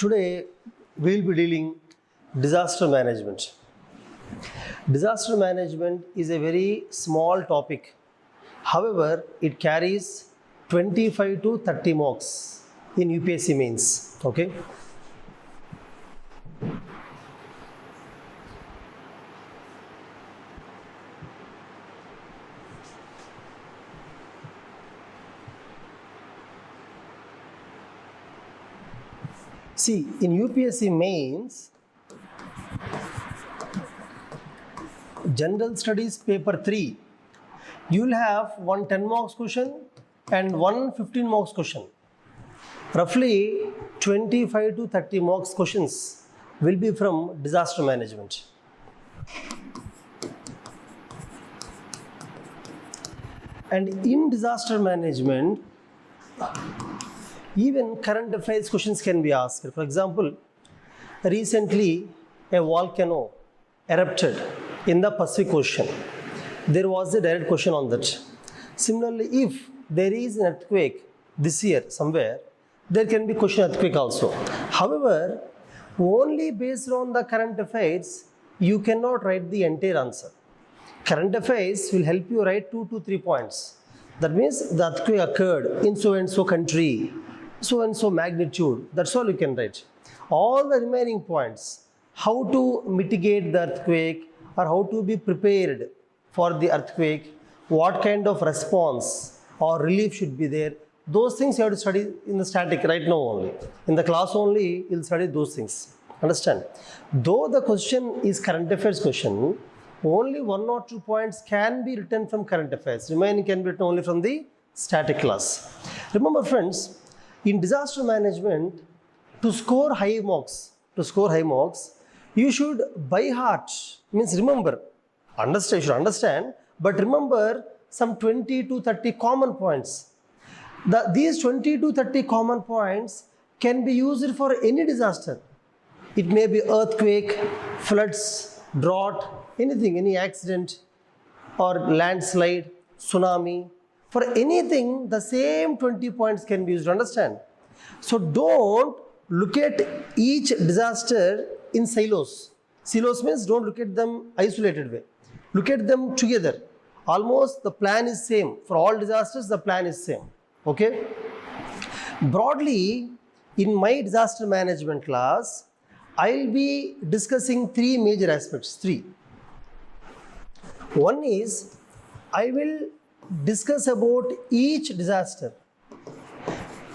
Today we will be dealing disaster management. Disaster management is a very small topic. However, it carries 25 to 30 marks in UPSC mains. Okay. See, in UPSC mains, General Studies paper 3, you will have one 10 marks question and one 15 marks question. Roughly 25 to 30 marks questions will be from disaster management. And in disaster management, even current affairs questions can be asked. For example, recently a volcano erupted in the Pacific Ocean. There was a direct question on that. Similarly, if there is an earthquake this year somewhere, there can be question earthquake also. However, only based on the current affairs, you cannot write the entire answer. Current affairs will help you write 2 to 3 points. That means the earthquake occurred in so and so country, so and so magnitude. That's all you can write. All the remaining points, how to mitigate the earthquake or how to be prepared for the earthquake, what kind of response or relief should be there, those things you have to study in the static right now only. In the class only, you'll study those things. Understand? Though the question is current affairs question, only 1 or 2 points can be written from current affairs. Remaining can be written only from the static class. Remember friends, in disaster management, to score high marks, you should by heart, means remember, understand, you should understand, but remember some 20 to 30 common points. These 20 to 30 common points can be used for any disaster. It may be earthquake, floods, drought, anything, any accident or landslide, tsunami. For anything, the same 20 points can be used, understand? So don't look at each disaster in silos. Silos means don't look at them isolated way. Look at them together. Almost the plan is same. For all disasters, the plan is same. Okay? Broadly, in my disaster management class, I'll be discussing 3 major aspects. 3. One is, I will discuss about each disaster.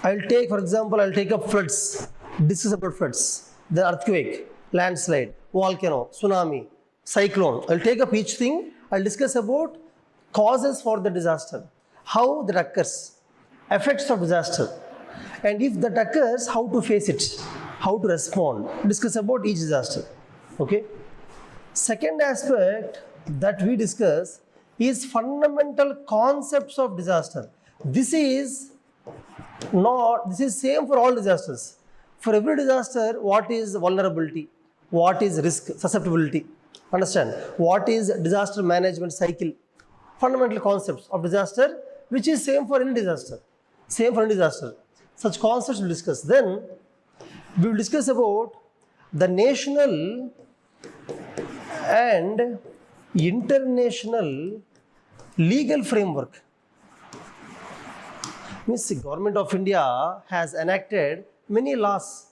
I'll take, for example, I'll take up floods, discuss about floods, the earthquake, landslide, volcano, tsunami, cyclone. I'll take up each thing. I'll discuss about causes for the disaster, how that occurs, effects of disaster, and if that occurs, how to face it, how to respond. Discuss about each disaster. Okay. Second aspect that we discuss is fundamental concepts of disaster. This is same for all disasters. For every disaster, what is vulnerability? What is risk, susceptibility? Understand? What is disaster management cycle? Fundamental concepts of disaster, which is same for any disaster. Same for any disaster. Such concepts we'll discuss. Then we will discuss about the national and international legal framework. Means the Government of India has enacted many laws.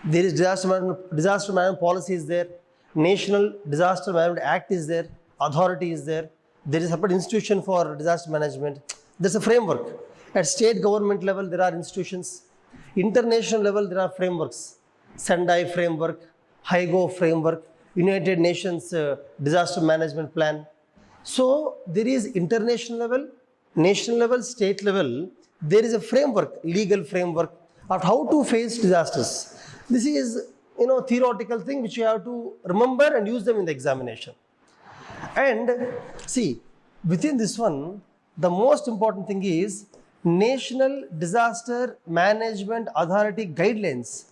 There is disaster management policy is there, National Disaster Management Act is there, authority is there, there is a separate institution for disaster management. There's a framework. At state government level, there are institutions. International level, there are frameworks. Sendai framework, HIGO framework, United Nations Disaster Management Plan. So there is international level, national level, state level. There is a framework, legal framework of how to face disasters. This is, theoretical thing which you have to remember and use them in the examination. And see, within this one, the most important thing is National Disaster Management Authority guidelines.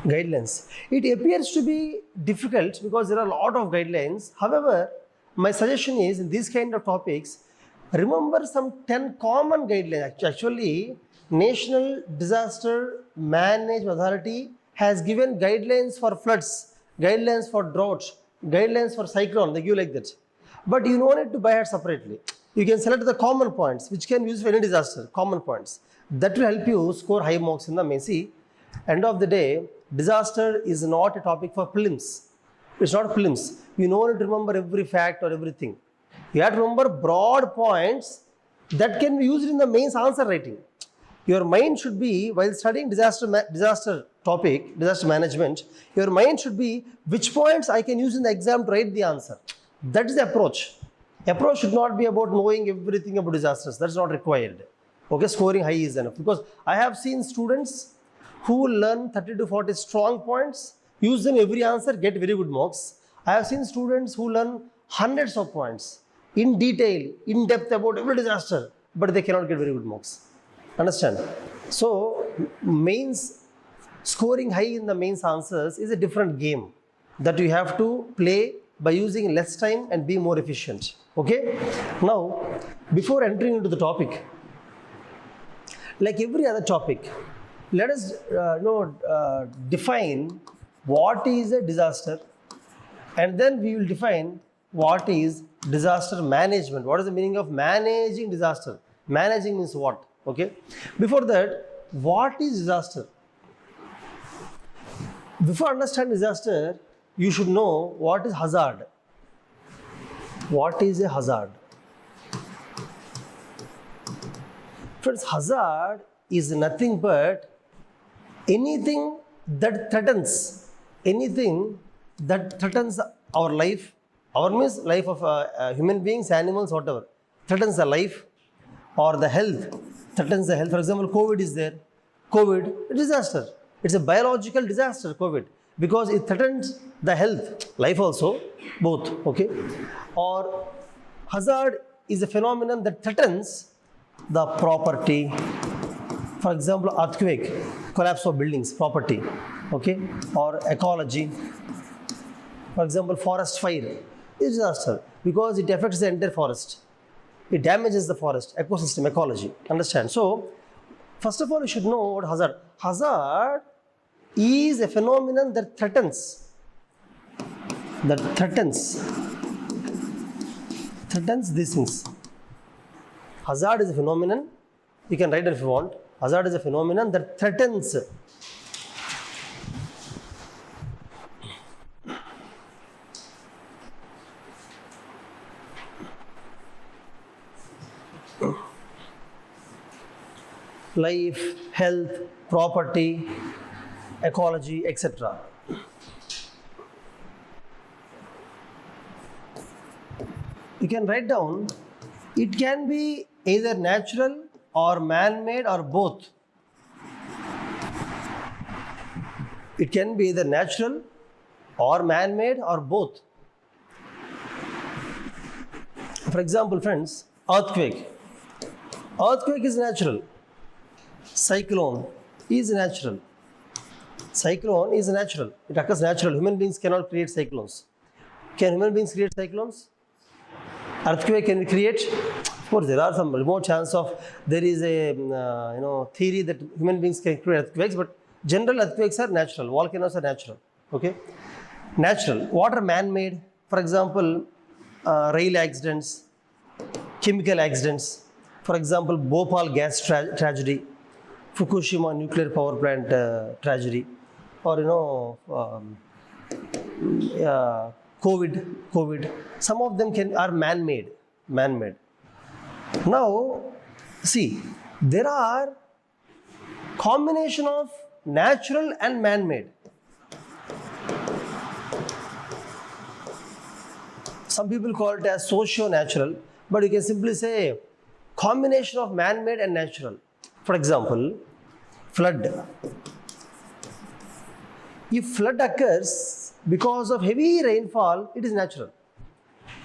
It appears to be difficult because there are a lot of guidelines. However, my suggestion is in these kind of topics, remember some 10 common guidelines. Actually, National Disaster Management Authority has given guidelines for floods, guidelines for drought, guidelines for cyclone. They give like that. But you don't need to buy it separately. You can select the common points which can be used for any disaster, common points. That will help you score high marks in the main. See, end of the day, disaster is not a topic for prelims. It's not prelims. You don't need to remember every fact or everything. You have to remember broad points that can be used in the mains answer writing. Your mind should be, while studying disaster topic, disaster management, your mind should be which points I can use in the exam to write the answer. That is the approach. Approach should not be about knowing everything about disasters. That's not required. Okay, scoring high is enough. Because I have seen students who learn 30 to 40 strong points, use them every answer, get very good marks. I have seen students who learn hundreds of points in detail, in depth about every disaster, but they cannot get very good marks. Understand? So, mains, scoring high in the mains answers is a different game that you have to play by using less time and be more efficient. Okay? Now, before entering into the topic, like every other topic, let us define what is a disaster, and then we will define what is disaster management. What is the meaning of managing disaster? Managing means what? Okay. Before that, what is disaster? Before understanding disaster, you should know what is hazard. What is a hazard? Friends, hazard is nothing but anything that threatens our life, our means life of human beings, animals, whatever, threatens the life or the health, threatens the health. For example, COVID is there. COVID, a disaster. It's a biological disaster, COVID, because it threatens the health, life also, both, okay? Or hazard is a phenomenon that threatens the property. For example, earthquake, collapse of buildings, property, okay? Or ecology. For example, forest fire is disaster because it affects the entire forest. It damages the forest, ecosystem, ecology. Understand? So, first of all, you should know what hazard. Hazard is a phenomenon that threatens these things. Hazard is a phenomenon, you can write it if you want. Hazard is a phenomenon that threatens life, health, property, ecology, etc. You can write down, it can be either natural or man-made or both. It can be either natural or man-made or both. For example, friends, earthquake. Earthquake is natural. Cyclone is natural. Cyclone is natural. It occurs natural. Human beings cannot create cyclones. Can human beings create cyclones? Earthquake can we create? Of course, there are some remote chance of there is a theory that human beings can create earthquakes, but general earthquakes are natural. Volcanoes are natural. Okay, natural. What are man-made? For example, rail accidents, chemical accidents. For example, Bhopal gas tragedy, Fukushima nuclear power plant tragedy, or COVID. Some of them are man-made. Now, see, there are combination of natural and man-made. Some people call it as socio-natural, but you can simply say combination of man-made and natural. For example, flood. If flood occurs because of heavy rainfall, it is natural.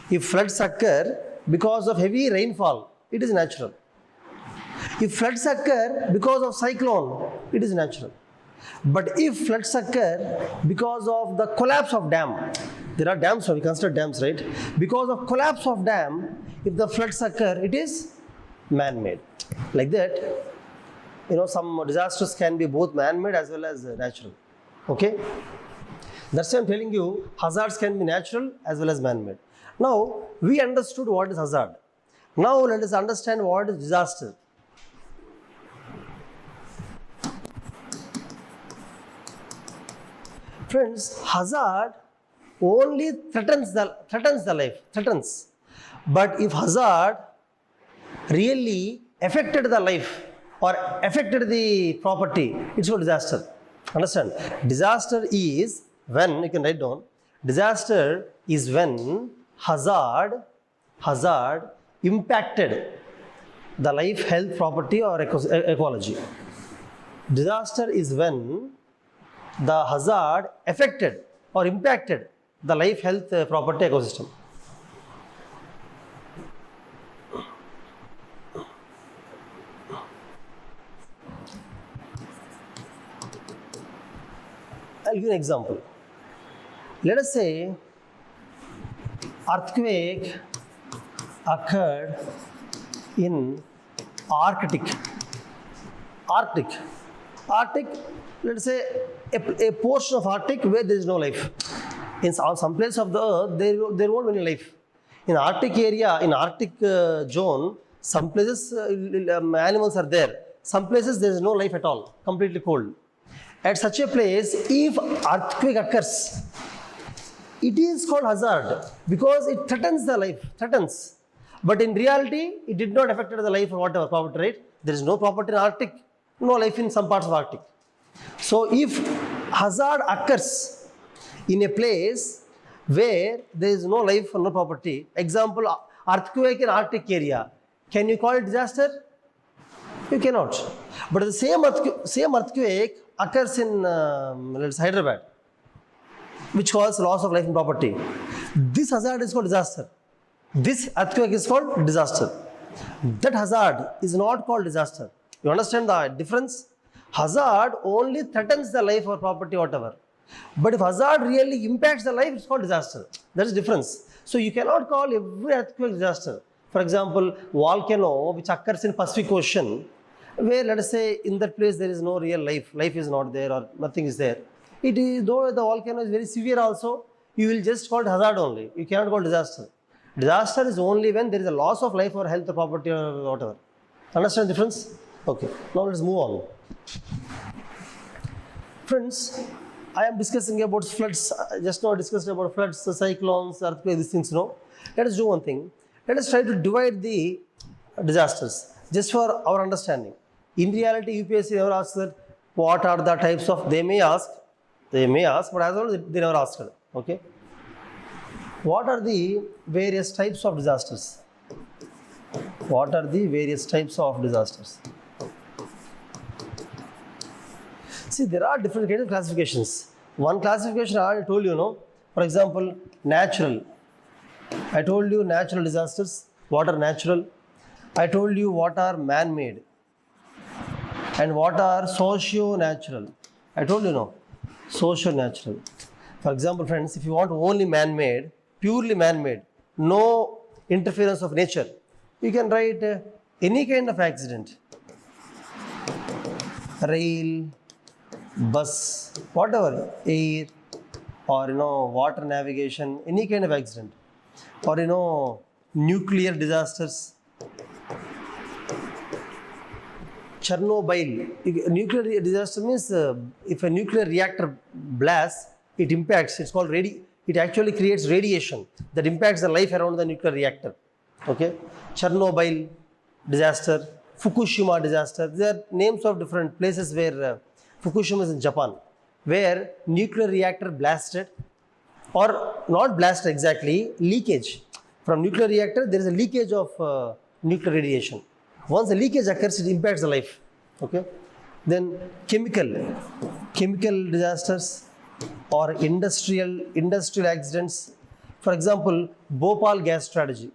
If floods occur because of heavy rainfall, it is natural. If floods occur because of cyclone, it is natural. But if floods occur because of the collapse of dam, there are dams, so we consider dams, right? Because of collapse of dam, if the floods occur, it is man-made. Like that. some disasters can be both man-made as well as natural. Okay? That's why I'm telling you, hazards can be natural as well as man-made. Now, we understood what is hazard. Now, let us understand what is disaster. Friends, hazard only threatens the life. But if hazard really affected the life or affected the property, it's called disaster. Understand? Disaster is when, you can write down, disaster is when hazard impacted the life, health, property or ecology. Disaster is when the hazard affected or impacted the life, health, property, ecosystem. I'll give you an example. Let us say earthquake occurred in Arctic, let us say a portion of Arctic where there is no life. In some place of the earth, there won't be any life. In Arctic area, in Arctic zone, some places animals are there. Some places there is no life at all, completely cold. At such a place, if earthquake occurs, it is called hazard because it threatens the life, But in reality, it did not affect the life or whatever property, right? There is no property in Arctic, no life in some parts of Arctic. So if hazard occurs in a place where there is no life or no property, example, earthquake in Arctic area, can you call it disaster? You cannot. But the same earthquake occurs in let's say Hyderabad, which causes loss of life and property. This hazard is called disaster. This earthquake is called disaster. That hazard is not called disaster. You understand the difference? Hazard only threatens the life or property, whatever. But if hazard really impacts the life, it's called disaster. That is the difference. So you cannot call every earthquake disaster. For example, volcano which occurs in Pacific Ocean, where let us say in that place there is no real life is not there or nothing is there. It is, though the volcano is very severe also, you will just call it hazard only. You cannot call it disaster. Disaster is only when there is a loss of life or health or property or whatever. Understand the difference? Okay, now let's move on. Friends, I am discussing about floods. Just now discussed about floods, cyclones, earthquakes, these things, Let us do one thing. Let us try to divide the disasters just for our understanding. In reality, UPSC never asks that what are the types of, they may ask, but as well they never asked. Okay. What are the various types of disasters? What are the various types of disasters? See, there are different kinds of classifications. One classification I already told you, For example, natural. I told you natural disasters. What are natural? I told you what are man-made. And what are socio-natural. I told you, socio-natural. For example, friends, if you want only man-made, purely man-made, no interference of nature, you can write any kind of accident. Rail, bus, whatever, air, or water navigation, any kind of accident. Or nuclear disasters. Chernobyl. Nuclear disaster means if a nuclear reactor blasts, it impacts, it's called it actually creates radiation that impacts the life around the nuclear reactor. Okay? Chernobyl disaster, Fukushima disaster. These are names of different places where Fukushima is in Japan, where nuclear reactor blasted, or not blasted exactly, leakage. From nuclear reactor, there is a leakage of nuclear radiation. Once the leakage occurs, it impacts the life. Okay? Then chemical disasters or industrial accidents. For example, Bhopal gas strategy.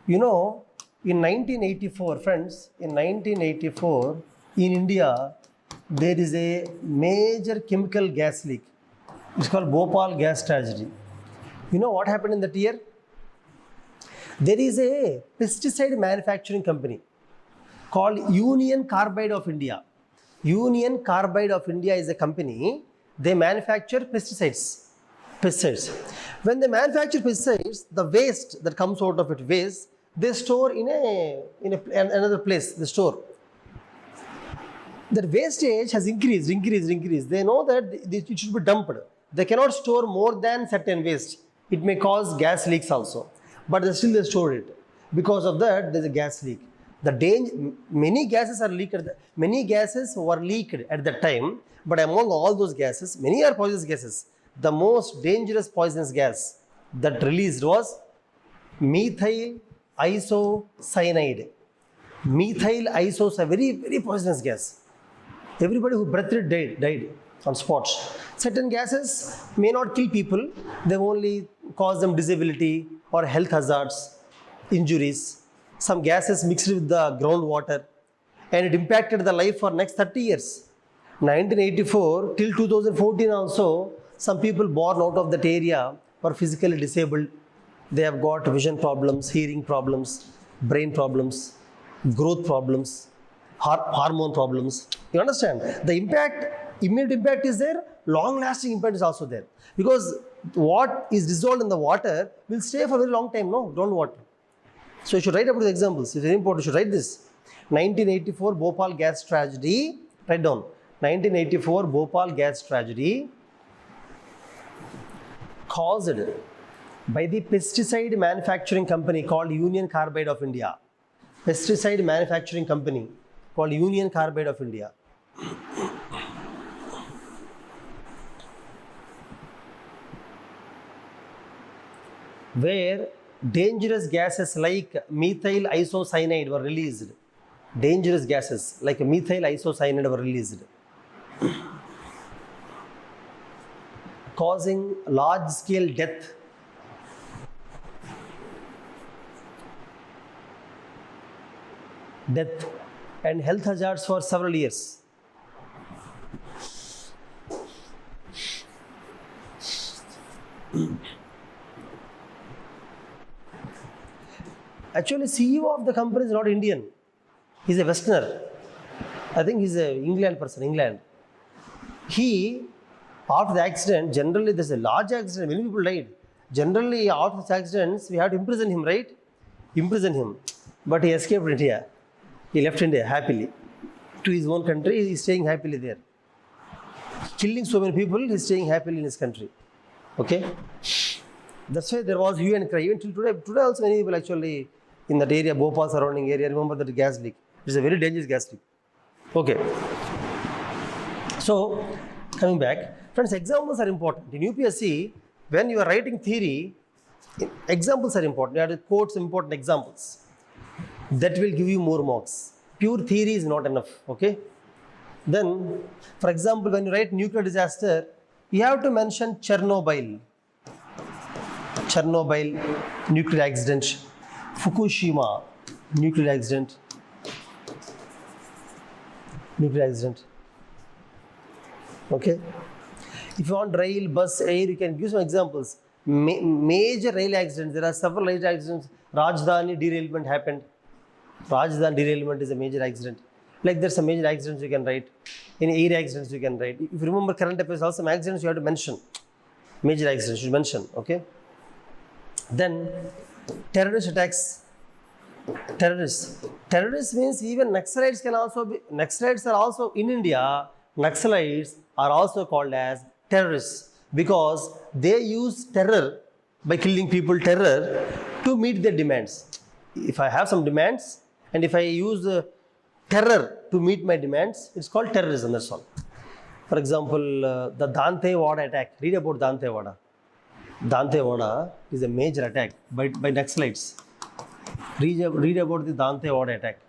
In 1984, friends, in 1984, in India, there is a major chemical gas leak. It's called Bhopal gas tragedy. You know what happened in that year? There is a pesticide manufacturing company. called Union Carbide of India. Union Carbide of India is a company. They manufacture pesticides. When they manufacture pesticides, the waste that comes out of it, they store in another place. They store. Their wastage has increased. They know that it should be dumped. They cannot store more than certain waste. It may cause gas leaks also, but they store it. Because of that, there is a gas leak. Many gases were leaked at that time, but among all those gases, many are poisonous gases. The most dangerous poisonous gas that released was methyl isocyanide. Methyl isocyanide, very, very poisonous gas. Everybody who breathed it died on spot. Certain gases may not kill people, they only cause them disability or health hazards, injuries. Some gases mixed with the groundwater, and it impacted the life for next 30 years. 1984 till 2014 also, some people born out of that area were physically disabled. They have got vision problems, hearing problems, brain problems, growth problems, hormone problems. You understand? The immediate impact is there, long-lasting impact is also there. Because what is dissolved in the water will stay for a very long time, no? Groundwater. So you should write about the examples. It's very important. You should write this. 1984 Bhopal gas tragedy. Write down. 1984 Bhopal gas tragedy caused by the pesticide manufacturing company called Union Carbide of India. Pesticide manufacturing company called Union Carbide of India. Where dangerous gases like methyl isocyanide were released. Dangerous gases like methyl isocyanide were released, causing large-scale death. And health hazards for several years. Actually, CEO of the company is not Indian. He's a Westerner. I think he's an England person, England. He, after the accident, generally there's a large accident, many people died. Generally, after the accidents, we have to imprison him, right? Imprison him. But he escaped India. He left India happily. To his own country, he's staying happily there. Killing so many people, he's staying happily in his country. Okay? That's why there was hue and cry. Even till today also many people actually in that area, Bhopal surrounding area, remember that gas leak. It's a very dangerous gas leak. Okay. So, coming back, friends, examples are important. In UPSC, when you are writing theory, examples are important. You have to quote some important examples. That will give you more marks. Pure theory is not enough. Okay. Then, for example, when you write nuclear disaster, you have to mention Chernobyl, nuclear accident, Fukushima, nuclear accident. Okay. If you want rail, bus, air, you can give some examples. Major rail accidents, there are several rail accidents. Rajdhani derailment happened. Rajdhani derailment is a major accident. Like there's some major accidents you can write. In air accidents you can write. If you remember current affairs, also some accidents you have to mention. Major accidents you should mention. Okay. Then terrorist attacks. Terrorists means even Naxalites can also be. Naxalites are also in India. Naxalites are also called as terrorists because they use terror by killing people, terror to meet their demands. If I have some demands and if I use terror to meet my demands, it's called terrorism. That's all. For example, the Dantewada attack. Read about Dantewada. Dantewada is a major attack by Naxalites. Read about the Dantewada attack.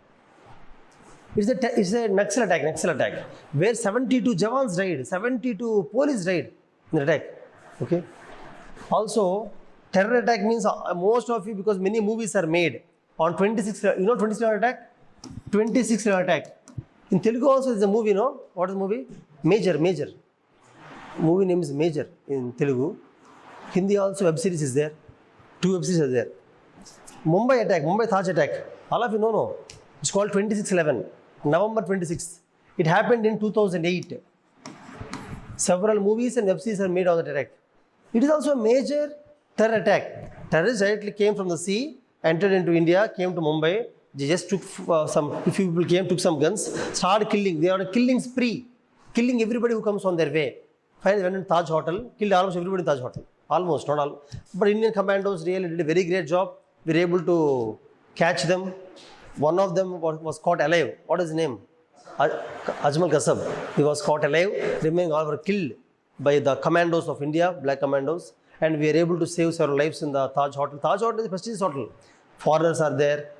It's a Naxal attack, where 72 Jawans died, 72 police died in the attack. Okay. Also, terror attack means most of you, because many movies are made on 26. You know 26 attack? 26 attack. In Telugu also is a movie, no? What is the movie? Major. Movie name is Major in Telugu. Hindi also web series is there. 2 web series are there. Mumbai Taj attack. All of you know, no? It's called 26/11, November 26th. It happened in 2008. Several movies and web series are made on that attack. It is also a major terror attack. Terrorists directly came from the sea, entered into India, came to Mumbai. They just took a few people came, took some guns, started killing. They are a killing spree, killing everybody who comes on their way. Finally, went to Taj Hotel, killed almost everybody in Taj Hotel. Almost, not all. But Indian commandos really did a very great job. We were able to catch them. One of them was caught alive. What is his name? Ajmal Kasab. He was caught alive. Remaining all were killed by the commandos of India, black commandos. And we were able to save several lives in the Taj Hotel. Taj Hotel is a prestigious hotel. Foreigners are there.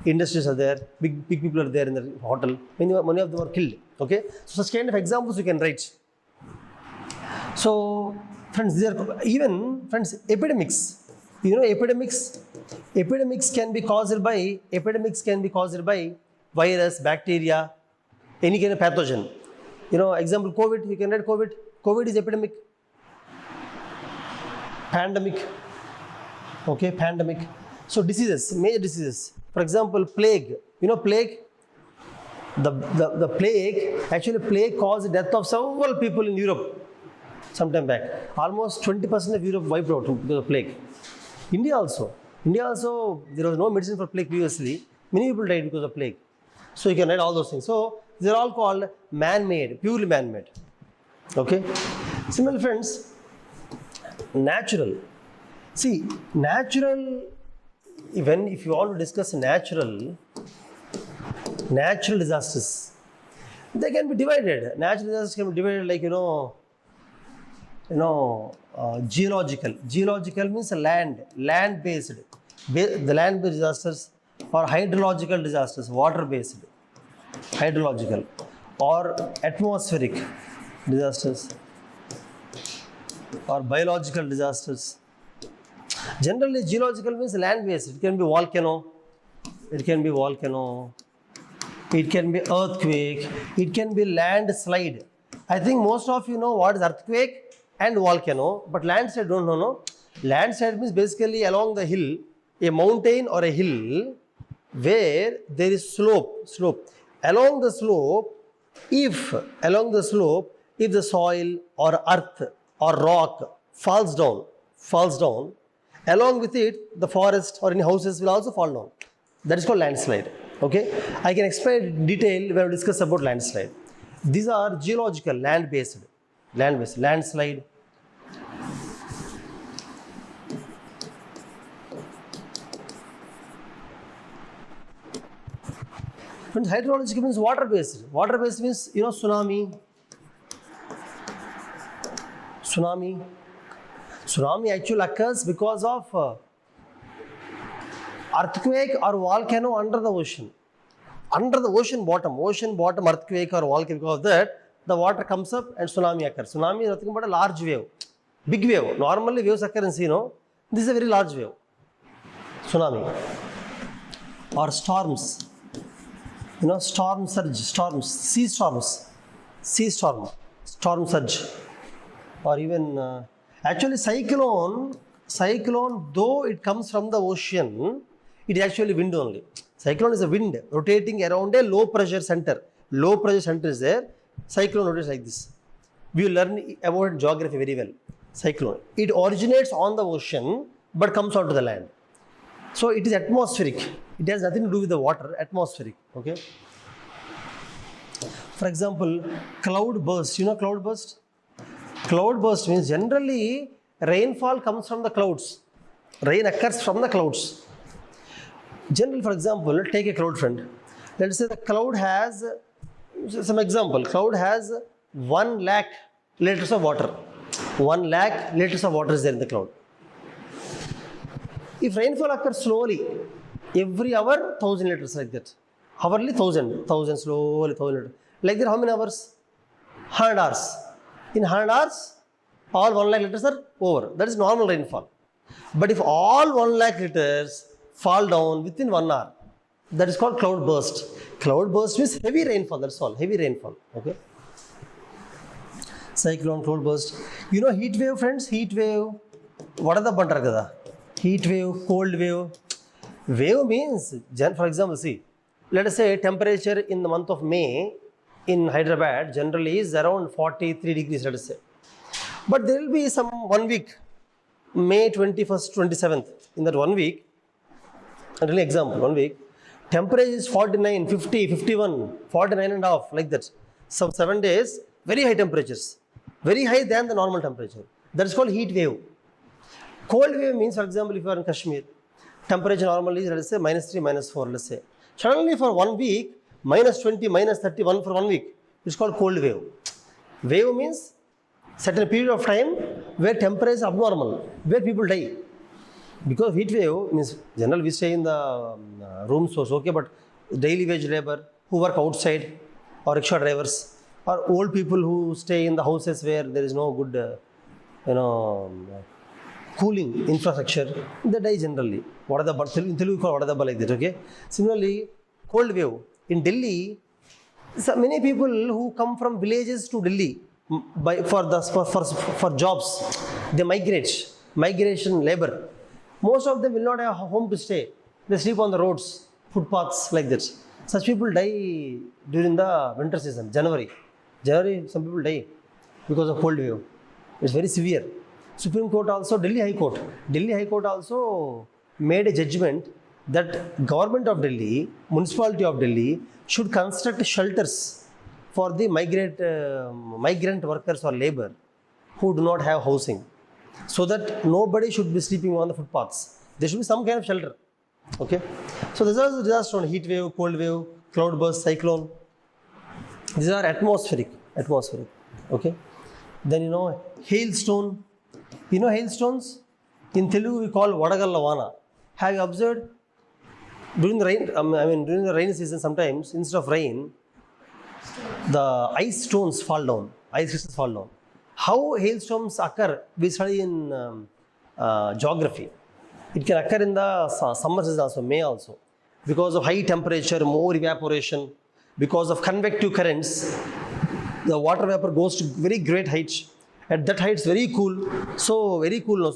Industries are there. Big people are there in the hotel. Many of them were killed. Okay. So such kind of examples you can write. So friends, these are even epidemics. You know, epidemics can be caused by virus, bacteria, any kind of pathogen. You know, example COVID, you can write COVID. COVID is epidemic. Pandemic. Okay, pandemic. So diseases, major diseases. For example, plague. You know, plague. The plague caused the death of several people in Europe sometime back. Almost 20% of Europe wiped out because of plague. India also, there was no medicine for plague previously. Many people died because of plague. So you can write all those things. So these are all called man-made, purely man-made. Okay. Similarly, friends, natural. See, natural. If you want to discuss natural disasters, they can be divided. Natural disasters can be divided like geological. Geological means land-based. The land-based disasters, or hydrological disasters, water-based, hydrological, or atmospheric disasters, or biological disasters. Generally, geological means land-based. It can be volcano. It can be earthquake. It can be landslide. I think most of you know what is earthquake and volcano, but landslide don't know. No? Landslide means basically along the hill, a mountain or a hill where there is slope. Along the slope, if the soil or earth or rock falls down, along with it, the forest or any houses will also fall down. That is called landslide. Okay, I can explain in detail when we discuss about landslide. These are geological, land-based, landslide. When hydrological means water-based. Water-based means tsunami. Tsunami actually occurs because of earthquake or volcano under the ocean. Under the ocean bottom earthquake or volcano, because of that, the water comes up and tsunami occurs. Tsunami is nothing but a large wave, big wave. Normally waves occur in sea, this is a very large wave. Tsunami. Or storms. Storm surge, sea storm surge. Or even, actually cyclone, though it comes from the ocean, it is actually wind only. Cyclone is a wind rotating around a low pressure center. Low pressure center is there. Cyclone rotates like this. We will learn about geography very well. Cyclone. It originates on the ocean but comes onto the land. So it is atmospheric. It has nothing to do with the water. Atmospheric. Okay. For example, cloud burst. You know cloud burst? Cloud burst means generally rainfall comes from the clouds. Rain occurs from the clouds. Generally, for example, take a cloud, friend. Let us say the cloud has, some example, cloud has 1 lakh liters of water. 1 lakh liters of water is there in the cloud. If rainfall occurs slowly, every hour 1000 liters like that. Hourly 1000 slowly 1000 liters. Like that, how many hours? 100 hours. In 100 hours, all 1 lakh liters are over. That is normal rainfall. But if all 1 lakh liters fall down within 1 hour, that is called cloud burst. Cloud burst means heavy rainfall, that's all, heavy rainfall. Okay. Cyclone, cloud burst. You know heat wave, friends? Heat wave. What are the bantar kada? Heat wave, cold wave. Wave means, for example, see, let us say temperature in the month of May in Hyderabad generally is around 43 degrees, let us say. But there will be some 1 week, May 21st, 27th, in that 1 week, really example, 1 week, temperature is 49, 50, 51, 49 and a half, like that. Some 7 days, very high temperatures, very high than the normal temperature. That is called heat wave. Cold wave means, for example, if you are in Kashmir, temperature normally is, let us say, -3, -4, let's say. Suddenly for 1 week, -20, -31 for 1 week. It's called cold wave. Wave means certain period of time where temperature is abnormal, where people die. Because heat wave means, generally we stay in the rooms, so okay, but daily wage labor who work outside, or rickshaw drivers, or old people who stay in the houses where there is no good, cooling infrastructure, they die generally. In Telugu call vadadabba, like that, okay. Similarly, cold wave in Delhi, so many people who come from villages to Delhi for jobs, they migration labor. Most of them will not have a home to stay. They sleep on the roads, footpaths, like that. Such people die during the winter season, January, some people die because of cold wave. It's very severe. Supreme Court also, Delhi High Court also made a judgment that government of Delhi, municipality of Delhi should construct shelters for the migrant workers or labor who do not have housing, so that nobody should be sleeping on the footpaths. There should be some kind of shelter. Okay. So these are the disasters on heat wave, cold wave, cloud burst, cyclone. These are atmospheric. Okay. Then hailstone. Hailstones? In Telugu we call Vadagalla Vana. Have you observed? During the rainy season, sometimes instead of rain, the ice stones fall down. Ice crystals fall down. How hailstorms occur, we study in geography. It can occur in the summer season also, May also. Because of high temperature, more evaporation, because of convective currents, the water vapor goes to very great heights. At that height, it's very cool. So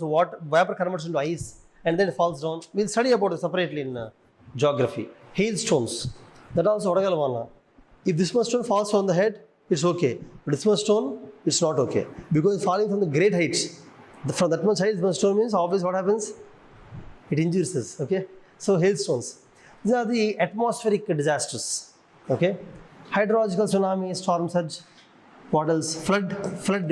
water vapor converts into ice and then it falls down. We'll study about it separately in geography. Hailstones, that also Vadagalla Vana. If this much stone falls on the head, it's okay. But this much stone, it's not okay. Because it's falling from the great heights. From that much height, this much stone means, obviously what happens? It injures us, okay? So hailstones. These are the atmospheric disasters, okay? Hydrological tsunami, storm surge. What else? Flood. Flood?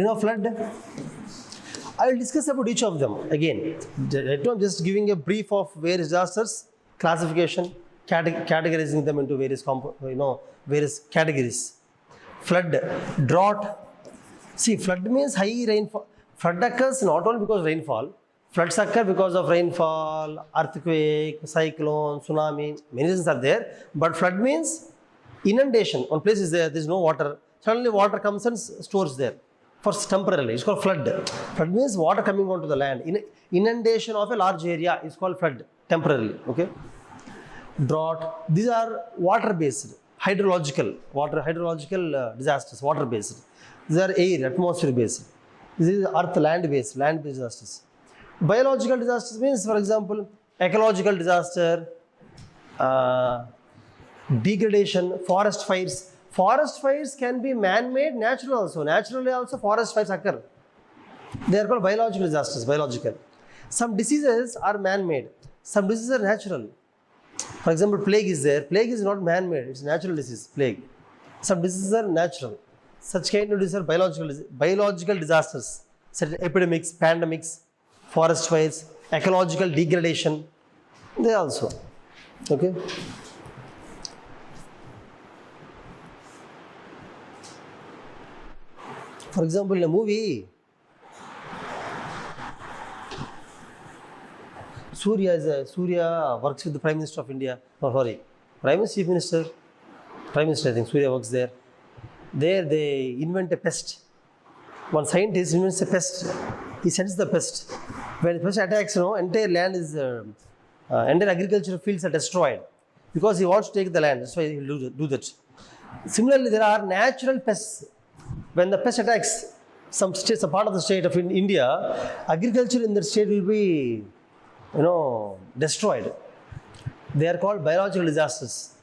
I will discuss about each of them again. Right now I'm just giving a brief of various disasters, classification, categorizing them into various categories. Flood, drought. See, flood means high rainfall. Flood occurs not only because of rainfall. Floods occur because of rainfall, earthquake, cyclone, tsunami. Many reasons are there. But flood means inundation. One place is there is no water. Suddenly water comes and stores there for temporarily. It's called flood. Flood means water coming onto the land. Inundation of a large area is called flood temporarily. Okay. Drought. These are water-based, hydrological disasters. Water-based. These are air, atmosphere-based. This is earth, land-based disasters. Biological disasters means, for example, ecological disaster, degradation, forest fires. Forest fires can be man-made, natural also. Naturally also forest fires occur. They are called biological disasters, biological. Some diseases are man-made. Some diseases are natural. For example, plague is there. Plague is not man-made. It's natural disease, plague. Some diseases are natural. Such kind of diseases are biological disasters. Such epidemics, pandemics, forest fires, ecological degradation. They also. Okay. For example, in a movie, Surya works with the Prime Minister of India. Oh, sorry, Prime Minister, Chief Minister, Prime Minister, I think Surya works there. There they invent a pest. One scientist invents a pest. He sends the pest. When the pest attacks, entire land is, entire agricultural fields are destroyed because he wants to take the land. That's why he will do that. Similarly, there are natural pests. When the pest attacks some states, a part of the state of India, agriculture in that state will be, destroyed. They are called biological disasters.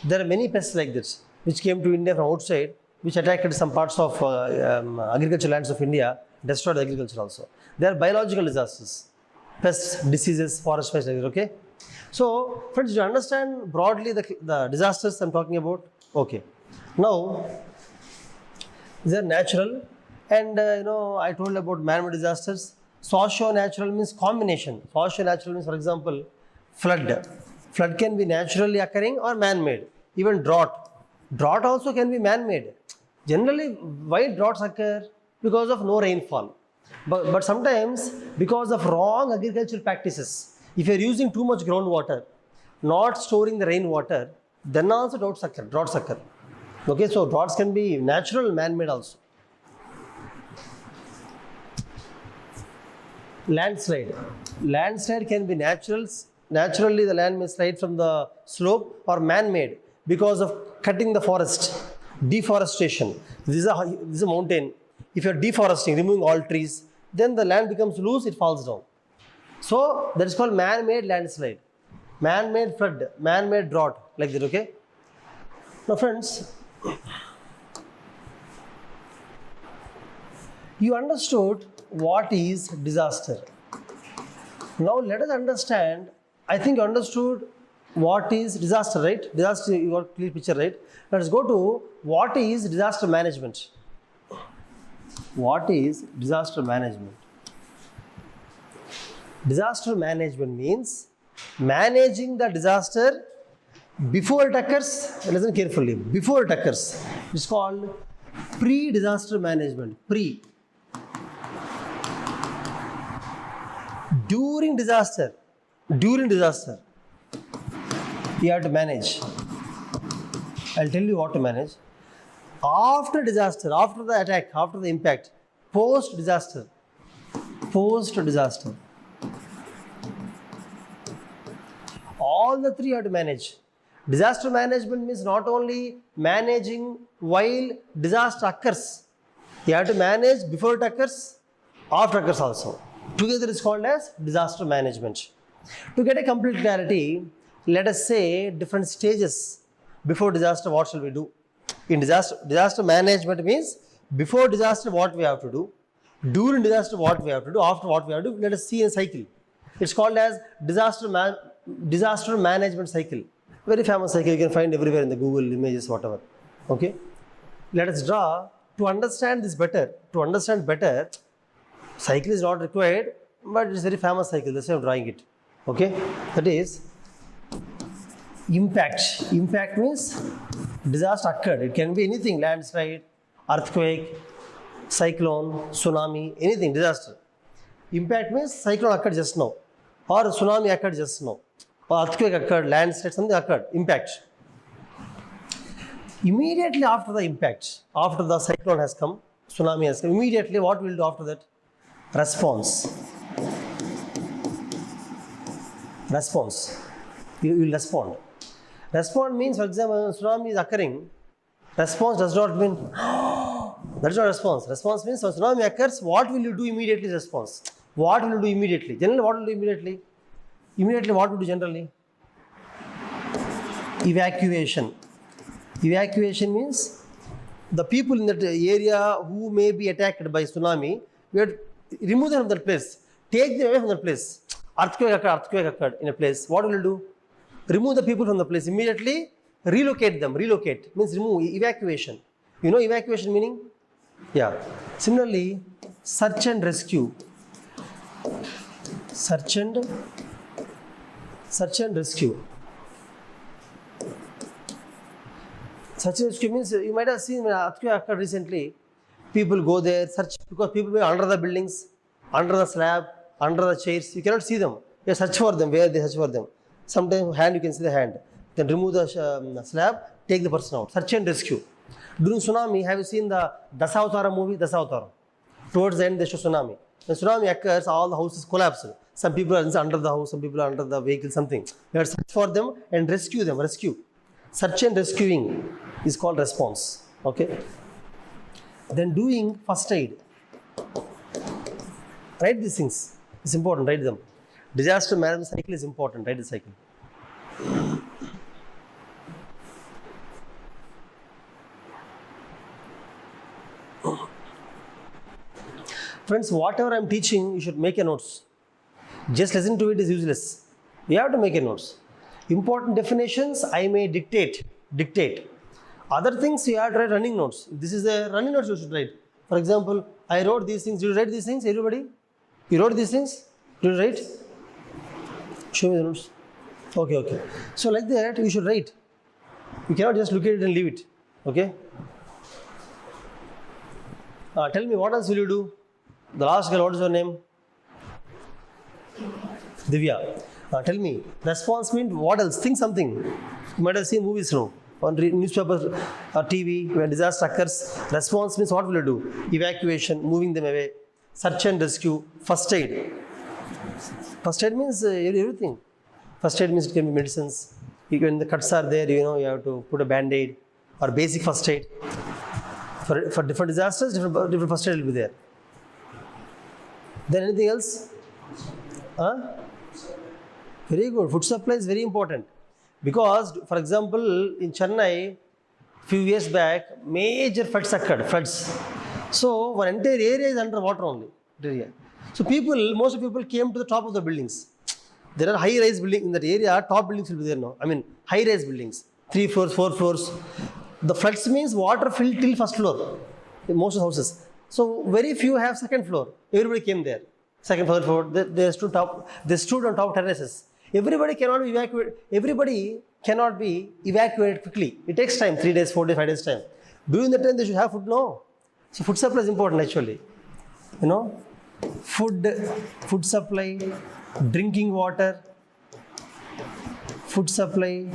There are many pests like this, which came to India from outside, which attacked some parts of agricultural lands of India, destroyed agriculture also. They are biological disasters, pests, diseases, forest fires, like that, okay? So, friends, you understand broadly the disasters I'm talking about? Okay. Now, these are natural, and I told about man-made disasters. Socio-natural means combination. Socio-natural means, for example, flood. Flood can be naturally occurring or man-made. Even drought. Drought also can be man-made. Generally, why droughts occur? Because of no rainfall. But sometimes because of wrong agricultural practices. If you are using too much groundwater, not storing the rainwater, then also droughts occur. Okay, so droughts can be natural, man-made also. Landslide. Landslide can be natural. Naturally, the land may slide from the slope, or man-made because of cutting the forest, deforestation. This is a mountain. If you are deforesting, removing all trees, then the land becomes loose, it falls down. So that is called man-made landslide, man-made flood, man-made drought, like that, okay? Now friends, you understood what is disaster. Now let us understand, I think you understood what is disaster, right? Disaster, you got a clear picture, right? Let us go to what is disaster management. What is disaster management? Disaster management means managing the disaster before it occurs. Listen carefully. Before it occurs, it's called pre-disaster management. Pre. During disaster, you have to manage. I'll tell you what to manage. After disaster, after the attack, after the impact, post-disaster. All the three you have to manage. Disaster management means not only managing while disaster occurs. You have to manage before it occurs, after it occurs also. Together is called as disaster management. To get a complete clarity, let us say different stages before disaster, what shall we do? In disaster management means before disaster what we have to do, during disaster what we have to do, after what we have to do. Let us see a cycle. It's called as disaster management cycle. Very famous cycle, you can find everywhere in the Google images, whatever. Okay. Let us draw to understand this better. To understand better, cycle is not required, but it's a very famous cycle. That's why I'm drawing it. Okay. That is impact. Impact means disaster occurred. It can be anything: landslide, earthquake, cyclone, tsunami, anything, disaster. Impact means cyclone occurred just now, or tsunami occurred just now, or earthquake occurred, landslide, something occurred. Impact. Immediately after the impact, after the cyclone has come, tsunami has come, immediately what will do after that? Response. You will respond. Respond means, for example, when tsunami is occurring, response does not mean, that is not response. Response means when tsunami occurs, what will you do immediately? Response. What will you do immediately? Generally, what will you do immediately? Immediately, what will you do generally? Evacuation. Evacuation means the people in that area who may be attacked by tsunami, we have to remove them from that place. Take them away from that place. Earthquake occurred in a place. What will you do? Remove the people from the place. Immediately relocate them. Relocate means remove, evacuation. You know evacuation meaning? Yeah. Similarly, search and rescue. Search and rescue. Search and rescue means you might have seen when earthquake occurred recently. People go there, search, because people were under the buildings, under the slab, under the chairs. You cannot see them. You search for them. Where they search for them? Sometimes hand, you can see the hand. Then remove the slab, take the person out. Search and rescue. During tsunami, have you seen the Dasavatara movie? Dasavatara. Towards the end, they show tsunami. When tsunami occurs, all the houses collapse. Some people are under the house, some people are under the vehicle, something. You have to search for them and rescue them. Rescue. Search and rescuing is called response. Okay. Then doing first aid. Write these things. It's important. Write them. Disaster management cycle is important. Write the cycle. Friends, whatever I am teaching, you should make a notes. Just listen to it is useless. You have to make a notes. Important definitions, I may dictate. Other things, you have to write running notes. This is a running notes you should write. For example, I wrote these things. Did you write these things, everybody? You wrote these things? Did you write? Show me the notes. Okay. So like that, you should write. You cannot just look at it and leave it. Okay? Tell me, what else will you do? The last girl, what is her name? Divya. Tell me, response means what else? Think something. You might have seen movies now, on newspapers or TV, when disaster occurs. Response means what will you do? Evacuation, moving them away, search and rescue, first aid. First aid means everything. First aid means it can be medicines. When the cuts are there, you have to put a band-aid or basic first aid. For different disasters, different first aid will be there. Then anything else? Very good. Food supply is very important. Because, for example, in Chennai, few years back, major floods occurred. So, one entire area is under water only. So, most of people came to the top of the buildings. There are high-rise buildings in that area. Top buildings will be there now. I mean, high-rise buildings. 3 floors, 4 floors. The floods means water filled till first floor in most of the houses. So, very few have second floor. Everybody came there. Second, third floor. They stood on top terraces. Everybody cannot be evacuated quickly. It takes time, 3 days, 4 days, 5 days time. During that time, they should have food. No. So, food supply is important actually. Food supply, drinking water. Food supply,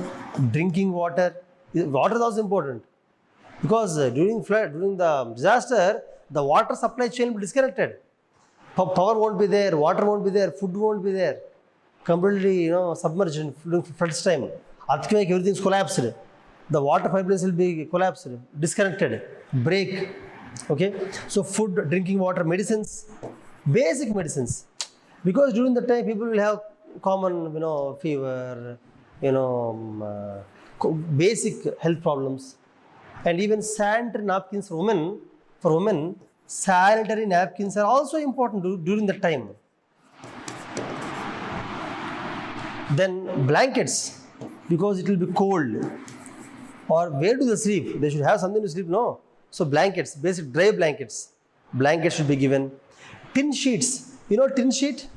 drinking water. Water is also important. Because during the disaster, the water supply chain will be disconnected. Power won't be there, water won't be there, food won't be there. Completely, submerged during floods time. Earthquake, everything's collapsed. The water pipelines will be collapsed, disconnected, break. Okay? So food, drinking water, medicines, basic medicines. Because during the time people will have common, fever, basic health problems. And even sanitary napkins for women, sanitary napkins are also important during that time. Then blankets, because it will be cold. Or where do they sleep? They should have something to sleep, no? So blankets, basic dry blankets. Blankets should be given. Tin sheets. Tin sheet?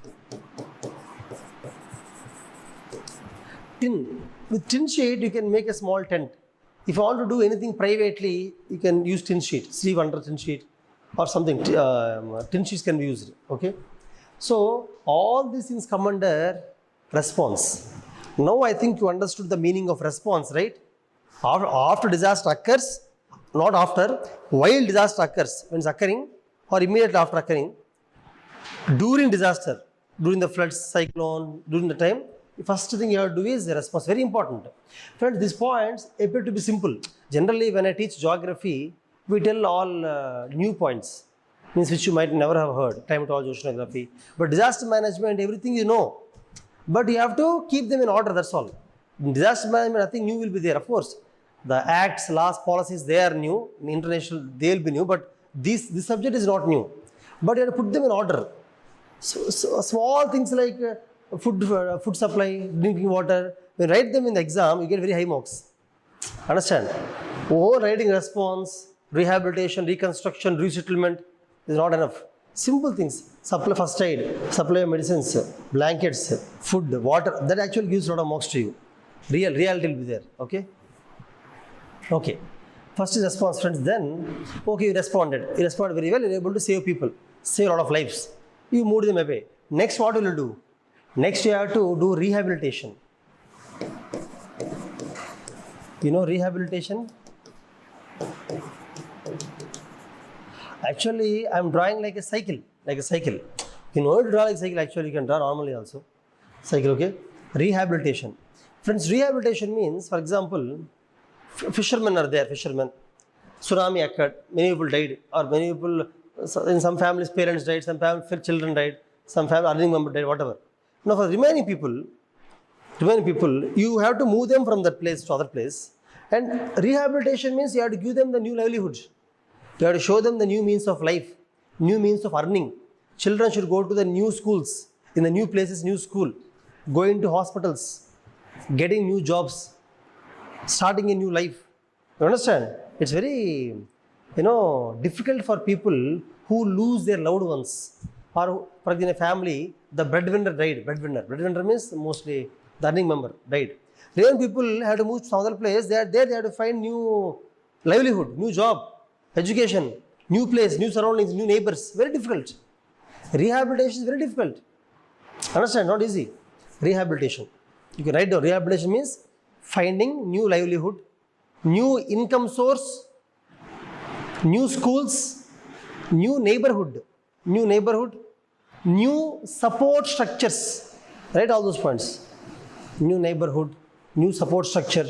With tin sheet, you can make a small tent. If you want to do anything privately, you can use tin sheet. Sleep under tin sheet or something. Tin sheets can be used. Okay? So all these things come under response. Now I think you understood the meaning of response, right? After disaster occurs, not after, while disaster occurs, when it's occurring or immediately after occurring, during disaster, during the floods, cyclone, during the time, the first thing you have to do is the response. Very important. Friends, these points appear to be simple. Generally, when I teach geography, we tell all new points, means which you might never have heard, climatology, oceanography. But disaster management, everything you know. But you have to keep them in order, that's all. In disaster management, nothing new will be there. Of course, the acts, laws, policies, they are new. In international, they will be new. But this subject is not new. But you have to put them in order. So small things like food supply, drinking water, when you write them in the exam, you get very high marks. Understand? Writing response, rehabilitation, reconstruction, resettlement is not enough. Simple things. Supply first aid, supply of medicines, blankets, food, water. That actually gives a lot of marks to you. Reality will be there. Okay? Okay. First is response, friends. Then, okay, you responded. You responded very well. You're able to save people, save a lot of lives. You moved them away. Next, what will you do? Next, you have to do rehabilitation. Rehabilitation? Actually, I'm drawing like a cycle. You know to draw like a cycle, actually, you can draw normally also. Cycle, okay? Rehabilitation. Friends, rehabilitation means, for example, fishermen are there, Tsunami occurred, many people died, or many people, in some families, parents died, some families, children died, some family earning member died, whatever. Now, for remaining people, you have to move them from that place to other place. And rehabilitation means you have to give them the new livelihood. You have to show them the new means of life, new means of earning, Children should go to the new schools, in the new places, new school, going to hospitals, getting new jobs, starting a new life. You understand? It's very, difficult for people who lose their loved ones. Or for example, in a family, the breadwinner died. Breadwinner means mostly the earning member died. Then people have to move to some other place. They have to find new livelihood, new job, education, new place, new surroundings, new neighbors. Very difficult. Rehabilitation is very difficult. Understand? Not easy. Rehabilitation. You can write down. Rehabilitation means finding new livelihood, new income source, new schools, new neighborhood, new support structures. Write all those points. New neighborhood, new support structure,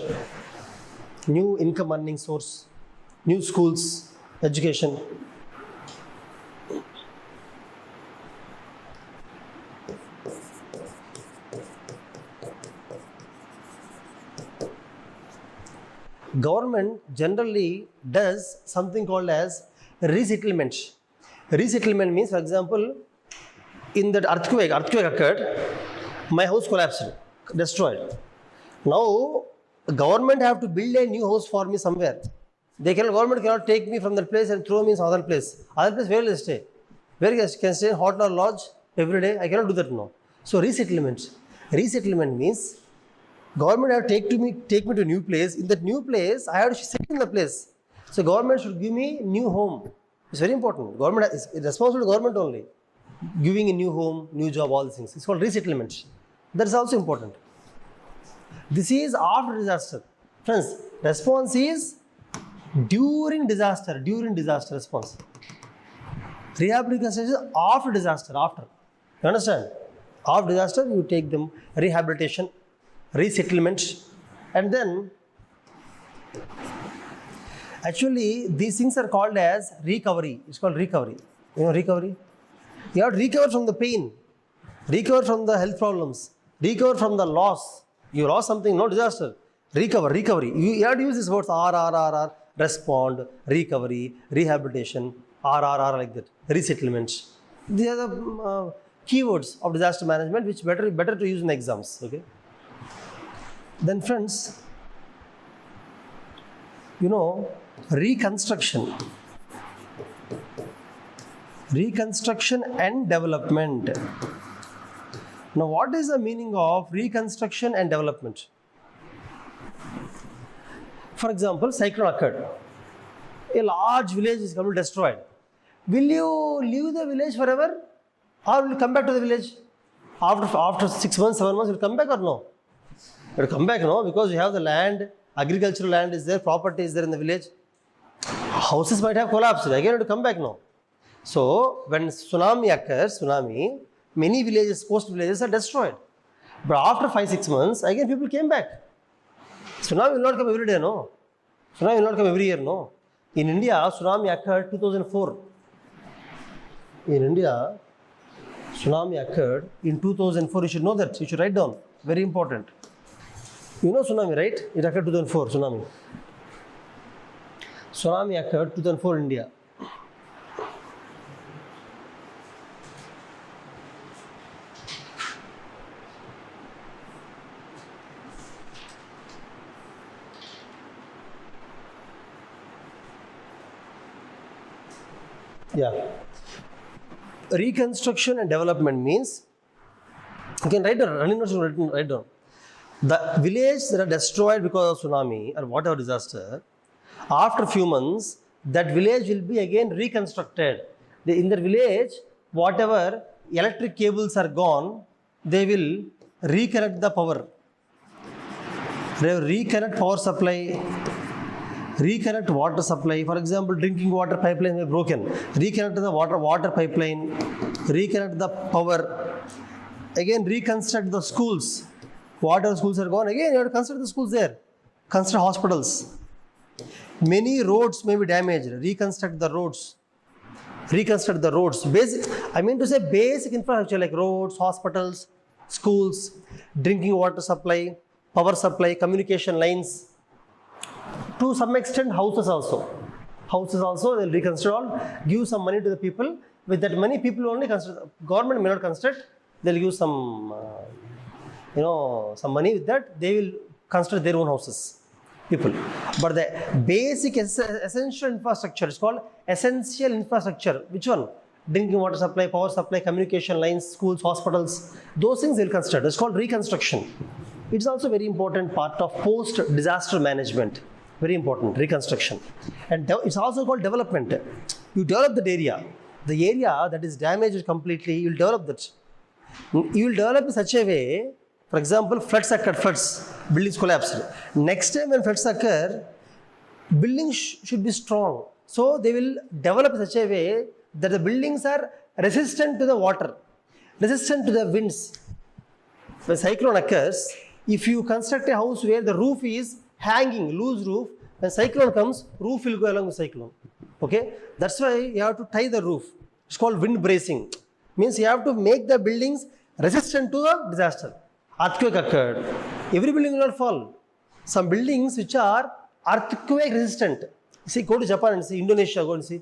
new income earning source, new schools, education. Government generally does something called as resettlement. Resettlement means, for example, in that earthquake occurred, my house collapsed, destroyed. Now, the government have to build a new house for me somewhere. Government cannot take me from that place and throw me in some other place. Other place, where will I stay? Where can I stay? Hotel or lodge every day? I cannot do that now. So resettlement. Resettlement means government have to take me to a new place. In that new place, I have to sit in the place. So government should give me new home. It's very important. Government is responsible to government only. Giving a new home, new job, all these things. It's called resettlement. That is also important. This is after disaster. Friends, response is during disaster response. Rehabilitation is after disaster, after. You understand? After disaster, you take them rehabilitation, resettlement, and then actually these things are called as recovery. It's called recovery. You know recovery? You have to recover from the pain, recover from the health problems, recover from the loss. You lost something, no disaster. Recovery. You have to use these words R, respond, recovery, rehabilitation, R like that, resettlement. These are the keywords of disaster management which better to use in exams. Okay. Then friends, reconstruction and development. Now, what is the meaning of reconstruction and development? For example, cyclone occurred. A large village is completely destroyed. Will you leave the village forever, or will you come back to the village? After 6 months, 7 months, will you come back or no? You will come back, no, because you have the land, agricultural land is there, property is there in the village. Houses might have collapsed. Again, you have to come back, no. So, when tsunami occurs, many villages, coast villages are destroyed. But after 5-6 months, again people came back. Tsunami will not come every day, no. Tsunami will not come every year, no. In India, tsunami occurred 2004. In India, tsunami occurred in 2004. You should know that. You should write down. Very important. You know tsunami, right? It occurred 2004, tsunami. Tsunami occurred 2004 in India. Yeah. Reconstruction and development means, you can write down, write down. The villages that are destroyed because of tsunami or whatever disaster, after a few months, that village will be again reconstructed. In the village, whatever electric cables are gone, they will reconnect the power. They will reconnect power supply, reconnect water supply. For example, drinking water pipeline is broken. Reconnect the water pipeline, reconnect the power. Again, reconstruct the schools. Whatever schools are gone, again you have to construct the schools there. Construct hospitals. Many roads may be damaged. Reconstruct the roads. Basic infrastructure like roads, hospitals, schools, drinking water supply, power supply, communication lines. To some extent, houses also they'll reconstruct all, give some money to the people, with that many people only consider, government may not consider, they'll give some, some money with that, they will consider their own houses, people. But the basic essential infrastructure is called essential infrastructure. Which one? Drinking water supply, power supply, communication lines, schools, hospitals, those things they'll consider. That's called reconstruction. It's also very important part of post-disaster management. Very important, reconstruction. And it's also called development. You develop that area. The area that is damaged completely, you'll develop that. You will develop in such a way, for example, floods occur, buildings collapsed. Next time when floods occur, buildings should be strong. So they will develop in such a way that the buildings are resistant to the water, resistant to the winds. When cyclone occurs, if you construct a house where the roof is hanging, loose roof, when cyclone comes, roof will go along with cyclone. Okay? That's why you have to tie the roof. It's called wind bracing. Means you have to make the buildings resistant to the disaster. Earthquake occurred. Every building will not fall. Some buildings which are earthquake resistant. See, go to Japan and see, Indonesia, go and see.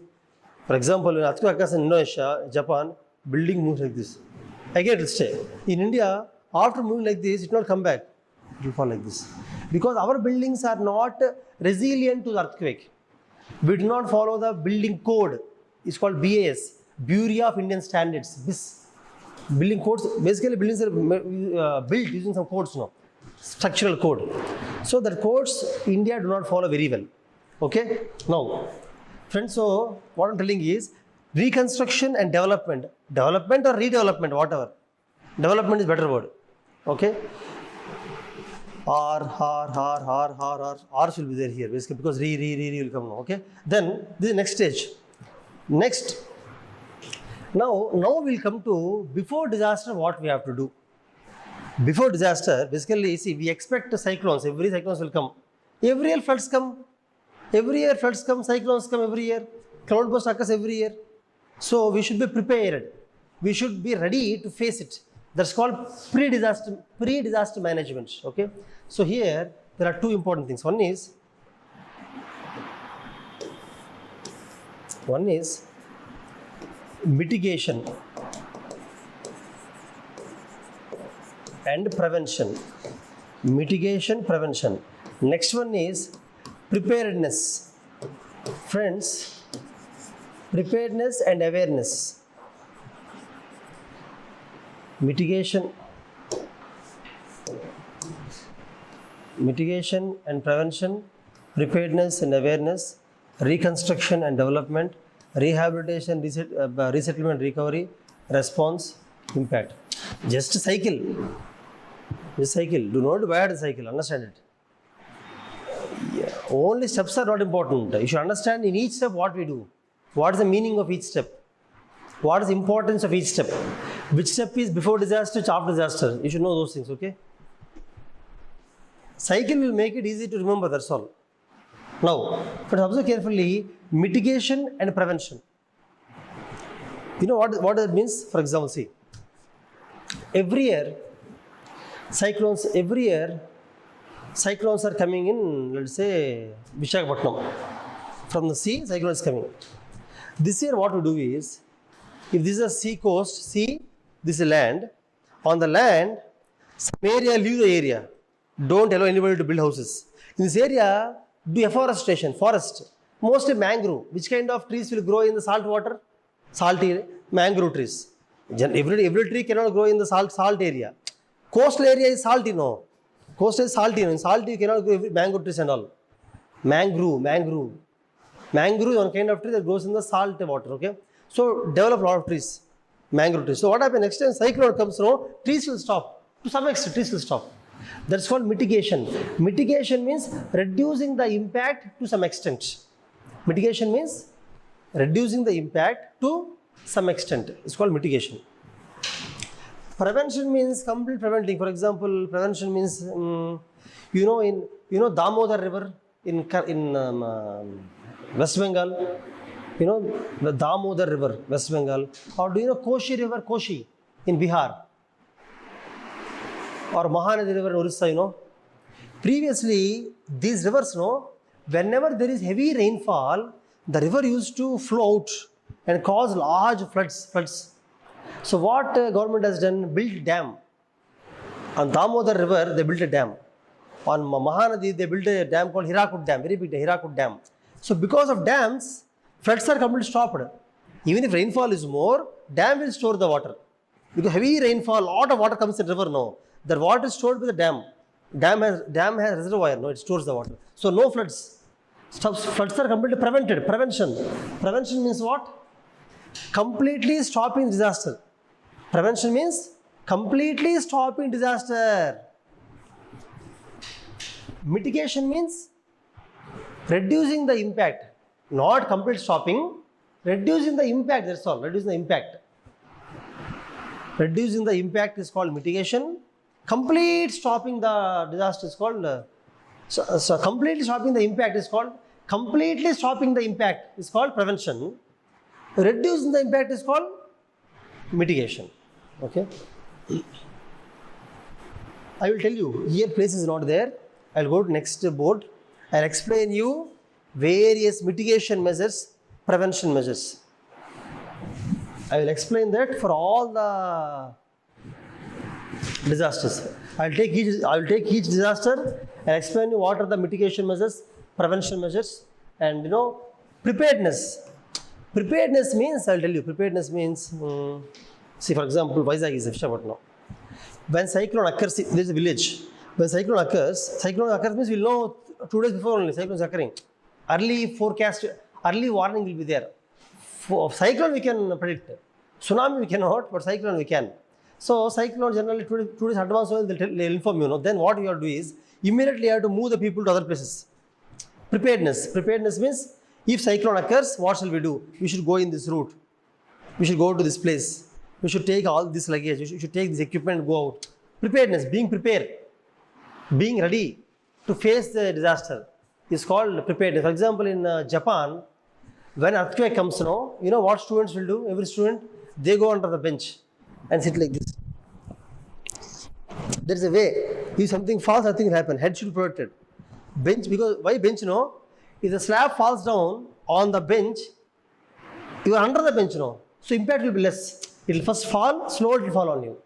For example, when earthquake occurs in Indonesia, Japan, building moves like this. Again it will stay. In India, after moving like this, it will not come back. It will fall like this. Because our buildings are not resilient to the earthquake. We do not follow the building code. It's called BAS, Bureau of Indian Standards. This building codes, basically buildings are built using some codes now. Structural code. So that codes, India do not follow very well. Okay? Now, friends, so what I'm telling is reconstruction and development. Development or redevelopment, whatever. Development is better word. Okay? R should be there here, basically, because re will come now. Okay? Then, this is next stage. Next. Now we'll come to before disaster, what we have to do. Before disaster, basically, see, we expect cyclones. Every cyclones will come. Every year floods come. Every year floods come, cyclones come every year. Cloudburst occurs every year. So we should be prepared. We should be ready to face it. That's called pre-disaster management. Okay. So here there are two important things. One is mitigation and prevention. Mitigation, prevention. Next one is preparedness. Friends, preparedness and awareness. Mitigation and prevention, preparedness and awareness, reconstruction and development, rehabilitation, resettlement, recovery, response, impact. Just cycle. Just cycle. Do not divide the cycle. Understand it. Yeah. Only steps are not important. You should understand in each step what we do. What is the meaning of each step? What is the importance of each step? Which step is before disaster, which after disaster? You should know those things, okay? Cycle will make it easy to remember, that's all. Now, but observe carefully, mitigation and prevention. You know what that means? For example, see, every year cyclones are coming in, let's say, Vijayawada. From the sea, cyclone is coming. This year what we do is, if this is a sea coast, sea, this is land. On the land, some area, leave the area. Don't allow anybody to build houses. In this area, do afforestation, forest. Mostly mangrove. Which kind of trees will grow in the salt water? Salty mangrove trees. Every tree cannot grow in the salt area. Coastal area is salty, no. Coastal is salty. In salty you cannot grow mangrove trees and all. Mangrove. Mangrove is one kind of tree that grows in the salt water, okay? So develop a lot of trees, mangrove trees. So what happens next time cyclone comes, trees will stop. To some extent, trees will stop. That's called mitigation. Mitigation means reducing the impact to some extent. Mitigation means reducing the impact to some extent. It's called mitigation. Prevention means complete preventing. For example, prevention means, Damodar River in West Bengal. You know the Damodar River, West Bengal. Or do you know Koshi River, Koshi in Bihar? Or Mahanadi River in Orissa, Previously, these rivers, whenever there is heavy rainfall, the river used to flow out and cause large floods. So what government has done? Built dam. On Damodar river, they built a dam. On Mahanadi, they built a dam called Hirakud Dam, very big Hirakud Dam. So because of dams, floods are completely stopped. Even if rainfall is more, dam will store the water. Because heavy rainfall, lot of water comes in river, no. The water is stored with the dam. Dam has reservoir, no, it stores the water. So no floods. Floods are completely prevented. Prevention means what? Completely stopping disaster. Prevention means completely stopping disaster. Mitigation means reducing the impact. Not complete stopping, reducing the impact, that's all. Reducing the impact. Reducing the impact is called mitigation. Complete stopping the disaster is called completely stopping the impact is called prevention. Reducing the impact is called mitigation. Okay. I will tell you, here place is not there. I will go to next board. I will explain you various mitigation measures, prevention measures. I will explain that for all the disasters. I will take each disaster and explain you what are the mitigation measures, prevention measures, and preparedness. Preparedness means, I will tell you, preparedness means, see for example, Vizag is Vijayawada. When cyclone occurs, there is a village. When cyclone occurs means we will know 2 days before only cyclone is occurring. Early forecast, early warning will be there. For cyclone we can predict. Tsunami we cannot, but cyclone we can. So cyclone generally 2 days advance they'll inform you. Then what you have to do is immediately you have to move the people to other places. Preparedness. Preparedness means if cyclone occurs, what shall we do? We should go in this route. We should go to this place. We should take all this luggage. We should take this equipment and go out. Preparedness, being prepared, being ready to face the disaster is called preparedness. For example, in Japan, when earthquake comes, you know what students will do? Every student, they go under the bench and sit like this. There is a way. If something falls, nothing will happen. Head should be protected. Bench, because why bench? If the slab falls down on the bench, you are under the bench, so impact will be less. It will first fall, slowly it will fall on you.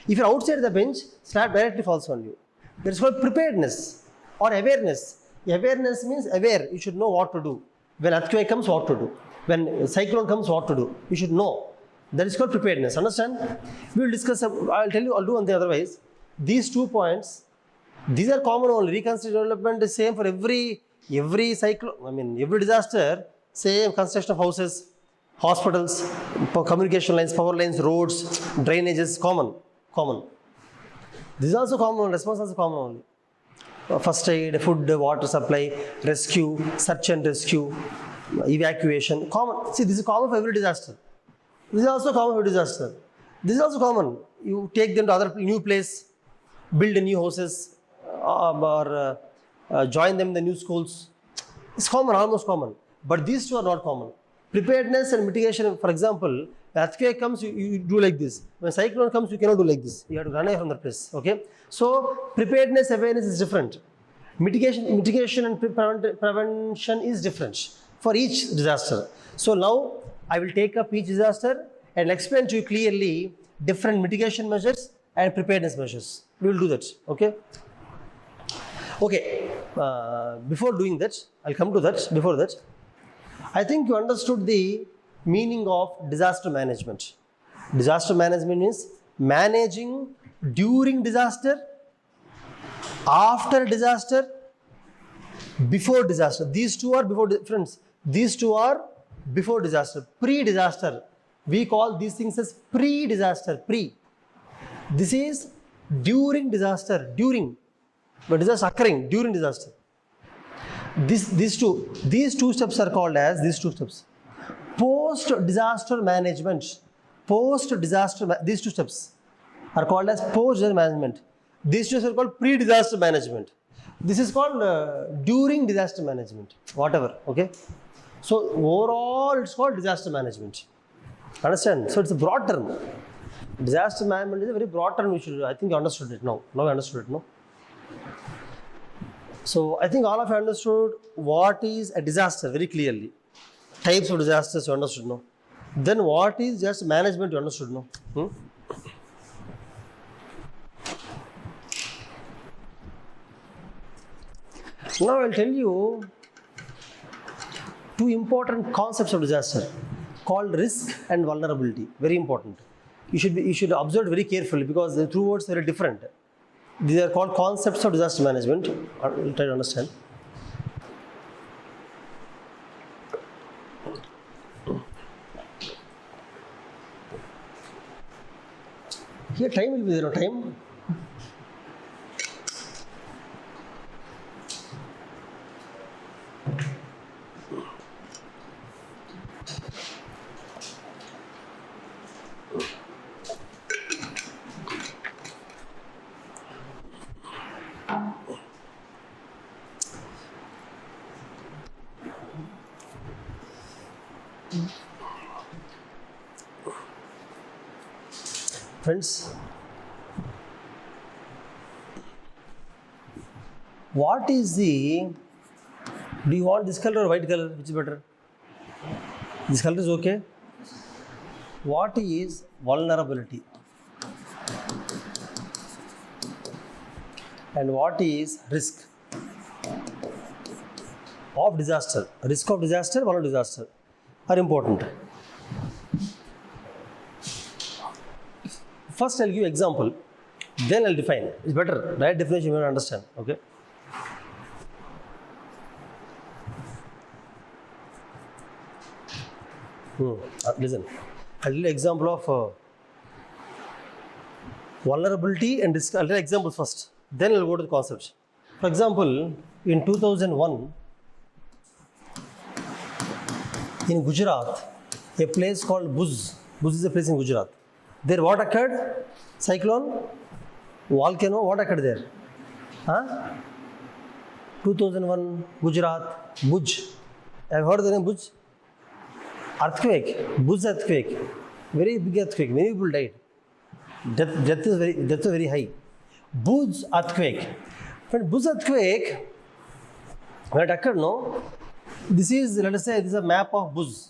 If you are outside the bench, slab directly falls on you. That is called preparedness or awareness. Awareness means aware. You should know what to do. When earthquake comes, what to do. When cyclone comes, what to do. You should know. That is called preparedness. Understand? We will discuss. I will tell you. I'll do on the otherwise. These 2 points. These are common only. Reconstruction development is same for every cyclone. Every disaster. Same construction of houses, hospitals, communication lines, power lines, roads, drainages. Common. This is also common. Response also common only. First aid, food, water supply, rescue, search and rescue, evacuation. Common. See, this is common for every disaster. This is also common for disaster. This is also common. You take them to other new place, build new houses, or join them in the new schools. It's common, almost common. But these two are not common. Preparedness and mitigation. For example, earthquake comes, you do like this. When cyclone comes, you cannot do like this. You have to run away from the place. Okay. So preparedness, awareness is different. Mitigation and prevention is different for each disaster. So now I will take up each disaster and explain to you clearly different mitigation measures and preparedness measures. We will do that. Okay. Okay. Before doing that, I'll come to that. Before that, I think you understood the meaning of disaster management. Disaster management is managing during disaster, after disaster, before disaster. These two are before, friends. These two are before disaster, pre-disaster. We call these things as pre-disaster, pre. This is during disaster, during. But disaster occurring during disaster. These two steps are called as these two steps. Post-disaster management. These two steps are called as post-disaster management. These two steps are called pre-disaster management. This is called during disaster management. Whatever. Okay. So overall, it's called disaster management. Understand? So it's a broad term. Disaster management is a very broad term. I think you understood it now. Now you understood it, no? So I think all of you understood what is a disaster very clearly. Types of disasters you understood, no? Then what is just management? You understood, no? Now I'll tell you two important concepts of disaster called risk and vulnerability. Very important. You should observe very carefully because the two words are very different. These are called concepts of disaster management. I'll try to understand. Here time will be there, no time. Friends, what is the, do you want this color or white color? Which is better? This color is okay. What is vulnerability? And what is risk of disaster? Risk of disaster, vulnerability of disaster are important. First, I'll give you example, then I'll define. It's better, right definition you will understand, okay? Listen, I'll give you example of vulnerability and risk. I'll tell examples first, then I'll go to the concepts. For example, in 2001, in Gujarat, a place called Bhuj is a place in Gujarat. There what occurred? Cyclone, volcano, what occurred there? 2001, Gujarat, Bhuj. I've heard the name Bhuj. Earthquake, Bhuj earthquake, very big earthquake, many people died. Death was very high. Bhuj earthquake. When Bhuj earthquake, when it occurred, no? This is, let us say, this is a map of Bhuj.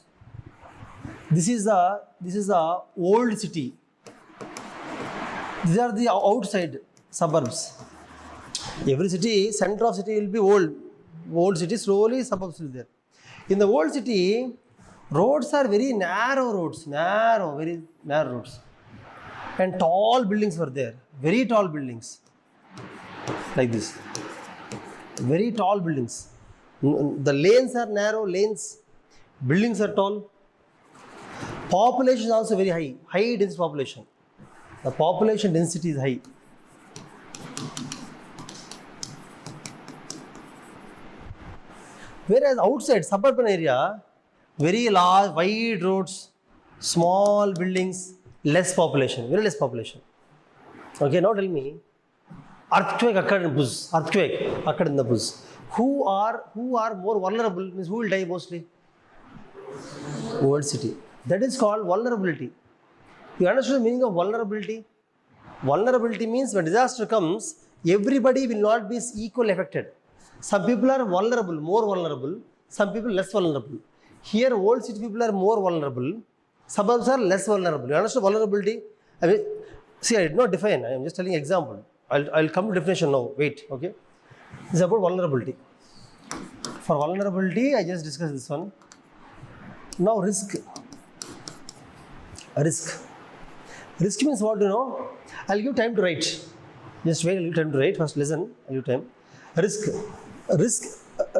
This is the old city. These are the outside suburbs. Every city, center of city will be old city, slowly suburbs will be there. In the old city, roads are very narrow roads, very narrow roads. And tall buildings were there, very tall buildings. Like this. Very tall buildings. The lanes are narrow, buildings are tall. Population is also very high density population. The population density is high. Whereas outside suburban area, very large, wide roads, small buildings, less population, very less population. Okay, now tell me, earthquake occurred in Bhuj. Earthquake occurred in the Bhuj. Who are more vulnerable? Means who will die mostly? Old city. That is called vulnerability. You understand the meaning of vulnerability? Vulnerability means when disaster comes, everybody will not be equally affected. Some people are vulnerable, more vulnerable. Some people less vulnerable. Here, old city people are more vulnerable. Suburbs are less vulnerable. You understand vulnerability? I mean, see, I did not define. I am just telling example. I'll come to definition now. Wait, okay? This is about vulnerability. For vulnerability, I just discussed this one. Now, risk. Risk means what, you know? I'll give time to write. Just wait, I'll give time to write. First, listen, I'll give time. Risk.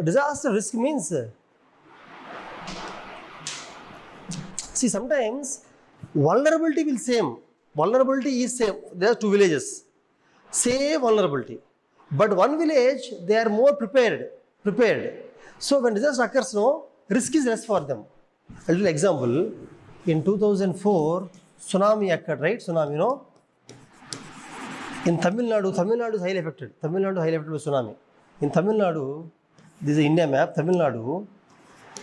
Disaster risk means, see, sometimes vulnerability will same. Vulnerability is same. There are two villages. Same vulnerability. But one village, they are more prepared. So when disaster occurs, no, risk is less for them. A little example. In 2004, tsunami occurred, right? Tsunami, no? In Tamil Nadu is highly affected. Tamil Nadu highly affected by tsunami. In Tamil Nadu, this is India map, Tamil Nadu,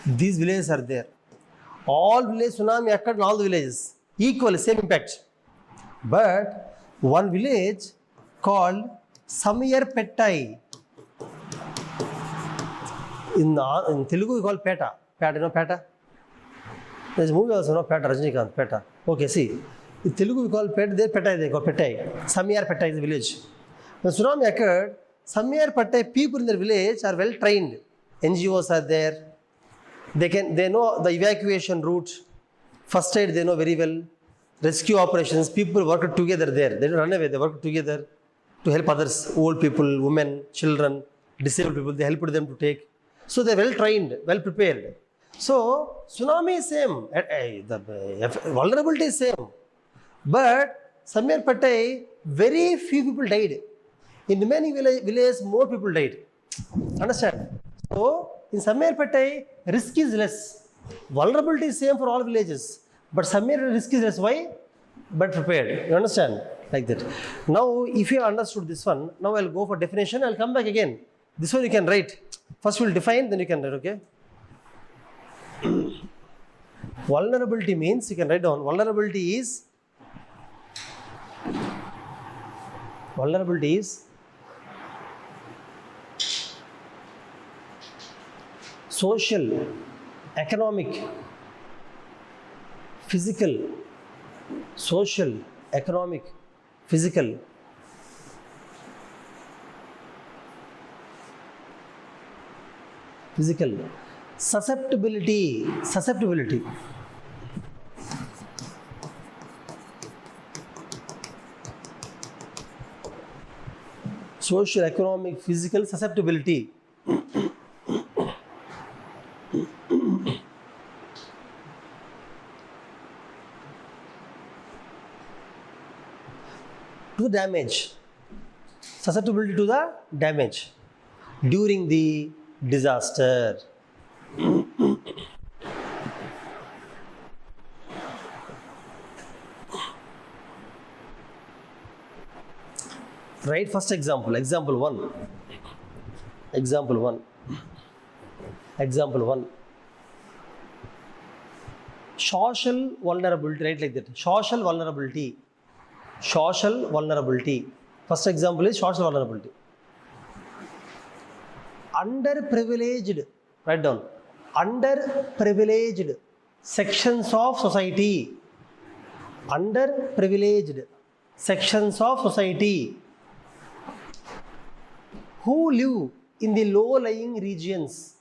these villages are there. All villages, tsunami occurred in all the villages. Equal, same impact. But one village called Samayarpettai. In Telugu, we call Peta. Peta, you know Peta? There's a movie also, no? Peta, Rajnikant, Peta. Okay, see. In Telugu we call Pet, there Petai, they call Petai. Samyar Petai is the village. When tsunami occurred, Samyar Petai people in their village are well trained. NGOs are there. They know the evacuation route. First aid they know very well. Rescue operations, people work together there. They don't run away, they work together to help others, old people, women, children, disabled people, they help them to take. So they're well trained, well prepared. So tsunami is same, the vulnerability is same. But Samyar Petai, very few people died. In remaining villages, more people died. Understand? So in Samyar Petai, risk is less. Vulnerability is same for all villages. But Samyar risk is less. Why? But prepared. You understand? Like that. Now, if you understood this one, now I'll go for definition. I'll come back again. This one you can write. First we'll define, then you can write, okay? Vulnerability means, you can write down, vulnerability is social, economic, physical, social, economic, physical, susceptibility, social, economic, physical, susceptibility. To damage, susceptibility to the damage during the disaster. Right, first example 1. Social vulnerability, right, like that. Social vulnerability. First example is social vulnerability. Underprivileged, write down. Underprivileged sections of society. Underprivileged sections of society who live in the low-lying regions.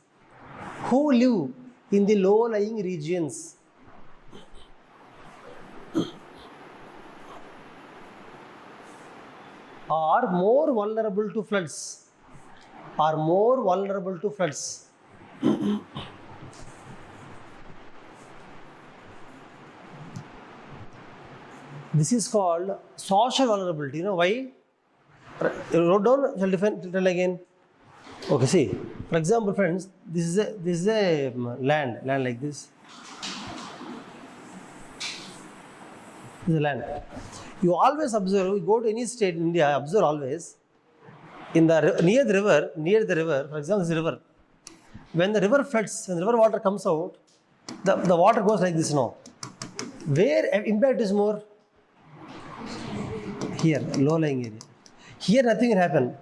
Are more vulnerable to floods. This is called social vulnerability. You know why? Wrote down, shall tell again. Okay, see. For example, friends, this is a land like this. This is a land. You always observe, you go to any state in India, observe always, in the near the river, for example, this river, when the river floods, when the river water comes out, the water goes like this now. Where impact is more? Here, low-lying area. Here nothing will happen.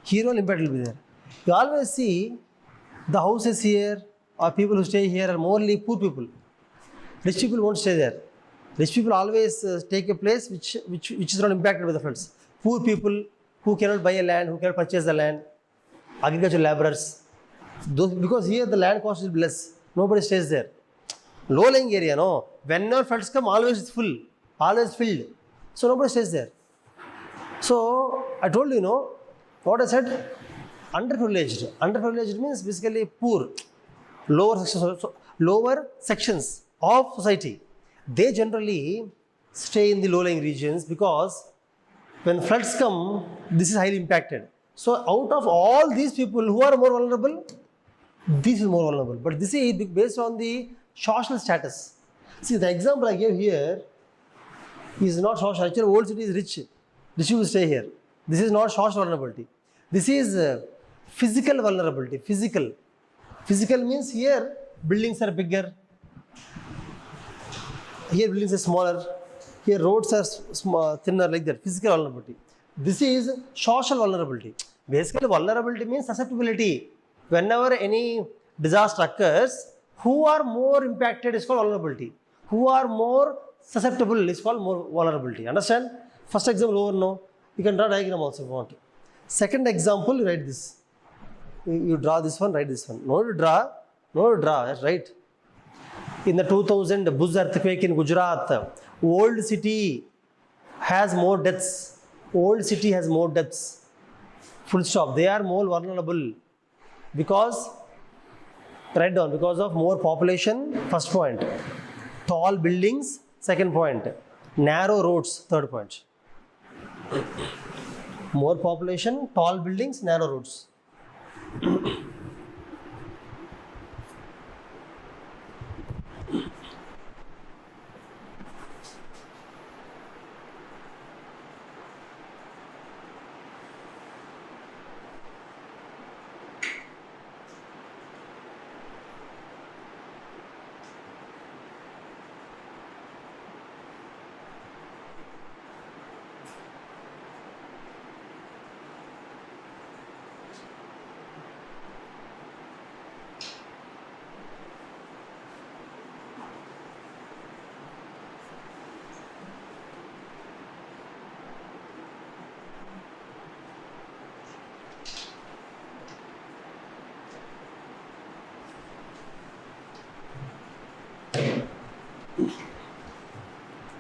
Here all impact will be there. You always see the houses here or people who stay here are morely poor people. Rich people won't stay there. Rich people always take a place which is not impacted by the floods. Poor people who cannot buy a land, who cannot purchase the land, agricultural laborers, because here the land cost is less. Nobody stays there. Low-lying area, no. Whenever floods come, always it's full, always filled. So nobody stays there. So I told you, what I said, underprivileged. Underprivileged means basically poor, lower sections of society. They generally stay in the low-lying regions because when floods come, this is highly impacted. So out of all these people who are more vulnerable, this is more vulnerable. But this is based on the social status. See, the example I gave here is not social. Actually, old city is rich. Rich people stay here. This is not social vulnerability. This is physical vulnerability. Physical means here buildings are bigger. Here buildings are smaller. Here roads are thinner, like that. Physical vulnerability. This is social vulnerability. Basically, vulnerability means susceptibility. Whenever any disaster occurs, who are more impacted is called vulnerability. who are more susceptible is called more vulnerability. Understand? First example over now. You can draw diagram also if you want. Second example, you write this. You draw this one, write this one. No to draw, right? In the 2000 Bhuj earthquake in Gujarat, old city has more deaths. Old city has more deaths. Full stop. They are more vulnerable because, write down, because of more population, first point. Tall buildings, second point. Narrow roads, third point. More population, tall buildings, narrow roads.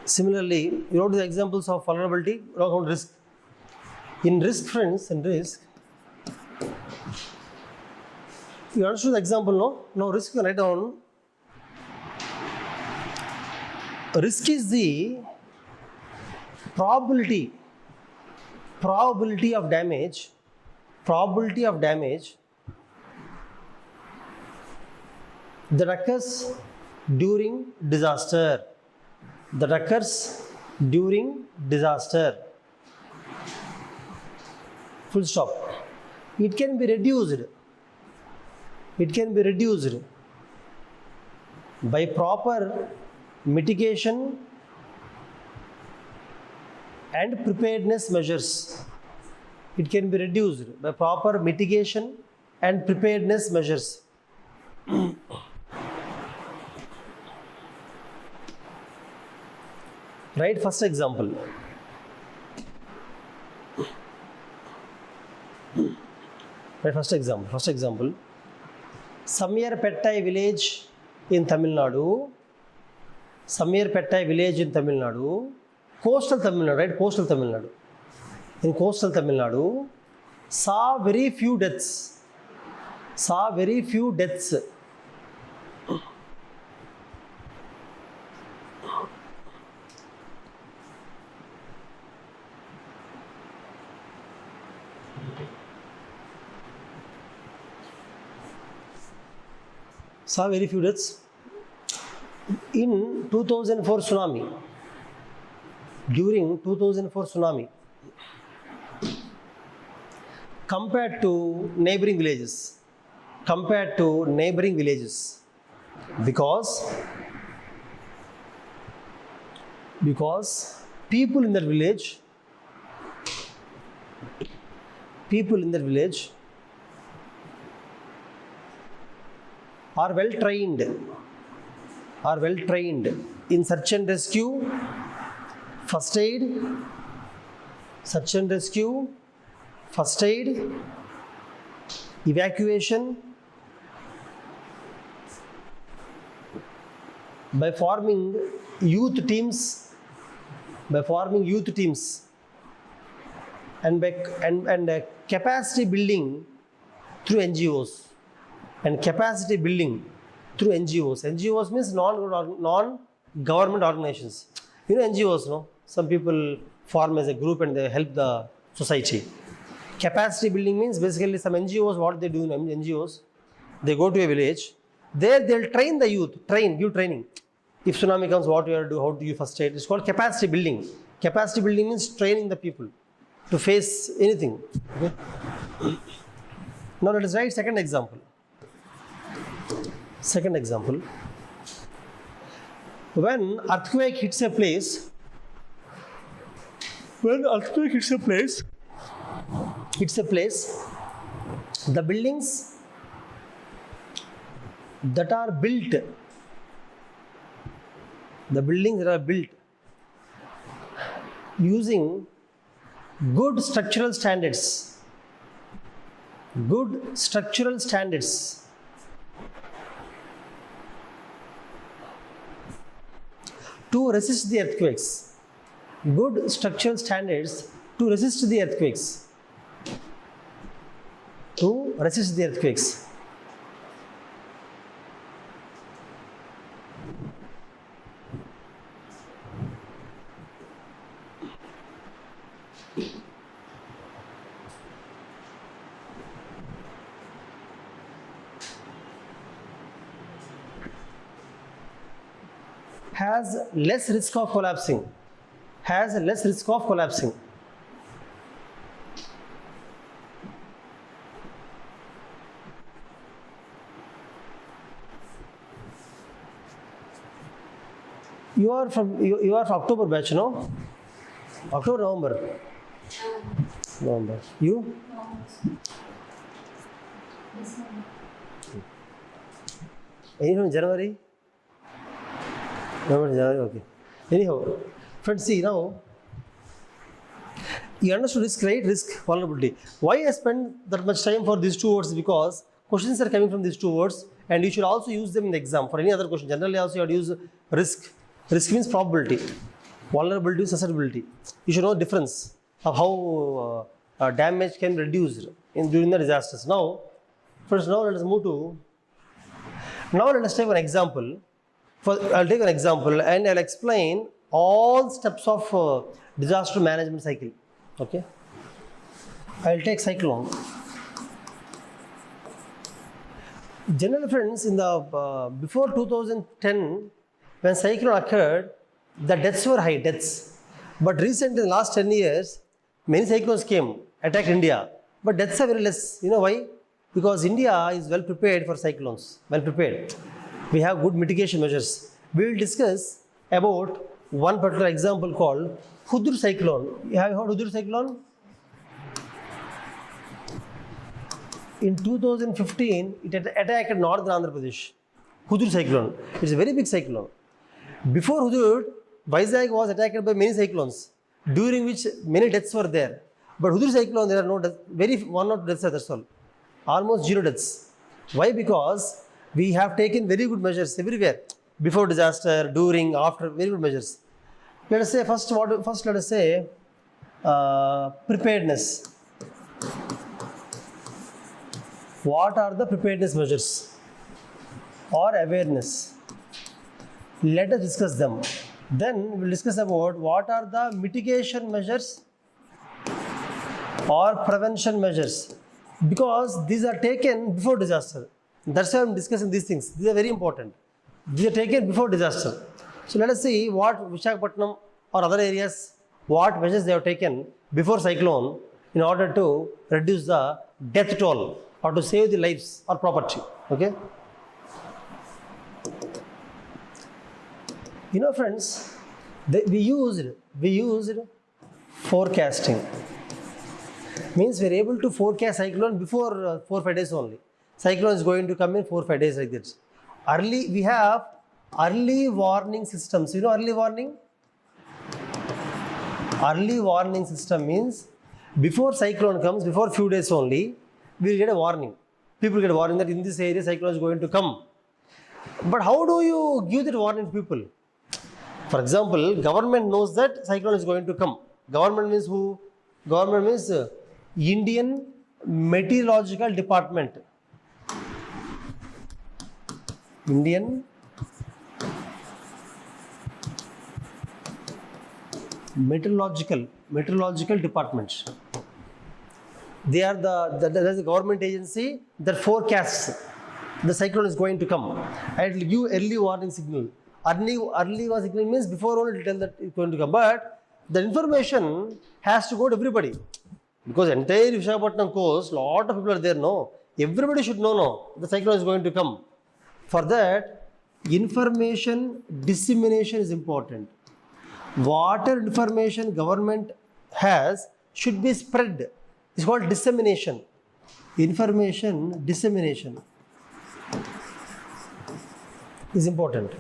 Similarly, you wrote the examples of vulnerability, wrote about risk. In risk, friends, in risk, you understood the example, no? Now risk you can write down. Risk is the probability of damage that occurs during disaster. Full stop. It can be reduced by proper mitigation and preparedness measures. It can be reduced by proper mitigation and preparedness measures. Right, first example. Samirpettai village in Tamil Nadu. Coastal Tamil Nadu, right? Coastal Tamil Nadu. In coastal Tamil Nadu, saw very few deaths. Saw very few deaths in 2004 tsunami. During 2004 tsunami, compared to neighboring villages, because people in that village are well trained in search and rescue, first aid, evacuation, by forming youth teams, and capacity building through NGOs. NGOs means non-government organizations. You know NGOs, no? Some people form as a group and they help the society. Capacity building means basically some NGOs, what they do in NGOs, they go to a village, there they'll train the youth, give training. If tsunami comes, what you have to do, how do you first aid? It's called capacity building. Capacity building means training the people to face anything. Okay? Now let us write second example. When earthquake hits a place, the buildings that are built The buildings that are built using good structural standards. Good structural standards. To resist the earthquakes. Good structural standards to resist the earthquakes. To resist the earthquakes. Has less risk of collapsing. Has less risk of collapsing. You are from October batch, no? October, November. November. You? Any from January? November, January, okay. Anyhow, friends, see now, you understood risk, right? Risk, vulnerability. Why I spend that much time for these two words? Because questions are coming from these two words and you should also use them in the exam for any other question. Generally also you have to use risk. Risk means probability. Vulnerability, susceptibility. You should know the difference of how damage can be reduced during the disasters. Now, first now let us move to, now let us take an example. I'll take an example and I'll explain all steps of disaster management cycle. Okay. I'll take cyclone. Generally, friends, in the before 2010, when cyclone occurred, the deaths were high, deaths. But recently, in the last 10 years, many cyclones came, attacked India. But deaths are very less. You know why? Because India is well prepared for cyclones, well prepared. We have good mitigation measures. We will discuss about one particular example called Hudur cyclone. You have heard Hudur cyclone? In 2015, it attacked northern Andhra Pradesh. Hudur cyclone. It's a very big cyclone. Before Hudur, Vizag was attacked by many cyclones, during which many deaths were there. But Hudur cyclone, there are no deaths, one or two deaths, that's all. Almost zero deaths. Why? Because we have taken very good measures everywhere. Before disaster, during, after, very good measures. Let us say, first let us say preparedness. What are the preparedness measures or awareness? Let us discuss them. Then we will discuss about what are the mitigation measures or prevention measures, because these are taken before disaster. That's why I am discussing these things. These are very important. These are taken before disaster. So let us see what Visakhapatnam or other areas, what measures they have taken before cyclone in order to reduce the death toll or to save the lives or property. Okay. You know, friends, we used forecasting. Means we are able to forecast cyclone before 4-5 days only. Cyclone is going to come in 4-5 days like this. We have early warning systems. You know early warning? Early warning system means before cyclone comes, before few days only, we will get a warning. People get a warning that in this area cyclone is going to come. But how do you give that warning to people? For example, government knows that cyclone is going to come. Government means who? Government means Indian Meteorological Department. Indian Meteorological Department. They are the government agency that forecasts the cyclone is going to come and it will give early warning signal. Early warning signal means before only it will tell that it's going to come. But the information has to go to everybody. Because entire Visakhapatnam coast, lot of people are there, no? Everybody should know, no, the cyclone is going to come. For that, information dissemination is important. Whatever information government has should be spread. It's called dissemination. Information dissemination is important.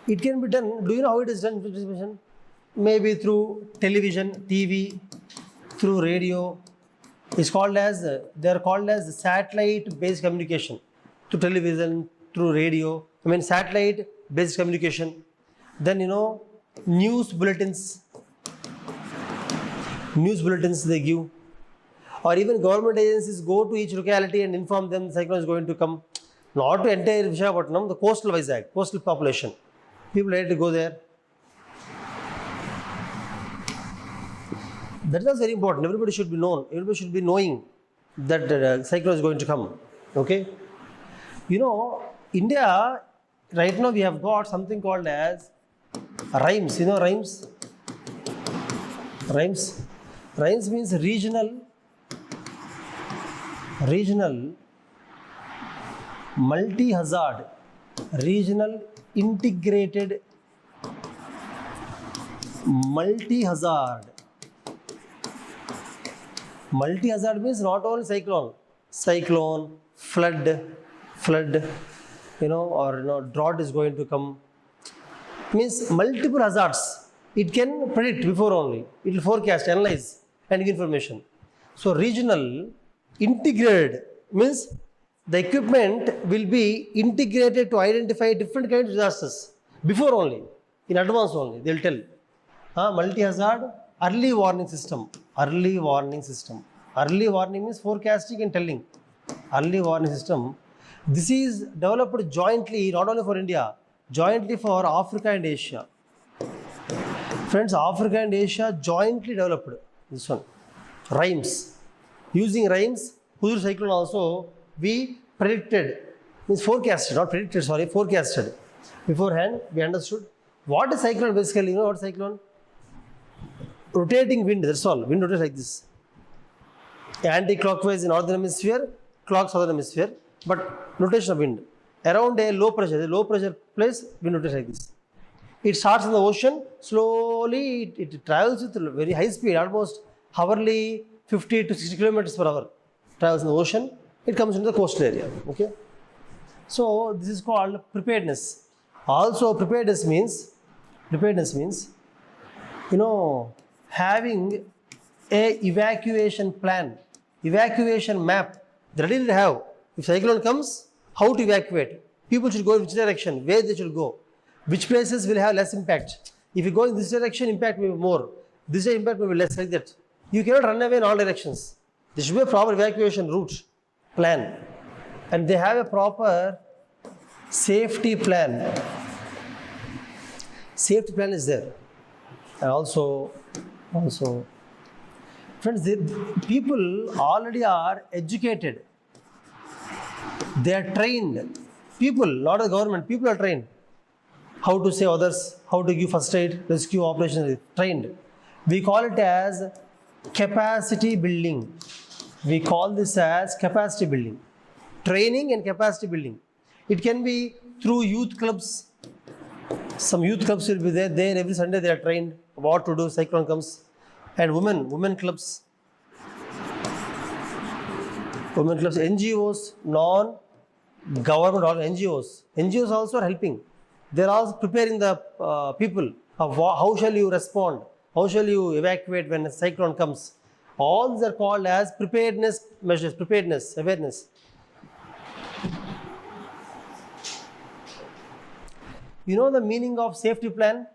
It can be done. Do you know how it is done? Information? Maybe through television, TV, through radio. It's called as, they are called as satellite-based communication. Through television, through radio. I mean satellite-based communication. Then news bulletins. News bulletins they give. Or even government agencies go to each locality and inform them the cyclone is going to come. Not to entire Vijayawada, the coastal Vizag, coastal population. People had to go there. That is very important. Everybody should be known. Everybody should be knowing that the cyclone is going to come. Okay? India, right now we have got something called as rhymes. Rhymes? Rhymes? Rhymes means regional multi-hazard, regional integrated multi-hazard. Multi-hazard means not only cyclone, flood, or drought is going to come. Means multiple hazards. It can predict before only. It will forecast, analyze, and give information. So regional integrated means the equipment will be integrated to identify different kinds of disasters before only, in advance only. They will tell. Multi-hazard early warning system. Early warning means forecasting and telling. Early warning system. This is developed jointly, not only for India, jointly for Africa and Asia. Friends, Africa and Asia jointly developed this one. Rhymes. Using rhymes, Huzur cyclone also we predicted, means forecasted, not predicted, sorry, forecasted. Beforehand, we understood what is cyclone basically. What is cyclone? Rotating wind, that's all. Wind rotates like this. Anti-clockwise in northern hemisphere, clock southern hemisphere, but rotation of wind. Around a low pressure place, wind rotates like this. It starts in the ocean, slowly it travels with very high speed, almost hourly 50 to 60 kilometers per hour. Travels in the ocean, it comes into the coastal area. Okay. So this is called preparedness. Also preparedness means, having a evacuation plan, evacuation map. They ready to have. If cyclone comes, how to evacuate? People should go in which direction, where they should go, which places will have less impact. If you go in this direction, impact may be more. This way, impact may be less, like that. You cannot run away in all directions. There should be a proper evacuation route plan. And they have a proper safety plan. Safety plan is there. And also, friends, people already are educated. They are trained. People, not the government, people are trained. How to save others, how to give first aid, rescue operations, trained. We call it as capacity building. We call this as capacity building. Training and capacity building. It can be through youth clubs. Some youth clubs will be there. Every Sunday they are trained what to do, cyclone comes. And women clubs. NGOs, non-government NGOs. NGOs also are helping. They are also preparing the people of how shall you respond, how shall you evacuate when a cyclone comes. All these are called as preparedness measures, preparedness, awareness. You know the meaning of safety plan?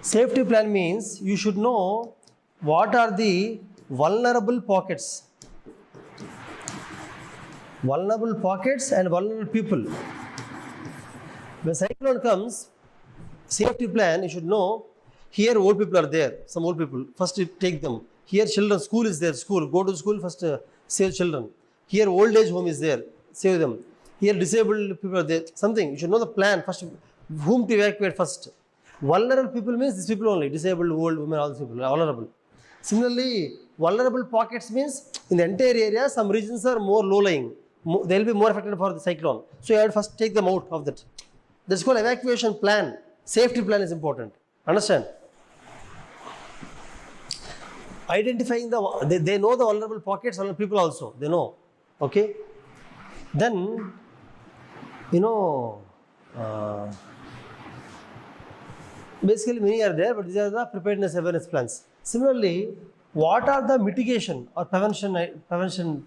Safety plan means you should know what are the vulnerable pockets. Vulnerable pockets and vulnerable people. When cyclone comes, safety plan, you should know, here old people are there, some old people, first you take them. Here children, school is there, go to school, first save children. Here old age home is there, save them. Here disabled people are there, something. You should know the plan, first whom to evacuate first. Vulnerable people means these people only, disabled, old, women, all these people are vulnerable. Similarly, vulnerable pockets means in the entire area, some regions are more low-lying. They will be more affected for the cyclone. So you have to first take them out of that. That's called evacuation plan. Safety plan is important. Understand? Identifying they know the vulnerable pockets, vulnerable people also. They know. Okay? Then, Basically, many are there, but these are the preparedness awareness plans. Similarly, what are the mitigation or prevention?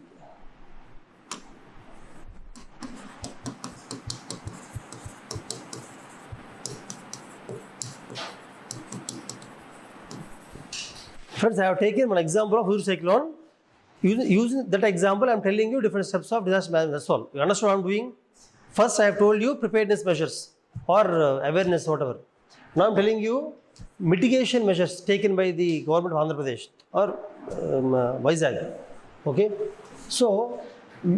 Friends, I have taken one example of huge cyclone. Using that example, I am telling you different steps of disaster management. That's all. You understand what I am doing? First, I have told you preparedness measures or awareness, whatever. Now I am telling you mitigation measures taken by the government of Andhra Pradesh or Vijayawada. Okay. So,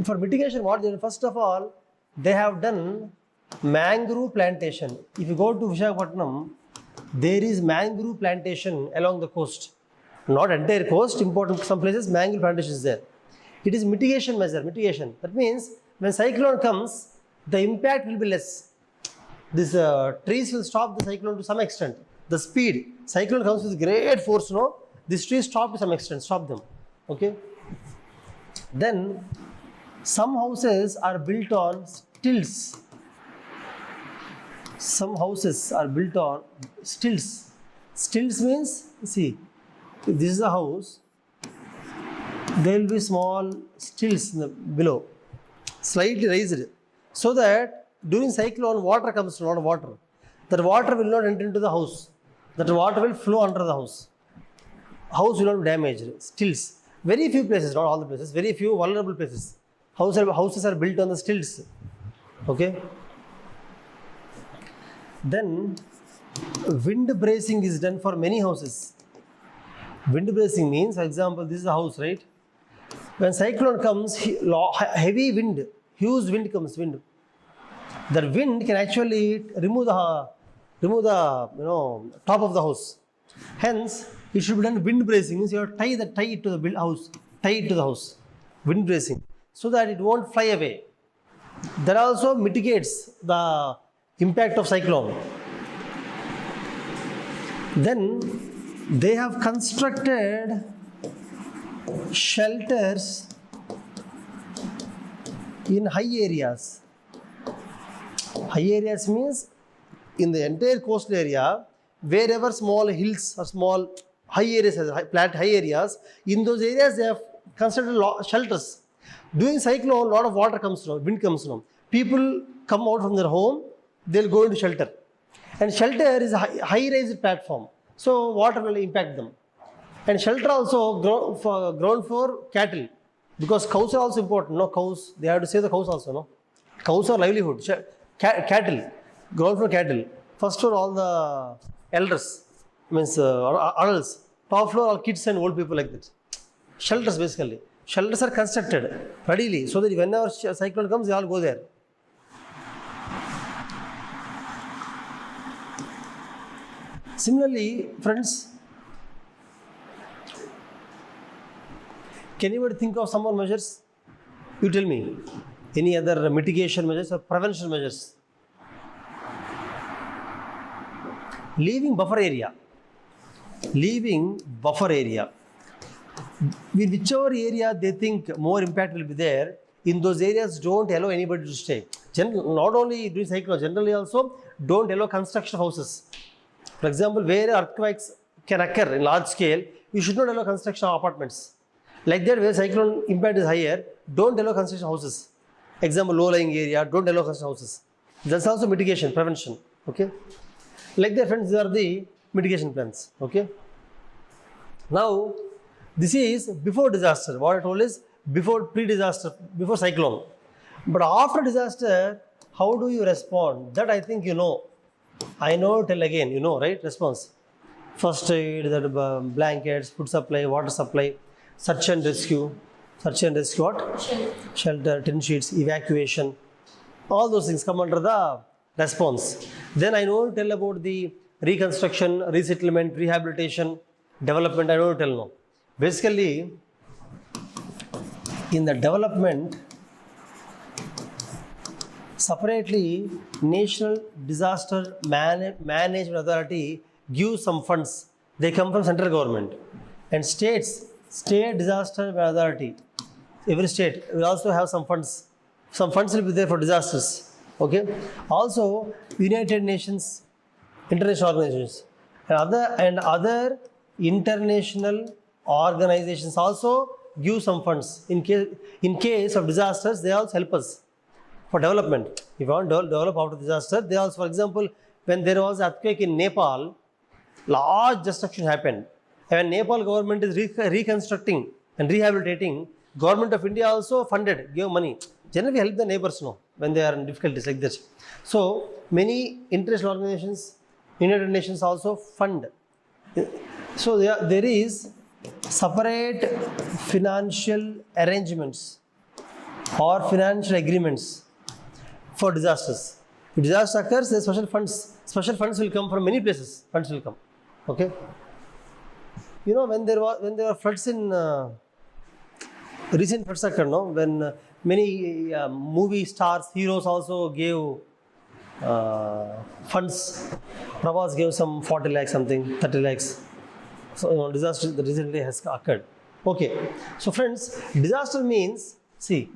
for mitigation, what they did, first of all, they have done mangrove plantation. If you go to Vijayawada, there is mangrove plantation along the coast. Not entire coast, important some places mangrove plantation is there. It is mitigation measure, mitigation. That means when cyclone comes, the impact will be less. These trees will stop the cyclone to some extent. The speed, cyclone comes with great force, no? These trees stop to some extent, stop them. Okay. Then some houses are built on stilts. Some houses are built on stilts. Stilts means, see, if this is a house, there will be small stilts below, slightly raised, so that during cyclone water comes, a lot of water. That water will not enter into the house. That water will flow under the house. House will not be damaged. Stilts. Very few places, not all the places, very few vulnerable places. Houses are built on the stilts. Okay. Then wind bracing is done for many houses. Wind bracing means, for example, this is a house, right? When cyclone comes, heavy wind, huge wind comes, wind. The wind can actually remove the top of the house. Hence, it should be done wind bracing. Means you have to tie it to the house, tie it to the house. Wind bracing, so that it won't fly away. That also mitigates the impact of cyclone. Then they have constructed shelters in high areas. High areas means in the entire coastal area, wherever small hills or small high areas, flat high areas, in those areas they have constructed shelters. During cyclone, a lot of water comes down, wind comes down. People come out from their home, they'll go into shelter. And shelter is a high-raised platform. So water will impact them. And shelter also ground for cattle, because cows are also important. No cows, they have to save the cows also. No, cows are livelihood. Cattle, ground for cattle. First floor all the elders, means adults. Top floor all kids and old people like that. Shelters basically. Shelters are constructed readily so that whenever cyclone comes, they all go there. Similarly, friends, can anybody think of some more measures? You tell me. Any other mitigation measures or prevention measures? Leaving buffer area. Leaving buffer area. With whichever area they think more impact will be there, in those areas don't allow anybody to stay. Not only during cyclone, generally also don't allow construction of houses. For example, where earthquakes can occur in large scale, you should not allow construction of apartments. Like that, where cyclone impact is higher, don't allow construction of houses. Example, low-lying area, don't allow construction of houses. That's also mitigation, prevention. Okay. Like that, friends, these are the mitigation plans. Okay. Now, this is before disaster. What I told is before pre-disaster, before cyclone. But after disaster, how do you respond? That I think you know. I know, tell again, you know, right? Response. First aid, blankets, food supply, water supply, search and rescue. Search and rescue what? Shelter, tin sheets, evacuation. All those things come under the response. Then I know, tell about the reconstruction, resettlement, rehabilitation, development. I know, tell no. Basically, in the development, separately, National Disaster Management Authority gives some funds. They come from central government. And state disaster authority, every state will also have some funds. Some funds will be there for disasters. Okay. Also, United Nations International organizations. And other international organizations also give some funds. In case of disasters, they also help us for development. If you want to develop after disaster, they also, for example, when there was earthquake in Nepal, large destruction happened. And Nepal government is reconstructing and rehabilitating. Government of India also funded, gave money. Generally, we help the neighbors know when they are in difficulties like this. So many international organizations, United Nations also fund. So there is separate financial arrangements or financial agreements for disasters. If disaster occurs, there are special funds. Special funds will come from many places. Funds will come. Okay. You know, when there were floods in recent floods occurred, no? When many movie stars, heroes also gave funds. Prabhas gave some 40 lakhs, something 30 lakhs. So disaster that recently has occurred. Okay. So friends, disaster means, see,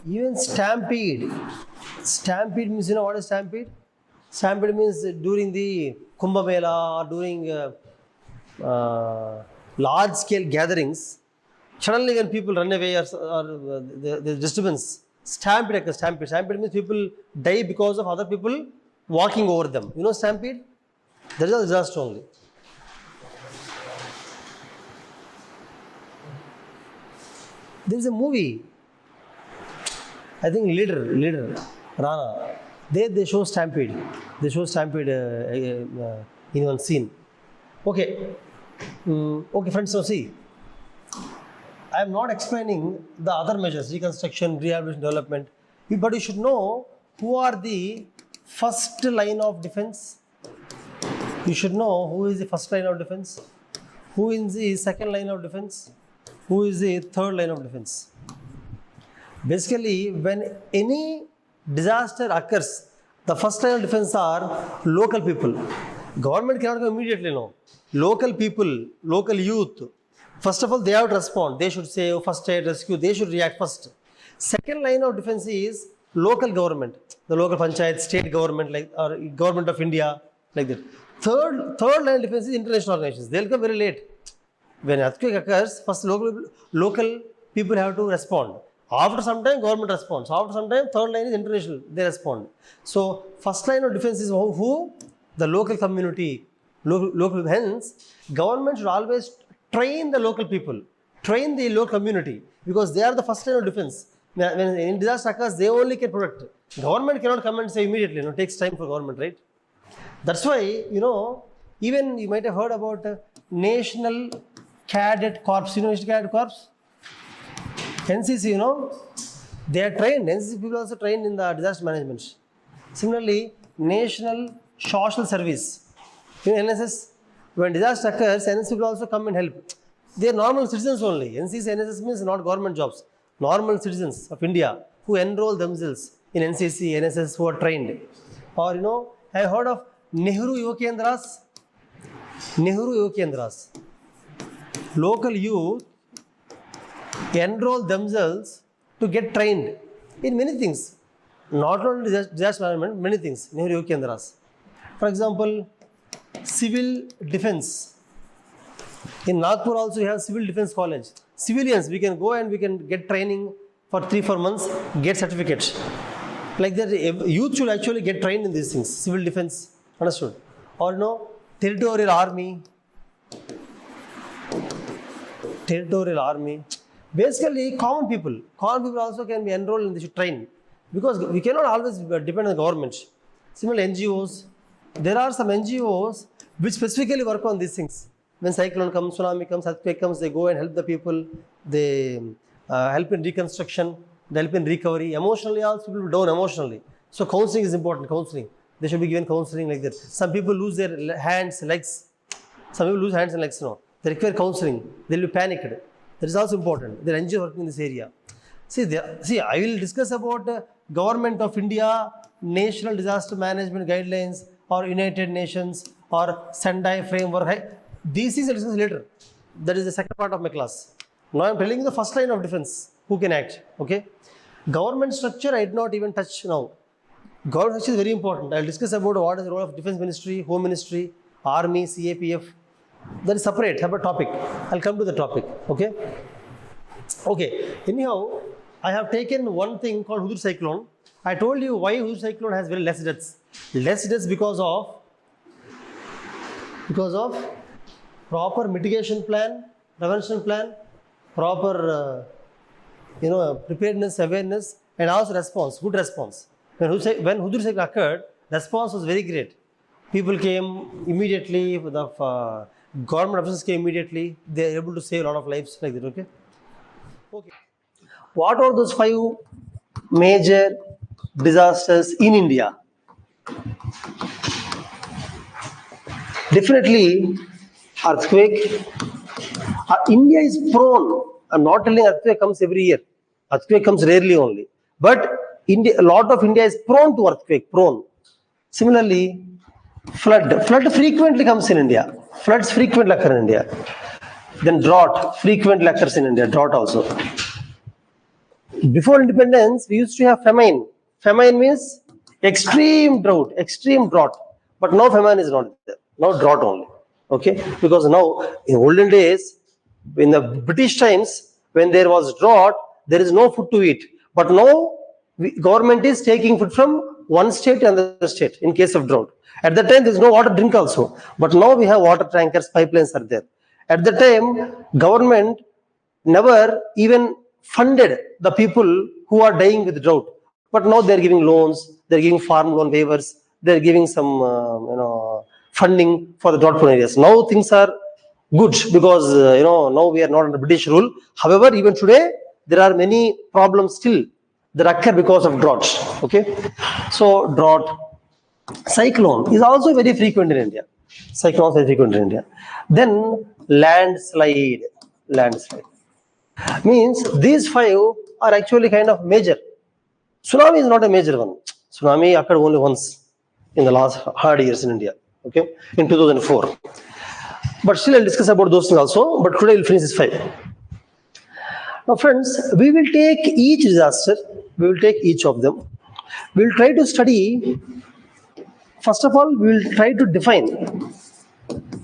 even stampede. Stampede means, you know what is stampede? Stampede means during the Kumbh Mela or during large scale gatherings, suddenly when people run away or the disturbance, stampede occurs. Stampede means people die because of other people walking over them. You know stampede? That is a disaster only. There is a movie, I think leader Rana. They show stampede. They show stampede in one scene. Okay. Okay, friends. So see, I am not explaining the other measures, reconstruction, rehabilitation, development. But you should know who are the first line of defense. You should know who is the first line of defense, who is the second line of defense, who is the third line of defense. Basically, when any disaster occurs, the first line of defense are local people. Government cannot come immediately, no. Local people, local youth, first of all, they have to respond. They should say, oh, first aid, rescue, they should react first. Second line of defense is local government, the local panchayat, state government, like, or government of India, like that. Third line of defense is international organizations. They'll come very late. When earthquake occurs, first local people have to respond. After some time, government responds. After some time, third line is international. They respond. So, first line of defense is who? The local community. Local. Hence, government should always train the local people, train the local community, because they are the first line of defense. When any disaster occurs, they only can protect. Government cannot come and say immediately. It takes time for government, right? That's why, you know, even you might have heard about National Cadet Corps. You know National Cadet Corps? NCC, you know, they are trained. NCC people also trained in the disaster management. Similarly, National Social Service. In NSS, when disaster occurs, NSS people also come and help. They are normal citizens only. NCC, NSS means not government jobs. Normal citizens of India who enroll themselves in NCC, NSS, who are trained. Or, you know, I have heard of Nehru Yuvakendras. Nehru Yuvakendras. Local youth enroll themselves to get trained in many things. Not only disaster management, many things. Nehru Yuvakendras. For example, civil defense. In Nagpur also we have civil defense college. Civilians, we can go and we can get training for 3-4 months, get certificates. Like that, youth should actually get trained in these things. Civil defense, understood? Or no, territorial army. Territorial army. Basically, common people also can be enrolled and they should train, because we cannot always depend on the government. Similarly, NGOs, there are some NGOs which specifically work on these things. When cyclone comes, tsunami comes, earthquake comes, they go and help the people. They help in reconstruction, they help in recovery. Emotionally also, people down emotionally. So counseling is important, counseling. They should be given counseling like that. Some people lose their hands, legs. Some people lose hands and legs, no. They require counseling. They will be panicked. That is also important. There are NGOs working in this area. See, I will discuss about Government of India, National Disaster Management Guidelines, or United Nations, or Sendai Framework. These things I will discuss later. That is the second part of my class. Now I am telling you the first line of defense. who can act. Okay. Government structure, I did not even touch now. Government structure is very important. I will discuss about what is the role of Defense Ministry, Home Ministry, Army, CAPF. That is separate topic. I'll come to the topic. Okay. Okay. Anyhow, I have taken one thing called Hudud cyclone. I told you why Hudud cyclone has very less deaths. Less deaths because of proper mitigation plan, prevention plan, proper preparedness, awareness, and also response, good response. When Hudud cyclone occurred, response was very great. People came immediately, the government officers came immediately. They are able to save a lot of lives like that. Okay. Okay. What are those 5 major disasters in India? Definitely earthquake. India is prone. I'm not telling earthquake comes every year. Earthquake comes rarely only. But a lot of India is prone to earthquake, prone. Similarly, flood. Flood frequently comes in India. Floods frequently occur in India. Then drought frequently occurs in India. Drought also. Before independence, we used to have famine. Famine means extreme drought. But now famine is not there. Now drought only. Okay? Because now, in olden days, in the British times, when there was drought, there is no food to eat. But now, government is taking food from one state to another state in case of drought. At that time, there is no water drink also. But now we have water tankers, pipelines are there. At the time, government never even funded the people who are dying with drought. But now they are giving loans, they are giving farm loan waivers, they are giving some funding for the drought-prone areas. Now things are good because now we are not under British rule. However, even today there are many problems still that occur because of drought. Okay, so drought, cyclone is also very frequent in India. Cyclones are very frequent in India. Then landslide. Means these 5 are actually kind of major. Tsunami is not a major one. Tsunami occurred only once in the last hard years in India. Okay, in 2004. But still I'll discuss about those things also. But today we'll finish this 5. Now friends, we will take each disaster. We will take each of them. We will try to study. First of all, we will try to define.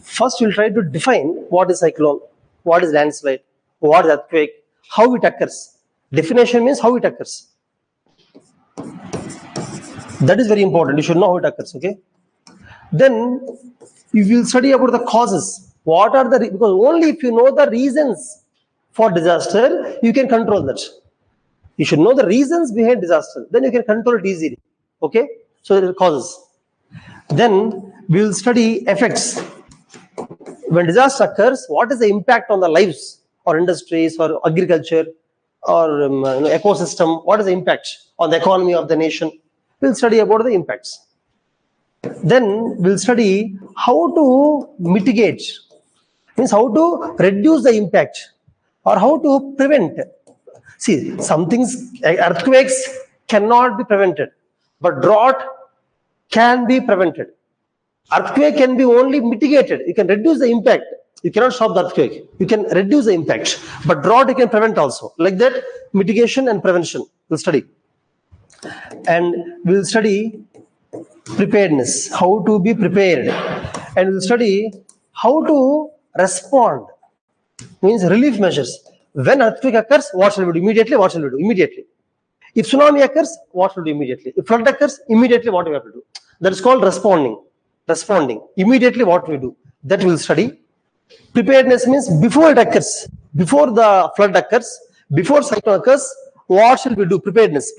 First, we will try to define what is cyclone, what is landslide, what is earthquake, how it occurs. Definition means how it occurs. That is very important. You should know how it occurs. Okay. Then you will study about the causes. What are the because only if you know the reasons for disaster, you can control that. You should know the reasons behind disaster. Then you can control it easily. Okay. So there are causes. Then we will study effects. When disaster occurs, what is the impact on the lives or industries or agriculture or ecosystem? What is the impact on the economy of the nation? We will study about the impacts. Then we will study how to mitigate, means how to reduce the impact or how to prevent. See, some things, earthquakes cannot be prevented, but drought can be prevented. Earthquake can be only mitigated. You can reduce the impact. You cannot stop the earthquake. You can reduce the impact. But drought you can prevent also. Like that, mitigation and prevention we'll study. And we'll study preparedness, how to be prepared. And we'll study how to respond, means relief measures. When earthquake occurs, what shall we do immediately? What shall we do immediately? If tsunami occurs, what shall we do immediately? If flood occurs, immediately what we have to do? That is called responding. Responding. Immediately what we do? That we will study. Preparedness means before it occurs, before the flood occurs, before cyclone occurs, what shall we do? Preparedness.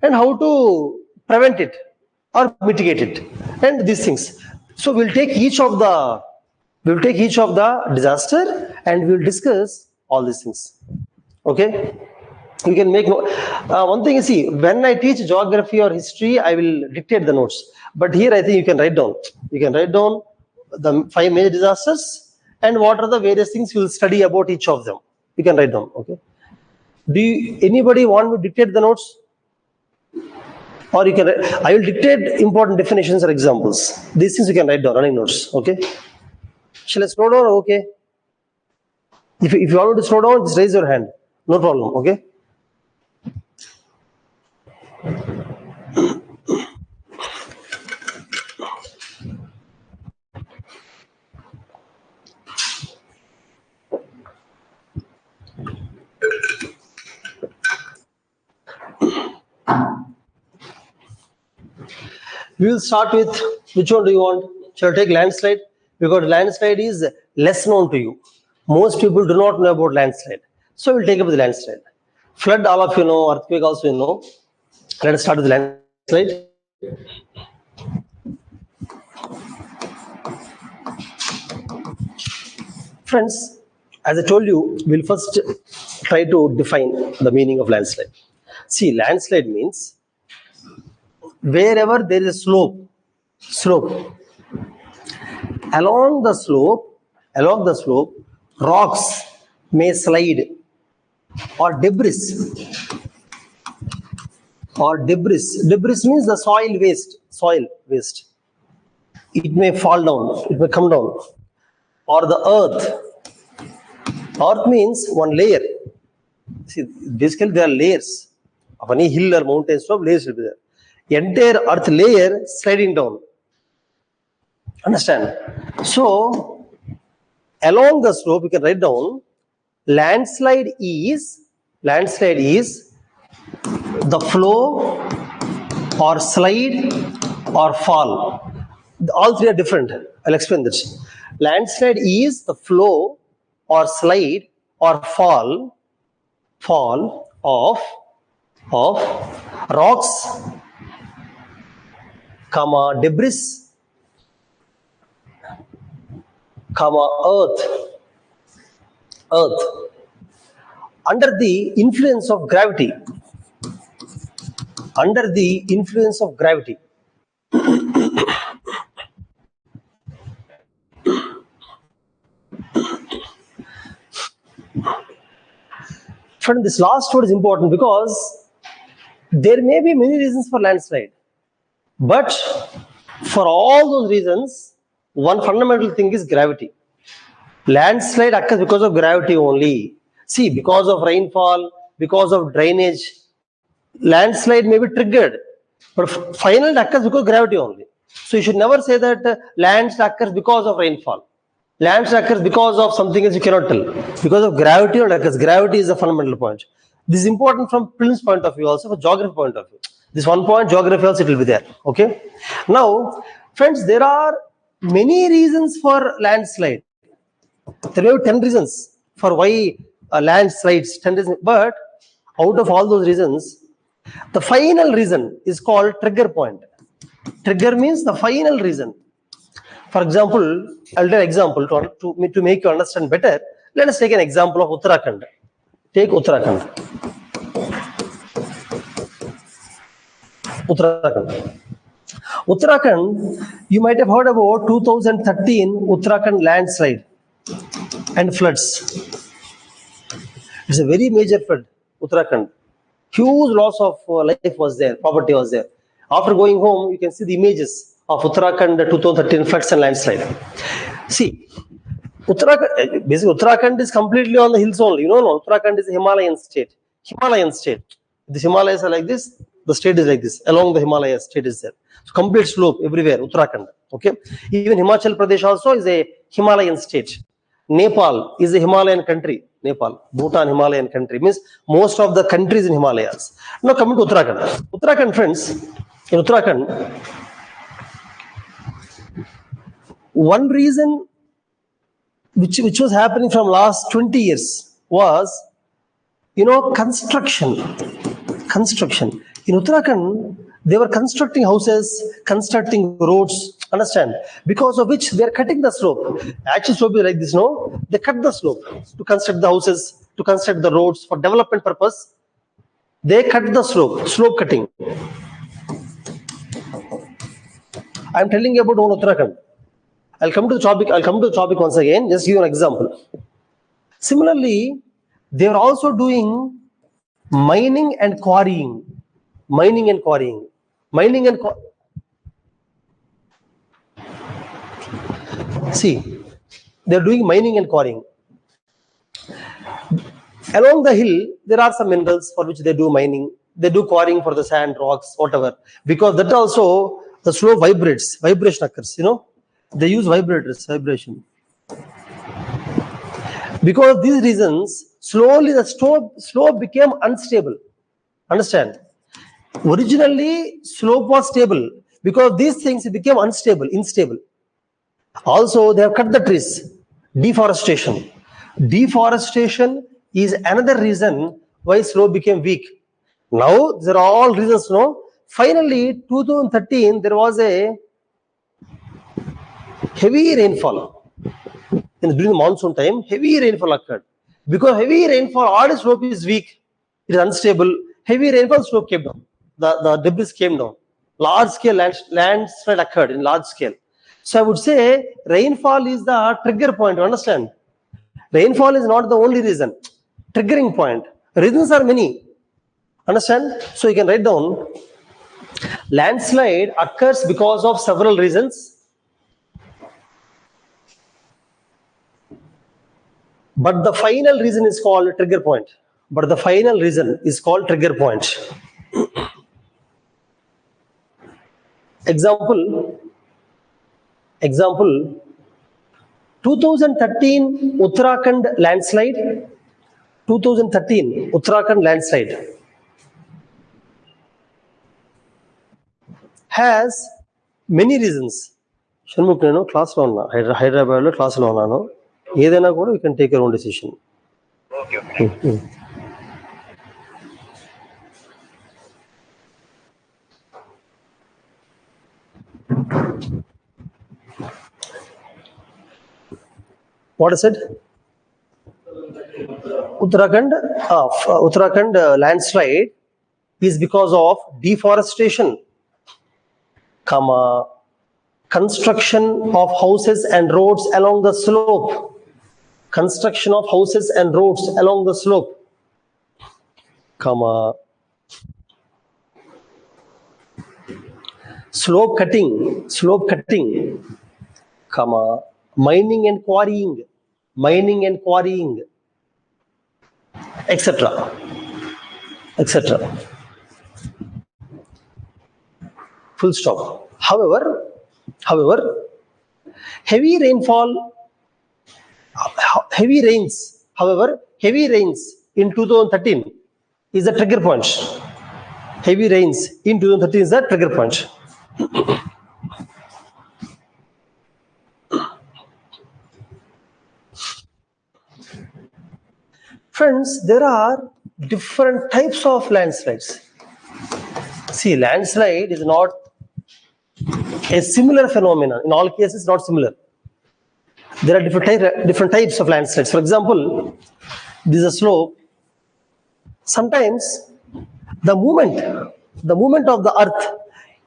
And how to prevent it or mitigate it. And these things. So we'll take each of the disaster and we'll discuss all these things. Okay? You can make one thing you see, when I teach geography or history, I will dictate the notes. But here I think you can write down. You can write down the 5 major disasters and what are the various things you will study about each of them. You can write down. Okay. Anybody want to dictate the notes? Or you can. I will dictate important definitions or examples. These things you can write down, running notes. Okay. Shall I slow down? Okay. If you want to slow down, just raise your hand. No problem, okay? We will start with, which one do you want? Shall I take landslide? Because landslide is less known to you. Most people do not know about landslide. So we'll take up the landslide. Flood, all of you know. Earthquake also you know. Let us start with the landslide. Friends, as I told you, we'll first try to define the meaning of landslide. See, landslide means wherever there is a slope, along the slope, rocks may slide, or debris. Debris means the soil waste. It may fall down, it may come down. Or the earth means one layer. See, basically there are layers of any hill or mountain slope, layers will be there. Entire earth layer sliding down. Understand? So, along the slope, you can write down, landslide is the flow or slide or fall. All three are different. I'll explain this. Landslide is the flow or slide or fall of rocks, debris, earth under the influence of gravity. Friend, this last word is important because there may be many reasons for landslide, but for all those reasons, one fundamental thing is gravity. Landslide occurs because of gravity only. See, because of rainfall, because of drainage, landslide may be triggered, but finally it occurs because of gravity only. So you should never say that landslide occurs because of rainfall. Landslide occurs because of something else, you cannot tell. Because of gravity or occurs. Gravity is a fundamental point. This is important from Prelims point of view, also for geography point of view. This one point, geography also it will be there. Okay. Now, friends, there are many reasons for landslide. There may be 10 reasons for why landslides, 10 reasons, but out of all those reasons, the final reason is called trigger point. Trigger means the final reason. For example, I'll take an example to make you understand better. Let us take an example of Uttarakhand. Take Uttarakhand. Uttarakhand, you might have heard about 2013 Uttarakhand landslide and floods. It's a very major flood, Uttarakhand. Huge loss of life was there, property was there. After going home, you can see the images of Uttarakhand 2013 floods and landslide. See, Uttarakhand is completely on the hills only. You know, Uttarakhand is a Himalayan state. The Himalayas are like this, the state is like this. Along the Himalayas, state is there. So complete slope everywhere, Uttarakhand. Okay. Even Himachal Pradesh also is a Himalayan state. Nepal is a Himalayan country. Bhutan, Himalayan country. Means most of the countries in Himalayas. Now coming to Uttarakhand. Uttarakhand, friends, in Uttarakhand, one reason which was happening from last 20 years was, construction. In Uttarakhand, they were constructing houses, constructing roads, understand? Because of which they are cutting the slope. Actually, slope is like this, no? They cut the slope to construct the houses, to construct the roads for development purpose. They cut the slope cutting. I am telling you about Uttarakhand. I'll come to the topic once again. Just give you an example. Similarly, they are also doing mining and quarrying. See, they are doing mining and quarrying. Along the hill, there are some minerals for which they do mining. They do quarrying for the sand, rocks, whatever. Because that also, the slope vibrates, vibration occurs, They use vibration. Because of these reasons, slowly the slope became unstable. Understand? Originally, slope was stable. Because of these things, it became instable. Also, they have cut the trees. Deforestation. Deforestation is another reason why slope became weak. Now, there are all reasons, no? Finally, 2013, there was a heavy rainfall. During the monsoon time, heavy rainfall occurred. Because heavy rainfall, all slope is weak. It is unstable. Heavy rainfall, slope came down. The debris came down. Large scale landslide occurred in large scale. So I would say rainfall is the trigger point. You understand? Rainfall is not the only reason. Triggering point. Reasons are many. Understand? So you can write down landslide occurs because of several reasons. But the final reason is called trigger point. Example, 2013 Uttarakhand landslide. 2013 Uttarakhand landslide has many reasons. Shanmukh, నేను క్లాస్లో ఉన్నా, హైదరాబాద్లో క్లాస్లో ఉన్నాను. ఏదైనా కూడా you can take your own decision. What is it? Uttarakhand landslide is because of deforestation, construction of houses and roads along the slope. Slope cutting, mining and quarrying, etc. Full stop. However, heavy rains in 2013 is a trigger point. Friends, there are different types of landslides. See, landslide is not a similar phenomenon. In all cases, not similar. There are different types of landslides. For example, this is a slope. Sometimes the movement of the earth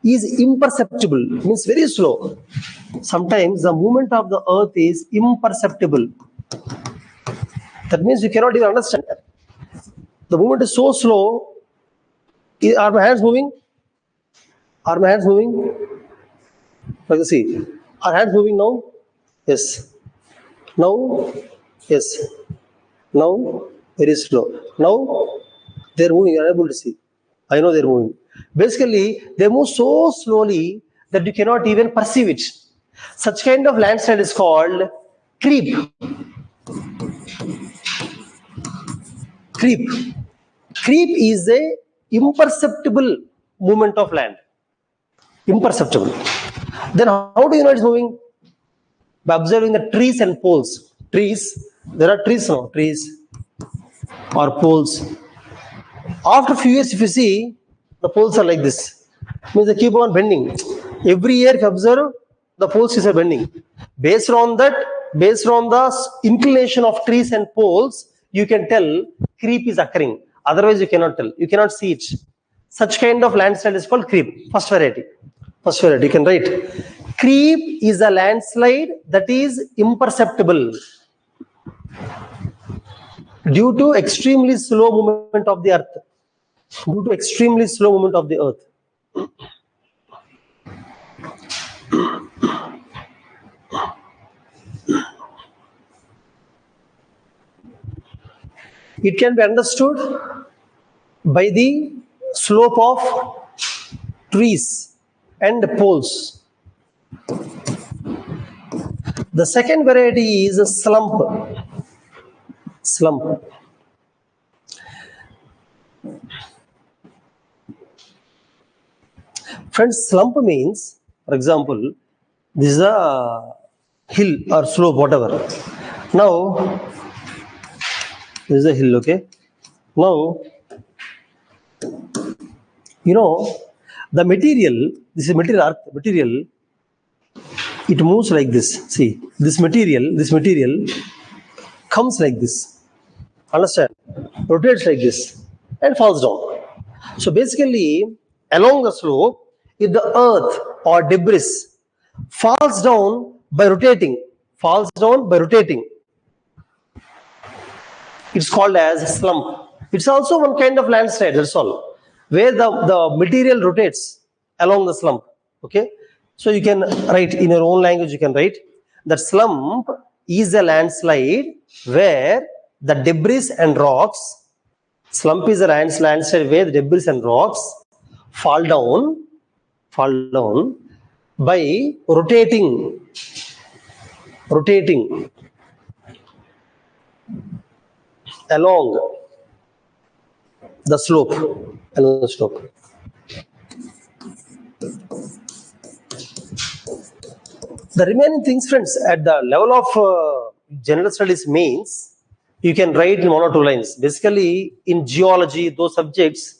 is imperceptible, means very slow. Sometimes the movement of the earth is imperceptible. That means you cannot even understand. The movement is so slow. Are my hands moving? Like you see, are hands moving now? Yes. Now? Yes. Now? Very slow. Now? They're moving. You're able to see. I know they're moving. Basically, they move so slowly that you cannot even perceive it. Such kind of landslide is called creep. Creep is a imperceptible movement of land. Imperceptible. Then how do you know it's moving? By observing the trees and poles. There are trees now, trees or poles. After a few years, if you see, the poles are like this. Means they keep on bending. Every year, if you observe, the poles are bending. Based on the inclination of trees and poles, you can tell creep is occurring. Otherwise, you cannot tell. You cannot see it. Such kind of landslide is called creep. First variety. You can write. Creep is a landslide that is imperceptible due to extremely slow movement of the earth. It can be understood by the slope of trees and poles. The second variety is a slump. Slump. Friends, slump means, for example, this is a hill or slope, whatever. Now, this is a hill, okay? Now, you know, the material, this is material, earth material, it moves like this. See, this material comes like this. Understand? Rotates like this and falls down. So basically, along the slope, if the earth or debris falls down by rotating, it's called as slump. It's also one kind of landslide, that's all, where the material rotates along the slump. Okay, so you can write in your own language, you can write that slump is a landslide where the debris and rocks, slump is a landslide where the debris and rocks fall down by rotating along the slope. The remaining things, friends, at the level of general studies mains, you can write in 1 or 2 lines. Basically, in geology, those subjects,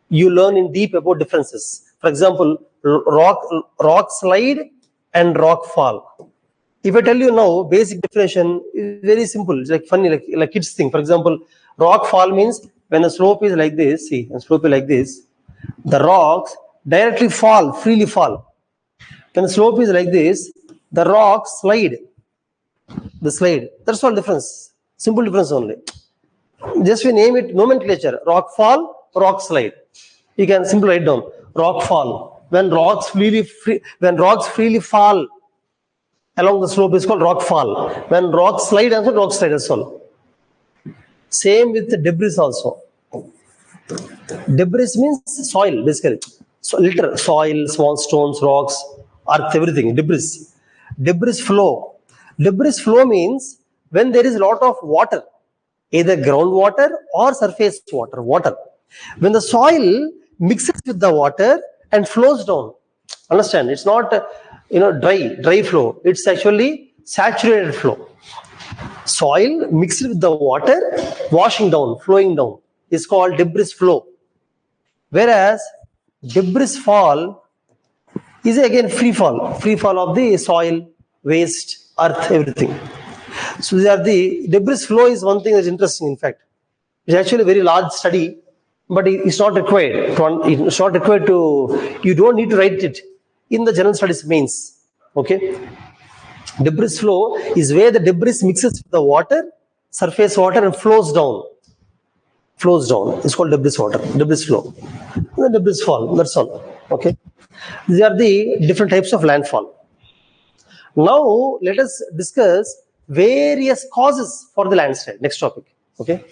you learn in deep about differences. For example, rock slide and rock fall. If I tell you now, basic definition is very simple. It's like funny, like kids thing. For example, rock fall means when the slope is like this, see, the slope is like this, the rocks directly fall, freely fall. When the slope is like this, the rocks slide. That's all difference. Simple difference only. Just we name it nomenclature. Rock fall, rock slide. You can simply write down rock fall. When rocks freely fall along the slope is called rock fall. When rocks slide, also rock slide as well. Same with the debris also. Debris means soil, basically. So litter, soil, small stones, rocks, earth, everything. Debris flow. Debris flow means when there is a lot of water, either groundwater or surface water. When the soil mixes with the water and flows down. Understand? It's not dry flow. It's actually saturated flow. Soil mixed with the water, washing down, flowing down, is called debris flow. Whereas debris fall is again free fall of the soil, waste, earth, everything. So the debris flow is one thing that's interesting. In fact, it's actually a very large study, but it's not required. It's not required to. You don't need to write it in the general studies mains. Okay. Debris flow is where the debris mixes with the water, surface water, and flows down. It's called debris flow. And then debris fall. That's all. Okay. These are the different types of landfall. Now let us discuss various causes for the landslide. Next topic. Okay.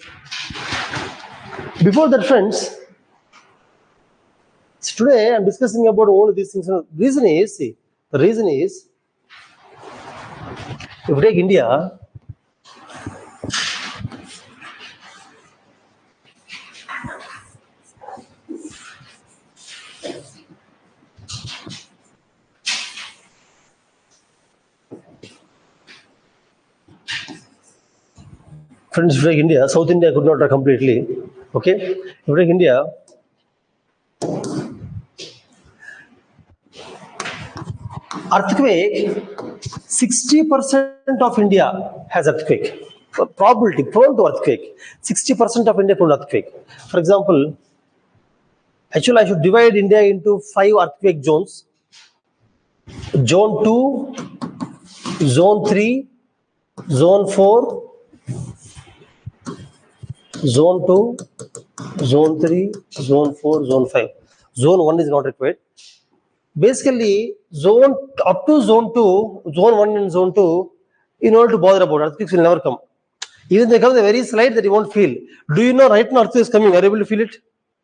Before that, friends, today I'm discussing about all of these things. The reason is, if you take India, friends, if you take India, South India could not write completely. Okay, if you take India, earthquake, 60% of India has earthquake. Probability prone to earthquake. 60% of India prone to earthquake. For example, actually I should divide India into 5 earthquake zones. Zone 2, Zone 3, Zone 4, Zone 2, Zone 3, Zone 4, Zone 5. Zone 1 is not required. Basically, zone up to Zone 2, Zone 1 and Zone 2, in order to bother about earthquakes will never come. Even they come very slight that you won't feel. Do you know right now earthquake is coming? Are you able to feel it?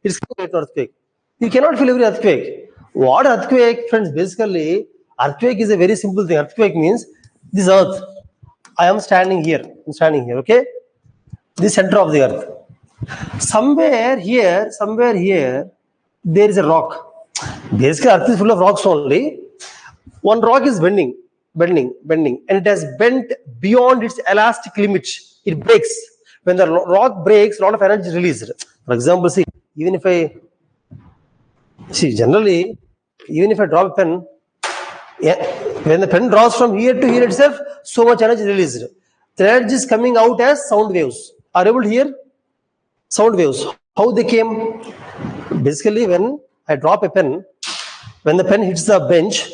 It's coming right now, earthquake. You cannot feel every earthquake. What earthquake, friends? Basically, earthquake is a very simple thing. Earthquake means this earth. I am standing here. I'm standing here. Okay, the center of the earth. Somewhere here, there is a rock. Basically, earth is full of rocks only. One rock is bending, and it has bent beyond its elastic limit. It breaks. When the rock breaks, a lot of energy is released. For example, see, generally, even if I drop a pen, when the pen draws from here to here itself, so much energy is released. The energy is coming out as sound waves. Are you able to hear? Sound waves. How they came? Basically, when I drop a pen, when the pen hits the bench,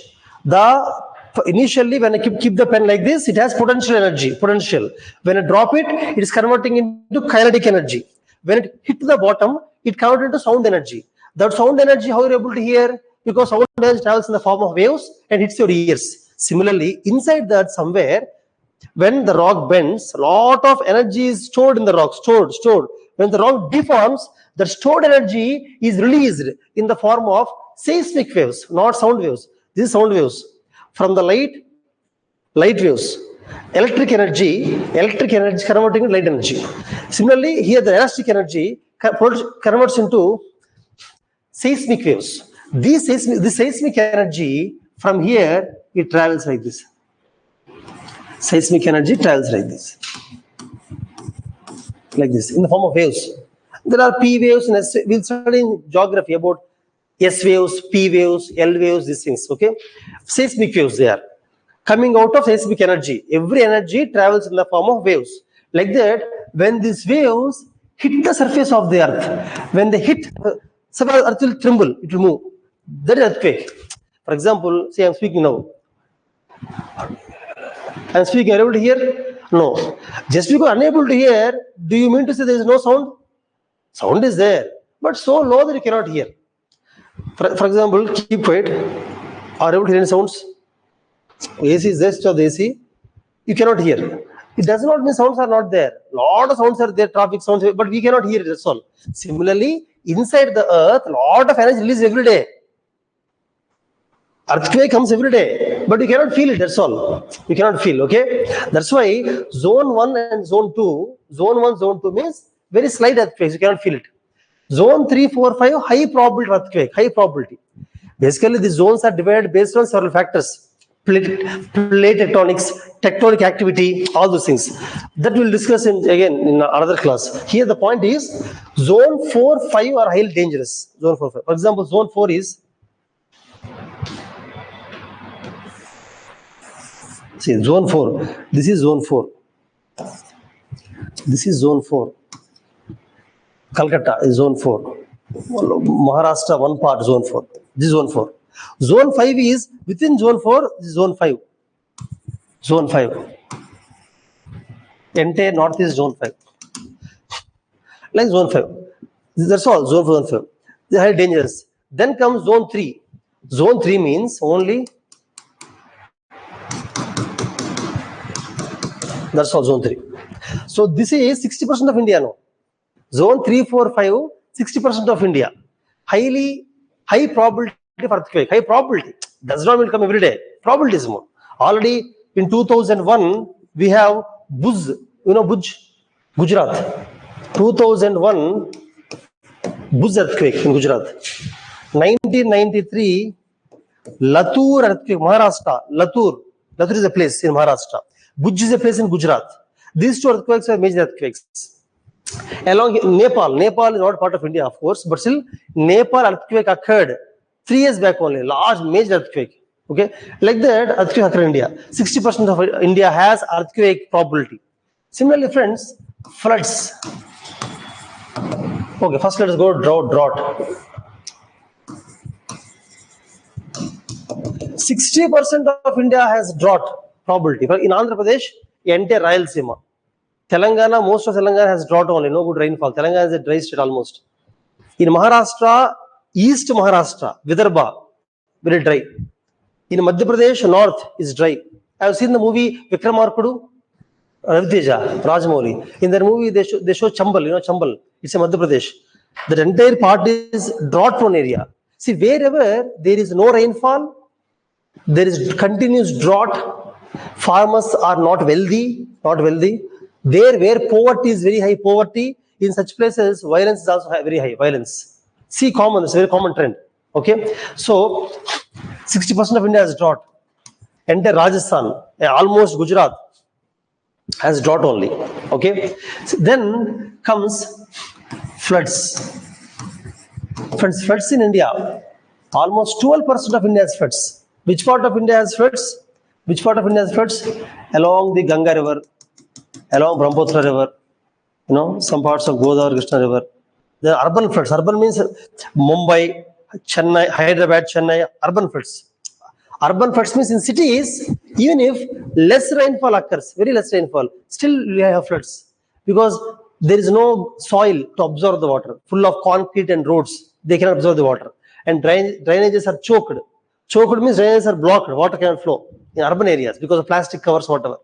initially when I keep the pen like this, it has potential energy. When I drop it, it is converting into kinetic energy. When it hits the bottom, it converts into sound energy. That sound energy, how you're able to hear? Because sound energy travels in the form of waves and hits your ears. Similarly, inside that somewhere, when the rock bends, a lot of energy is stored in the rock, stored. When the rock deforms, the stored energy is released in the form of seismic waves, not sound waves. These are sound waves. From the light waves. Electric energy converting into light energy. Similarly, here the elastic energy converts into seismic waves. This seismic energy from here, it travels like this. Seismic energy travels like this, in the form of waves. There are P waves and S. We'll study in geography about S waves, P waves, L waves, these things. Okay, seismic waves, they are coming out of seismic energy. Every energy travels in the form of waves. Like that, when these waves hit the surface of the earth, when they hit, the earth will tremble, it will move. That is earthquake. For example, say I'm speaking now. I'm speaking, are you able to hear? No. Just because unable to hear, do you mean to say there is no sound? Sound is there, but so low that you cannot hear. For example, keep quiet. Are you able to hear any sounds? AC is there, switch off the AC. You cannot hear. It does not mean sounds are not there. Lot of sounds are there, traffic sounds, but we cannot hear it, that's all. Similarly, inside the earth, lot of energy released every day. Earthquake comes every day, but you cannot feel it, that's all. You cannot feel, okay? That's why zone 1 and zone 2, zone 1, zone 2 means very slight earthquakes, you cannot feel it. Zone 3, 4, 5, high probability earthquake, high probability. Basically, the zones are divided based on several factors. Plate tectonics, tectonic activity, all those things. That we'll discuss again in another class. Here the point is, zone 4, 5 are highly dangerous. Zone 4, 5. For example, zone 4 is, see, zone 4. This is zone 4. This is zone 4. Calcutta is zone 4. Maharashtra, one part, zone 4. This is zone 4. Zone 5 is within zone 4, this is zone 5. Zone 5. Entire north is zone 5. Like zone 5. That's all, zone 4, zone 5. They are dangerous. Then comes zone 3. Zone 3 means only, that's all, zone 3. So this is 60% of India now. Zone 3, 4, 5, 60% of India. High probability of earthquake. High probability. Does not mean come every day. Probability is more. Already in 2001, we have Bhuj, Gujarat. 2001, Bhuj earthquake in Gujarat. 1993, Latur earthquake, Maharashtra. Latur is a place in Maharashtra. Bhuj is a place in Gujarat. These two earthquakes are major earthquakes. Along Nepal is not part of India, of course, but still Nepal earthquake occurred 3 years back only, large major earthquake. Okay, like that earthquake occurred in India. 60% of India has earthquake probability. Similarly, friends, floods. Okay, first let us go drought. 60% of India has drought probability. In Andhra Pradesh, entire Rayalaseema. Telangana, most of Telangana has drought only, no good rainfall. Telangana is a dry state almost. In Maharashtra, East Maharashtra, Vidarbha, very dry. In Madhya Pradesh, North is dry. I have seen the movie Vikramarkudu. Raviteja, Rajamouli. In their movie, they show Chambal, Chambal. It's in Madhya Pradesh. That entire part is drought-prone area. See, wherever there is no rainfall, there is continuous drought, farmers are not wealthy. There where poverty is very high, in such places, violence is also very high, violence. See, it's a very common trend. Okay, so 60% of India has drought. Entire Rajasthan, almost Gujarat, has drought only. Okay, so then comes floods. Floods in India, almost 12% of India has floods. Which part of India has floods? Along the Ganga River, along Brahmaputra River, some parts of Godavari, Krishna River. The urban floods. Urban means Mumbai, Chennai, Hyderabad, Chennai, urban floods. Urban floods means in cities, even if less rainfall occurs, very less rainfall, still we have floods. Because there is no soil to absorb the water, full of concrete and roads, they cannot absorb the water. And drainages are choked. Choked means drainages are blocked, water cannot flow in urban areas because of plastic covers, whatever.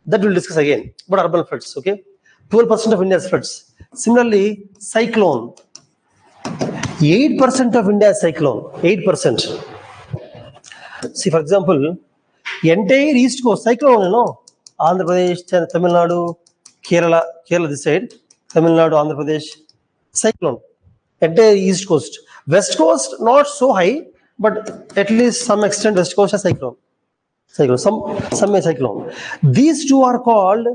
That we'll discuss again. But urban floods, okay? 12% of India's floods. Similarly, cyclone. 8% of India's cyclone. 8%. See, for example, entire East Coast, cyclone, Andhra Pradesh, Tamil Nadu, Kerala this side, Tamil Nadu, Andhra Pradesh, cyclone. Entire East Coast. West Coast, not so high, but at least some extent West Coast has cyclone. Some may cyclone. These two are called,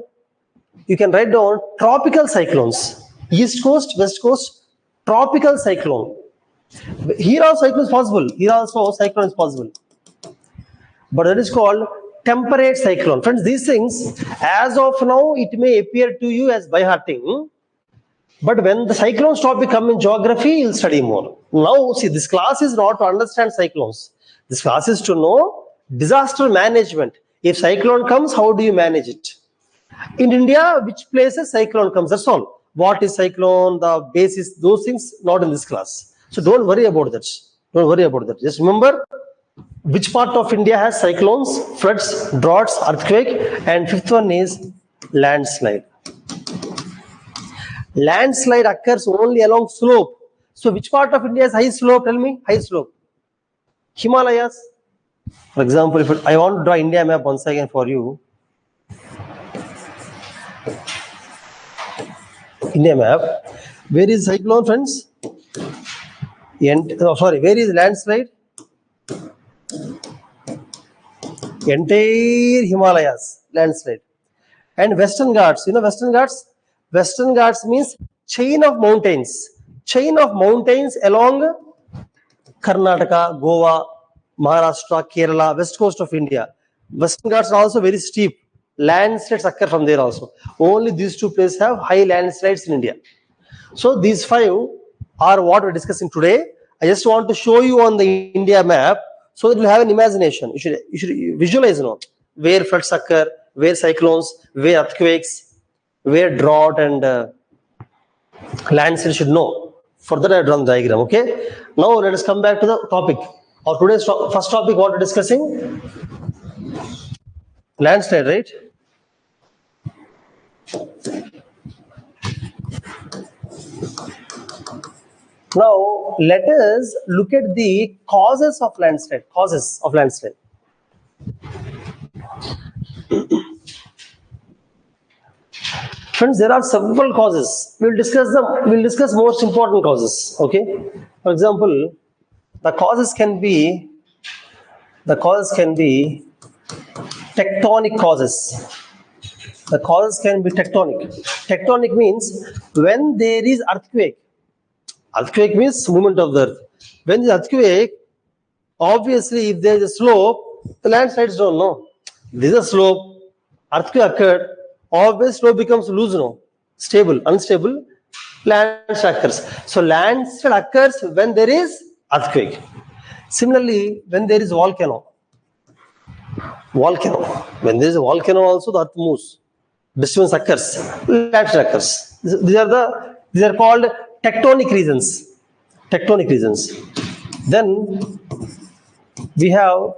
you can write down, tropical cyclones. East Coast, West Coast, tropical cyclone. Here also cyclone is possible. But that is called temperate cyclone. Friends, these things, as of now, it may appear to you as by-hearting. But when the cyclones topic come in geography, you'll study more. Now, see, this class is not to understand cyclones. This class is to know disaster management. If cyclone comes, how do you manage it? In India, which places cyclone comes? That's all. What is cyclone, the basis, those things, not in this class. So don't worry about that. Just remember which part of India has cyclones, floods, droughts, earthquake, and fifth one is landslide. Landslide occurs only along slope. So which part of India has high slope? Tell me, high slope. Himalayas. For example, if I want to draw India map once again for you. India map. Where is cyclone, friends? Where is landslide? Entire Himalayas, landslide. And Western Ghats. You know Western Ghats? Western Ghats means chain of mountains. Chain of mountains along Karnataka, Goa, Maharashtra, Kerala, west coast of India. Western Ghats are also very steep. Landslides occur from there also. Only these two places have high landslides in India. So these five are what we're discussing today. I just want to show you on the India map so that you have an imagination. You should visualize, where floods occur, where cyclones, where earthquakes, where drought and landslides should know. For that I have drawn the diagram, okay? Now let us come back to the topic. Our today's first topic, what we're discussing? Landslide, right? Now let us look at the causes of landslide. Friends, there are several causes. We'll discuss most important causes. Okay. For example, the causes can be tectonic causes. The causes can be tectonic. Tectonic means when there is earthquake. Earthquake means movement of the earth. When the earthquake, obviously, if there is a slope, the landslides don't know. There is a slope, earthquake occurred, obviously slope becomes loose, stable, unstable, landslide occurs. So landslide occurs when there is earthquake. Similarly, when there is volcano. When there is a volcano also, the earth moves. Disturbance occurs, landslide occurs. These are called tectonic reasons. Then we have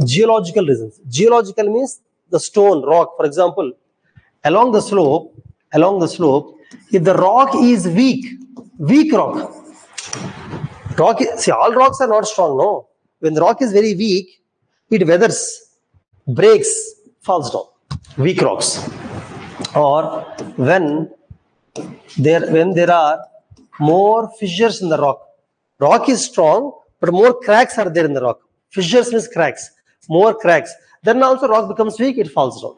geological reasons. Geological means the stone, rock, for example, along the slope, if the rock is weak rock, see, all rocks are not strong, no. When the rock is very weak, it weathers, breaks, falls down. Weak rocks. Or when there are more fissures in the rock. Rock is strong, but more cracks are there in the rock. Fissures means cracks. More cracks. Then also rock becomes weak, it falls down.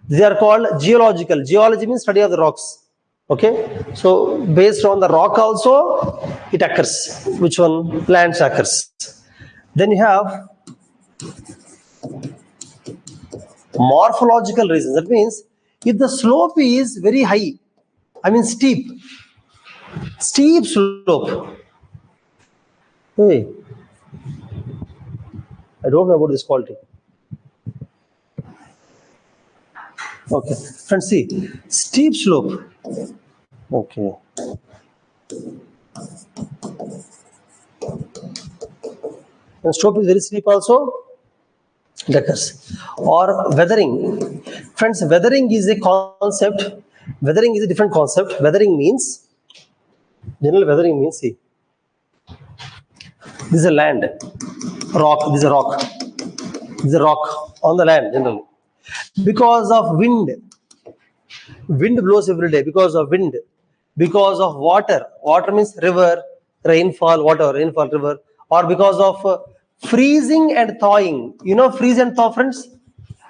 They are called geological. Geology means study of the rocks. Okay, so based on the rock also it occurs. Which one? Lands occurs. Then you have morphological reasons. That means if the slope is very high, I mean steep slope. Hey, I don't know about this quality. Okay, friends, see, steep slope. Okay. And slope is very steep also, it occurs. Or weathering. Friends, weathering is a concept. Weathering is a different concept. Weathering means, general weathering means, see, this is a land, rock, this is a rock. This is a rock on the land generally. Because of wind blows every day, because of wind, because of water means river, rainfall, river, or because of freezing and thawing. You know freeze and thaw, friends?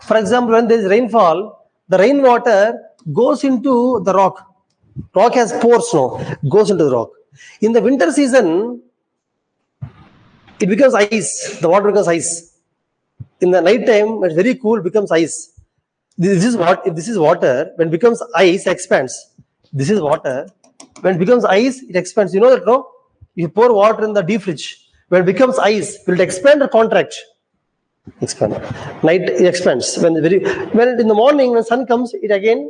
For example, when there is rainfall, the rainwater goes into the rock. Rock has pores, no, goes into the rock. In the winter season, it becomes ice, the water becomes ice. In the night time, it's very cool, becomes ice. This is what, if this is water, when it becomes ice, expands. This is water. When it becomes ice, it expands. You know that, no? You pour water in the deep fridge. When it becomes ice, will it expand or contract? Expand. Night, it expands. When in the morning, when sun comes, it again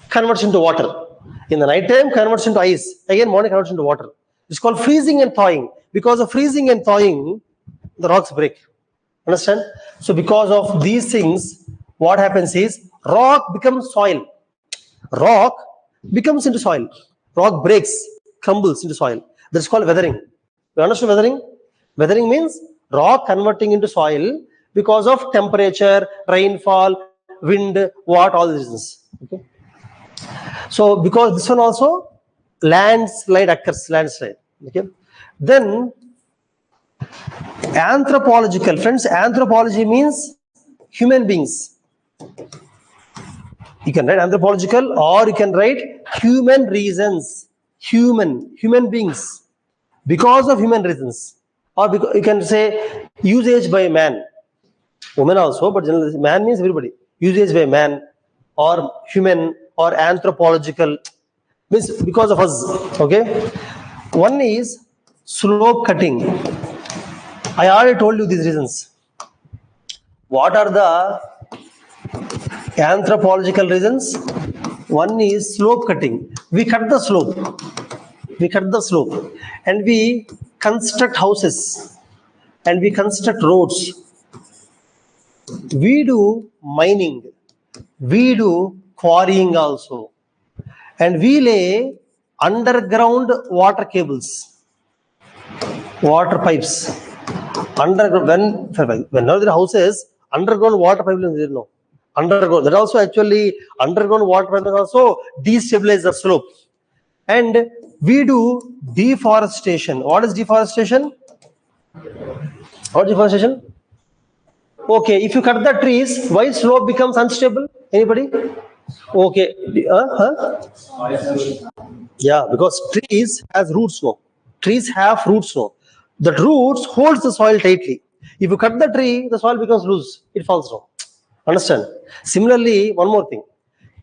converts into water. In the night time, converts into ice. Again, morning converts into water. It's called freezing and thawing. Because of freezing and thawing, the rocks break. Understand? So because of these things, what happens is rock becomes soil. Rock becomes into soil. Rock breaks, crumbles into soil. That's called weathering. You understand weathering? Weathering means rock converting into soil because of temperature, rainfall, wind, water, all these reasons. Okay. So because this one also landslide occurs, landslide. Okay. Then anthropological, friends, anthropology means human beings. You can write anthropological or you can write human reasons. Human beings. Because of human reasons. Or because, you can say usage by man. Women also, but generally man means everybody. Usage by man or human or anthropological means because of us. Okay. One is slope cutting. I already told you these reasons. What are the anthropological reasons? One is slope cutting. We cut the slope. And we construct houses and we construct roads. We do mining. We do quarrying also. And we lay underground water cables, water pipes. Whenever there are houses, underground water pipe is there, no. Underground. That also actually underground water pipe also destabilize the slope. And we do deforestation. What is deforestation? What is deforestation? Okay, if you cut the trees, why slope becomes unstable? Anybody? Okay. Yeah, because trees has roots, no. Trees have roots, no. The roots holds the soil tightly. If you cut the tree, the soil becomes loose. It falls down. Understand? Similarly, one more thing.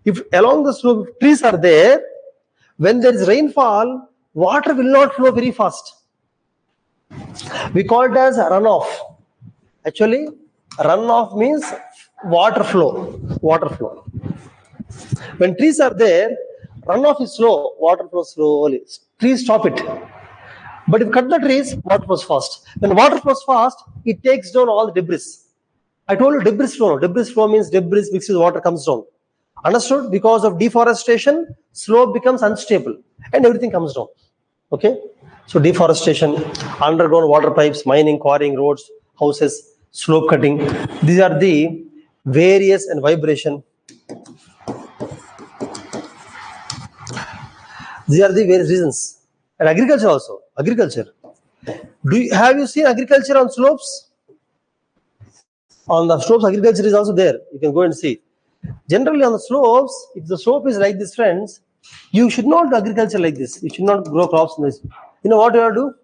If along the slope trees are there, when there is rainfall, water will not flow very fast. We call it as runoff. Actually, runoff means water flow. When trees are there, runoff is slow, water flows slowly. Trees stop it. But if you cut the trees, water flows fast. When water flows fast, it takes down all the debris. I told you debris flow. Debris flow means debris mixed with water comes down. Understood? Because of deforestation, slope becomes unstable and everything comes down. Okay? So deforestation, underground water pipes, mining, quarrying, roads, houses, slope cutting. These are the various and vibration. These are the various reasons. And agriculture also. Agriculture. Have you seen agriculture on slopes? On the slopes, agriculture is also there. You can go and see. Generally on the slopes, if the slope is like this, friends, you should not do agriculture like this. You should not grow crops in this. You know what you have to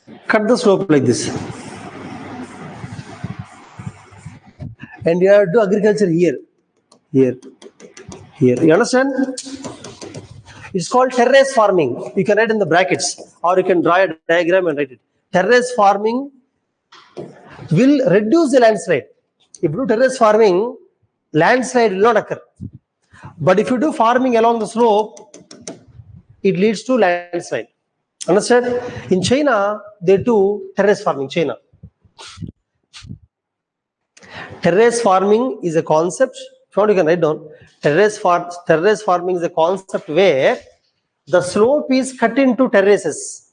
do? Cut the slope like this. And you have to do agriculture here. Here. Here. You understand? It's called terrace farming. You can write in the brackets or you can draw a diagram and write it. Terrace farming will reduce the landslide. If you do terrace farming, landslide will not occur. But if you do farming along the slope, it leads to landslide. Understand? In China, they do terrace farming. China. Terrace farming is a concept. If you want, you can write down. Terrace farming is a concept where the slope is cut into terraces.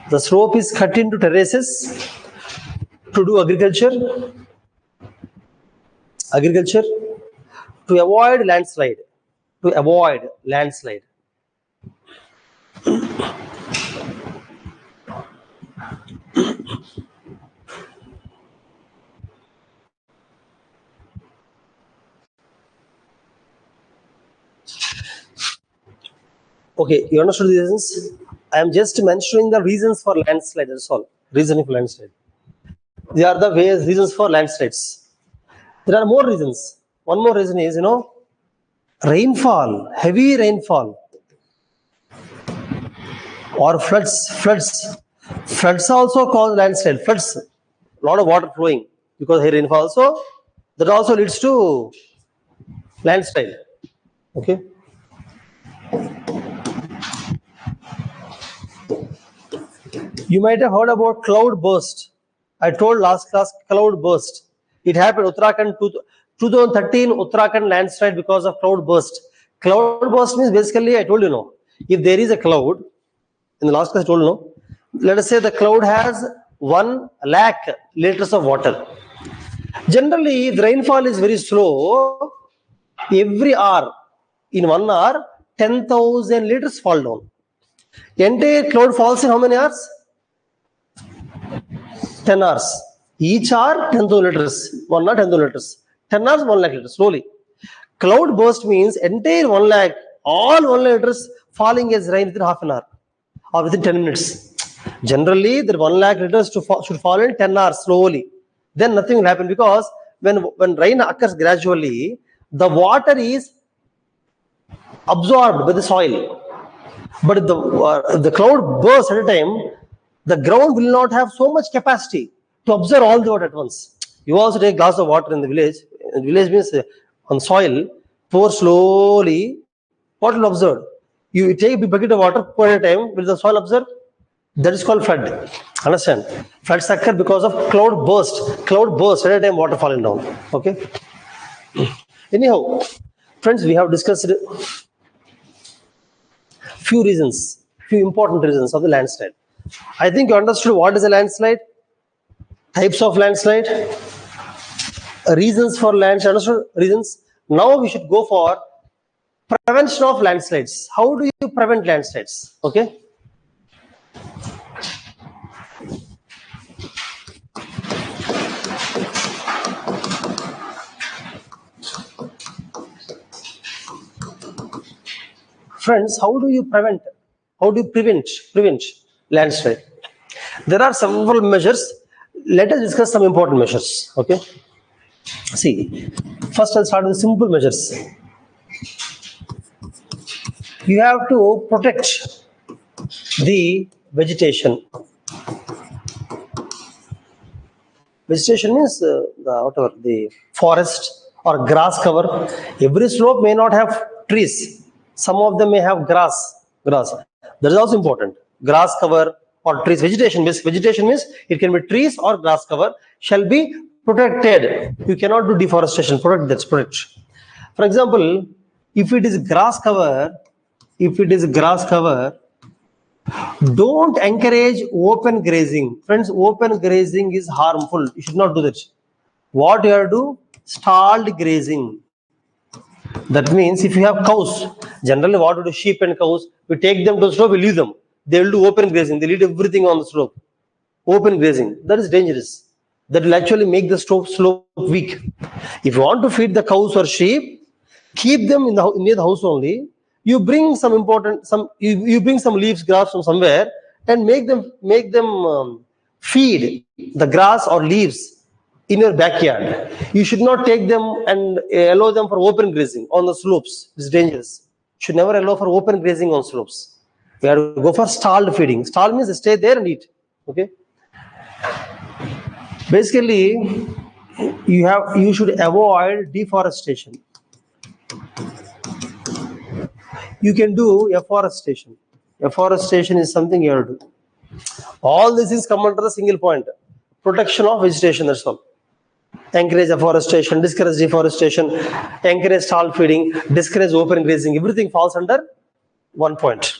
The slope is cut into terraces to do agriculture to avoid landslide. Okay, you understood the reasons? I am just mentioning the reasons for landslide. That's all. Reasoning for landslide. They are the various reasons for landslides. There are more reasons. One more reason is, rainfall, heavy rainfall, or floods. Floods also cause landslide. Floods, a lot of water flowing because heavy rainfall also. That also leads to landslide. Okay. You might have heard about cloud burst. I told last class cloud burst. It happened Uttarakhand 2013 Uttarakhand landslide because of cloud burst. Cloud burst means basically I told you if there is a cloud, in the last class I told you let us say the cloud has 1 lakh liters of water. Generally, the rainfall is very slow. Every hour, in 1 hour, 10,000 liters fall down. Entire cloud falls in how many hours? 10 hours. Each hour, 10,000 liters. 1 hour, 10,000 liters. 10 hours, 1 lakh liters, slowly. Cloud burst means entire 1 lakh, all 1 lakh liters falling as rain within half an hour or within 10 minutes. Generally, the 1 lakh liters should fall in 10 hours, slowly. Then nothing will happen because when rain occurs gradually, the water is absorbed by the soil. But if the cloud bursts at a time, the ground will not have so much capacity to absorb all the water at once. You also take a glass of water in the village. In the village means on soil, pour slowly. What will absorb? You take a big bucket of water, pour at a time. Will the soil absorb? That is called flood. Understand? Floods occur because of cloud burst. Cloud burst at a time, water falling down. Okay. Anyhow, friends, we have discussed few important reasons of the landslide. I think you understood what is a landslide, types of landslide, reasons for landslide. Understood reasons. Now we should go for prevention of landslides. How do you prevent landslides? Okay. Friends, how do you prevent landslide? There are several measures. Let us discuss some important measures. Okay. See, first I'll start with simple measures. You have to protect the vegetation. Vegetation means the forest or grass cover. Every slope may not have trees. Some of them may have grass. That is also important. Grass cover or trees. Vegetation means it can be trees or grass cover shall be protected. You cannot do deforestation. Protect, that's protect. For example, if it is grass cover, don't encourage open grazing. Friends, open grazing is harmful. You should not do that. What you have to do? Stalled grazing. That means if you have cows, generally what we do, sheep and cows, we take them to the slope, we leave them. They will do open grazing. They leave everything on the slope. Open grazing. That is dangerous. That will actually make the slope weak. If you want to feed the cows or sheep, keep them in near the house only. You bring some you bring some leaves, grass from somewhere, and make them feed the grass or leaves in your backyard. You should not take them and allow them for open grazing on the slopes. It's dangerous. You should never allow for open grazing on slopes. You have to go for stalled feeding. Stall means stay there and eat. Okay. Basically, you should avoid deforestation. You can do afforestation. Afforestation is something you have to do. All this is come under the single point: protection of vegetation. That's all. Encourage afforestation, discourage deforestation, encourage stall feeding, discourage open grazing. Everything falls under one point.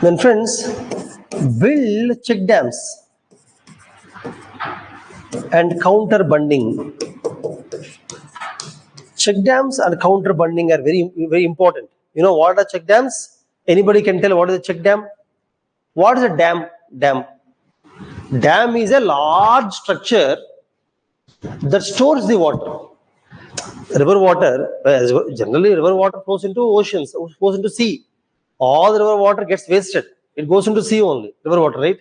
Then, friends, build check dams and counter bunding. Check dams and counter bunding are very, very important. You know what are check dams? Anybody can tell what is a check dam? What is a dam? Dam is a large structure that stores the water. River water, generally river water flows into oceans, flows into sea. All the river water gets wasted. It goes into sea only, river water, right?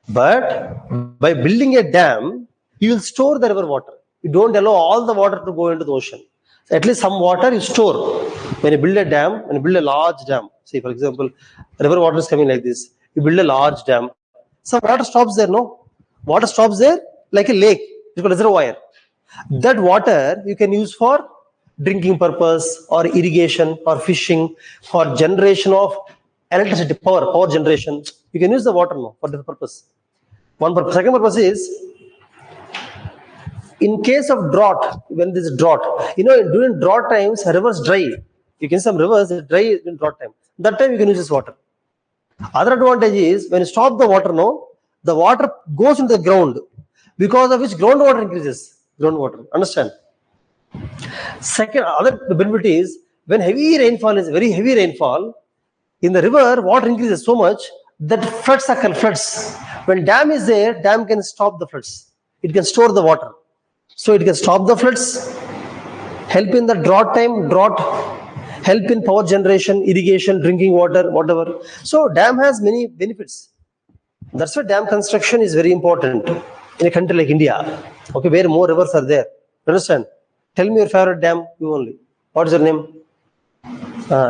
But by building a dam, you will store the river water. You don't allow all the water to go into the ocean. So at least some water you store. When you build a dam, when you build a large dam, say for example, river water is coming like this. You build a large dam. Some water stops there, no? Water stops there like a lake. It's called a reservoir. That water you can use for drinking purpose or irrigation or fishing or generation of electricity, power generation. You can use the water now for that purpose. One purpose. Second purpose is, in case of drought, when there is drought, during drought times, rivers dry. You can see some rivers dry in drought time. That time you can use this water. Other advantage is, when you stop the water now, the water goes into the ground, because of which groundwater increases. Groundwater, understand? Second, other benefit is, when heavy rainfall is very heavy rainfall, in the river, water increases so much that floods occur. Floods. When dam is there, dam can stop the floods. It can store the water. So it can stop the floods, help in the drought, help in power generation, irrigation, drinking water, whatever. So dam has many benefits. That's why dam construction is very important in a country like India. Okay, where more rivers are there. Understand? Tell me your favorite dam, you only. What is your name?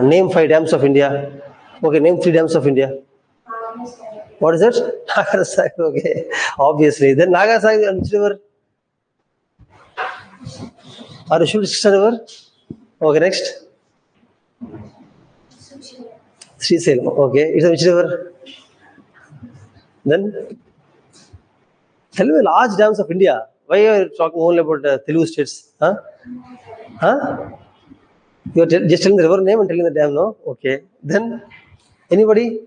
Name 5 dams of India. Okay, name 3 dams of India. What is it? Nagasai. Okay, obviously. Then Nagasai and which river? Are you sure it's river? Okay, next. Srisail. Okay, it's a which river? Then tell me large dams of India. Why are you talking only about Telugu states? Huh? You are just telling the river name and telling the dam, no? Okay. Then anybody?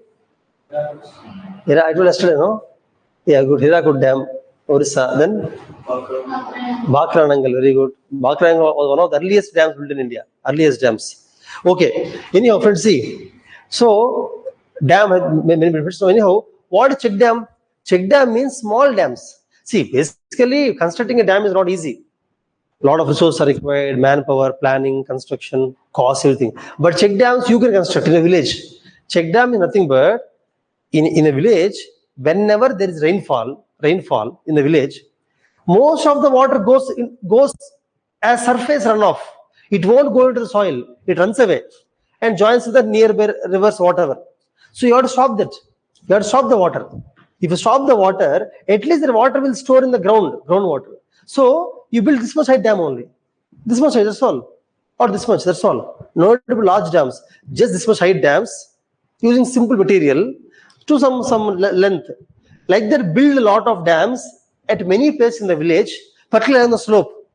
I told yesterday, no? Yeah, good. Hirakud Dam, Orissa. Then Bakranangal, very good. Bakranangal was one of the earliest dams built in India. Earliest dams. Okay. Anyhow, friends, see. So dam had many benefits. So anyhow, what is check dam? Check dam means small dams. See, basically constructing a dam is not easy. A lot of resources are required, manpower, planning, construction, cost, everything. But check dams you can construct in a village. Check dam is nothing but in a village, whenever there is rainfall in the village, most of the water goes as surface runoff. It won't go into the soil. It runs away and joins with the nearby rivers, whatever. So you have to stop that. You have to stop the water. If you stop the water, at least the water will store in the groundwater. So you build this much height dam only. This much height, that's all. Or this much, that's all. No large dams. Just this much height dams using simple material to some length. Like that, build a lot of dams at many places in the village, particularly on the slope,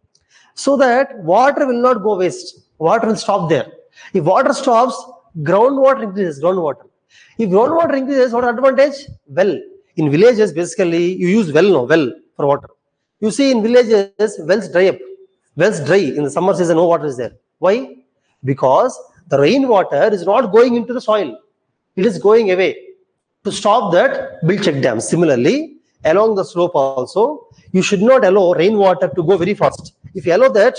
so that water will not go waste. Water will stop there. If water stops, groundwater increases. Groundwater. If groundwater increases, what advantage? Well, in villages, basically, you use well for water. You see, in villages, wells dry up. Wells dry in the summer season. No water is there. Why? Because the rainwater is not going into the soil. It is going away. To stop that, build check dams. Similarly, along the slope also, you should not allow rainwater to go very fast. If you allow that,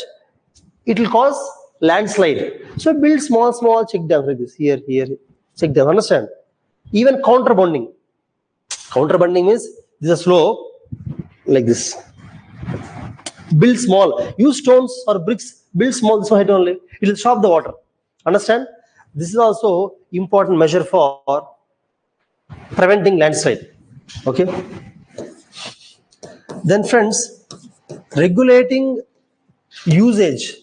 it will cause landslide. So build small check dams like this. Here, check dam. Understand? Even counterbunding. Counterbunding means this is a slope like this. Build small. Use stones or bricks. Build small. This height only. It will stop the water. Understand? This is also important measure for preventing landslide. Okay. Then friends, regulating usage,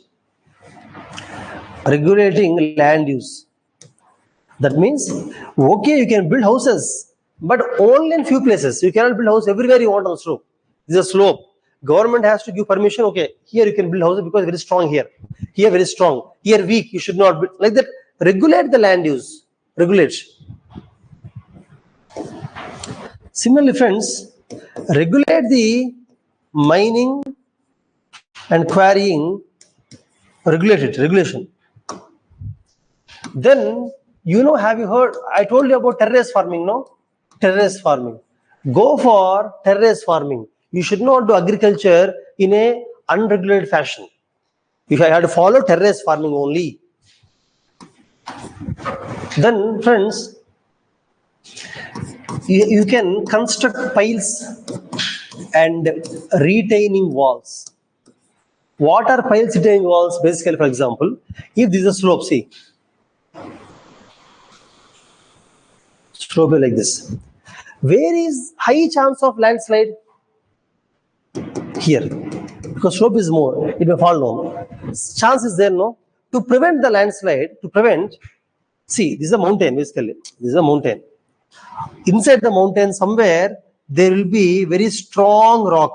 regulating land use. That means, okay, you can build houses, but only in few places. You cannot build house everywhere you want on the slope. This is a slope. Government has to give permission. Okay, here you can build houses because very strong here. Here very strong. Here weak. You should not build like that. Regulate the land use. Regulate. Similarly, friends, regulate the mining and quarrying. Regulation. Then, have you heard? I told you about terrace farming, no? Terrace farming. Go for terrace farming. You should not do agriculture in a unregulated fashion. You have to follow terrace farming only. Then, friends, you can construct piles and retaining walls. What are piles retaining walls? Basically, for example, if this is a slope, see, slope like this. Where is high chance of landslide? Here, because slope is more, it may fall down. Chance is there, no? To prevent the landslide, see, this is a mountain, basically. This is a mountain. Inside the mountain, somewhere, there will be very strong rock.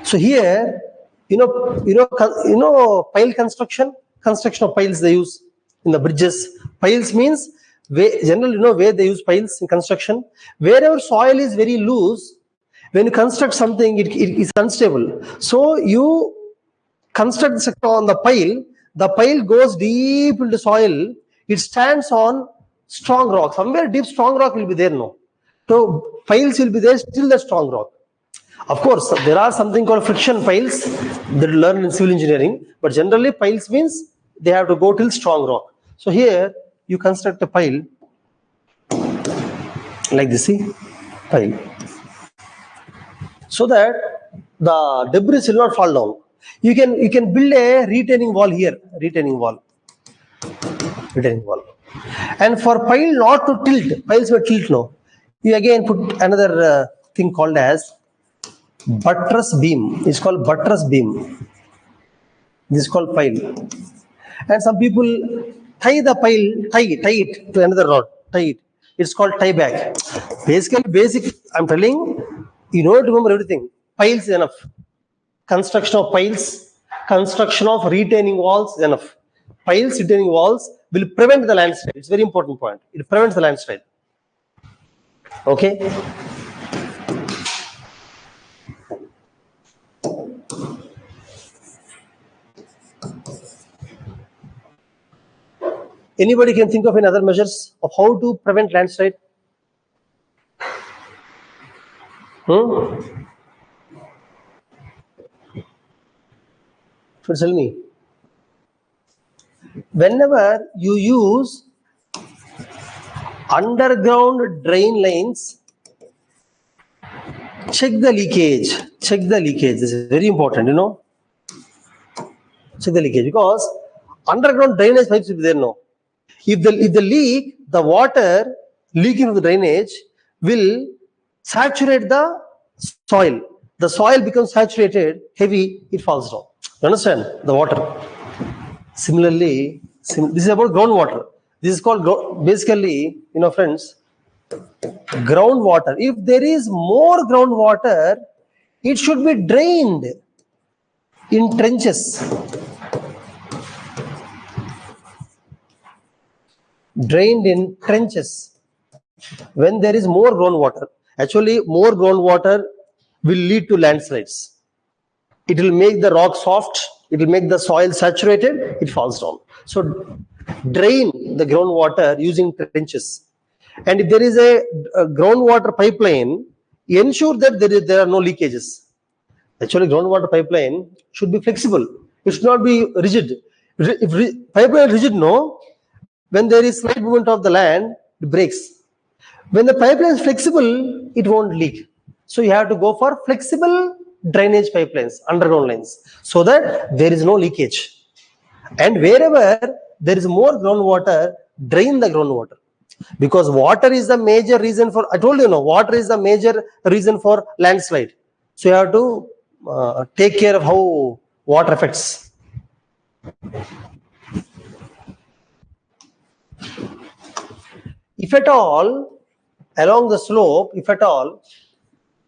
So here, pile construction of piles they use in the bridges. Piles means, generally, where they use piles in construction. Wherever soil is very loose, when you construct something, it is unstable. So you construct the sector on the pile goes deep into soil, it stands on strong rock. Somewhere deep strong rock will be there, no? So piles will be there, still the strong rock. Of course, there are something called friction piles that you learn in civil engineering, but generally piles means they have to go till strong rock. So here you construct a pile like this, see, pile, so that the debris will not fall down. You can build a retaining wall here, retaining wall. And for pile not to tilt, piles will tilt, no. You again put another thing called as buttress beam. It's called buttress beam. This is called pile. And some people tie the pile, tie it to another rod, tie it. It's called tie back. Basic, I'm telling, you know to remember everything. Piles is enough. Construction of piles, construction of retaining walls is enough. Piles, retaining walls will prevent the landslide. It's a very important point. It prevents the landslide. Okay? Anybody can think of any other measures of how to prevent landslide? So tell me. Whenever you use underground drain lines, check the leakage. This is very important, Check the leakage, because underground drainage pipes will be there, no. If the leak, the water leaking from the drainage will saturate the soil. The soil becomes saturated, heavy, it falls down. You understand? The water. Similarly, this is about groundwater. This is called, basically, friends, Groundwater. If there is more groundwater, it should be drained in trenches. Drained in trenches. When there is more groundwater, actually more groundwater will lead to landslides. It will make the rock soft, it will make the soil saturated, it falls down. So drain the groundwater using trenches. And if there is a groundwater pipeline, ensure that there are no leakages. Actually, groundwater pipeline should be flexible. It should not be rigid. If pipeline is rigid, no, when there is slight movement of the land, it breaks. When the pipeline is flexible, it won't leak. So you have to go for flexible drainage pipelines, underground lines, so that there is no leakage. And wherever there is more groundwater, drain the groundwater. Because water is the major reason for, I told you, no, water is the major reason for landslide. So you have to take care of how water affects. If at all, along the slope, if at all,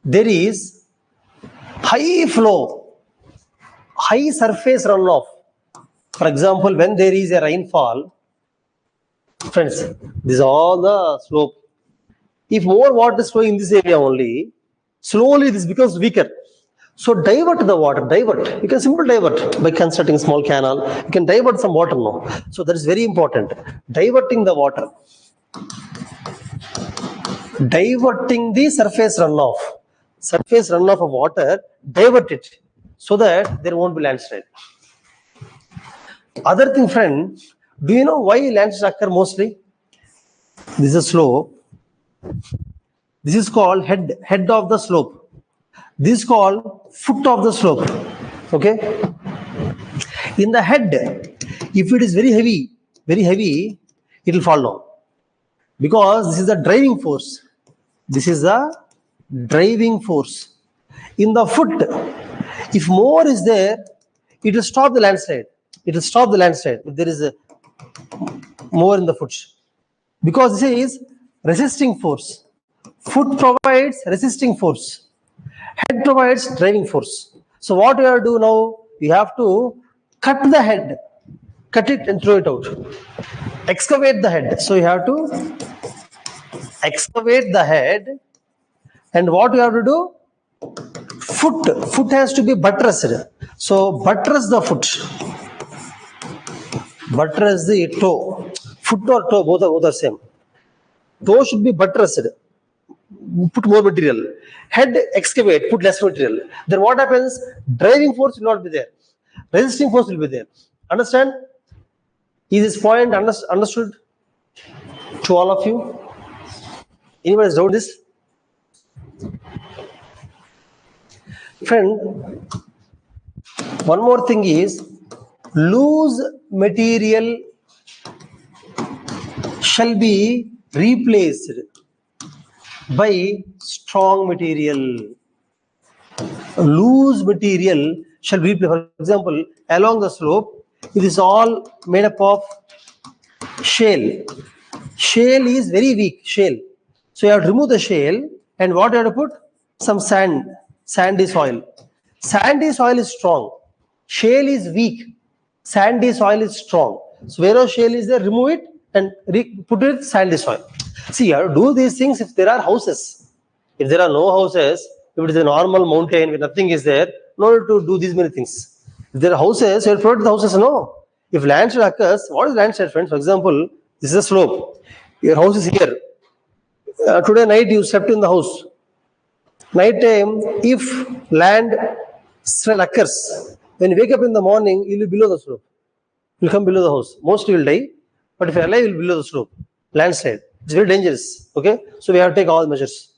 there is high flow, high surface runoff. For example, when there is a rainfall, friends, this is all the slope. If more water is flowing in this area only, slowly this becomes weaker. So divert the water, divert. You can simply divert by constructing a small canal. You can divert some water now. So that is very important. Diverting the water. Diverting the surface runoff. Surface runoff of water, divert it so that there won't be landslide. Other thing, friend, do you know why landslides occur mostly? This is a slope. This is called head of the slope. This is called foot of the slope. Okay. In the head, if it is very heavy, it will fall down. Because this is the driving force. This is the driving force. In the foot, if more is there, it will stop the landslide. It will stop the landslide if there is more in the foot. Because this is resisting force. Foot provides resisting force. Head provides driving force. So what you have to do now? You have to cut the head. Cut it and throw it out. Excavate the head. So you have to excavate the head. And what you have to do? Foot has to be buttressed. So buttress the foot. Buttress the toe. Foot or toe, both are same. Toe should be buttressed. Put more material. Head, excavate, put less material. Then what happens? Driving force will not be there. Resisting force will be there. Understand? Is this point understood to all of you? Anybody has doubt this? Friend, one more thing is, loose material shall be replaced by strong material. Loose material shall be replaced. For example, along the slope, it is all made up of shale. Shale is very weak, shale. So you have to remove the shale, and what you have to put? Some sand. Sandy soil. Sandy soil is strong. Shale is weak. Sandy soil is strong. So wherever shale is there, remove it and put it sandy soil. See, you have to do these things if there are houses. If there are no houses, if it is a normal mountain where nothing is there, no need to do these many things. If there are houses, you have to protect the houses. No. If landslide occurs, what is landslide, friends? For example, this is a slope. Your house is here. Today night you slept in the house. Night time, if landslide occurs, when you wake up in the morning, you will be below the slope. You will come below the house. Mostly will die, but if you are alive, you will be below the slope. Landslide. It's very dangerous. Okay, so we have to take all measures.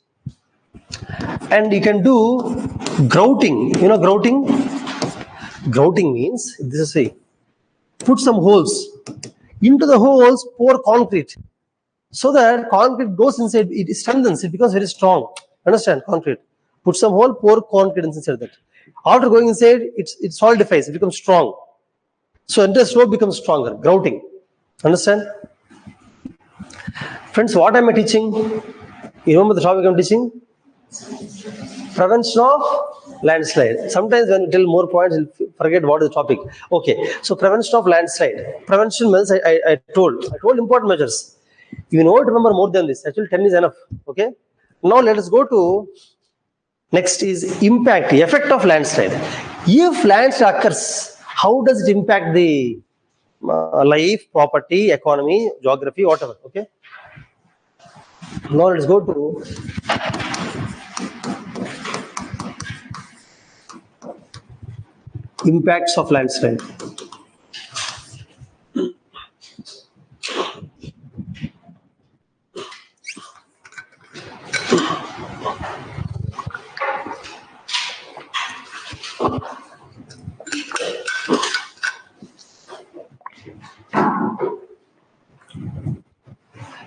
And you can do grouting. You know grouting? Grouting means, this is say, put some holes. Into the holes, pour concrete. So that concrete goes inside, it strengthens, it becomes very strong. Understand? Concrete. Put some hole, pour concrete inside that. After going inside, it solidifies, it becomes strong. So entire slope becomes stronger. Grouting. Understand? Friends, what am I teaching? You remember the topic I'm teaching? Prevention of landslide. Sometimes when you tell more points, you'll forget what is the topic. Okay, so prevention of landslide. Prevention means I told important measures. You know, remember more than this. Actually, 10 is enough. Okay. Now let us go to next is impact, effect of landslide. If landslide occurs, how does it impact the life, property, economy, geography, whatever? Okay. Now let's go to impacts of landslide.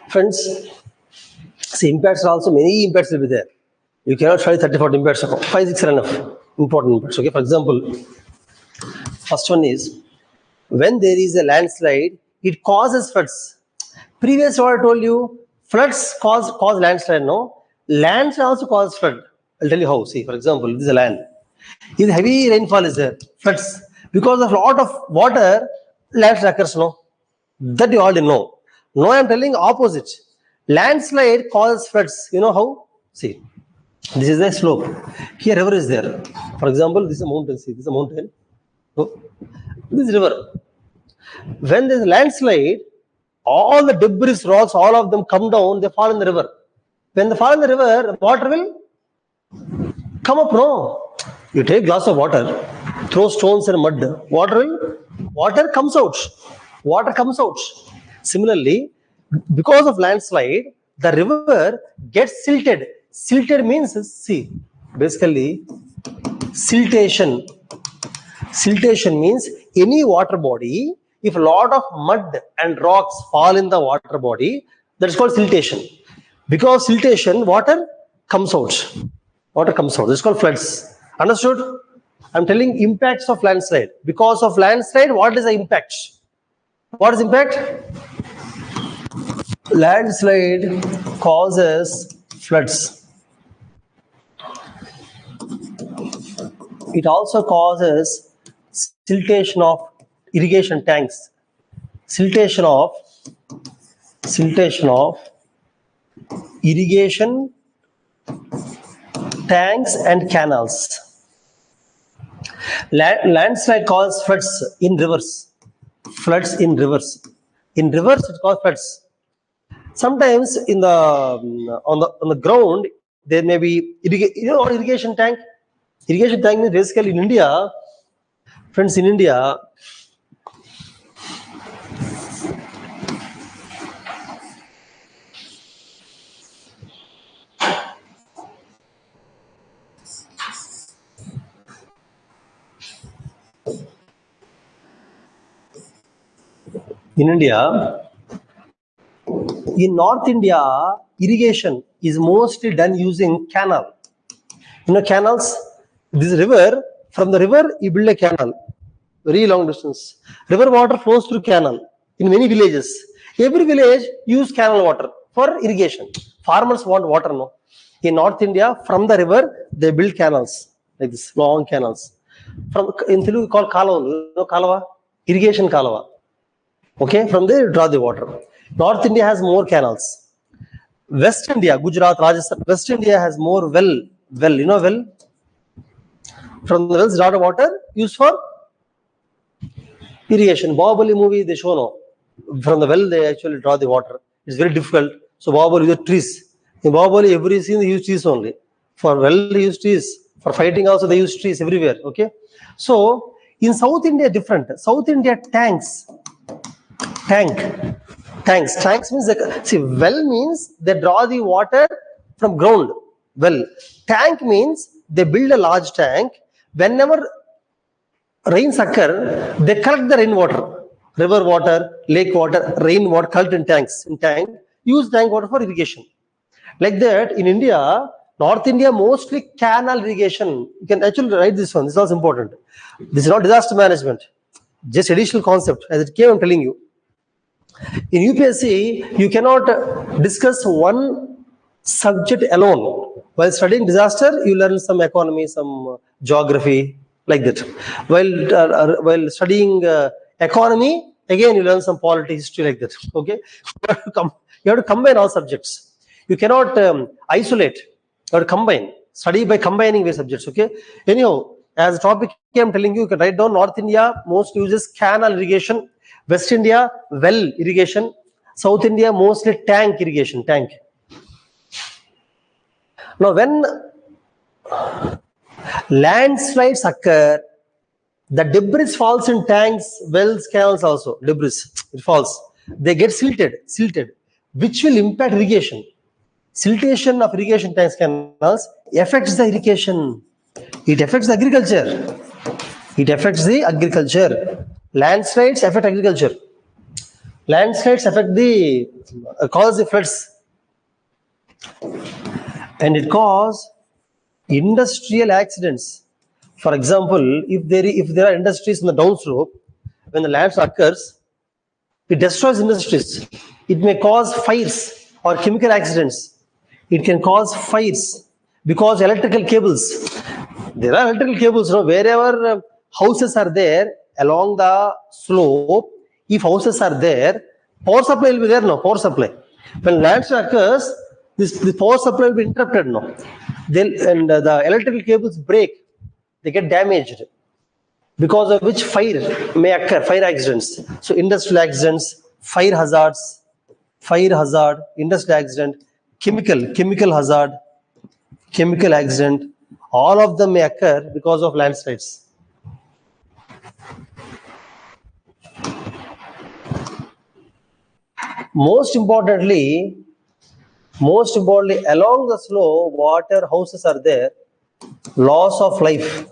Friends, see, impacts are also many impacts will be there. You cannot study 30-40 impacts. 5-6 are enough. Important impacts. Okay, for example, first one is when there is a landslide, it causes floods. Previous what I told you, floods cause landslide. No, landslide also causes flood. I'll tell you how. See, for example, this is a land. If heavy rainfall is there, floods because of lot of water, landslide occurs. No, that you already know. Now I am telling opposite. Landslide causes floods. You know how? See, this is a slope. Here river is there. For example, this is a mountain. See, this is a mountain. So, this river. When there is landslide, all the debris, rocks, all of them come down. They fall in the river. When they fall in the river, water will come up. No, you take a glass of water, throw stones and mud. Water comes out. Water comes out. Similarly, because of landslide, the river gets silted. Silted means, see, basically, siltation. Siltation means any water body, if a lot of mud and rocks fall in the water body, that is called siltation. Because siltation, water comes out. Water comes out. This is called floods. Understood? I'm telling impacts of landslide. Because of landslide, what is the impact? What is impact? Landslide causes floods. It also causes siltation of irrigation tanks. Siltation of irrigation tanks and canals. Landslide causes floods in rivers. Floods in rivers. In rivers, it causes floods. Sometimes in the on the ground there may be irrigation tank. Irrigation tank means basically in India, friends, in India, in North India, irrigation is mostly done using canal. You know canals? This river, from the river you build a canal, very long distance. River water flows through canal in many villages. Every village use canal water for irrigation. Farmers want water, no? In North India, from the river, they build canals, like this, long canals. In Telugu, called kalava, you know kalava? Irrigation kalava. Okay, from there you draw the water. North India has more canals. West India, Gujarat, Rajasthan, West India has more well, you know well? From the wells, draw the water used for irrigation. Bahubali movie, they show no. From the well, they actually draw the water. It's very difficult. So Bahubali uses trees. In Bahubali, every scene they use trees only. For well, they use trees. For fighting also, they use trees everywhere. Okay. So in South India, different. South India, tanks. Tanks means, see, well means they draw the water from ground. Well, tank means they build a large tank. Whenever rains occur, they collect the rainwater, river water, lake water, rainwater, collect in tanks. In tank, use tank water for irrigation. Like that, in India, North India, mostly canal irrigation. You can actually write this one. This is also important. This is not disaster management. Just additional concept. As it came, I'm telling you. In UPSC, you cannot discuss one subject alone. While studying disaster, you learn some economy, some geography, like that. While studying economy, again you learn some polity, history, like that. Okay, you have to combine all subjects. You cannot isolate. You have to combine. Study by combining the subjects. Okay. Anyhow, as a topic I'm telling you, you can write down North India most uses canal irrigation, West India well irrigation, South India mostly tank irrigation, tank. Now, when landslides occur, the debris falls in tanks, wells, canals also, debris, it falls. They get silted, which will impact irrigation. Siltation of irrigation tanks, canals affects the irrigation. It affects the agriculture. It affects the agriculture. Landslides affect agriculture. Landslides affect the cause the floods, and it cause industrial accidents. For example, if there are industries in the downslope, when the lands occurs, it destroys industries. It may cause fires or chemical accidents. It can cause fires because electrical cables. There are electrical cables, wherever houses are there along the slope. If houses are there, power supply will be there. No power supply. When landslide occurs, the power supply will be interrupted. And the electrical cables break. They get damaged, because of which fire may occur, fire accidents. So industrial accidents, fire hazard, industrial accident, chemical hazard, chemical accident, all of them may occur because of landslides. Most importantly, along the slope, water houses are there, loss of life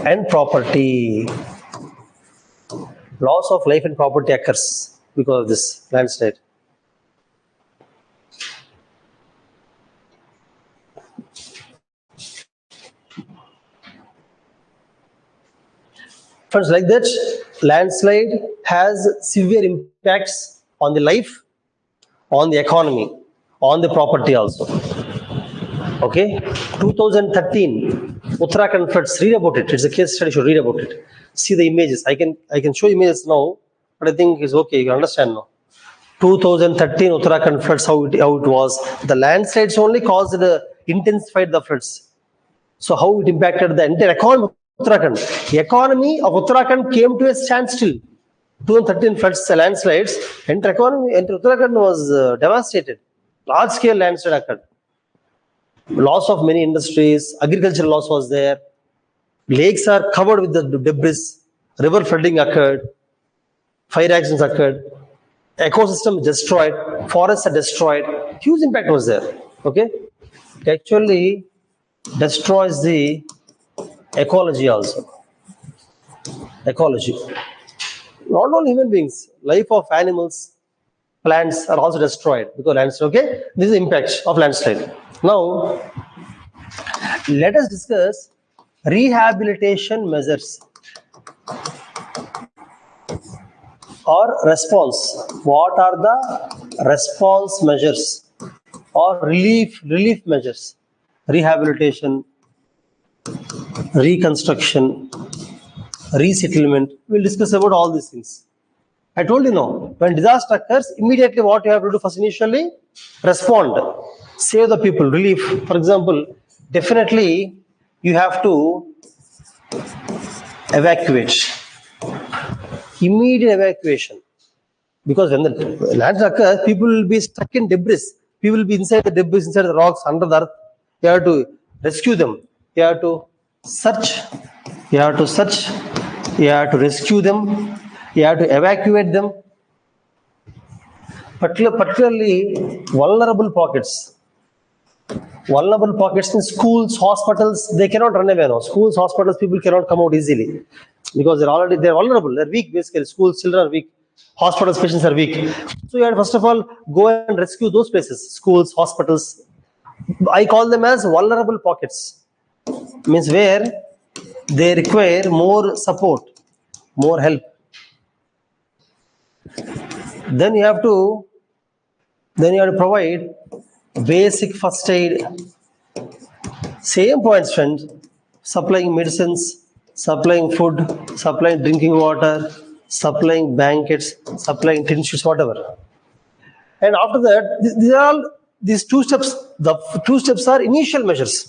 and property. Loss of life and property occurs because of this landslide. Friends, like that, landslide has severe impacts on the life, on the economy, on the property also. Okay, 2013 Uttarakhand floods. Read about it. It's a case study. You should read about it. See the images. I can show images now, but I think it's okay. You can understand now. 2013 Uttarakhand floods. How it was. The landslides only caused intensified the floods. So how it impacted the entire economy of Uttarakhand. The economy of Uttarakhand came to a standstill. 2013 floods, landslides. Entire Uttarakhand was devastated. Large scale landslide occurred. Loss of many industries, agricultural loss was there. Lakes are covered with the debris. River flooding occurred. Fire accidents occurred. Ecosystem destroyed. Forests are destroyed. Huge impact was there. Okay, it actually destroys the ecology also. Ecology. Not only human beings, life of animals, plants are also destroyed because landslide. Okay, this is the impact of landslide. Now, let us discuss rehabilitation measures or response. What are the response measures or relief measures? Rehabilitation, reconstruction, resettlement. We'll discuss about all these things. I told you now, when disaster occurs, immediately what you have to do first, initially respond, save the people, relief. For example, definitely you have to evacuate, immediate evacuation, because when the lands occurs, people will be stuck in debris. People will be inside the debris, inside the rocks, under the earth. You have to rescue them. You have to search. You have to rescue them. You have to evacuate them. Particularly vulnerable pockets. Vulnerable pockets in schools, hospitals, they cannot run away now. Schools, hospitals, people cannot come out easily because they're vulnerable. They're weak basically. Schools, children are weak. Hospitals, patients are weak. So you have to first of all go and rescue those places. Schools, hospitals. I call them as vulnerable pockets. Means where they require more support, more help. Then you have to provide basic first aid, same points, friends. Supplying medicines, supplying food, supplying drinking water, supplying blankets, supplying tin sheets, whatever. And after that, these are all these two steps. The two steps are initial measures.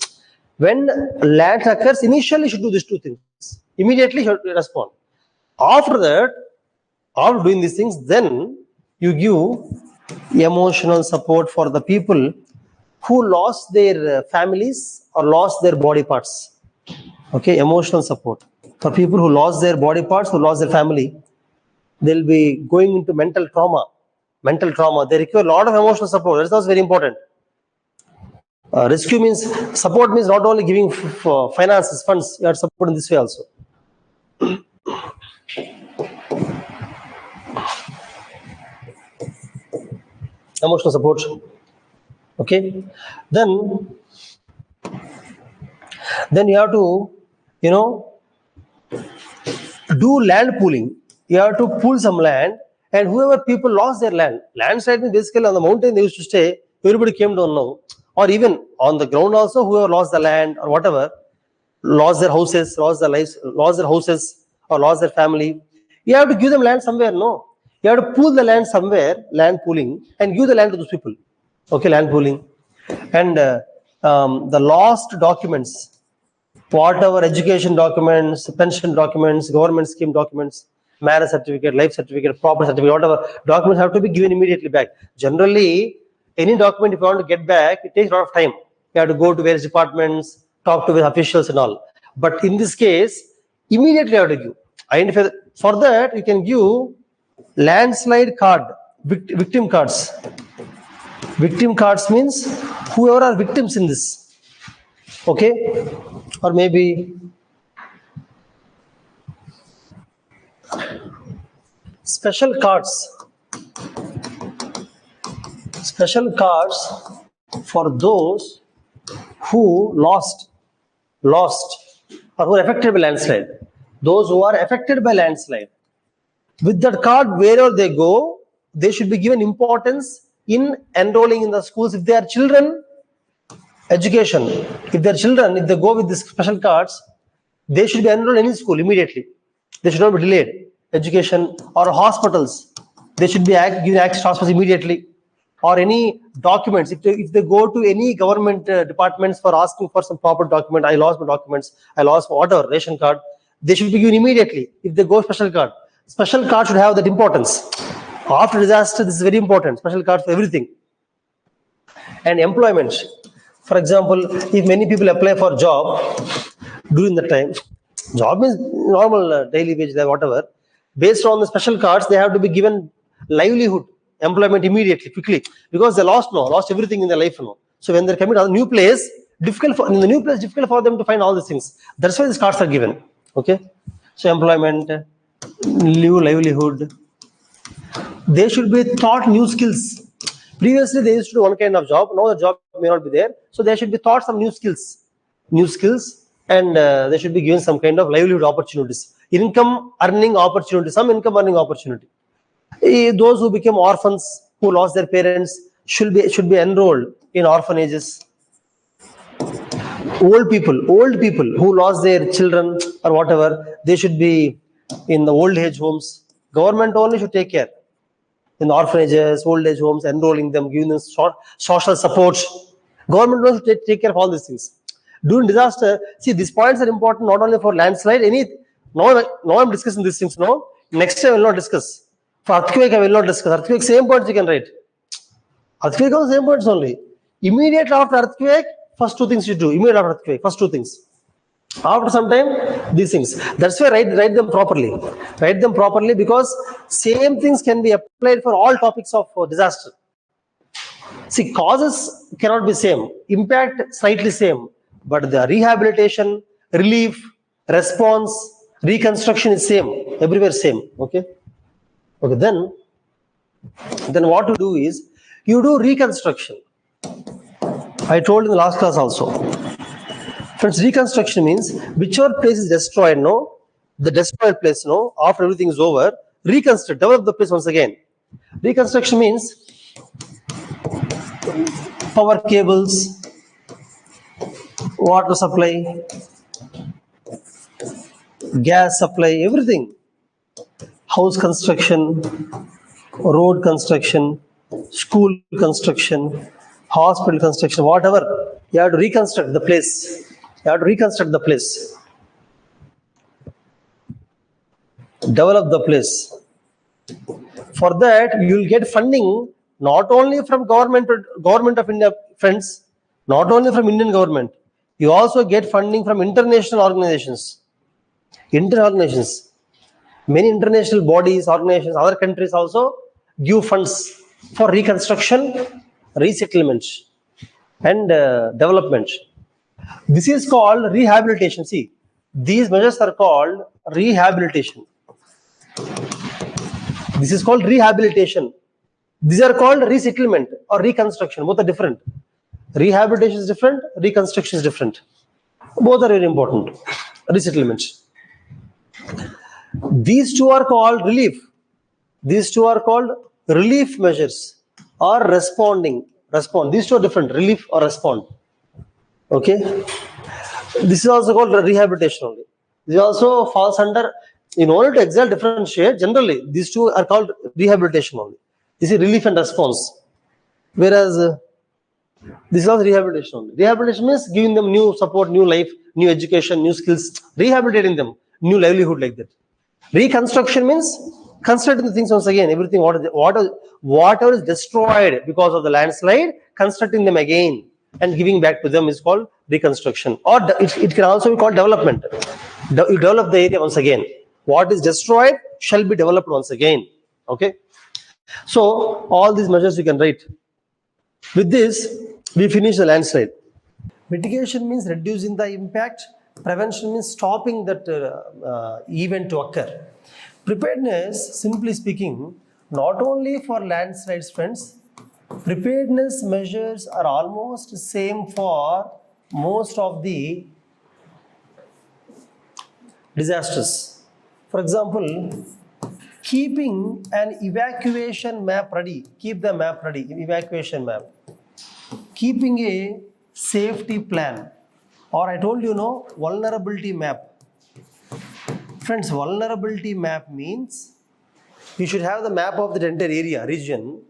When land occurs, initially you should do these two things. Immediately you should respond. After that, after doing these things, then you give emotional support for the people who lost their families or lost their body parts. Okay, emotional support for people who lost their body parts, who lost their family. They'll be going into mental trauma. Mental trauma. They require a lot of emotional support. That's also very important. Rescue means support means not only giving finances, funds. You are supporting this way also. Emotional support. Okay, then you have to, do land pooling. You have to pool some land, and whoever people lost their land, landslide means basically on the mountain they used to stay, everybody came down now, or even on the ground also, whoever lost the land or whatever, lost their houses, lost their lives, lost their houses or lost their family, you have to give them land somewhere. No, you have to pool the land somewhere, land pooling, and give the land to those people. Okay, land pooling. And the lost documents, whatever education documents, pension documents, government scheme documents, marriage certificate, life certificate, property certificate, whatever documents have to be given immediately back. Generally, any document if you want to get back, it takes a lot of time. You have to go to various departments, talk to the officials and all. But in this case, immediately you have to give. Identify. For that, you can give landslide card, victim cards. Victim cards means whoever are victims in this. Okay, or maybe special cards for those who lost or who are affected by landslide. Those who are affected by landslide, with that card, wherever they go, they should be given importance in enrolling in the schools. If they are children, education. If they go with these special cards, they should be enrolled in any school immediately. They should not be delayed. Education or hospitals, they should be given access to hospitals immediately. Or any documents, if they go to any government departments for asking for some proper document, I lost my documents, I lost whatever, ration card, they should be given immediately. If they go special card should have that importance. After disaster, this is very important. Special card for everything. And employment. For example, if many people apply for job during the time, job means normal daily wage, whatever. Based on the special cards, they have to be given livelihood, employment immediately, quickly, because they lost everything in their life. So when they're coming to a new place, difficult for them to find all these things. That's why these cards are given. Okay, so employment, livelihood. They should be taught new skills. Previously, they used to do one kind of job. Now the job may not be there. So they should be taught some new skills, and they should be given some kind of livelihood opportunities, some income earning opportunity. Those who became orphans, who lost their parents, should be enrolled in orphanages. Old people who lost their children or whatever, they should be in the old age homes. Government only should take care. In the orphanages, old age homes, enrolling them, giving them social support. Government knows to take care of all these things. During disaster, see, these points are important not only for landslide. Now I'm discussing these things. No, next time I will not discuss. For earthquake, I will not discuss. Earthquake, same points you can write. Earthquake also same points only. Immediately after earthquake, first two things you do. Immediately after earthquake, first two things. After some time, these things. That's why write them properly. Write them properly, because same things can be applied for all topics of disaster. See, causes cannot be same. Impact slightly same. But the rehabilitation, relief, response, reconstruction is same. Everywhere same. Okay. Then what to do is, you do reconstruction. I told in the last class also. Friends, reconstruction means whichever place is destroyed, the destroyed place, after everything is over, reconstruct, develop the place once again. Reconstruction means power cables, water supply, gas supply, everything. House construction, road construction, school construction, hospital construction, whatever. You have to reconstruct the place. You have to reconstruct the place. Develop the place. For that, you will get funding not only from government of India, friends, not only from Indian government. You also get funding from international organizations. Inter-organizations. Many international bodies, organizations, other countries also give funds for reconstruction, resettlement, and development. This is called rehabilitation. See, these measures are called rehabilitation. This is called rehabilitation. These are called resettlement or reconstruction. Both are different. Rehabilitation is different, reconstruction is different. Both are very important. Resettlement. These two are called relief. These two are called relief measures or responding. These two are different, relief or respond. Okay. This is also called rehabilitation only. This also falls under, in order to exact differentiate, generally these two are called rehabilitation only. This is relief and response. Whereas this is also rehabilitation only. Rehabilitation means giving them new support, new life, new education, new skills, rehabilitating them, new livelihood like that. Reconstruction means constructing the things once again, everything, whatever is destroyed because of the landslide, constructing them again and giving back to them is called reconstruction. Or it can also be called development. You develop the area once again. What is destroyed shall be developed once again. Okay. So all these measures you can write. With this, we finish the landslide. Mitigation means reducing the impact. Prevention means stopping that event to occur. Preparedness, simply speaking, not only for landslides, friends, preparedness measures are almost same for most of the disasters. For example, keeping an evacuation map ready, keep the map ready, evacuation map. Keeping a safety plan, or I told you, vulnerability map. Friends, vulnerability map means you should have the map of the entire area, region,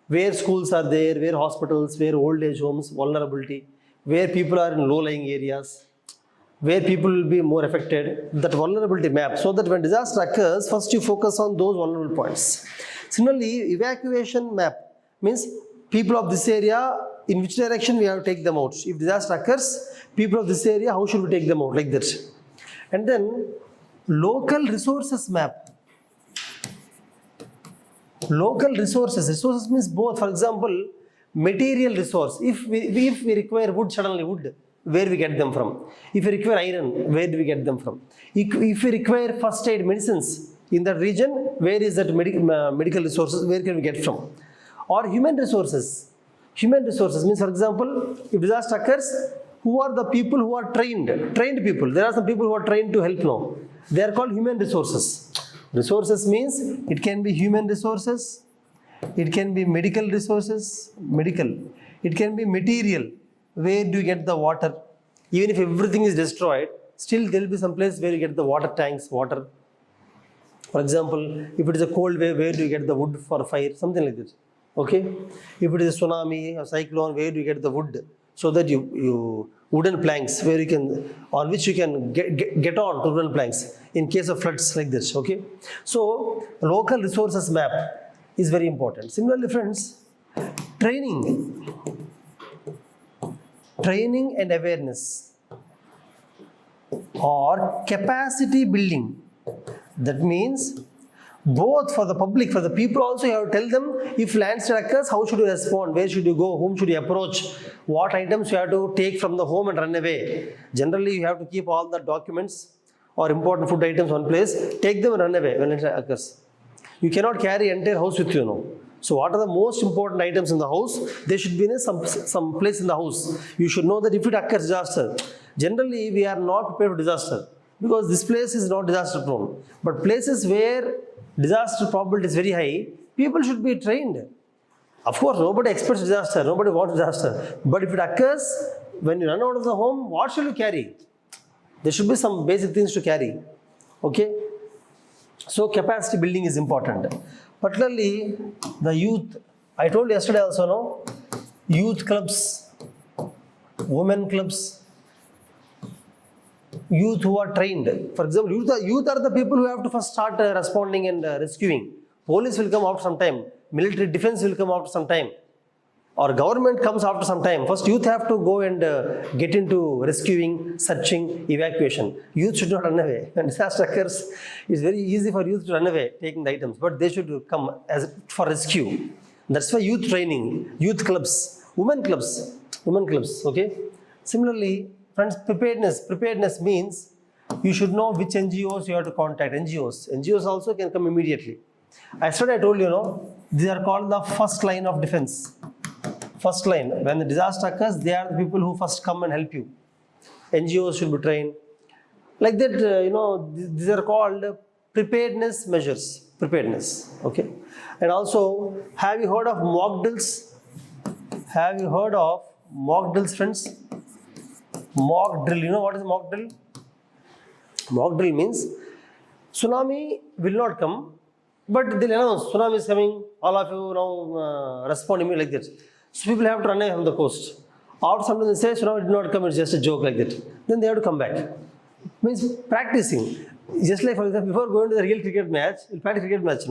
where schools are there, where hospitals, where old age homes, vulnerability, where people are in low-lying areas, where people will be more affected, that vulnerability map, so that when disaster occurs, first you focus on those vulnerable points. Similarly, evacuation map means people of this area, in which direction we have to take them out. If disaster occurs, people of this area, how should we take them out, like that. And then local resources map. Local resources means both. For example, material resource. If we require wood, suddenly wood, where we get them from? If we require iron, where do we get them from? If we require first aid medicines in that region, where is that medical resources, where can we get from? Or human resources. Human resources means, for example, if disaster occurs, who are the people who are trained people? There are some people who are trained to help now. They are called human resources. Resources means it can be human resources, it can be medical resources, it can be material. Where do you get the water? Even if everything is destroyed, still there will be some place where you get the water tanks, water. For example, if it is a cold wave, where do you get the wood for fire? Something like that. Okay. If it is a tsunami or cyclone, where do you get the wood? So that you wooden planks where you can, on which you can get on to wooden planks in case of floods like this. Okay. So local resources map is very important. Similarly, friends, training and awareness or capacity building. That means both for the public, for the people also, you have to tell them, if landslide occurs, how should you respond, where should you go, whom should you approach, what items you have to take from the home and run away. Generally, you have to keep all the documents or important food items one place, take them and run away when it occurs. You cannot carry entire house with you now. So what are the most important items in the house? They should be in some place in the house. You should know that if it occurs disaster, generally we are not prepared for disaster because this place is not disaster prone. But places where disaster probability is very high, people should be trained. Of course, nobody expects disaster, nobody wants disaster. But if it occurs, when you run out of the home, what should you carry? There should be some basic things to carry. Okay? So capacity building is important. Particularly the youth. I told you yesterday also, no? Youth clubs, women clubs, youth who are trained. For example, youth are the people who have to first start responding and rescuing. Police will come after some time. Military defense will come after some time. Or government comes after some time. First, youth have to go and get into rescuing, searching, evacuation. Youth should not run away. When disaster occurs, it's very easy for youth to run away, taking the items. But they should come as for rescue. That's why youth training, youth clubs, women clubs, okay? Similarly, friends, preparedness means you should know which NGOs you have to contact. NGOs also can come immediately. Yesterday I told you, these are called the first line of defense. First line, when the disaster occurs, they are the people who first come and help you. NGOs should be trained. Like that, these are called preparedness measures. Preparedness, okay? And also, have you heard of mock drills? Have you heard of mock drills, friends? Mock drill, you know what is mock drill? Mock drill means tsunami will not come, but they'll announce tsunami is coming, all of you now respond immediately like that. So people have to run away from the coast. After something they say tsunami did not come, it's just a joke like that. Then they have to come back. Means practicing. Just like for example, before going to the real cricket match, you'll practice cricket match,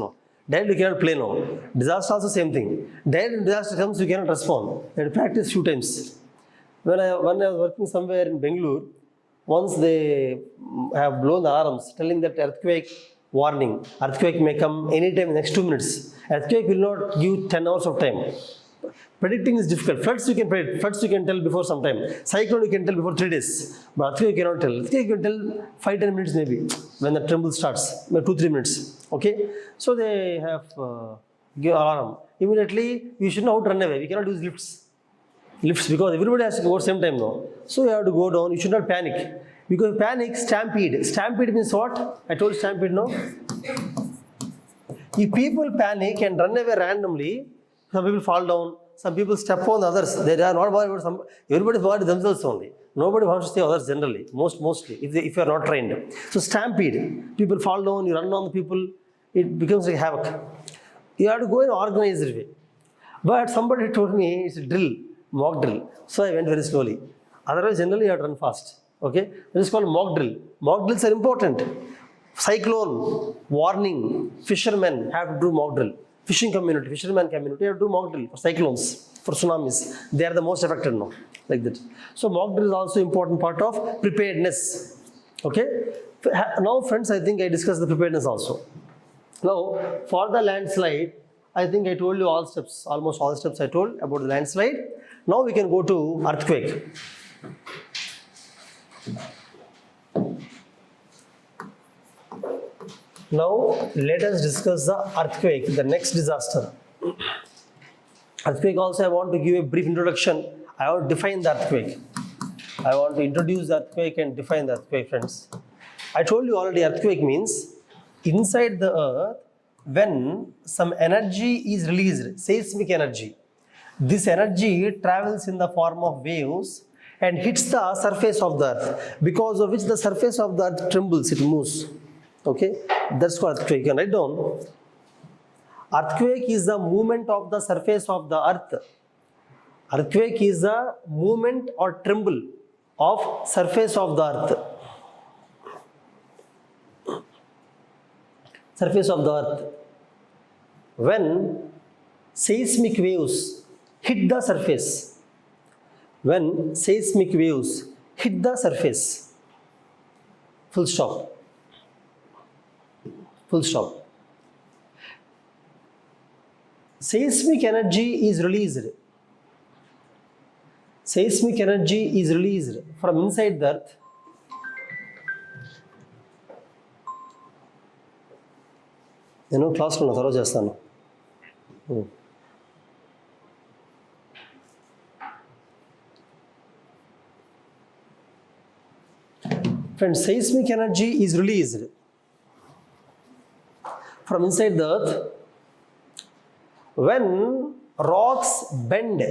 Directly you cannot play now. Disaster also same thing. Directly disaster comes, you cannot respond. You have to practice few times. When I was working somewhere in Bangalore, once they have blown the alarms telling that earthquake warning. Earthquake may come anytime in the next 2 minutes. Earthquake will not give 10 hours of time. Predicting is difficult. Floods you can predict. Floods you can tell before some time. Cyclone you can tell before 3 days. But earthquake you cannot tell. Earthquake you can tell 5-10 minutes maybe when the tremble starts. 2-3 minutes. Okay. So they have give alarm. Immediately you should know how to run away. We cannot use lifts because everybody has to go at the same time now. So you have to go down. You should not panic. Because panic, stampede. Stampede means what? I told stampede, no? If people panic and run away randomly, some people fall down, some people step on the others. They are not worried about everybody is worried themselves only. Nobody wants to see others generally, mostly, if you are not trained. So stampede, people fall down, you run on the people, it becomes like havoc. You have to go in an organized way. But somebody told me it's a drill, mock drill. So I went very slowly. Otherwise, generally you have to run fast. Okay? This is called mock drill. Mock drills are important. Cyclone, warning, fishermen have to do mock drill. Fisherman community have to do mock drill for cyclones, for tsunamis. They are the most affected now, like that. So mock drill is also important part of preparedness. Okay? Now friends, I think I discussed the preparedness also. Now, for the landslide, I think I told you all steps, almost all steps I told about the landslide. Now we can go to earthquake. Now, let us discuss the earthquake, the next disaster. Earthquake also, I want to give a brief introduction. I want to define the earthquake. I want to introduce the earthquake and define the earthquake, friends. I told you already, earthquake means inside the earth, when some energy is released, seismic energy. This energy travels in the form of waves and hits the surface of the earth, because of which the surface of the earth trembles, it moves. Okay, that's called earthquake. You can write down. Earthquake is the movement of the surface of the earth. Earthquake is the movement or tremble of surface of the earth. Surface of the earth. When seismic waves hit the surface, when seismic waves hit the surface, full stop. Full stop. Seismic energy is released. Seismic energy is released from inside the earth. Class lo thorough chestanu. Friends, seismic energy is released from inside the earth when rocks bend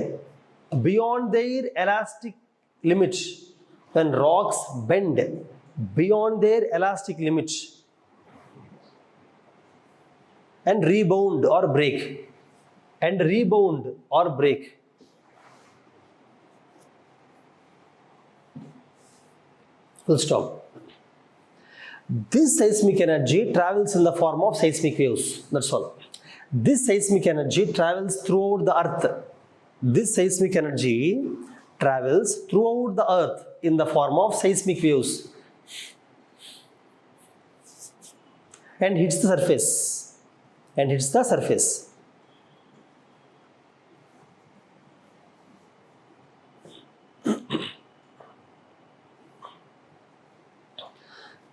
beyond their elastic limit, when rocks bend beyond their elastic limit and rebound or break, full stop. This seismic energy travels in the form of seismic waves. That's all. This seismic energy travels throughout the earth. This seismic energy travels throughout the earth in the form of seismic waves and hits the surface.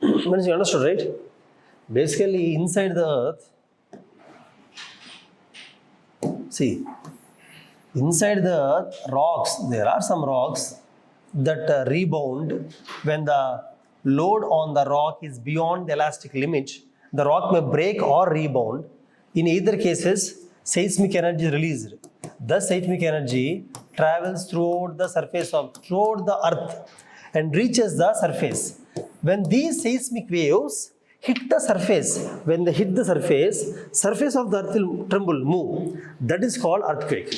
Means you understood, right? Basically, inside the earth, see, inside the earth, rocks, there are some rocks that rebound when the load on the rock is beyond the elastic limit. The rock may break or rebound. In either cases, seismic energy is released. The seismic energy travels throughout the earth and reaches the surface. When these seismic waves hit the surface, when they hit the surface of the earth will tremble, move. That is called earthquake.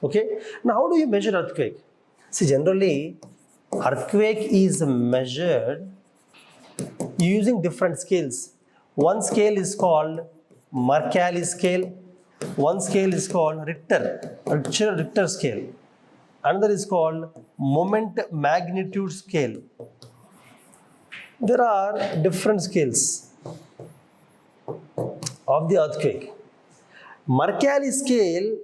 Okay. Now, how do you measure earthquake? See, generally, earthquake is measured using different scales. One scale is called Mercalli scale. One scale is called Richter scale. Another is called moment magnitude scale. There are different scales of the earthquake. Mercalli scale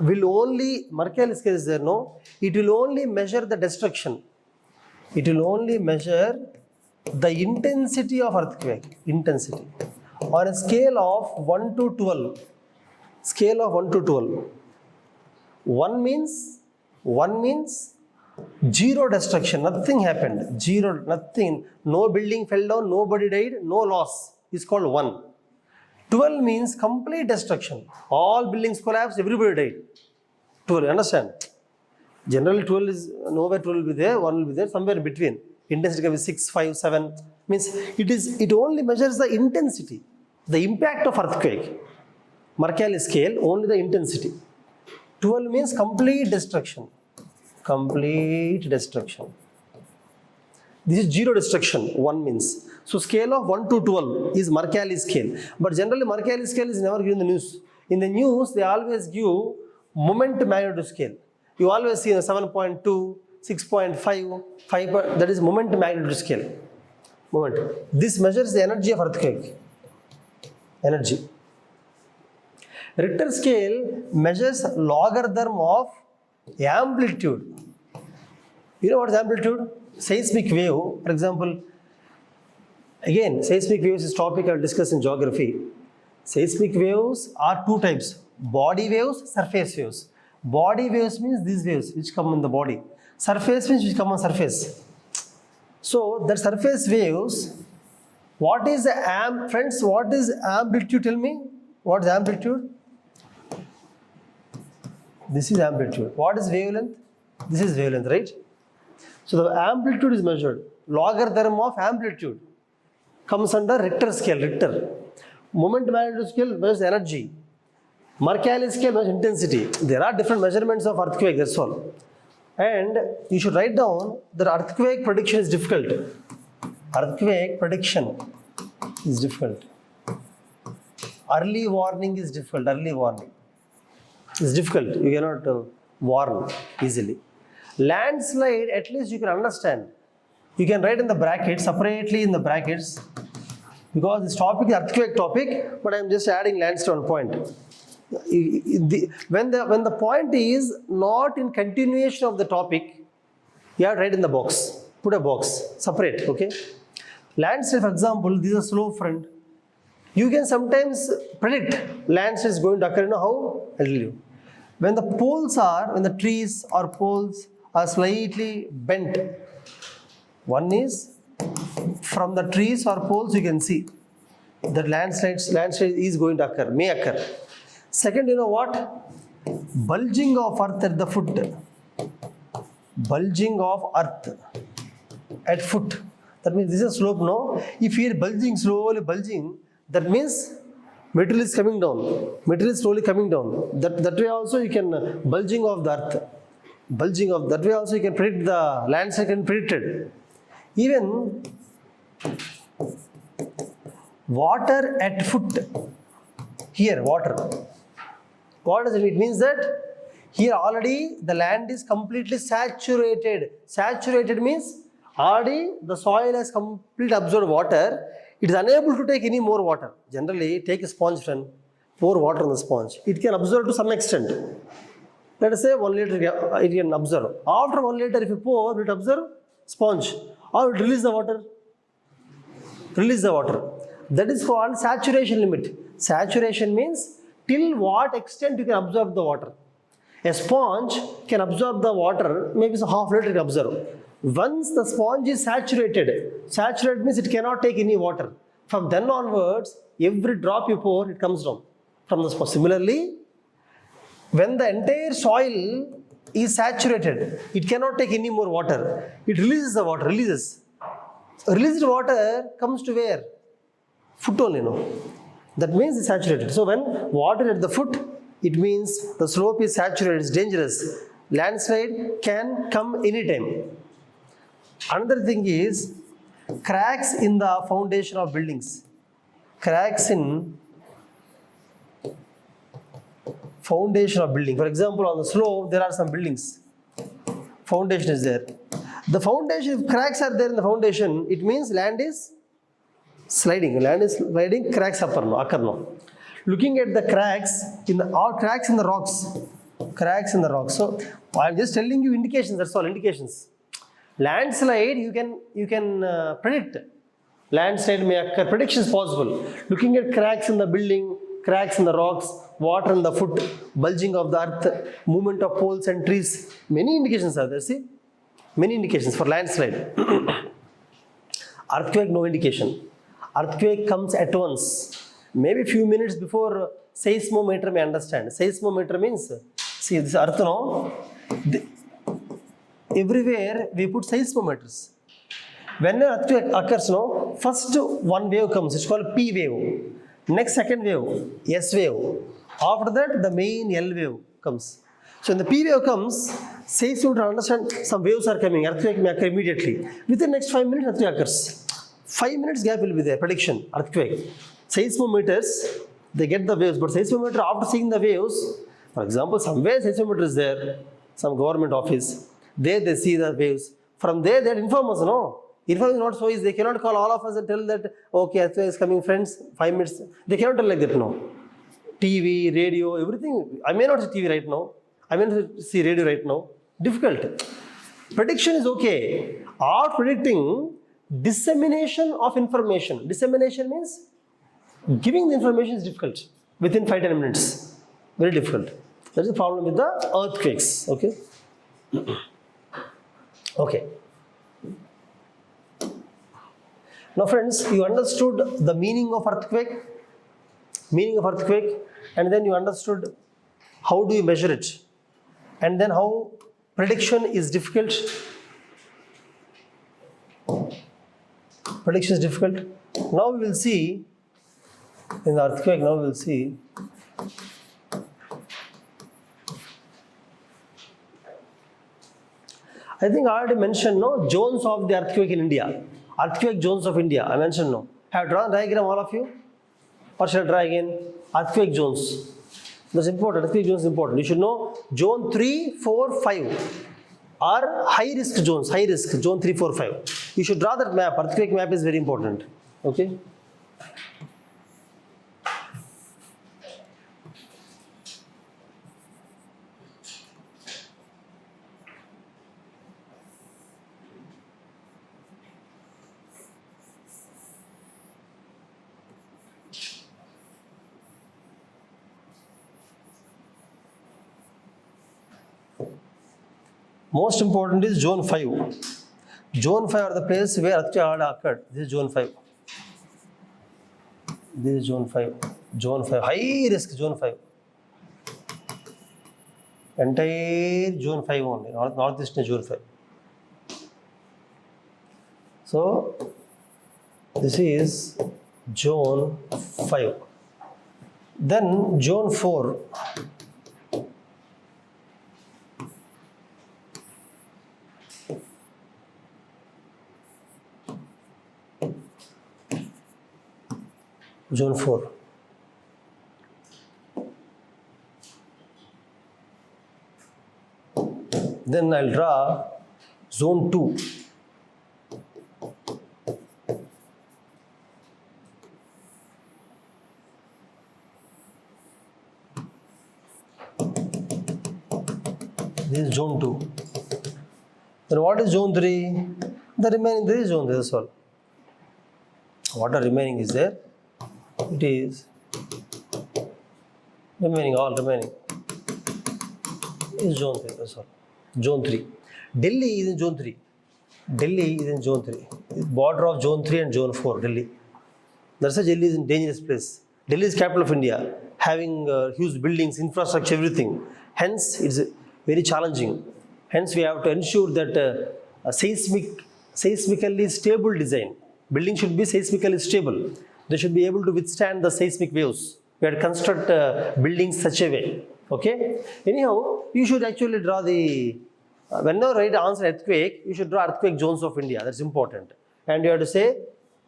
is there, no? It will only measure the destruction. It will only measure the intensity of earthquake. Intensity. On a scale of 1 to 12. Scale of 1 to 12. 1 means zero destruction, nothing happened, zero, nothing, no building fell down, nobody died, no loss, is called 1. 12 means complete destruction, all buildings collapsed, everybody died. 12, understand? Generally 12 is, nowhere 12 will be there, 1 will be there, somewhere between. Intensity can be 6, 5, 7, means it only measures the intensity, the impact of earthquake. Mercalli scale, only the intensity. 12 means complete destruction. This is zero destruction, 1 means. So scale of 1 to 12 is Mercalli scale. But generally Mercalli scale is never given in the news. In the news, they always give moment magnitude scale. You always see 7.2, 6.5, 5, that is moment magnitude scale. Moment. This measures the energy of earthquake. Energy. Richter scale measures logarithm of amplitude. You know what is amplitude? Seismic wave, for example. Again, seismic waves is topic I will discuss in geography. Seismic waves are two types: body waves, surface waves. Body waves means these waves which come in the body. Surface means which come on surface. So the surface waves. What is the friends? What is amplitude? Tell me. What is amplitude? This is amplitude. What is wavelength? This is wavelength, right? So the amplitude is measured. Logarithm of amplitude comes under Richter scale. Richter. Moment magnitude scale measures energy. Mercalli scale measures intensity. There are different measurements of earthquake, that's all. And you should write down that earthquake prediction is difficult. Earthquake prediction is difficult. Early warning is difficult. Early warning is difficult. You cannot warn easily. Landslide, at least you can understand. You can write in the brackets, separately in the brackets, because this topic is earthquake topic, but I am just adding landslide on point. When the point is not in continuation of the topic, you have to write in the box. Put a box, separate, okay? Landslide, for example, this is a slow front. You can sometimes predict landslide is going to occur. You know how? I'll tell you. When the trees or poles are slightly bent, one is from the trees or poles you can see that landslide is going to occur, may occur. Second, you know what? bulging of earth at the foot. Bulging of earth at foot. That means this is a slope, no? If here bulging, slowly bulging, that means material is coming down. Material is slowly coming down. That way also you can bulging of the earth. Bulging of that way also you can predict the landslide can be predicted. Even water at foot. Here water. What does it mean? It means that here already the land is completely saturated. Saturated means already the soil has completely absorbed water. It is unable to take any more water. Generally, take a sponge and pour water on the sponge. It can absorb to some extent. Let us say 1 liter it can absorb. After 1 liter, if you pour, it absorb sponge or it release the water. Release the water. That is called saturation limit. Saturation means till what extent you can absorb the water. A sponge can absorb the water, maybe so half liter it can absorb. Once the sponge is saturated means it cannot take any water. From then onwards, every drop you pour, it comes down from the sponge. Similarly, when the entire soil is saturated, it cannot take any more water. It releases the water, releases. Released water comes to where? Foot only, no? That means it's saturated. So when water at the foot, it means the slope is saturated, it's dangerous. Landslide can come anytime. Another thing is cracks in the foundation of buildings. Cracks in foundation of building. For example, on the slope, there are some buildings. Foundation is there. The foundation, if cracks are there in the foundation, it means land is sliding. Land is sliding, cracks occur now. Looking at the cracks in the cracks in the rocks. Cracks in the rocks. So I am just telling you indications, that's all, indications. Landslide, you can predict. Landslide may occur, prediction is possible. Looking at cracks in the building, cracks in the rocks, water in the foot, bulging of the earth, movement of poles and trees. Many indications are there, see? Many indications for landslide. Earthquake, no indication. Earthquake comes at once. Maybe few minutes before seismometer may understand. Seismometer means, see this earth now, everywhere we put seismometers. When an earthquake occurs now, first one wave comes, it's called P wave. Next second wave, S wave. After that, the main L wave comes. So when the P wave comes, seismometer understand some waves are coming, earthquake may occur immediately. Within next 5 minutes, earthquake occurs. 5 minutes gap will be there, prediction, earthquake. Seismometers, they get the waves, but seismometer after seeing the waves, for example, somewhere seismometer is there, some government office, there they see the waves. From there, they inform us, no? Information is not so easy. They cannot call all of us and tell that, okay, earthquake is coming, friends, 5 minutes. They cannot tell like that, no. TV, radio, everything. I may not see TV right now. I may not see radio right now. Difficult. Prediction is okay. Art predicting, dissemination of information. Dissemination means giving the information is difficult within 5-10 minutes. Very difficult. That is the problem with the earthquakes. Okay. Okay. Now, friends, you understood the meaning of earthquake, and then you understood how do you measure it, and then how prediction is difficult. Prediction is difficult. Now we will see in the earthquake. Now we will see I think I already mentioned no zones of the earthquake in India. Earthquake zones of India. I mentioned no. Have drawn diagram all of you? Or shall I draw again? Earthquake zones. That's important. Earthquake zones is important. You should know zone 3, 4, 5 are high risk zones. High risk zone 3, 4, 5. You should draw that map. Earthquake map is very important. Okay. Most important is zone 5. Zone 5 are the place where earthquake occurred. This is zone 5. This is zone 5. Zone 5. High risk zone 5. Entire zone 5 only, northeastern zone 5. So this is zone 5. Then zone 4. Zone 4. Then I'll draw zone 2. This is zone 2. Then what is zone 3? The remaining, there is zone 3, that's all. What are remaining is there? It is remaining, all remaining is zone 3, that's all. Zone 3. Delhi is in zone 3. Delhi is in zone 3. It's border of zone 3 and zone 4, Delhi. That's why Delhi is a dangerous place. Delhi is capital of India, having huge buildings, infrastructure, everything. Hence, it's very challenging. Hence, we have to ensure that a seismically stable design. Building should be seismically stable. They should be able to withstand the seismic waves. We have to construct buildings such a way. Okay? Anyhow, you should actually draw the, whenever you write the answer earthquake, you should draw earthquake zones of India. That's important. And you have to say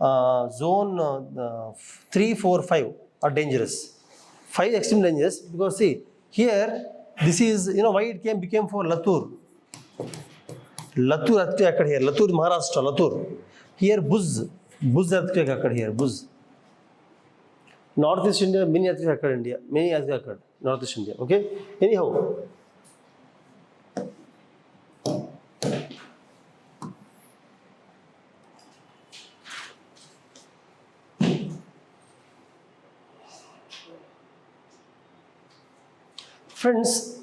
zone 3, 4, 5 are dangerous. 5 extremely dangerous because see, here, this is, why it became for Latur. Latur earthquake occurred here. Latur, Maharashtra, Latur. Here, Buzz earthquake occurred here, Buzz. Northeast India, many earthquakes occurred in India. Many earthquakes occurred, Northeast India. Okay? Anyhow. Friends,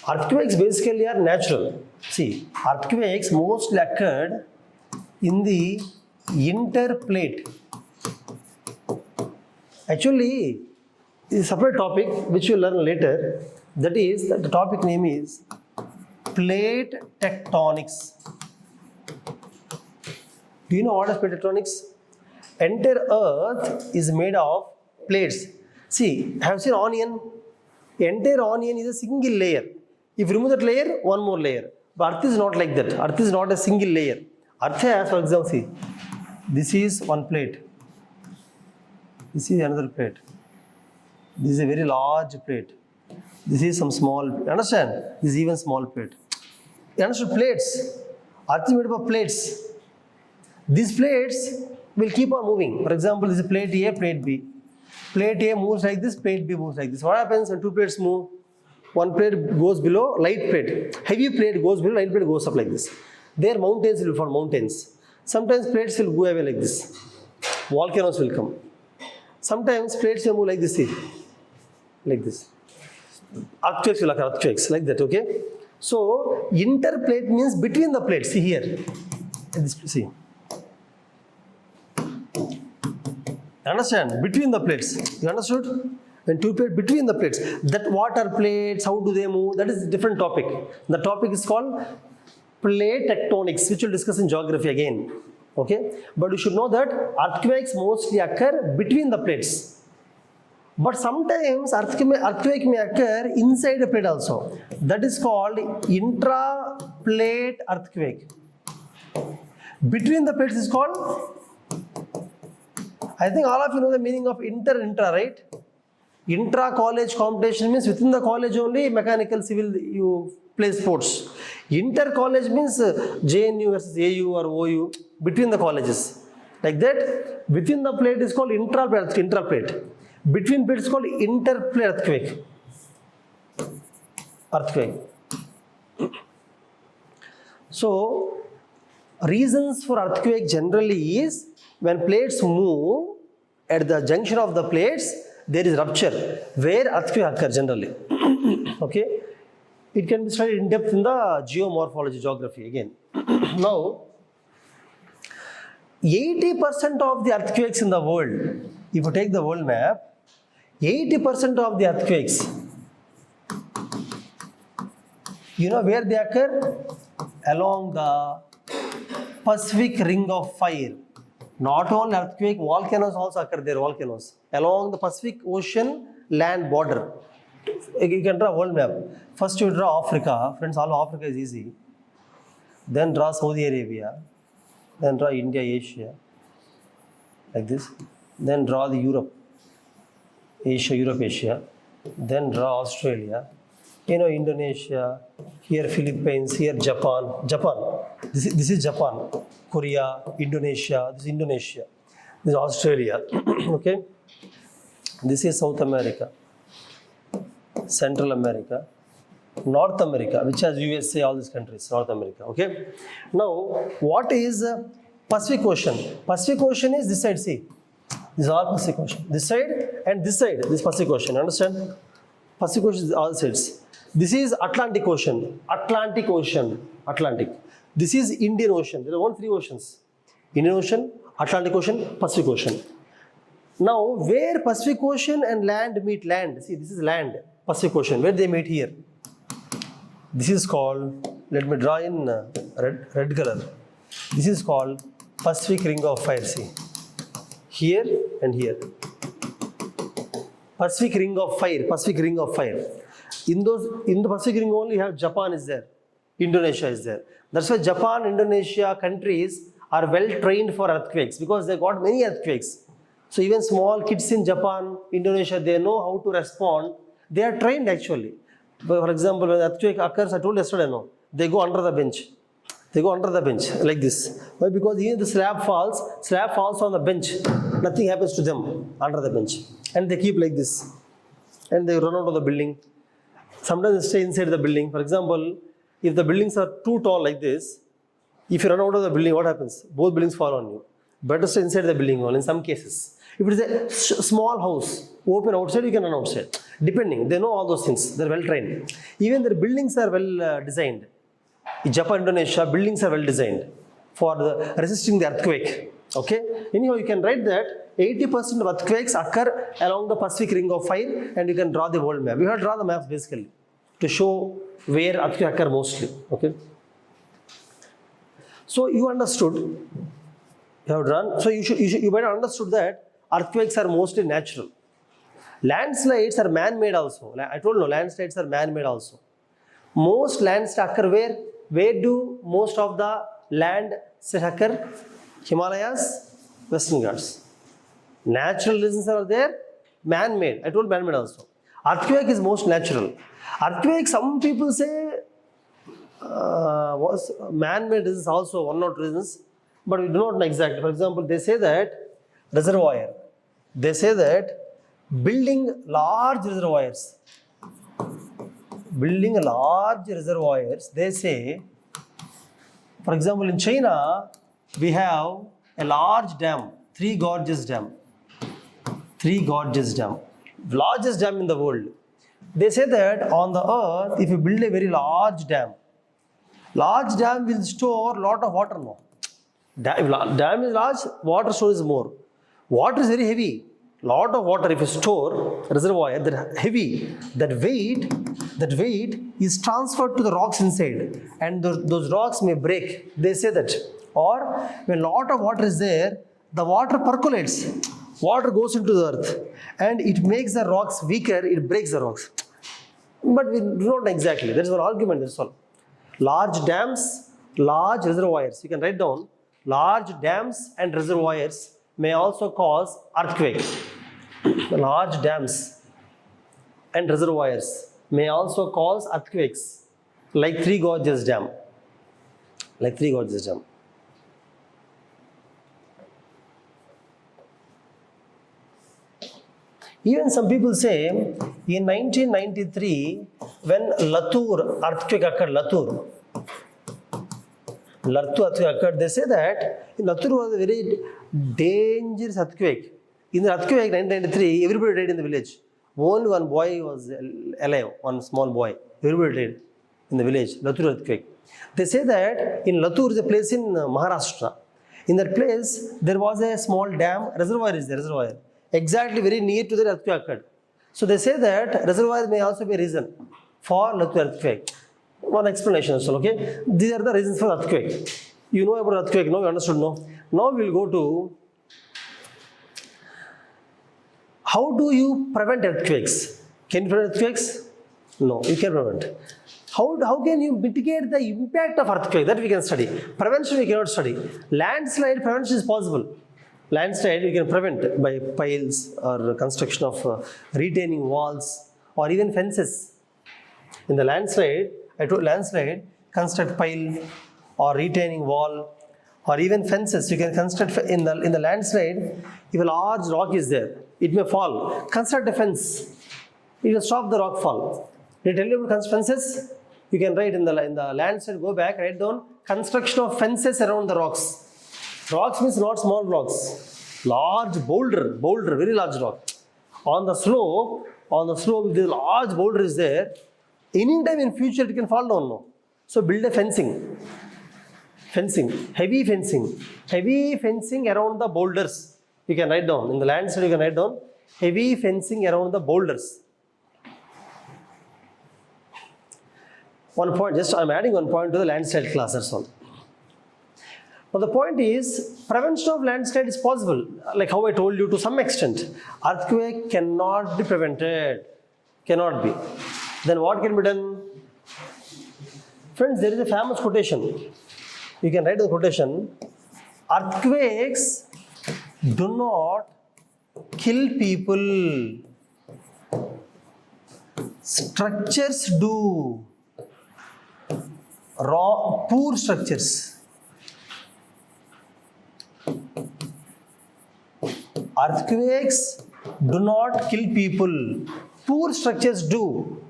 earthquakes basically are natural. See, earthquakes mostly occurred in the interplate. Actually, is a separate topic which you will learn later. That is, the topic name is plate tectonics. Do you know what is plate tectonics? Entire earth is made of plates. See, have you seen onion? Entire onion is a single layer. If you remove that layer, one more layer. But earth is not like that. Earth is not a single layer. Earth has, for example, see, this is one plate. This is another plate. This is a very large plate. This is some small, you understand? This is even small plate. You understand plates? Earth is made up of plates. These plates will keep on moving. For example, this is plate A, plate B. Plate A moves like this, plate B moves like this. What happens when two plates move? One plate goes below, light plate. Heavy plate goes below, light plate goes up like this. There mountains will form mountains. Sometimes plates will go away like this. Volcanoes will come. Sometimes plates will move like this, see, like this. Earthquakes will occur, earthquakes, like that, okay? So, interplate means between the plates, see here. See. Understand? Between the plates. You understood? When two plates between the plates. That what are plates? How do they move? That is a different topic. The topic is called plate tectonics, which we'll discuss in geography again. Okay? But you should know that earthquakes mostly occur between the plates. But sometimes earthquake may occur inside a plate also. That is called intraplate earthquake. Between the plates is called, I think all of you know the meaning of intra, right? Intra-college competition means within the college only mechanical, civil, you play sports. Inter-college means JNU versus AU or OU, between the colleges. Like that, within the plate is called intraplate. Between plates is called interplate earthquake. So, reasons for earthquake generally is when plates move, at the junction of the plates, there is rupture where earthquake occurs generally. Okay? It can be studied in depth in the geomorphology, geography again. Now, 80% of the earthquakes in the world, if you take the world map, 80% of the earthquakes You know where they occur? Along the Pacific Ring of Fire. Not only earthquake, volcanoes also occur there, volcanoes. Along the Pacific Ocean land border. You can draw a world map. First you draw Africa. Friends, all Africa is easy. Then draw Saudi Arabia. Then draw India, Asia. Like this. Then draw the Europe. Asia, Europe, Asia. Then draw Australia. You know, Indonesia. Here Philippines. Here Japan. This is Japan. Korea, Indonesia. This is Indonesia. This is Australia. Okay. This is South America. Central America, North America, which has USA, all these countries, North America, okay? Now, what is Pacific Ocean? Pacific Ocean is this side, see. This is all Pacific Ocean. This side and this side, this Pacific Ocean, understand? Pacific Ocean is all sides. This is Atlantic Ocean, Atlantic. This is Indian Ocean. There are only three oceans. Indian Ocean, Atlantic Ocean, Pacific Ocean. Now, where Pacific Ocean and land meet land, see, this is land. Pacific Ocean, where they meet here. This is called, let me draw in red color. This is called Pacific Ring of Fire, see. Here and here. Pacific Ring of Fire. In the Pacific Ring only you have Japan is there. Indonesia is there. That's why Japan, Indonesia countries are well trained for earthquakes because they got many earthquakes. So even small kids in Japan, Indonesia, they know how to respond. They are trained actually. But for example, when earthquake occurs, I told yesterday, no, they go under the bench. Like this. Why? Because even the slab falls on the bench. Nothing happens to them under the bench. And they keep like this. And they run out of the building. Sometimes they stay inside the building. For example, if the buildings are too tall like this, if you run out of the building, what happens? Both buildings fall on you. Better stay inside the building only in some cases. If it is a small house, open outside, you can run outside. Depending, they know all those things. They're well trained. Even their buildings are well designed. In Japan, Indonesia, buildings are well designed for resisting the earthquake. Okay. Anyhow, you can write that 80% of earthquakes occur along the Pacific Ring of Fire, and you can draw the world map. We have to draw the maps basically to show where earthquakes occur mostly. Okay. So you understood. You have drawn. So you might have understood that earthquakes are mostly natural. Landslides are man-made also. I told you, landslides are man-made also. Most landslides occur where? Where do most of the landslides occur? Himalayas, Western Ghats. Natural reasons are there, man-made. I told man-made also. Earthquake is most natural. Earthquake, some people say, was man-made reasons also, one or two reasons, but we do not know exactly. For example, they say that reservoir. They say that building large reservoirs, they say, for example, in China, we have a large dam, Three Gorges Dam, largest dam in the world. They say that on the earth, if you build a very large dam will store a lot of water now. Dam is large, water stores more. Water is very heavy. Lot of water, if you store reservoir, that heavy, that weight is transferred to the rocks inside, and those rocks may break. They say that. Or when lot of water is there, the water percolates. Water goes into the earth, and it makes the rocks weaker. It breaks the rocks. But we do not know exactly. There is one argument. That's all. Large dams, large reservoirs. You can write down. Large dams and reservoirs may also cause earthquake. Large dams and reservoirs may also cause earthquakes, like Three Gorges Dam. Even some people say, in 1993, when Latur earthquake occurred, Latur earthquake occurred, they say that Latur was a very dangerous earthquake. In the earthquake 1993, everybody died in the village. Only one boy was alive, one small boy. Everybody died in the village, Latur earthquake. They say that in Latur is a place in Maharashtra. In that place, there was a small dam, reservoir is there, reservoir. Exactly very near to the earthquake occurred. So they say that reservoirs may also be a reason for Latur earthquake. one explanation as well, okay? These are the reasons for earthquake. You know about earthquake, no? You understood, no? Now we will go to how do you prevent earthquakes? Can you prevent earthquakes? No, you can prevent. How can you mitigate the impact of earthquake? That we can study. Prevention we cannot study. Landslide prevention is possible. Landslide we can prevent by piles or construction of retaining walls or even fences. In the landslide, I told landslide, construct pile or retaining wall or even fences. You can construct in the landslide. If a large rock is there, it may fall. Construct a fence. It will stop the rock fall. They tell you about fences. You can write in the landslide. Go back, write down construction of fences around the rocks. Rocks means not small rocks. Large boulder, very large rock. On the slope, if the large boulder is there, anytime in future it can fall down. No. So build a fencing, heavy fencing around the boulders. You can write down in the landslide. You can write down heavy fencing around the boulders. One point, just I am adding one point to the landslide class. That's all. Now the point is, prevention of landslide is possible, like how I told you to some extent. Earthquake cannot be prevented, cannot be. Then what can be done? Friends, there is a famous quotation. You can write the quotation. Earthquakes do not kill people. Structures do. Poor structures. Earthquakes do not kill people. Poor structures do.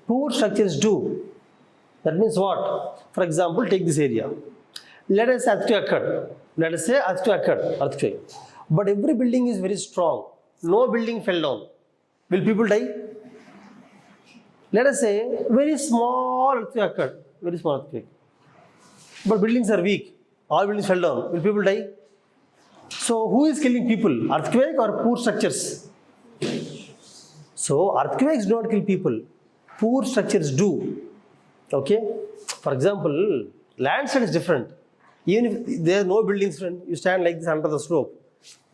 Poor structures do. That means what? For example, take this area. Let us say earthquake occurred. Let us say earthquake. But every building is very strong. No building fell down. Will people die? Let us say very small earthquake occurred. Very small earthquake. But buildings are weak. All buildings fell down. Will people die? So who is killing people? Earthquake or poor structures? So earthquakes do not kill people. Poor structures do. Okay? For example, landslide is different. Even if there are no buildings, you stand like this under the slope.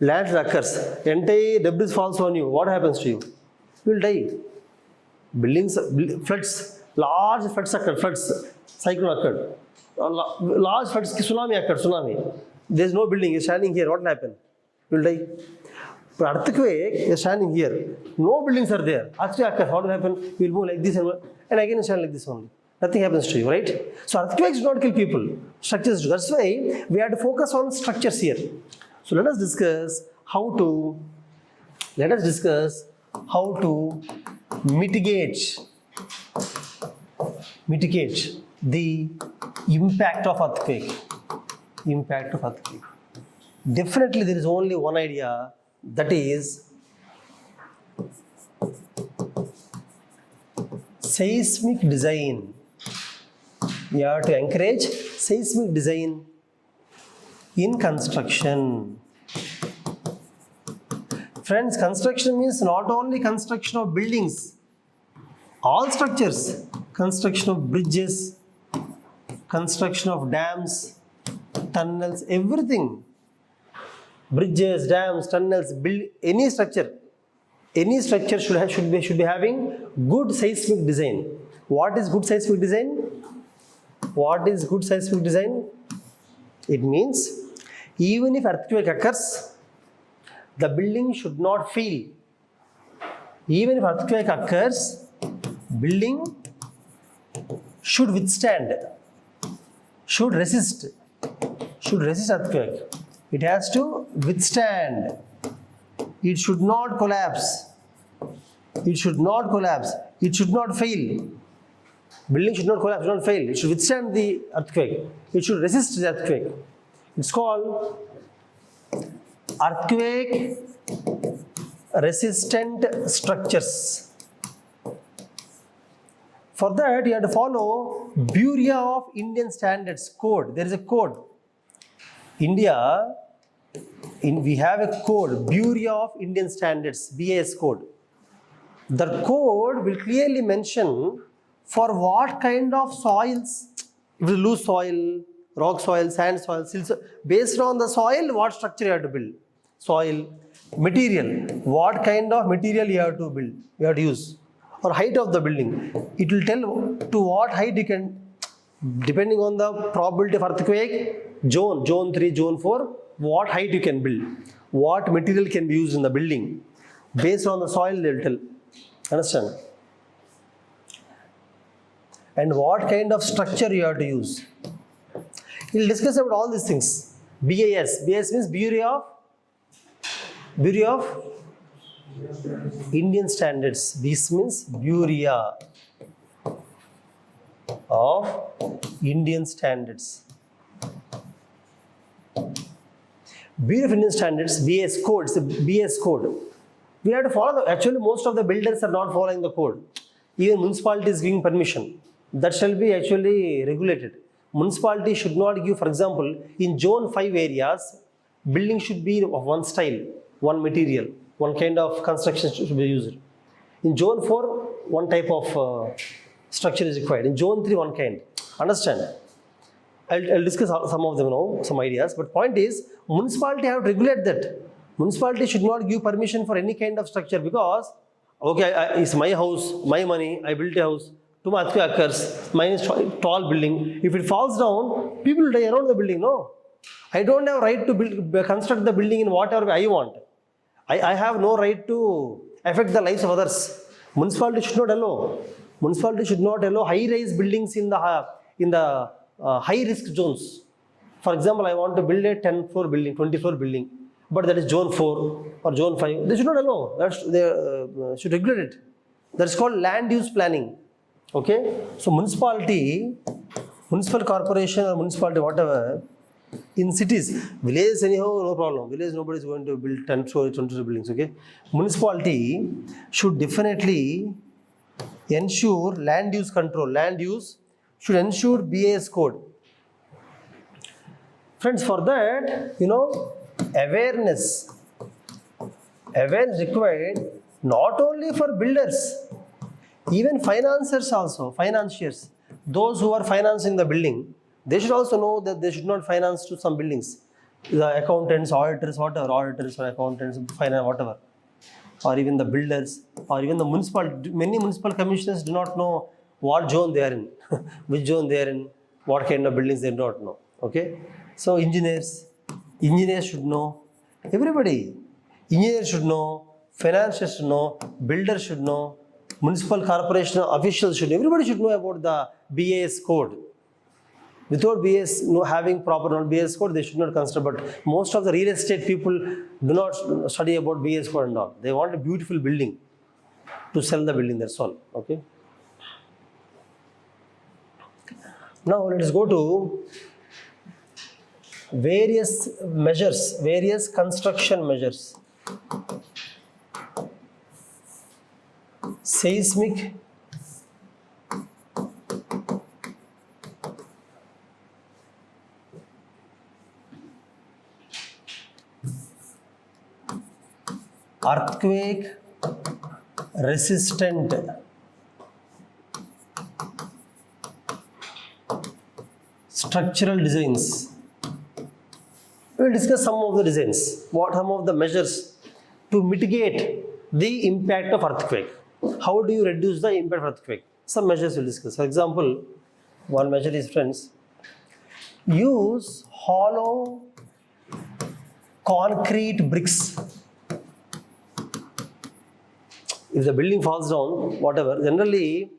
Landslide occurs. Entire debris falls on you. What happens to you? You will die. Buildings, floods, large floods occurred. Cyclone occurred. Large floods, tsunami occurred. There is no building. You are standing here. What will happen? You will die. But earthquake, you are standing here. No buildings are there. Earthquake occurs. What will happen? You will move like this and again you stand like this only. Nothing happens to you, right? So earthquakes do not kill people. Structures do. That's why we have to focus on structures here. So let us discuss how to mitigate the impact of earthquake. Definitely there is only one idea, that is seismic design. You have to encourage seismic design in construction. Friends, construction means not only construction of buildings, all structures, construction of bridges, construction of dams, tunnels, everything. Bridges, dams, tunnels, build any structure. Any structure should be having good seismic design. What is good seismic design? It means even if earthquake occurs, the building should not fail. Even if earthquake occurs, building should withstand, should resist earthquake. It has to withstand. It should not collapse. It should not fail. Building should not collapse, should not fail. It should withstand the earthquake. It should resist the earthquake. It's called earthquake resistant structures. For that, you have to follow Bureau of Indian Standards code. There is a code. We have a code, Bureau of Indian Standards, BIS code. The code will clearly mention For what kind of soils? If you loose soil, rock soil, sand soil, silt soil, based on the soil, what structure you have to build? Soil, material, what kind of material you have to build, you have to use, or height of the building. It will tell to what height you can, depending on the probability of earthquake, zone 3, zone 4, what height you can build, what material can be used in the building. Based on the soil, they will tell. Understand? And what kind of structure you have to use. We'll discuss about all these things. BAS. BAS means Bureau of Indian Standards. This means Bureau of Indian Standards. Bureau of Indian Standards, BAS code. It's a BAS code. We have to follow actually most of the builders are not following the code. Even municipality is giving permission. That shall be actually regulated. Municipality should not give, for example, in zone 5 areas, building should be of one style, one material, one kind of construction should be used. In zone 4, one type of structure is required. In zone 3, one kind. Understand? I'll discuss some of them now, some ideas. But point is, municipality have to regulate that. Municipality should not give permission for any kind of structure because, okay, it's my house, my money, I built a house. Too much occurs, mine is tall building. If it falls down, people will die around the building. No, I don't have right to construct the building in whatever I want. I have no right to affect the lives of others. Municipality should not allow. Municipality should not allow high-rise buildings in the high-risk zones. For example, I want to build a 10-floor building, 20-floor building, but that is zone 4 or zone 5. They should not allow. They should regulate it. That's called land use planning. Okay, so municipality, municipal corporation or municipality, whatever, in cities, villages anyhow, no problem. Village, nobody is going to build 10-story, 20-story buildings. Okay, municipality should definitely ensure land use control. Land use should ensure BAS code. Friends, for that, awareness required not only for builders. Even financiers also, financiers, those who are financing the building, they should also know that they should not finance to some buildings. The accountants, auditors, whatever, auditors or accountants, finance, whatever. Or even the builders, or even the many municipal commissioners do not know what zone they are in, which zone they are in, what kind of buildings they do not know. Okay? So engineers should know, everybody. Engineers should know, financiers should know, builders should know, municipal corporation officials should, everybody should know about the BAS code. Without BAS, having proper BAS code, they should not consider. But most of the real estate people do not study about BAS code and all. They want a beautiful building to sell the building, that's all. Okay. Now let us go to various measures, various construction measures. Seismic, earthquake resistant, structural designs. We will discuss some of the designs, some of the measures to mitigate the impact of earthquake. How do you reduce the impact of earthquake? Some measures we will discuss. For example, one measure is, friends, use hollow concrete bricks. If the building falls down, whatever, generally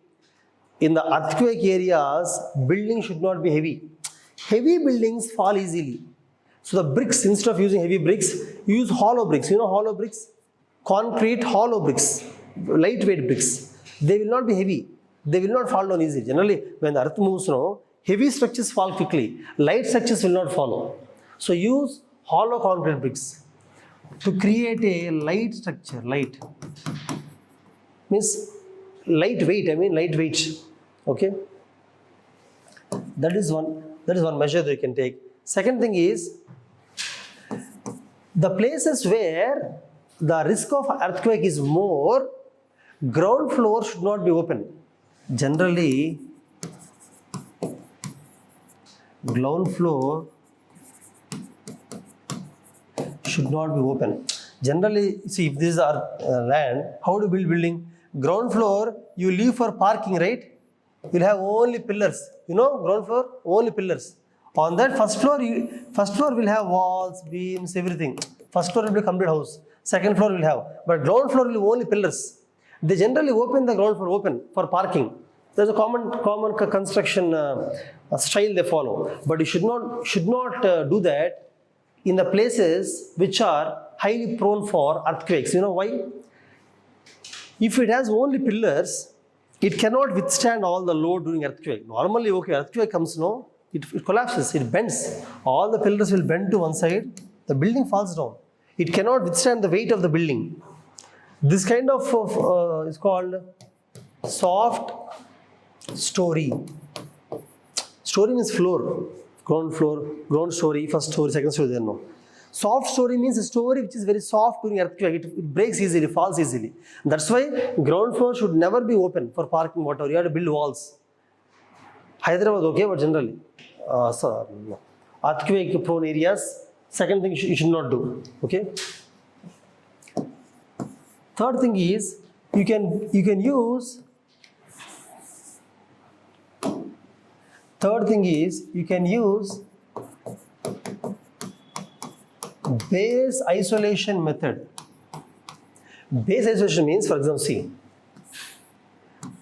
in the earthquake areas, building should not be heavy. Heavy buildings fall easily. So the bricks, instead of using heavy bricks, use hollow bricks. You know hollow bricks? Concrete hollow bricks, lightweight bricks. They will not be heavy. They will not fall down easily. Generally, when the earth moves, heavy structures fall quickly. Light structures will not follow. So use hollow concrete bricks to create a light structure. Light means lightweight. Lightweight. Okay. That is one measure that you can take. Second thing is, the places where the risk of earthquake is more, ground floor should not be open. Generally, ground floor should not be open. Generally, see, if this is our land, how to build building? Ground floor, you leave for parking, right? You'll have only pillars. You know, ground floor, only pillars. On that first floor will have walls, beams, everything. First floor will be a complete house. Second floor will have, but ground floor will be only pillars. They generally open the ground floor open for parking. There's a common construction style they follow. But you should not do that in the places which are highly prone for earthquakes. You know why? If it has only pillars, it cannot withstand all the load during earthquake. Normally, okay, earthquake comes, no, it collapses, it bends. All the pillars will bend to one side, the building falls down. It cannot withstand the weight of the building. This kind of is called soft story. Story means floor, ground story, first story, second story, there no. Soft story means a story which is very soft during earthquake. It breaks easily, falls easily. That's why ground floor should never be open for parking, whatever. You have to build walls. Hyderabad, okay, but generally, no. Earthquake prone areas, second thing you should not do. Okay. Third thing is you can use. Third thing is you can use base isolation method. Base isolation means, for example, see,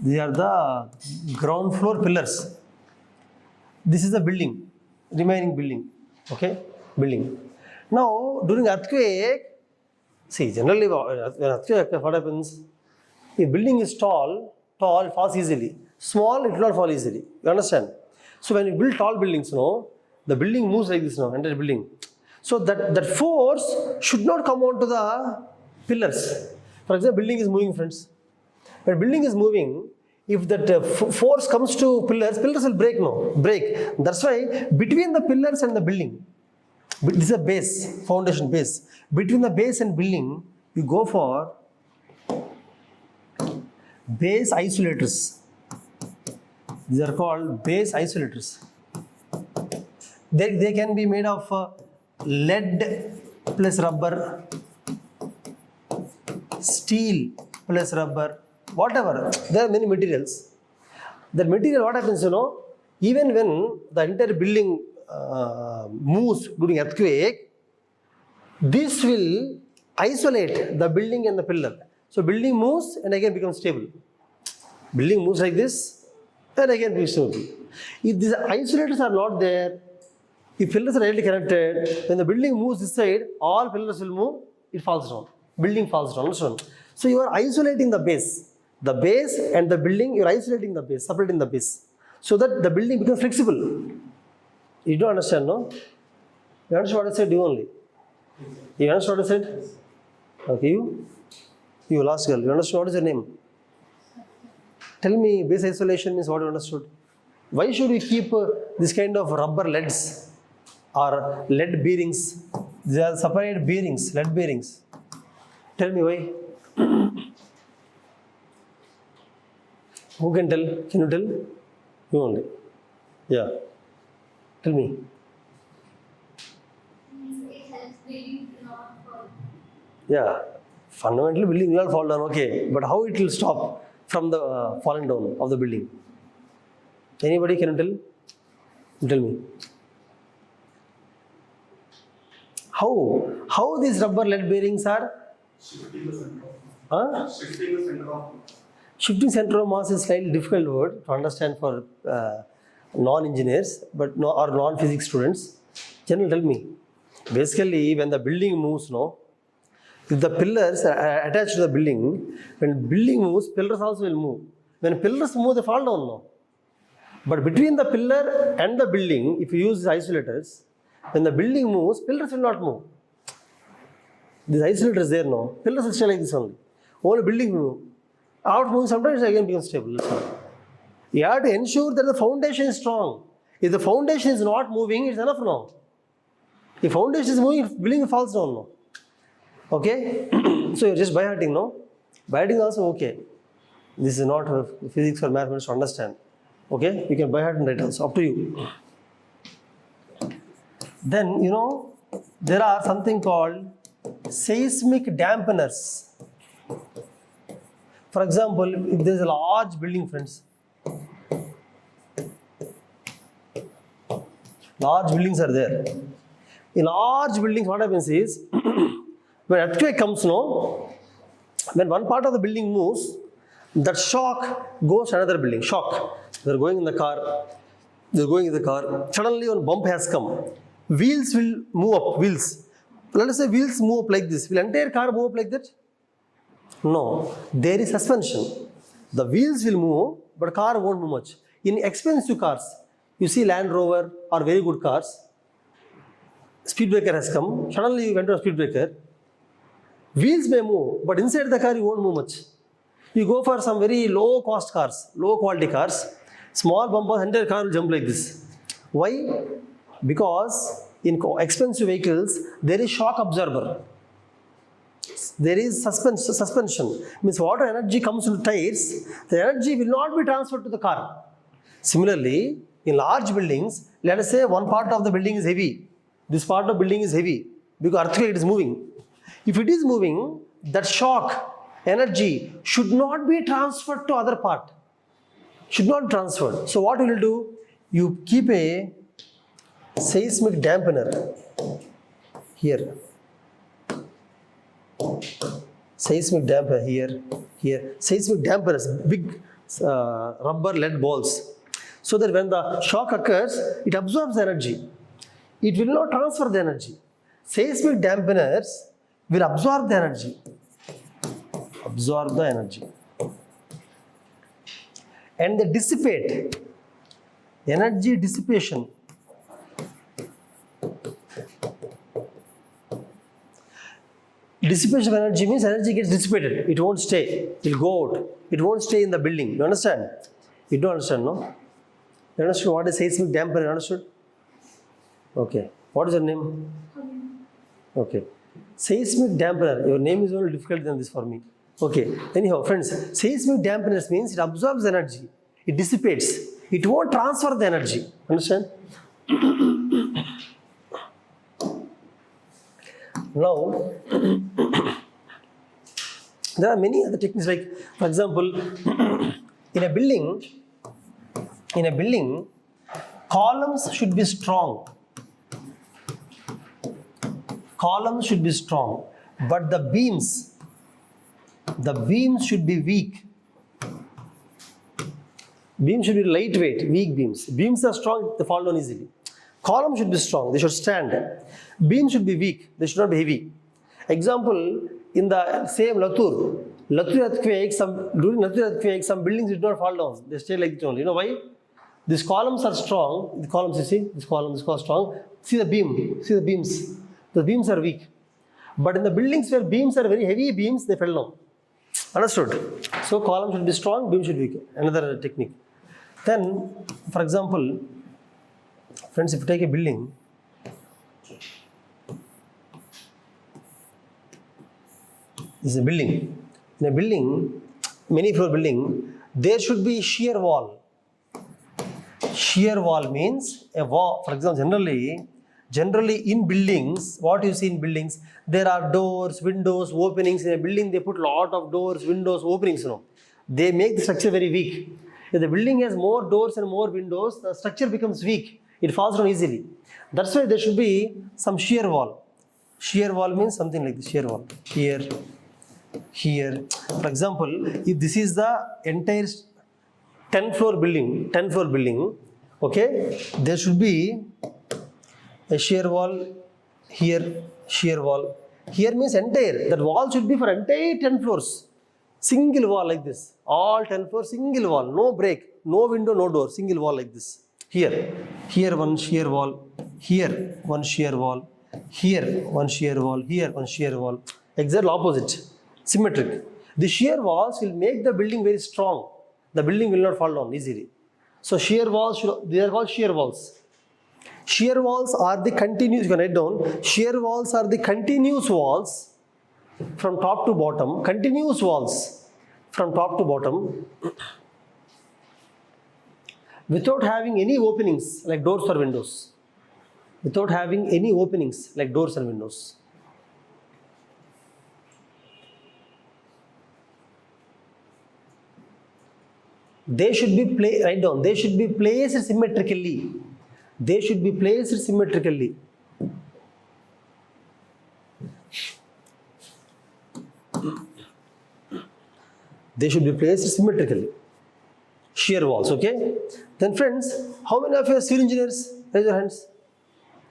these are the ground floor pillars. This is the building, remaining building. Okay, building. Now, during earthquake, see, generally when earthquake, what happens? If building is tall, it falls easily. Small, it will not fall easily. You understand? So when you build tall buildings, no, the building moves like this now, entire building. So that force should not come onto the pillars. For example, building is moving, friends. When building is moving, if that force comes to pillars will break, no, break. That's why between the pillars and the building, this is a base, foundation base. Between the base and building, you go for base isolators. These are called base isolators. They can be made of lead plus rubber, steel plus rubber, whatever. There are many materials. That material, what happens, you know, even when the entire building moves during earthquake, this will isolate the building and the pillar. So building moves and again becomes stable. Building moves like this and again becomes stable. If these isolators are not there, if pillars are directly connected, when the building moves this side, all pillars will move, it falls down. Building falls down. So you are isolating the base. The base and the building, you are isolating the base, separating the base. So that the building becomes flexible. You don't understand, no? You understand what I said? You only. You understand what I said? Okay, you last girl. You understand what is your name? Tell me, base isolation means what you understood. Why should we keep this kind of rubber leads or lead bearings? They are separate bearings, lead bearings. Tell me why. Who can tell? Can you tell? You only. Yeah. Tell me. It helps building to not fall. Yeah. Fundamentally, building will not fall down. Okay. But how it will stop from the falling down of the building? Anybody can tell? Tell me. How these rubber lead bearings are? Shifting the center Huh? Shifting the center of Shifting center of mass is a slightly difficult word to understand for non-engineers or non-physics students. General, tell me. Basically, when the building moves, no, if the pillars are attached to the building, when building moves, pillars also will move. When pillars move, they fall down, no. But between the pillar and the building, if you use isolators, when the building moves, pillars will not move. These isolators there, no, pillars will stay like this only. Only building will move. Out moving sometimes again becomes stable. You have to ensure that the foundation is strong. If the foundation is not moving, it's enough now. If foundation is moving, building falls down now. Okay? So you're just by-hearting, no? By-hearting also okay. This is not physics or mathematics to understand. Okay, you can buy heart and write also, up to you. Then, there are something called seismic dampeners. For example, if there is a large building, friends, large buildings are there. In large buildings, what happens is, when earthquake comes, when one part of the building moves, that shock goes to another building. Shock. They're going in the car. Suddenly, one bump has come. Wheels will move up. Wheels. Let us say wheels move up like this. Will entire car move up like that? No. There is suspension. The wheels will move, but car won't move much. In expensive cars, you see Land Rover or very good cars, speed breaker has come. Suddenly, you went to a speed breaker. Wheels may move, but inside the car, you won't move much. You go for some very low cost cars, low quality cars, small bumpers, entire car will jump like this. Why? Because in expensive vehicles, there is shock absorber. There is suspension. Means water energy comes to the tires, the energy will not be transferred to the car. Similarly, in large buildings, let us say one part of the building is heavy. This part of the building is heavy because earthquake is moving. If it is moving, that shock energy should not be transferred to other part. Should not be transferred. So what you will do? You keep a seismic dampener here. Seismic dampener here. Seismic dampers, big rubber lead balls. So that when the shock occurs, it absorbs energy. It will not transfer the energy. Seismic dampeners will absorb the energy. And they dissipate. Energy dissipation. Dissipation of energy means energy gets dissipated. It won't stay. It will go out. It won't stay in the building. You understand? You don't understand, no? You understood what is seismic dampener? You understood? Okay. What is your name? Okay. Seismic dampener. Your name is only difficult than this for me. Okay. Anyhow, friends, seismic dampeners means it absorbs energy. It dissipates. It won't transfer the energy. Understand? Now, there are many other techniques, like, for example, in a building, columns should be strong. Columns should be strong, but the beams should be weak. Beams should be lightweight, weak beams. Beams are strong, they fall down easily. Columns should be strong, they should stand. Beams should be weak, they should not be heavy. Example, in the same Latur earthquake, during Latur earthquake, some buildings did not fall down. They stay like this only. You know why? These columns are strong. The columns, you see, this column is strong. See the beam, see the beams. The beams are weak. But in the buildings where beams are very heavy beams, they fell down. Understood? So column should be strong, beam should be weak. Another technique. Then, for example, friends, if you take a building, this is a building. In a building, many floor building, there should be shear wall. Shear wall means a wall. For example, generally in buildings, what you see in buildings, there are doors, windows, openings. In a building, they put a lot of doors, windows, openings. They make the structure very weak. If the building has more doors and more windows, the structure becomes weak. It falls down easily. That's why there should be some shear wall. Shear wall means something like this. Shear wall. Here. For example, if this is the entire 10-floor building, okay, there should be a shear wall here, shear wall. Here means entire. That wall should be for entire 10 floors. Single wall like this. All 10 floors, single wall. No break, no window, no door. Single wall like this. Here one shear wall. Here one shear wall. Here one shear wall. Here one shear wall. Exactly opposite. Symmetric. The shear walls will make the building very strong. The building will not fall down easily. So shear walls, they are called shear walls. Shear walls are the continuous, you can write down, shear walls are the continuous walls from top to bottom, continuous walls from top to bottom without having any openings like doors or windows. Without having any openings like doors and windows. They should be write down. They should be placed symmetrically. They should be placed symmetrically. They should be placed symmetrically. Shear walls, okay? Then friends, how many of you are civil engineers? Raise your hands.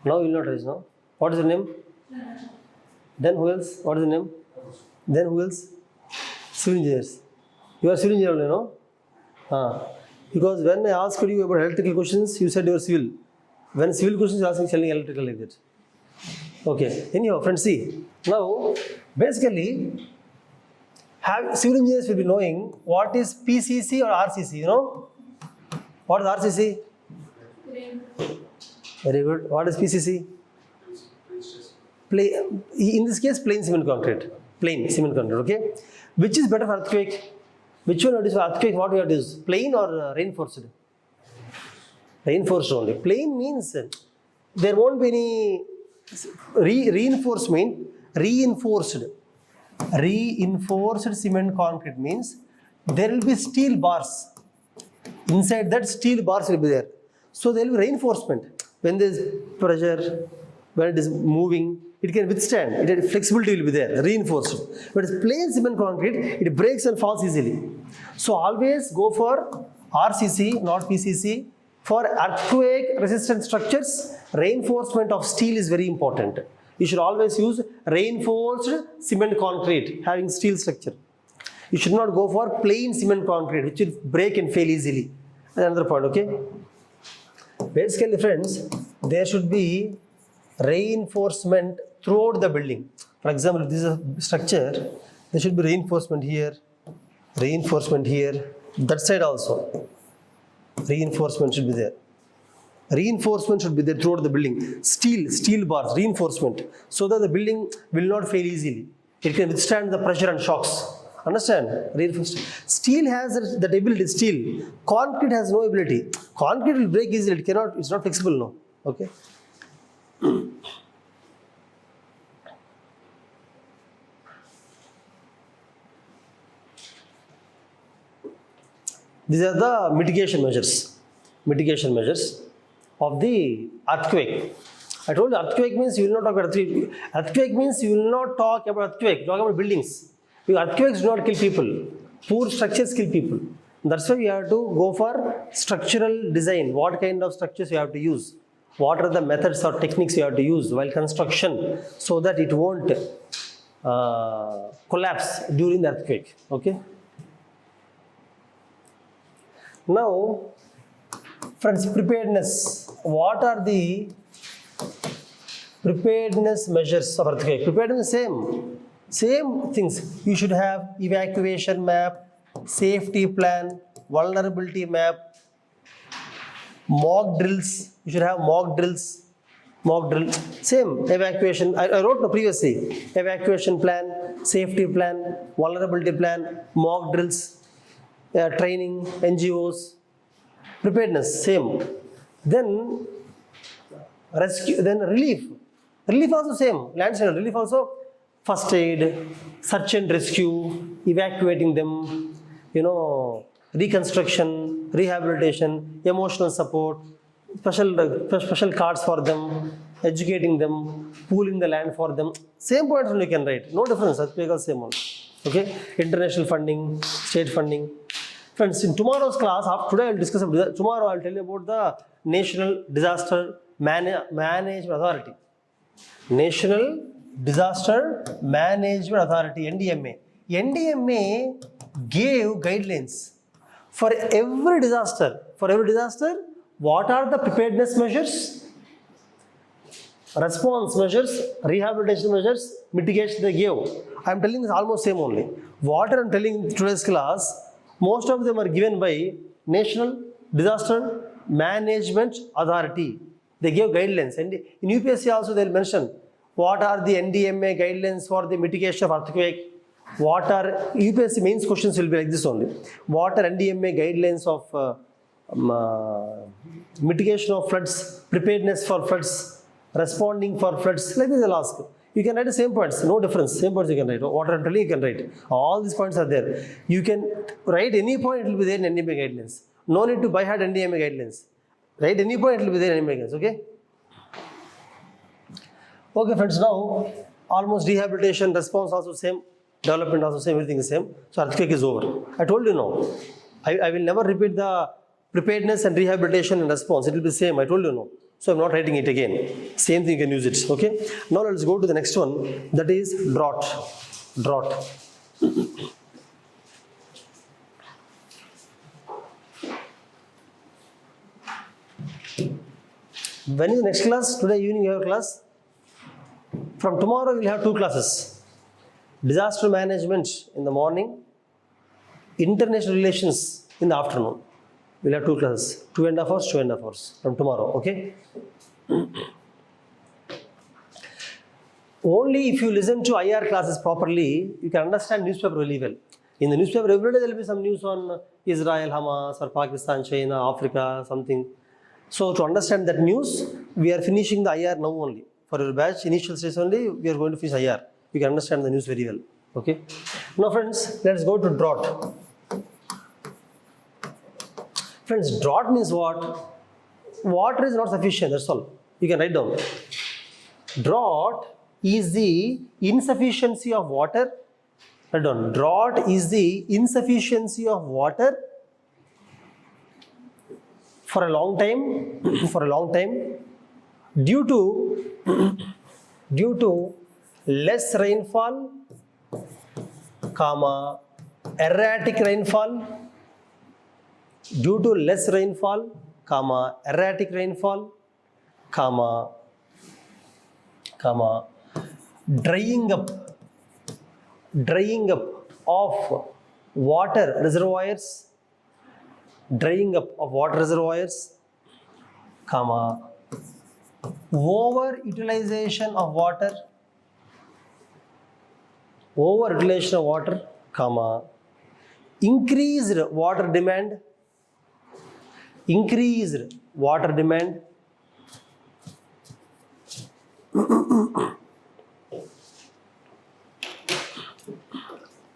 Now you will not raise now. What is your name? Then who else? What is the name? Then who else? Civil engineers. You are civil engineer only, no? Because when I asked you about electrical questions, you said you are civil. When civil questions, you are asking selling electrical like that. Okay. Anyhow, friends, see. Now, basically, civil engineers will be knowing what is PCC or RCC, you know? What is RCC? Very good. What is PCC? In this case, plain cement concrete. Plain cement concrete, okay? Which is better for earthquake? Which one is for earthquake? What we have to use? Plain or reinforced? Reinforced only. Plain means there won't be any reinforcement. Reinforced cement concrete means there will be steel bars. Inside that steel bars will be there. So there will be reinforcement. When there is pressure, when it is moving, it can withstand. Flexibility will be there, reinforced. But it's plain cement concrete, it breaks and falls easily. So always go for RCC, not PCC. For earthquake resistant structures, reinforcement of steel is very important. You should always use reinforced cement concrete having steel structure. You should not go for plain cement concrete which will break and fail easily. Another point, okay? Basically, friends, there should be reinforcement throughout the building. For example, if this is a structure, there should be reinforcement here, that side also. Reinforcement should be there. Reinforcement should be there throughout the building. Steel bars, reinforcement, so that the building will not fail easily. It can withstand the pressure and shocks. Understand? Reinforcement. Steel has that ability. Steel. Concrete has no ability. Concrete will break easily. It cannot. It's not flexible. No. Okay. These are the mitigation measures of the earthquake. I told you earthquake means you will not talk about earthquake. Earthquake means you will not talk about earthquake, talk about buildings. Because earthquakes do not kill people. Poor structures kill people. That's why you have to go for structural design. What kind of structures you have to use? What are the methods or techniques you have to use while construction so that it won't collapse during the earthquake. Okay. Now, friends, preparedness. What are the preparedness measures of earthquake? Preparedness, same things. You should have evacuation map, safety plan, vulnerability map, mock drills. You should have mock drills. Same evacuation. I wrote no previously. Evacuation plan, safety plan, vulnerability plan, mock drills. Training, NGOs, preparedness, same. Then rescue, then relief. Relief also same. Landslide relief also first aid, search and rescue, evacuating them, reconstruction, rehabilitation, emotional support, special cards for them, educating them, pooling the land for them. Same points only you can write. No difference. That's same one. Okay. International funding, state funding. Friends, in tomorrow's class, today I will discuss about tomorrow I will tell you about the National Disaster Management Authority. National Disaster Management Authority, NDMA. NDMA gave guidelines for every disaster. What are the preparedness measures, response measures, rehabilitation measures, mitigation they gave? I am telling this almost same only. What I am telling in today's class, most of them are given by National Disaster Management Authority. They give guidelines. And in UPSC also they will mention what are the NDMA guidelines for the mitigation of earthquake, What are UPSC mains questions will be like this only. What are NDMA guidelines of mitigation of floods, preparedness for floods, responding for floods? Like this I'll ask. You can write the same points, no difference. Same points you can write. What I'm telling you can write. All these points are there. You can write any point, it will be there in NDMA guidelines. No need to by heart NDMA guidelines. Write any point, it will be there in NDMA guidelines. Okay? Okay, friends. Now almost rehabilitation, response also same, development also same, everything is same. So earthquake is over. I told you no. I will never repeat the preparedness and rehabilitation and response. It will be same. I told you no. So I'm not writing it again. Same thing, you can use it. Okay. Now let's go to the next one. That is drought. Drought. When is the next class? Today evening you have a class. From tomorrow we'll have 2 classes. Disaster management in the morning, international relations in the afternoon. We'll have 2 classes, 2.5 hours, 2.5 hours from tomorrow, okay? Only if you listen to IR classes properly, you can understand newspaper really well. In the newspaper, every day there will be some news on Israel, Hamas, or Pakistan, China, Africa, something. So to understand that news, we are finishing the IR now only. For your batch, initial stage only, we are going to finish IR. You can understand the news very well, okay? Now friends, let's go to drought. Friends, drought means what? Water is not sufficient, that's all. You can write down. Drought is the insufficiency of water. Write down. Drought is the insufficiency of water for a long time, due to less rainfall, comma, erratic rainfall, due to less rainfall, comma, erratic rainfall, comma, drying up of water reservoirs, comma, over utilization of water, comma, increased water demand,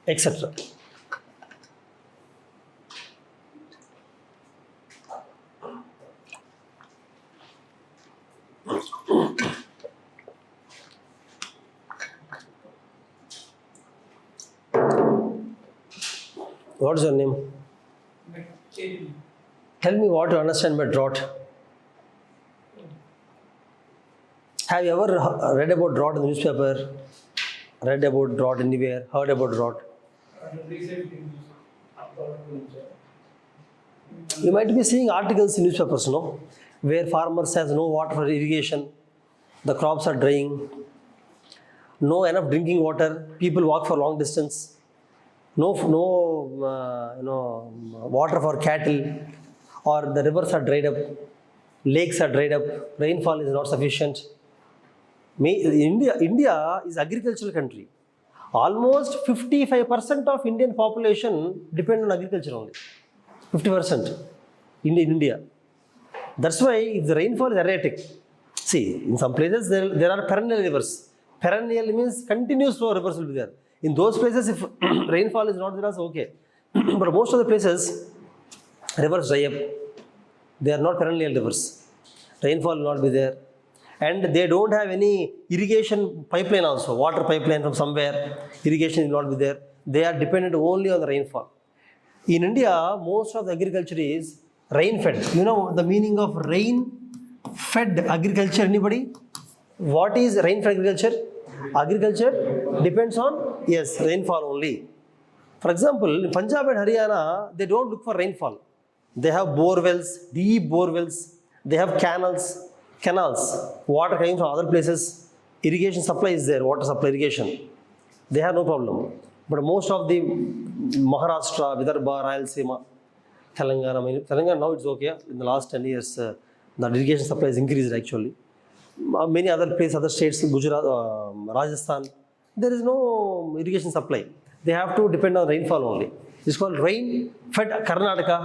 etc. What is your name? Tell me what you understand by drought. Have you ever read about drought in the newspaper? Read about drought anywhere? Heard about drought? You might be seeing articles in newspapers, no? Where farmers has no water for irrigation, the crops are drying, no enough drinking water, people walk for long distance, no water for cattle, or the rivers are dried up, lakes are dried up, rainfall is not sufficient. India is agricultural country. Almost 55% of Indian population depend on agriculture only. 50% in India. That's why if the rainfall is erratic, see, in some places there are perennial rivers. Perennial means continuous flow rivers will be there. In those places, if rainfall is not there, also okay. But most of the places, rivers dry up. They are not perennial rivers. Rainfall will not be there. And they don't have any irrigation pipeline also, water pipeline from somewhere. Irrigation will not be there. They are dependent only on the rainfall. In India, most of the agriculture is rain-fed. You know the meaning of rain-fed agriculture, anybody? What is rain-fed agriculture? Agriculture depends on, yes, rainfall only. For example, in Punjab and Haryana, they don't look for rainfall. They have bore wells, deep bore wells. They have canals, water coming from other places. Irrigation supply is there, water supply, irrigation. They have no problem. But most of the Maharashtra, Vidarbha, Rayalaseema, Telangana now it's okay. In the last 10 years, the irrigation supply has increased actually. Many other places, other states, Gujarat, Rajasthan, there is no irrigation supply. they have to depend on rainfall only. It's called rain-fed Karnataka,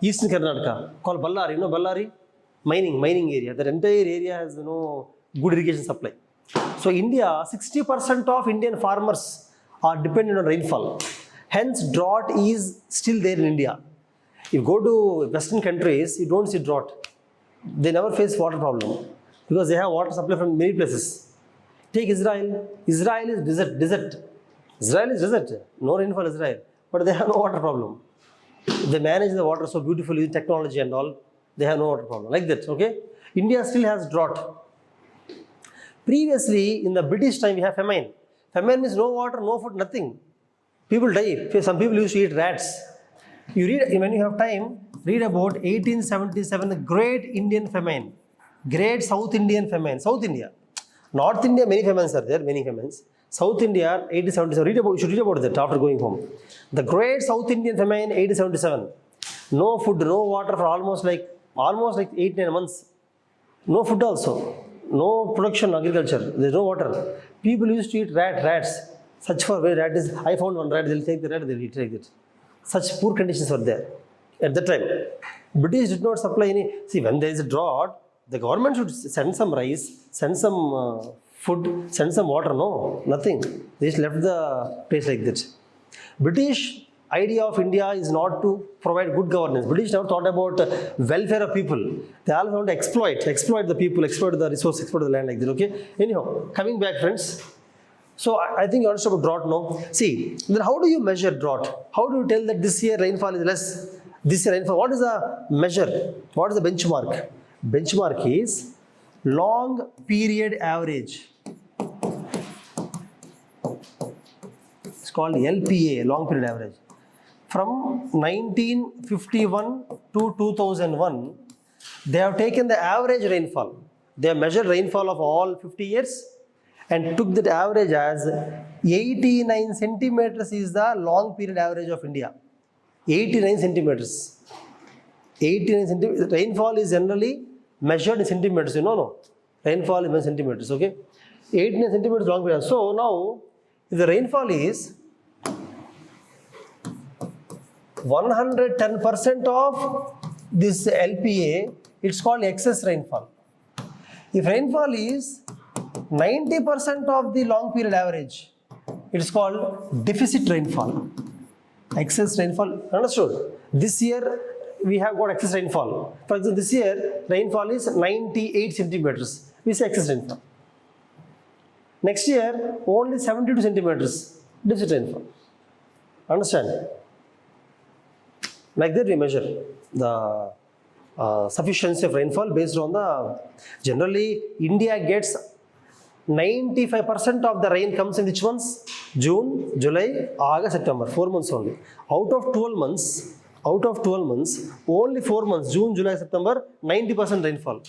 Eastern Karnataka, called Ballari. You know Ballari? Mining area. That entire area has good irrigation supply. So India, 60% of Indian farmers are dependent on rainfall. Hence, drought is still there in India. If you go to Western countries, you don't see drought. They never face water problem because they have water supply from many places. Take Israel. Israel is desert. Israel is desert. No rainfall in Israel. But they have no water problem. They manage the water so beautifully with technology and all. They have no water problem. Like that, okay? India still has drought. Previously, in the British time, we have famine. Famine means no water, no food, nothing. People die. Some people used to eat rats. You read, when you have time, read about 1877, the Great Indian Famine. Great South Indian Famine. South India. North India, many famines are there, many famines. South India, 1877. You should read about that after going home. The Great South Indian Famine, 1877. No food, no water for almost like 8-9 months. No food also. No production, agriculture. There is no water. People used to eat rats. Search for where rat is. I found one rat. They'll take the rat. They'll eat it. Such poor conditions were there at that time. British did not supply any. See, when there is a drought, the government should send some rice, send some food, send some water. No, nothing. They just left the place like that. British idea of India is not to provide good governance. British never thought about welfare of people. They all want to exploit the people, exploit the resource, exploit the land like that. Okay. Anyhow, coming back, friends. So I think you understand about drought now. See, then how do you measure drought? How do you tell that this year rainfall is less? This year rainfall. What is the measure? What is the benchmark? Benchmark is long period average. It's called LPA, long period average. From 1951 to 2001, they have taken the average rainfall. They have measured rainfall of all 50 years and took that average as 89 centimeters is the long period average of India. 89 centimeters. 89 centimeters. Rainfall is generally measured in centimeters. No. Rainfall is in centimeters. Okay. 89 centimeters long period. So now, if the rainfall is 110% of this LPA, it's called excess rainfall. If rainfall is 90% of the long period average, it's called deficit rainfall. Excess rainfall, understood? This year we have got excess rainfall. For example, this year rainfall is 98 centimeters. We say excess rainfall. Next year only 72 centimeters, deficit rainfall. Understand? Like that we measure the sufficiency of rainfall based on the, generally India gets 95% of the rain comes in which months? June, July, August, September, 4 months only. Out of 12 months, only 4 months, June, July, September, 90% rainfall.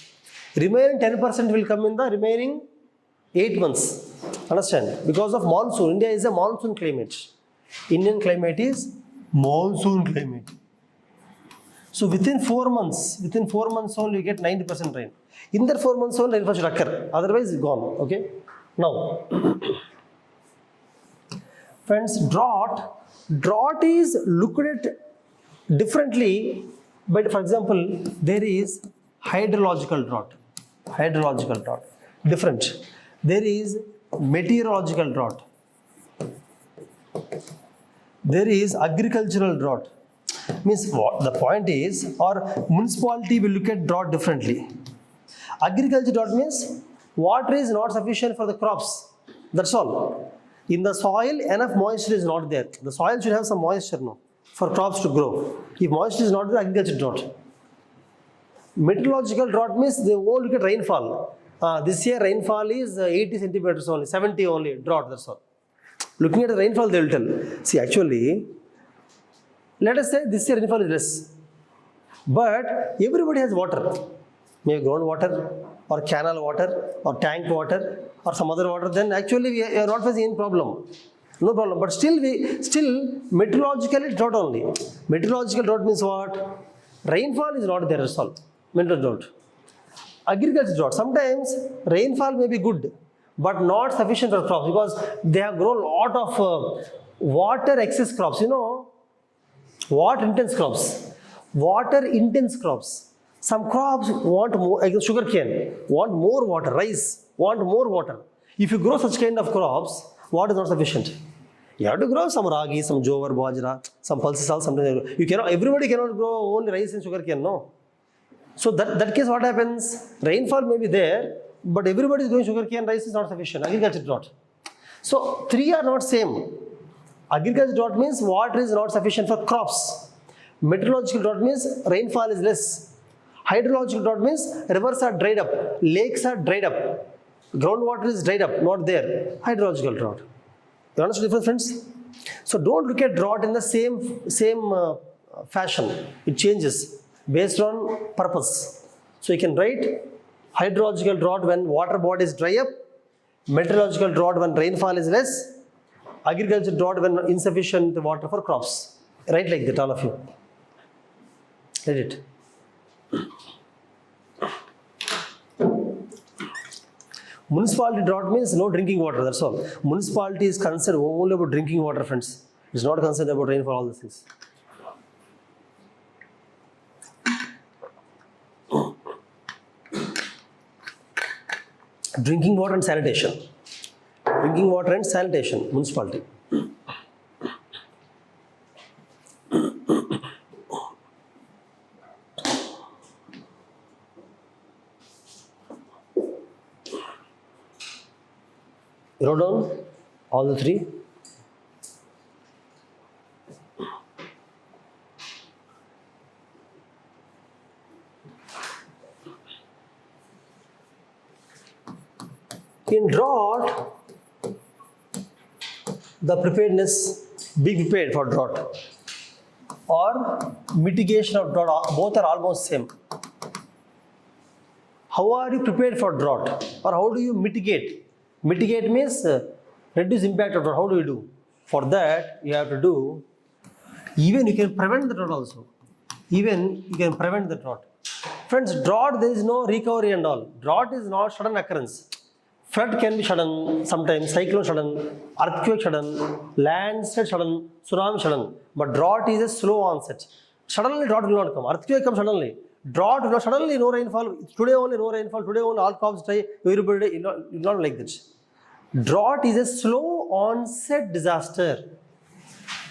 Remaining 10% will come in the remaining 8 months. Understand? Because of monsoon. India is a monsoon climate. Indian climate is monsoon climate. So within 4 months only you get 90% rain. In that 4 months only rainfall should occur. Otherwise it's gone. Okay. Now, friends, drought is looked at differently. But for example, there is hydrological drought. Different. There is meteorological drought. There is agricultural drought. Means what the point is, or municipality will look at drought differently. Agriculture drought means water is not sufficient for the crops. That's all. In the soil, enough moisture is not there. The soil should have some moisture now for crops to grow. If moisture is not there, agriculture drought. Meteorological drought means they won't look at rainfall. This year rainfall is 80 centimeters only, 70 only, drought, that's all. Looking at the rainfall, they will tell. See, actually, let us say this year rainfall is less. But everybody has water. Maybe groundwater, or canal water, or tank water, or some other water. Then actually we are not facing any problem. No problem. But still meteorologically drought only. Meteorological drought means what? Rainfall is not there, that's all. Meteorological drought. Agriculture drought. Sometimes rainfall may be good, but not sufficient for crops because they have grown a lot of Water excess crops, you know, water intense crops. Water intense crops. Some crops want more, like sugar cane, want more water, rice, want more water. If you grow such kind of crops, water is not sufficient. You have to grow some ragi, some jowar, bajra, some pulses, something. You cannot, everybody cannot grow only rice and sugar cane, no. So that case what happens? Rainfall may be there, but everybody is growing sugar cane, rice is not sufficient. Agriculture drought. So three are not same. Agriculture drought means water is not sufficient for crops. Meteorological drought means rainfall is less. Hydrological drought means rivers are dried up, lakes are dried up, groundwater is dried up, not there. Hydrological drought. You understand the difference, friends? So don't look at drought in the same fashion. It changes based on purpose. So you can write hydrological drought when water bodies dry up, meteorological drought when rainfall is less, agriculture drought when insufficient water for crops. Write like that, all of you. Read it. Municipality drought means no drinking water, that's all. Municipality is concerned only about drinking water, friends. It's not concerned about rainfall, all these things. Drinking water and sanitation. Drinking water and sanitation, municipality. You wrote down all the three. In drought, the preparedness, be prepared for drought, or mitigation of drought, both are almost same. How are you prepared for drought, or how do you mitigate? Mitigate means reduce impact of drought. How do you do? For that, you have to do, even you can prevent the drought also. Even you can prevent the drought. Friends, drought, there is no recovery and all. Drought is not sudden occurrence. Flood can be sudden, sometimes cyclone sudden, earthquake sudden, landslide sudden, tsunami sudden. But drought is a slow onset. Suddenly drought will not come. Earthquake comes suddenly. Drought will not suddenly no rainfall. Today only no rainfall. Today only all crops dry. Everybody not like that. Drought is a slow onset disaster.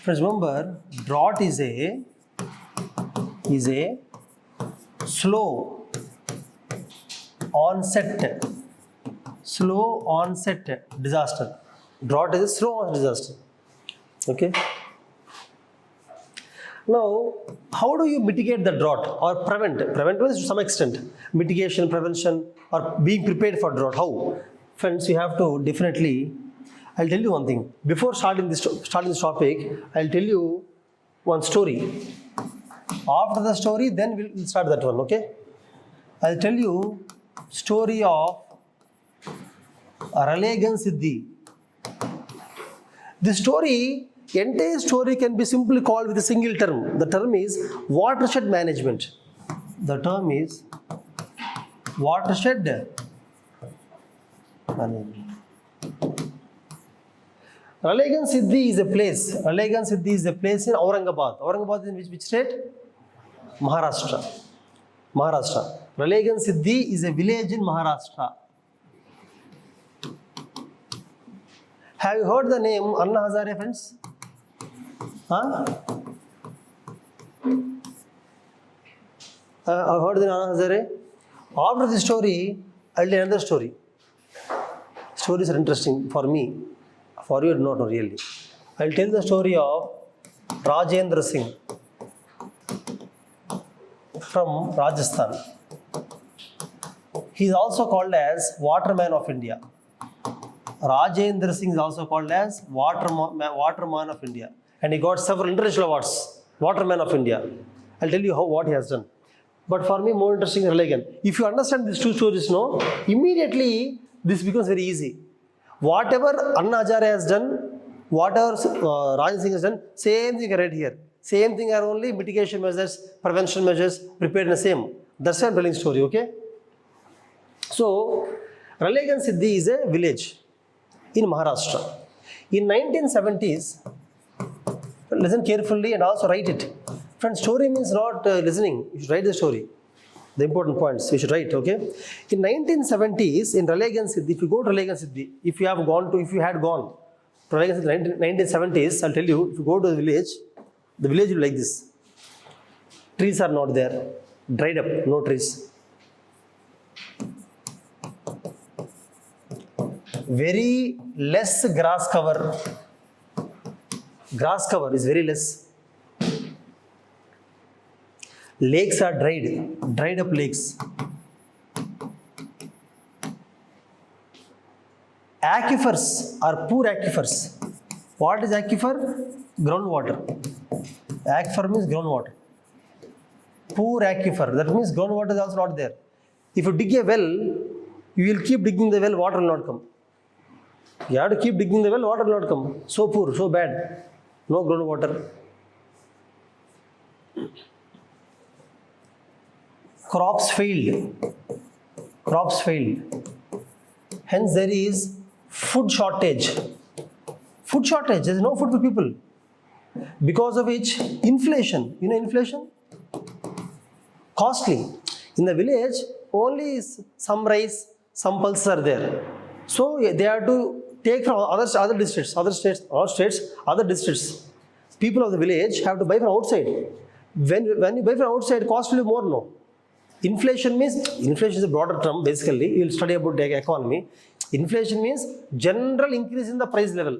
Friends, remember, drought is a slow onset disaster. Drought is a slow onset disaster. Okay. Now, how do you mitigate the drought or prevent? Prevent means to some extent. Mitigation, prevention, or being prepared for drought. How? Friends, you have to definitely, I'll tell you one thing. Before starting this topic, I'll tell you one story. After the story, then we'll start that one, okay? I'll tell you story of Ralegan Siddhi. The story, entire story can be simply called with a single term. The term is watershed management. The term is watershed management. Ralegan Siddhi is a place. Ralegan Siddhi is a place in Aurangabad. Aurangabad is in which state? Maharashtra. Maharashtra. Ralegan Siddhi is a village in Maharashtra. Have you heard the name Anna Hazare, friends? Huh? I've heard the name Anna Hazare. After this story, I'll tell another story. Stories are interesting for me. For you, not really. I'll tell the story of Rajendra Singh from Rajasthan. He is also called as Waterman of India. Rajendra Singh is also called as Waterman of India. And he got several international awards. Waterman of India. I'll tell you what he has done. But for me, more interesting is Ralegan. If you understand these two stories, no, immediately this becomes very easy. Whatever Anna Hazare has done, whatever Rajendra Singh has done, same thing right here. Same thing are only mitigation measures, prevention measures, preparedness, same. That's why I'm telling story, okay? So, Ralegan Siddhi is a village in Maharashtra. In 1970s, Listen carefully and also write it. Friends, story means not listening. You should write the story. The important points you should write, okay? In 1970s, in Raleigh and Siddhi, if you go to Raleigh and Siddhi, if you had gone to Raleigh and Siddhi 1970s, I'll tell you, if you go to the village will be like this. Trees are not there, dried up, no trees. Very less grass cover. Grass cover is very less. Lakes are dried up lakes. Aquifers are poor aquifers. What is aquifer? Groundwater. Aquifer means groundwater. Poor aquifer, that means groundwater is also not there. If you dig a well, you will keep digging the well, water will not come. You have to keep digging the well, water will not come. So poor, so bad. No groundwater. Crops failed. Crops failed. Hence there is food shortage. Food shortage, there is no food for people. Because of which, inflation. You know inflation? Costly. In the village, only some rice, some pulses are there. So they have to take from other districts. People of the village have to buy from outside. When you buy from outside, cost will be more, no? Inflation is a broader term, basically. You will study about the economy. Inflation means general increase in the price level.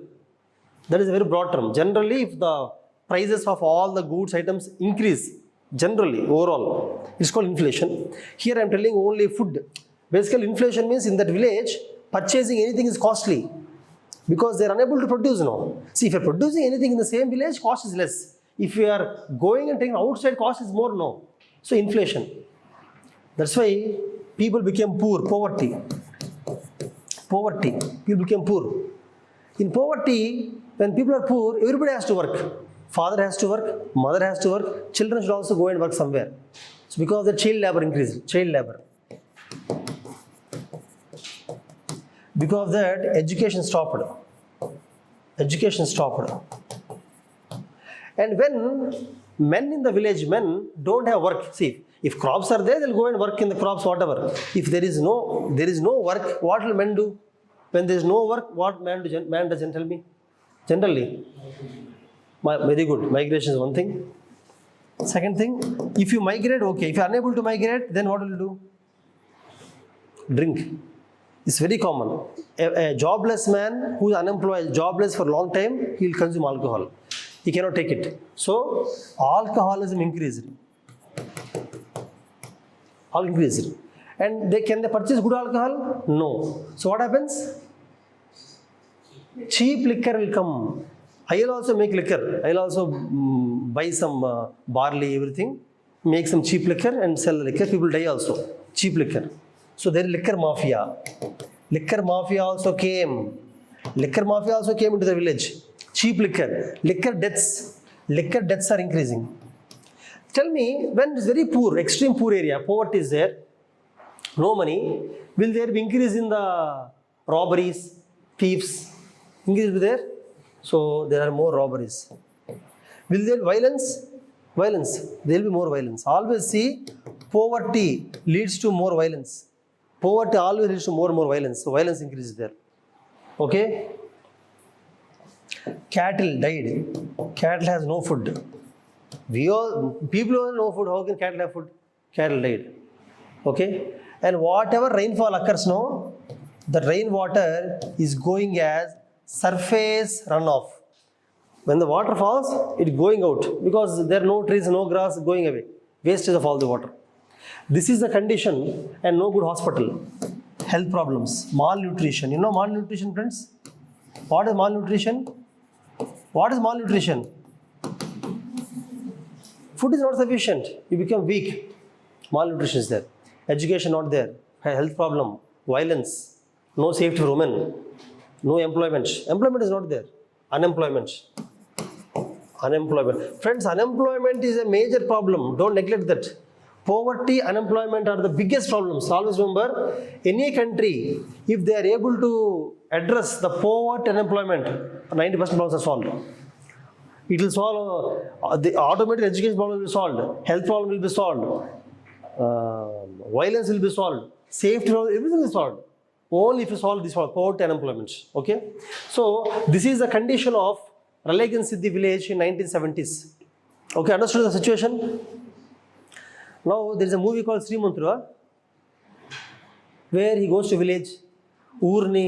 That is a very broad term. Generally, if the prices of all the goods items increase, generally, overall, it's called inflation. Here I am telling only food. Basically, inflation means in that village, purchasing anything is costly because they are unable to produce now. See, if you are producing anything in the same village, cost is less. If you are going and taking outside, cost is more now. So, inflation. That's why people became poor, poverty. People became poor. In poverty, when people are poor, everybody has to work. Father has to work, mother has to work, children should also go and work somewhere. So because the child labor increased, child labor. Because of that, education stopped. And when men in the village, men don't have work. See, if crops are there, they'll go and work in the crops, whatever. If there is no work, what will men do? When there is no work, what man doesn't tell me? Generally, very good. Migration is one thing. Second thing, if you migrate, okay. If you are unable to migrate, then what will you do? Drink. It's very common. A jobless man who is unemployed, jobless for a long time, he will consume alcohol. He cannot take it. So, alcoholism increased. All increased. And can they purchase good alcohol? No. So what happens? Cheap liquor will come. I will also make liquor. I will also buy some barley, everything. Make some cheap liquor and sell the liquor. People die also. Cheap liquor. So there is liquor mafia. Liquor mafia also came. Liquor mafia also came into the village. Cheap liquor. Liquor deaths. Liquor deaths are increasing. Tell me, when it is very poor, extreme poor area, poverty is there, no money, will there be increase in the robberies, thieves? Increase will be there? So there are more robberies. Will there be violence? Violence. There will be more violence. Always see, poverty leads to more violence. Poverty always leads to more and more violence. So violence increases there. Okay? Cattle died. Cattle has no food. People who have no food, how can cattle have food? Cattle died. Okay? And whatever rainfall occurs now, the rainwater is going as surface runoff. When the water falls, it is going out because there are no trees, no grass, going away. Wastage of all the water. This is the condition and no good hospital. Health problems, malnutrition. You know malnutrition, friends? What is malnutrition? What is malnutrition? Food is not sufficient. You become weak. Malnutrition is there. Education not there. Health problem. Violence. No safety for women. No employment. Employment is not there. Unemployment. Friends, unemployment is a major problem. Don't neglect that. Poverty, unemployment are the biggest problems. Always remember, any country, if they are able to address the poverty and unemployment, 90% problems are solved. It will solve, the automated education problem will be solved, health problem will be solved, violence will be solved, safety problem, everything is solved. Only if you solve this one, poverty and unemployment. Okay? So, this is the condition of Raleigh Siddhi village in 1970s. Okay, understood the situation? Now, there is a movie called Srimantura, where he goes to village, ఊరిని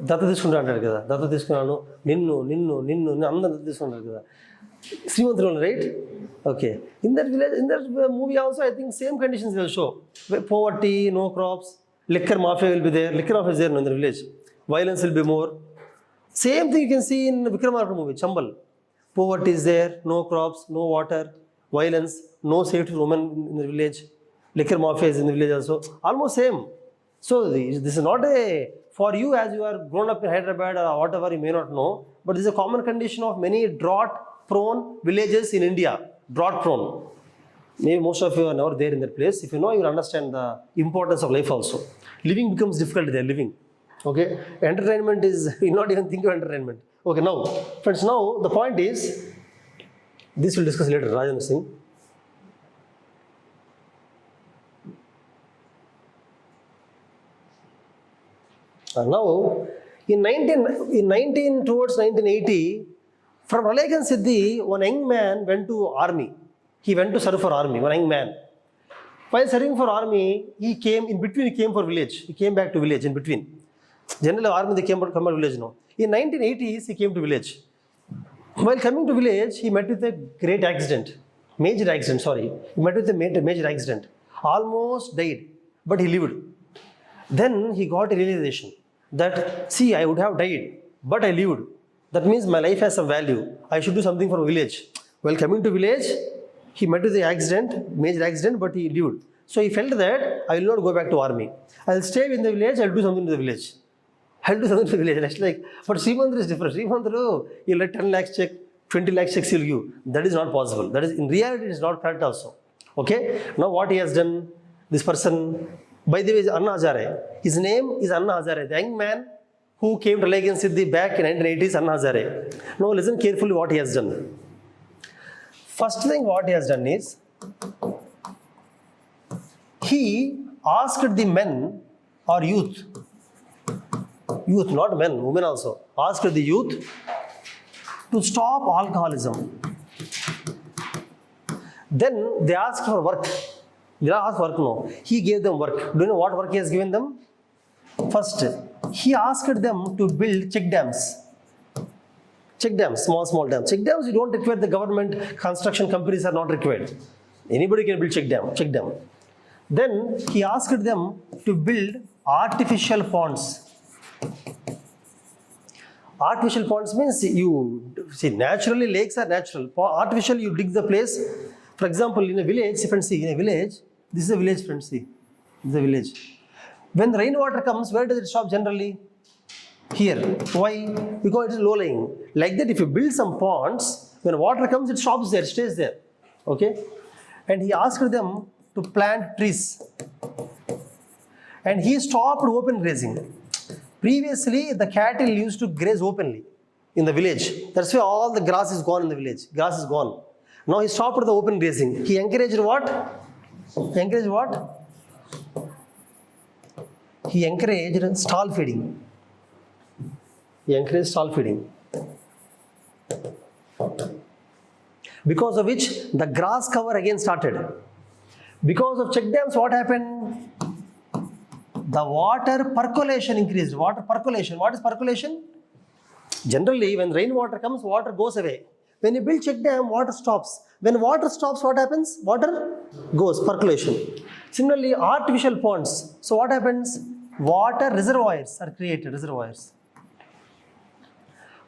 దత్త తీసుకుంటా అంటాడు కదా, దత్త తీసుకున్నాను నిన్ను నిన్ను నిన్ను అందరూ దత్త తీసుకుంటారు కదా, శ్రీమంతులు, right? Okay, in that village, in that movie also I think same conditions will show. Poverty, no crops, liquor mafia will be there, liquor mafia is there in the village, violence will be more. Same thing you can see in Vikramarka movie, Chambal. Poverty is there, no crops, no water, violence, no safety for women in the village, liquor mafia is in the village also, almost same. So this is not a, for you as you are grown up in Hyderabad or whatever, you may not know, but this is a common condition of many drought prone villages in India, drought prone. Maybe most of you are never there in that place. If you know, you will understand the importance of life also. Living becomes difficult there, living. Okay, entertainment is, you not even think of entertainment. Okay, now, friends, now the point is, this we'll discuss later, Rajan Singh. Now, in 19 towards 1980, from Raleigh Siddhi, one young man went to army. He went to serve for army, one young man. While serving for army, he came, in between he came for village. He came back to village in between. Generally, army they come to village now. In 1980s, he came to village. While coming to village, he met with a great accident. Major accident, sorry. He met with a major accident. Almost died, but he lived. Then he got a realization that, see, I would have died, but I lived. That means my life has some value. I should do something for a village. While coming to village, he met with the accident, major accident, but he lived. So he felt that I will not go back to army. I will stay in the village, I will do something to the village. I will do something to the village. That's like, but Srimantra is different. Srimantra, he'll let 10 lakhs check, 20 lakhs checks he'll give. That is not possible. That is, in reality, it is not correct also. Okay? Now what he has done, this person, by the way, is Anna Hazare. His name is Anna Hazare. The young man who came to Raleigh Siddhi back in 1980s, Anna Hazare. Now listen carefully what he has done. First thing what he has done is, he asked the men or youth, not men, women also, asked the youth to stop alcoholism. Then they asked for work. They asked work, no. He gave them work. Do you know what work he has given them? First, he asked them to build check dams. Check dams, small dams. Check dams, you don't require the government, construction companies are not required. Anybody can build check dam. Then he asked them to build artificial ponds. Artificial ponds means, you see, naturally lakes are natural. Artificial, you dig the place. For example, in a village, friends, see, in a village, this is a village, friends, see, this is a village. When the rainwater comes, where does it stop generally? Here. Why? Because it is low-lying. Like that, if you build some ponds, when water comes, it stops there, stays there. Okay? And he asked them to plant trees. And he stopped open grazing. Previously, the cattle used to graze openly in the village. That's why all the grass is gone in the village. Grass is gone. Now he stopped the open grazing. He encouraged what? He encouraged stall feeding. Because of which the grass cover again started. Because of check dams, what happened? The water percolation increased. Water percolation. What is percolation? Generally, when rainwater comes, water goes away. When you build check dam, water stops. When water stops, what happens? Water goes, percolation. Similarly, artificial ponds. So what happens? Water reservoirs are created,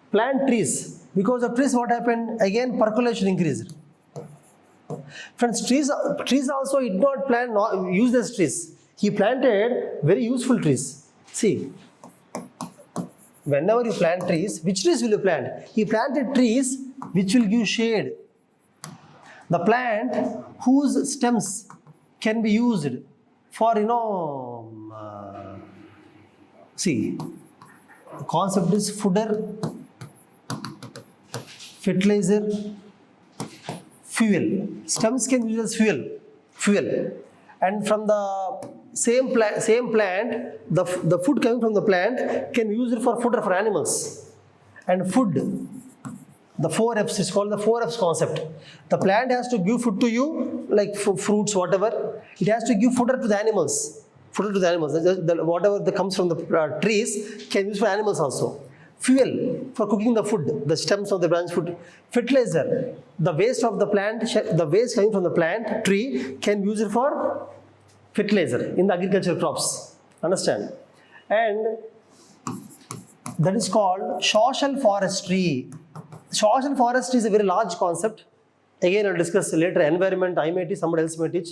Plant trees. Because of trees, what happened? Again, percolation increased. Friends, trees also he did not plant useless trees. He planted very useful trees. See, whenever you plant trees, which trees will you plant? He planted trees which will give shade. The plant whose stems can be used for, see, the concept is fertilizer, fuel. Stems can be used as fuel. And from the same plant, the food coming from the plant can be used for fodder for animals. And food, the 4Fs is called the 4Fs concept. The plant has to give food to you, like fruits, whatever. It has to give fodder to the animals. Whatever that comes from the trees can be used for animals also. Fuel for cooking the food, the stems of the branch food. Fertilizer, the waste of the plant, the waste coming from the plant tree can be used for fertilizer in the agricultural crops. Understand? And that is called social forestry. Social forestry is a very large concept. Again, I'll discuss later. Environment, I may teach, somebody else may teach.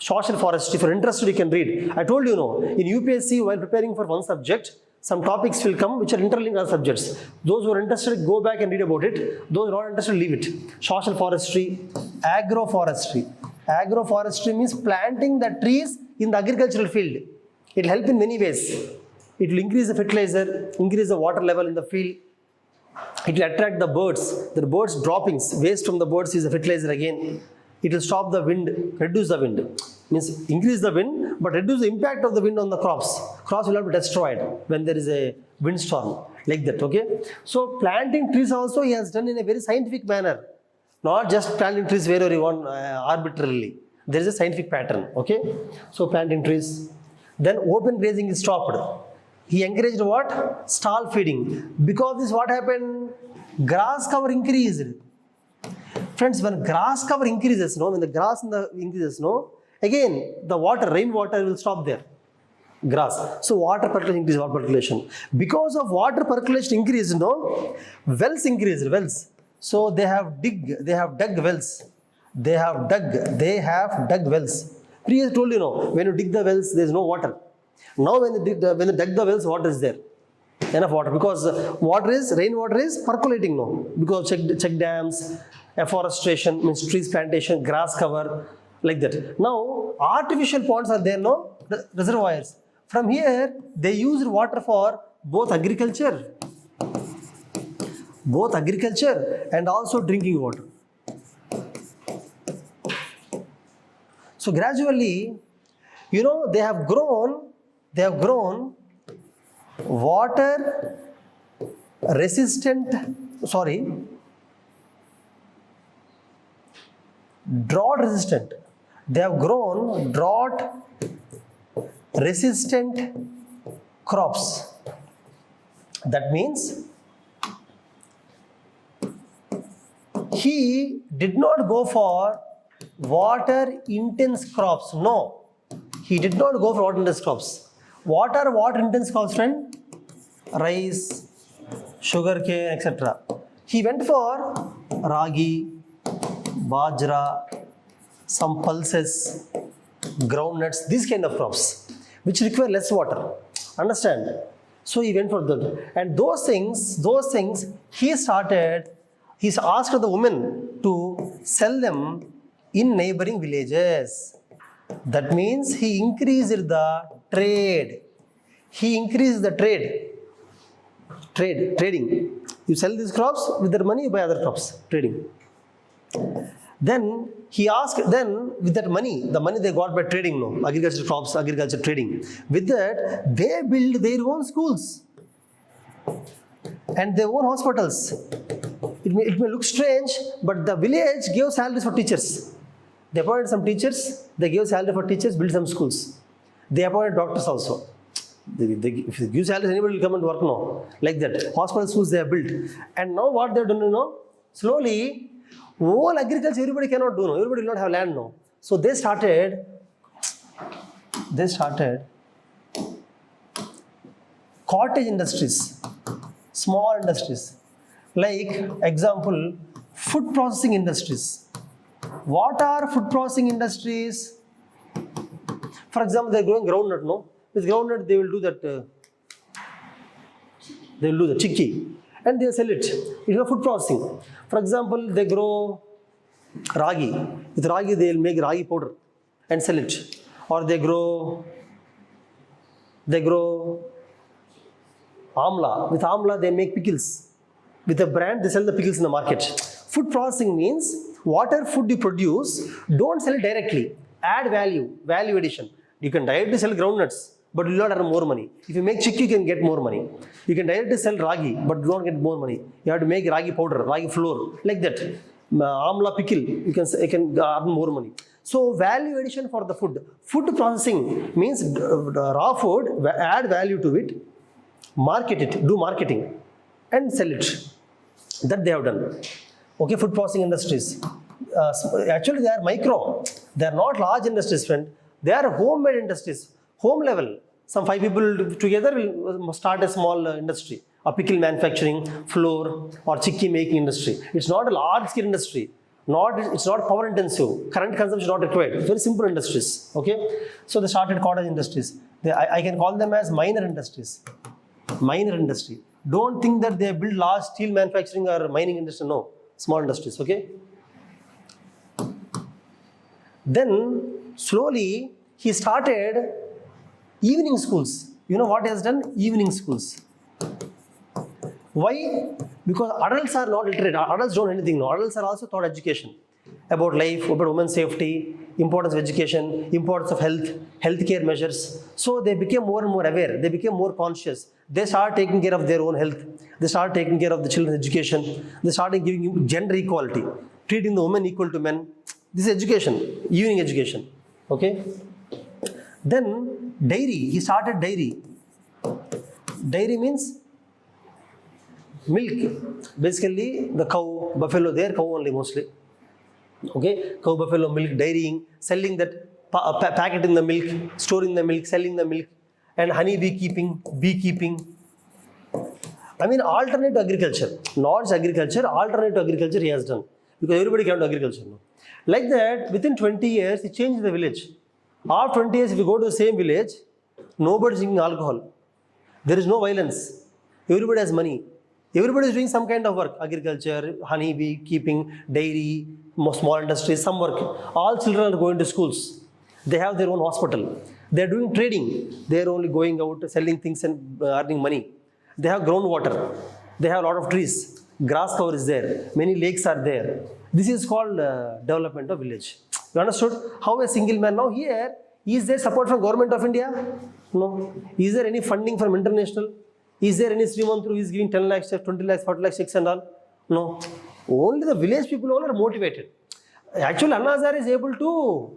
Social forestry, if you're interested, you can read. I told you, in UPSC, while preparing for one subject, some topics will come which are interlinked with other subjects. Those who are interested, go back and read about it. Those who are not interested, leave it. Social forestry, agroforestry. Agroforestry means planting the trees in the agricultural field. It will help in many ways. It will increase the fertilizer, increase the water level in the field. It will attract the birds. The birds' droppings, waste from the birds is the fertilizer again. It will stop the wind, reduce the wind. Means increase the wind, but reduce the impact of the wind on the crops. Crops will not be destroyed when there is a windstorm, like that, okay? So planting trees also he has done in a very scientific manner. Not just planting trees wherever you want arbitrarily. There is a scientific pattern, okay? So planting trees. Then open grazing is stopped. He encouraged what? Stall feeding. Because this what happened? Grass cover increased. Friends, when grass cover increases, when the grass increases, again the rainwater will stop there. Grass. So water percolation increases, water percolation. Because of water percolation increase, wells increased, wells. So they have dug wells. They have dug wells. Previously told you, when you dig the wells, there is no water. Now when they dug the wells, water is there. Enough water, because rainwater is percolating now. Because check dams, afforestation, means trees plantation, grass cover, like that. Now artificial ponds are there, reservoirs. From here they use water for both agriculture and also drinking water. So gradually, they have grown water resistant, drought resistant. They have grown drought resistant crops. That means he did not go for water intense crops. No, he did not go for water intense crops. What are water intense crops, friend? Rice, sugarcane, etc. He went for ragi, bajra, some pulses, groundnuts, these kind of crops which require less water. Understand? So he went for that. And those things he asked the women to sell them in neighboring villages. That means he increased the trade. Trading. You sell these crops, with their money you buy other crops. Trading. Then he asked, with that money, the money they got by trading, agriculture crops, agriculture trading, with that they build their own schools and their own hospitals. It may look strange, but the village gave salaries for teachers. They appointed some teachers, they gave salary for teachers, built some schools. They appointed doctors also. If they give salaries, anybody will come and work now. Like that. Hospital schools they have built. And now what they have done, slowly, whole agriculture everybody cannot do now. Everybody will not have land now. So they started cottage industries, small industries. Like example, food processing industries. What are food processing industries? For example, they are growing groundnut, With groundnut, they will do that. They will do the chickpea, and they will sell it. It is food processing. For example, they grow ragi. With ragi, they will make ragi powder and sell it. Or they grow amla. With amla, they make pickles. With a brand, they sell the pickles in the market. Food processing means whatever food you produce, don't sell it directly. Add value, value addition. You can directly sell groundnuts, but you will not earn more money. If you make chicky, you can get more money. You can directly sell ragi, but do not get more money. You have to make ragi powder, ragi flour, like that. Amla pickle, you can earn more money. So value addition for the food. Food processing means raw food, add value to it, market it, do marketing, and sell it. That they have done. Okay, food processing industries. Actually, they are micro. They are not large industries, friend. They are homemade industries, home level. Some 5 people together will start a small industry, a pickle manufacturing, flour, or chicky making industry. It's not a large scale industry. It's not power intensive. Current consumption is not required. Very simple industries. Okay, so they started cottage industries. I can call them as minor industries. Minor industry. Don't think that they build large steel manufacturing or mining industry. No, small industries. Okay. Then slowly he started evening schools. You know what he has done? Evening schools. Why? Because adults are not literate. Adults don't know anything. No, adults are also taught education about life, about women's safety, importance of education, importance of health, healthcare measures. So they became more and more aware. They became more conscious. They started taking care of their own health. They started taking care of the children's education. They started giving gender equality, treating the women equal to men. This is education, evening education. Okay. Then dairy. He started dairy. Dairy means milk. Basically, the cow, buffalo, their cow only mostly. Okay, cow, buffalo, milk, dairying, selling that, packeting the milk, storing the milk, selling the milk, and honey beekeeping. I mean, alternate to agriculture, not just agriculture, alternate to agriculture he has done. Because everybody can do agriculture now. Like that, within 20 years, he changed the village. After 20 years, if you go to the same village, nobody is drinking alcohol. There is no violence. Everybody has money. Everybody is doing some kind of work. Agriculture, honey bee keeping, dairy, small industries, some work. All children are going to schools. They have their own hospital. They are doing trading. They are only going out, selling things and earning money. They have groundwater. They have a lot of trees. Grass cover is there. Many lakes are there. This is called development of village. You understood? How a single man now here, is there support from government of India? No. Is there any funding from international? Is there any Srimanth who is giving 10 lakhs, 20 lakhs, 40 lakhs checks and all? No. Only the village people all are motivated. Actually, Anna Hazare is able to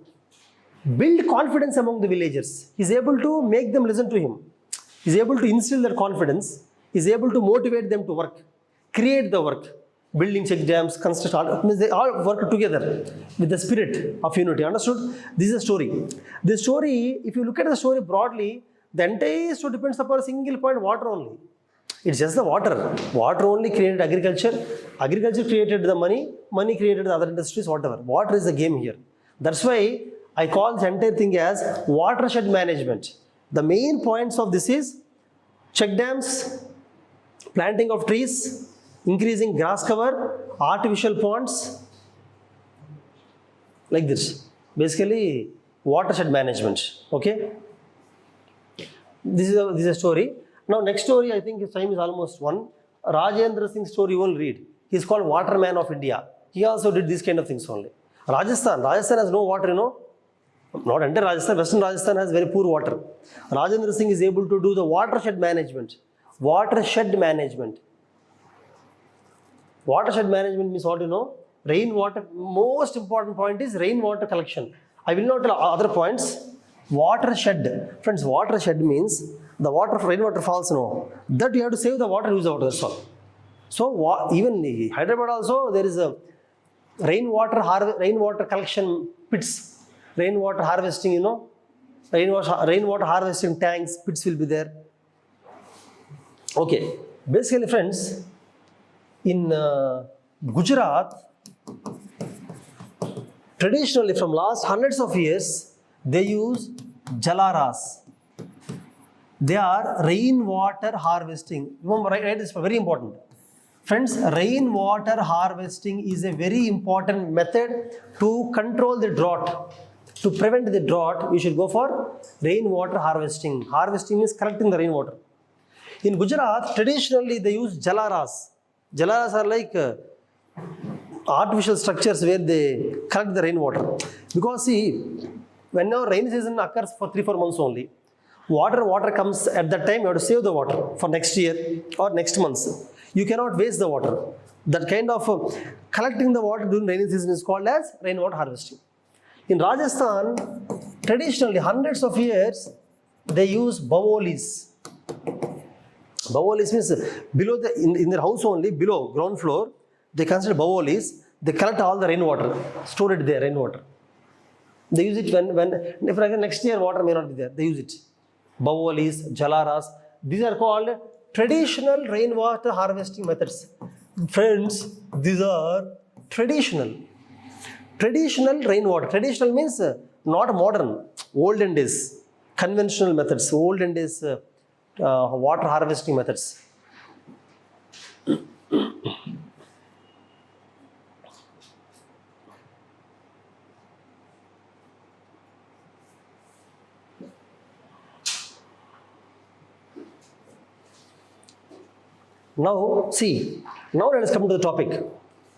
build confidence among the villagers. He is able to make them listen to him. He is able to instill their confidence. He is able to motivate them to work, create the work, building check dams, construct, they all work together with the spirit of unity. Understood? This is a story. This story, if you look at the story broadly, the entire story depends upon a single point, water only. It's just the water. Water only created agriculture. Agriculture created the money. Money created the other industries, whatever. Water is the game here. That's why I call this entire thing as watershed management. The main points of this is check dams, planting of trees, increasing grass cover, artificial ponds, like this. Basically, watershed management. Okay. This is a story. Now, next story, I think his time is almost one. Rajendra Singh's story you will read. He is called Waterman of India. He also did these kind of things only. Rajasthan has no water, you know. Not entire Rajasthan, Western Rajasthan has very poor water. Rajendra Singh is able to do the watershed management. Watershed management. Watershed management means what you know? Rainwater, most important point is rainwater collection. I will not tell other points. Watershed. Friends, watershed means the water, rainwater falls, no. That you have to save the water, use the water, that's all. So, even in Hyderabad also, there is a rainwater collection pits. Rainwater harvesting, you know. Rainwater harvesting tanks, pits will be there. Okay. Basically, friends, in Gujarat, traditionally from last hundreds of years, they use jalaras. They are rainwater harvesting. Remember, right? This is very important. Friends, rainwater harvesting is a very important method to control the drought. To prevent the drought, you should go for rainwater harvesting. Harvesting means collecting the rainwater. In Gujarat, traditionally they use jalaras. Jalaras are like artificial structures where they collect the rainwater. Because see, whenever rainy season occurs for 3-4 months only, water comes at that time. You have to save the water for next year or next months. You cannot waste the water. That kind of collecting the water during rainy season is called as rainwater harvesting. In Rajasthan, traditionally hundreds of years they use bawolis. Bawolis means below in their house only, below ground floor, they consider bawolis. They collect all the rainwater, store it there, rainwater. They use it when if next year water may not be there, they use it. Bawolis, jalaras, these are called traditional rainwater harvesting methods. Friends, these are traditional rainwater. Traditional means not modern, olden days, conventional methods, olden days water harvesting methods. Now, see, now let us come to the topic.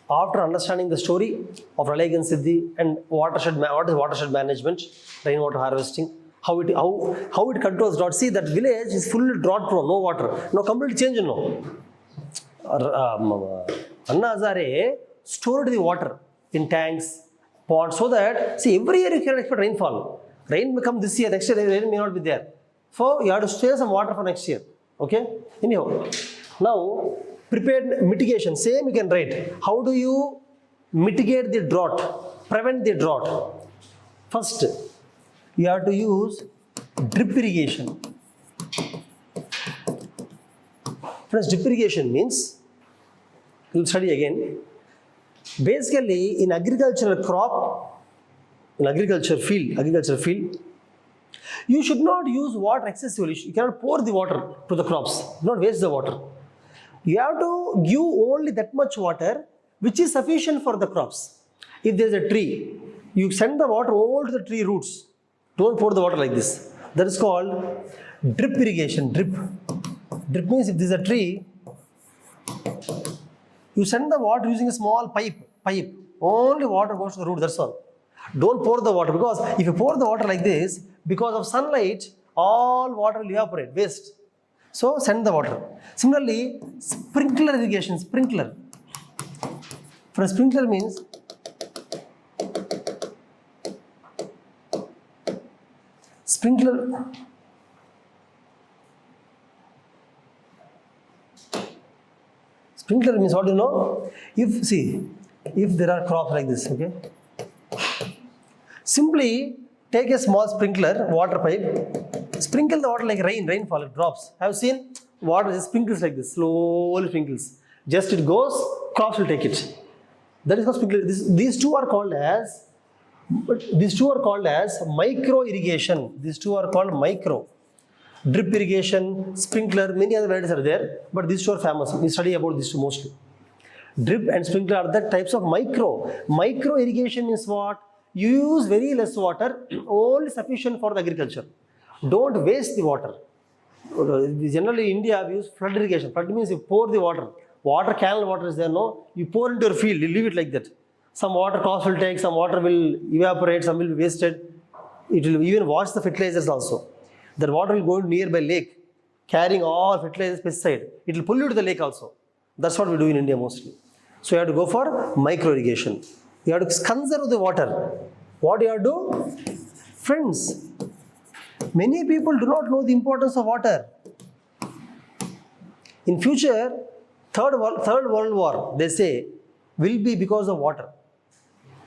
After understanding the story of Raleigh and Siddhi and what is watershed management, rainwater harvesting, how it controls drought. See, that village is fully drought prone, no water. Now completely change, no. Anna Hazare stored the water in tanks, ponds, so that, see, every year you can expect rainfall. Rain may come this year, next year rain may not be there. So you have to save some water for next year. Okay? Anyhow, now prepared mitigation, same you can write. How do you mitigate the drought, prevent the drought? First, you have to use drip irrigation. Friends, drip irrigation means, we'll study again. Basically, in agricultural crop, in agriculture field, you should not use water excessively. You cannot pour the water to the crops. Do not waste the water. You have to give only that much water which is sufficient for the crops. If there is a tree, you send the water all to the tree roots. Don't pour the water like this. That is called drip irrigation. Drip means if there is a tree, you send the water using a small pipe. Only water goes to the root, that's all. Don't pour the water, because if you pour the water like this, because of sunlight, all water will evaporate, waste. So send the water. Similarly, sprinkler irrigation, sprinkler. For a sprinkler means sprinkler means what do you know? If there are crops like this, okay? Simply take a small sprinkler, water pipe, sprinkle the water like rainfall, it drops. Have you seen? Water just sprinkles like this, slowly sprinkles. Just it goes, crops will take it. That is called sprinkler. These two are called as micro irrigation. These two are called micro. Drip irrigation, sprinkler, many other varieties are there, but these two are famous. We study about these two mostly. Drip and sprinkler are the types of micro. Micro irrigation is what? You use very less water, only sufficient for the agriculture. Don't waste the water. Generally in India we use flood irrigation. Flood means you pour the water. Canal water is there, no? You pour into your field, you leave it like that. Some water crops will take, some water will evaporate, some will be wasted. It will even wash the fertilizers also. That water will go to nearby lake, carrying all fertilizers, pesticide. It will pollute the lake also. That's what we do in India mostly. So you have to go for micro irrigation. You have to conserve the water. What do you have to do? Friends, many people do not know the importance of water. In future, third world war, they say, will be because of water.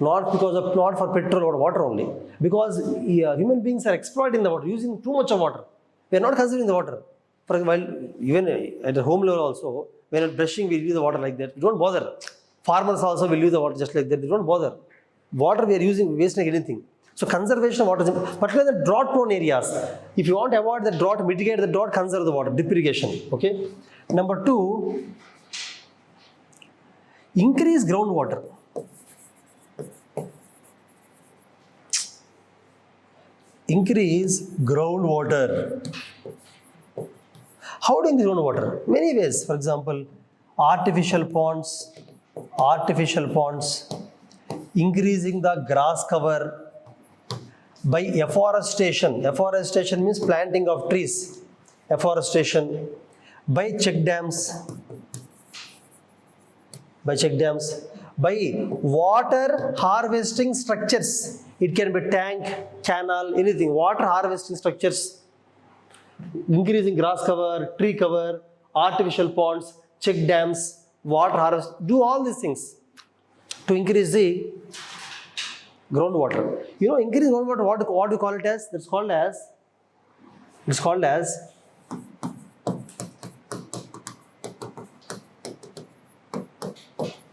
Not for petrol or water only. Because human beings are exploiting the water, using too much of water. We are not conserving the water. For while even at the home level also, when you're brushing, we use the water like that. We don't bother. Farmers also will use the water just like that. They don't bother. Water we are using, wasting like anything. So conservation of water, particularly in the drought-prone areas. If you want to avoid the drought, mitigate the drought, conserve the water. Drip irrigation. Okay. Number 2, increase groundwater. Increase groundwater. How do you increase groundwater? Many ways. For example, artificial ponds, artificial ponds, increasing the grass cover by afforestation. Afforestation means planting of trees. Afforestation by check dams. By water harvesting structures. It can be tank, canal, anything. Water harvesting structures. Increasing grass cover, tree cover, artificial ponds, check dams, water harvest. Do all these things to increase the groundwater. You know, increase groundwater, what do you call it as? It's called as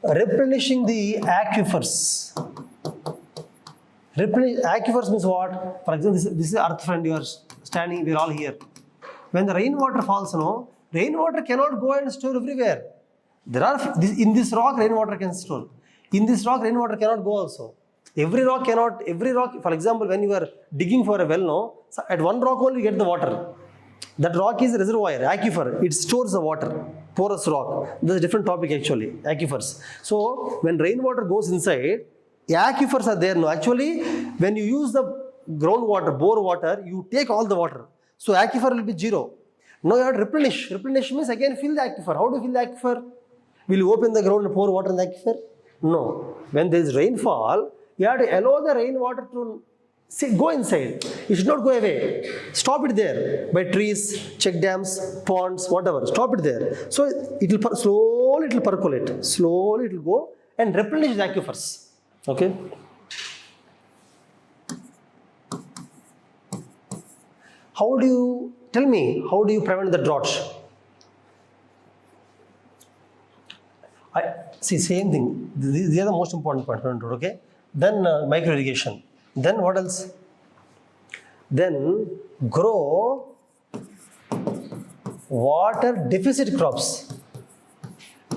replenishing the aquifers. Aquifers means what? For example, this is earth friend, you are standing, we are all here. When the rainwater falls, rainwater cannot go and store everywhere. In this rock, rainwater can store. In this rock, rainwater cannot go also. Every rock, for example, when you are digging for a well, so at one rock only you get the water. That rock is a reservoir, aquifer. It stores the water. Porous rock. That's a different topic actually, aquifers. So, when rainwater goes inside, aquifers are there now. Actually, when you use the groundwater, bore water, you take all the water. So, aquifer will be zero. Now, you have to replenish. Replenish means again fill the aquifer. How do you fill the aquifer? Will you open the ground and pour water in the aquifer? No. When there is rainfall, you have to allow the rainwater to go inside. It should not go away. Stop it there by trees, check dams, ponds, whatever. Stop it there. So it will slowly it will percolate. Slowly it will go and replenish the aquifers. Okay. How do you tell me? How do you prevent the drought? See, same thing. These are the most important points. Okay. Then micro irrigation. Then what else? Then grow water deficit crops.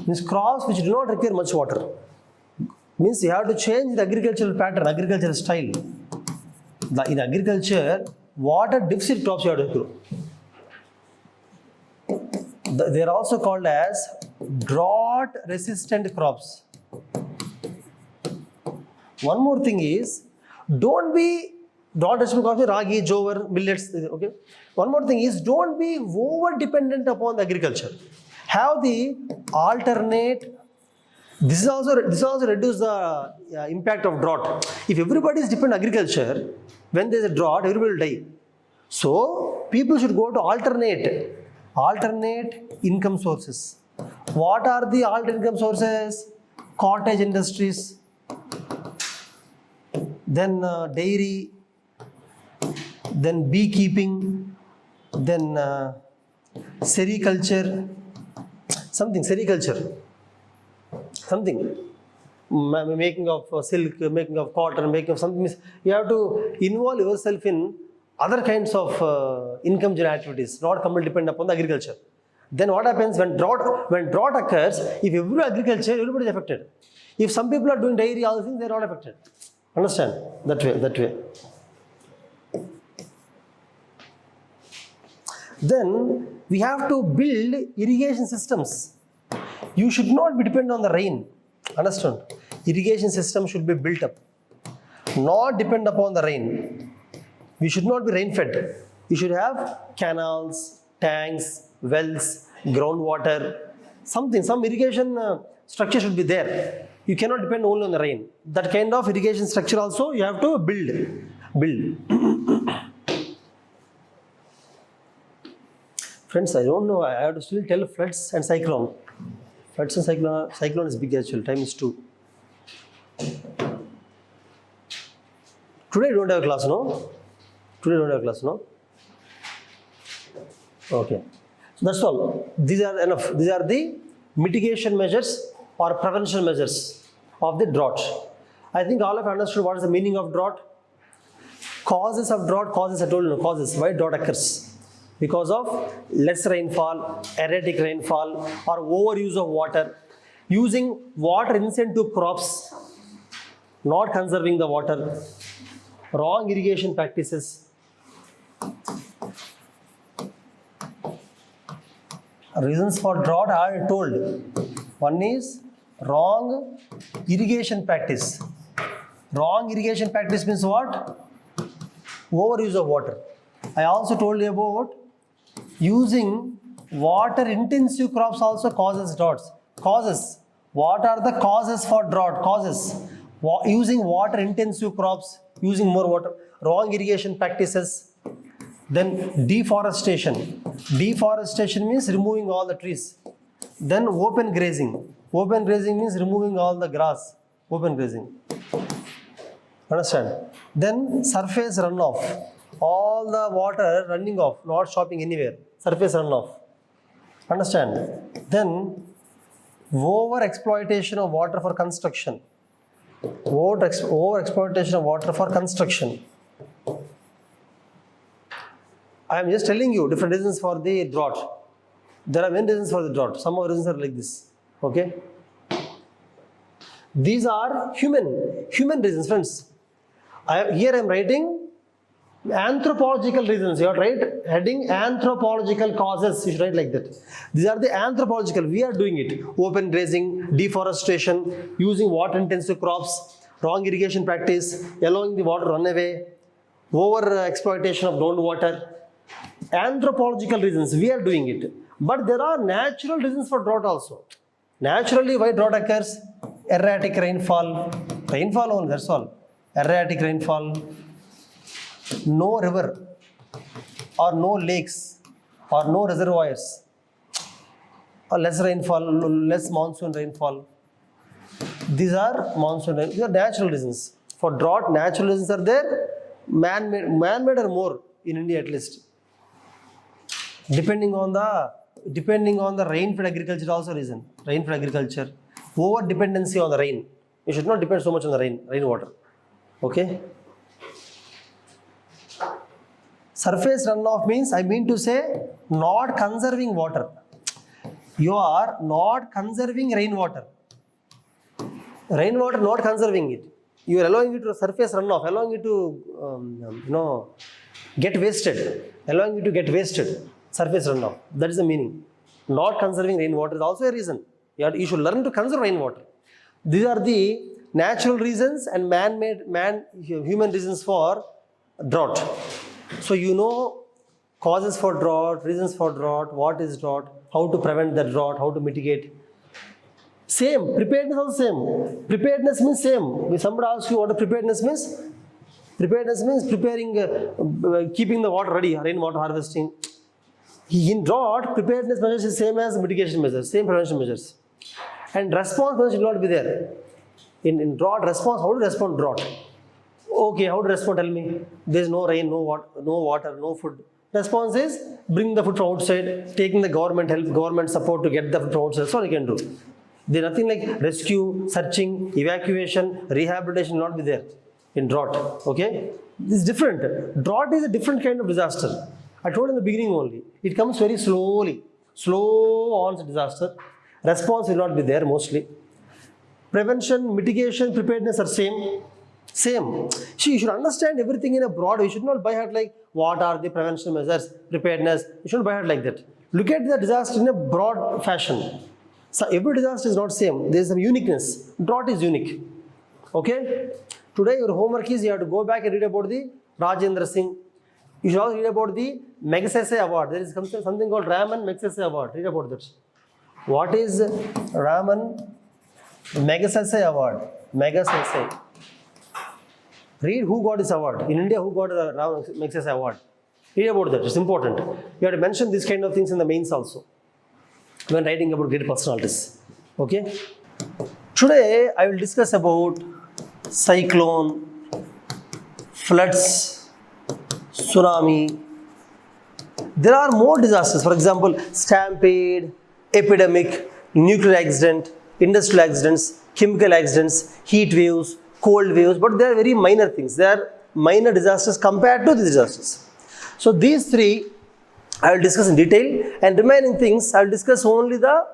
Means crops which do not require much water. Means you have to change the agricultural pattern, agricultural style. In agriculture, water deficit crops you have to grow. They are also called as drought resistant crops. One more thing is, don't be drought resistant crops, ragi, jowar, millets. Okay. One more thing is, don't be over dependent upon the agriculture. Have the alternate. This is also reduce the impact of drought. If everybody is dependent on agriculture, when there is a drought, everybody will die. So people should go to alternate income sources. What are the alternate income sources? Cottage industries, then dairy, then beekeeping, then sericulture, making of silk, making of cotton, making of something. You have to involve yourself in other kinds of income generating activities, not completely depend upon the agriculture. Then what happens when drought occurs? If every agriculture, everybody is affected. If some people are doing dairy, all things, they are not affected. Understand? That way. Then we have to build irrigation systems. You should not be dependent on the rain. Understand? Irrigation system should be built up, not depend upon the rain. We should not be rain fed. We should have canals, tanks, wells, groundwater, some irrigation structure should be there. You cannot depend only on the rain. That kind of irrigation structure also you have to build. Friends, I don't know, I have to still tell floods and cyclone. Floods and cyclone is big actually, time is 2. Today you don't have class, no? Okay. So that's all. These are enough. These are the mitigation measures or prevention measures of the drought. I think all of you understood what is the meaning of drought. Causes of drought, I told you, causes. Why drought occurs? Because of less rainfall, erratic rainfall, or overuse of water. Using water incentive crops, not conserving the water. Wrong irrigation practices. Reasons for drought I told. One is Wrong irrigation practice. Wrong irrigation practice means what? Overuse of water. I also told you about using water intensive crops also causes droughts. Causes. What are the causes for drought? Causes. Using water intensive crops, using more water, wrong irrigation practices. Then deforestation. Deforestation means removing all the trees. Then open grazing. Open grazing means removing all the grass. Open grazing. Understand? Then surface runoff. All the water running off, not stopping anywhere. Surface runoff. Understand? Then over exploitation of water for construction. Over exploitation of water for construction. I am just telling you different reasons for the drought. There are many reasons for the drought. Some of the reasons are like this. Okay? These are human reasons, friends. Here I am writing anthropological reasons. You have to write heading anthropological causes. You should write like that. These are the anthropological. We are doing it. Open grazing, deforestation, using water intensive crops, wrong irrigation practice, allowing the water run away, over exploitation of groundwater. Anthropological reasons. We are doing it. But there are natural reasons for drought also. Naturally, why drought occurs? Erratic rainfall. Rainfall only, that's all. Erratic rainfall. No river or no lakes or no reservoirs, or less rainfall, less monsoon rainfall. These are these are natural reasons. For drought, natural reasons are there. Man-made are more in India at least. Depending on the rain-fed agriculture also reason. Rain-fed agriculture. Over dependency on the rain. You should not depend so much on the rainwater. Okay? Surface runoff means, I mean to say, not conserving water. You are not conserving rainwater. Rainwater, not conserving it. You are allowing it to surface runoff, allowing it to, get wasted. Allowing it to get wasted. Surface runoff. That is the meaning. Not conserving rainwater is also a reason. You should learn to conserve rainwater. These are the natural reasons and human reasons for drought. So you know causes for drought, reasons for drought, what is drought, how to prevent the drought, how to mitigate. Same, preparedness also same. Preparedness means same. If somebody asks you what preparedness means, preparedness means preparing, keeping the water ready, rainwater harvesting. In drought, preparedness measures is same as mitigation measures, same prevention measures. And response measures will not be there. In drought, response, how to respond to drought? Okay, how to respond? Tell me. There is no rain, no water, no food. Response is bring the food from outside, taking the government help, government support to get the food from outside. That's all you can do. There is nothing like rescue, searching, evacuation, rehabilitation will not be there in drought. Okay? This is different. Drought is a different kind of disaster. I told in the beginning only. It comes very slowly. Slow onset disaster. Response will not be there mostly. Prevention, mitigation, preparedness are same. Same. See, you should understand everything in a broad way. You should not by heart like what are the prevention measures, preparedness. You shouldn't by heart like that. Look at the disaster in a broad fashion. So every disaster is not same. There is some uniqueness. Drought is unique. Okay? Today your homework is you have to go back and read about the Rajendra Singh. You should also read about the Magsaysay Award. There is something called Raman Magsaysay Award. Read about that. What is Raman Magsaysay Award? Magsaysay. Read who got this award. In India, who got the Raman Magsaysay Award. Read about that. It's important. You have to mention these kind of things in the mains also when writing about great personalities. Okay? Today, I will discuss about cyclone, floods, tsunami. There are more disasters. For example, stampede, epidemic, nuclear accident, industrial accidents, chemical accidents, heat waves, cold waves, but they are very minor things. They are minor disasters compared to these disasters. So these three I will discuss in detail, and remaining things I will discuss only the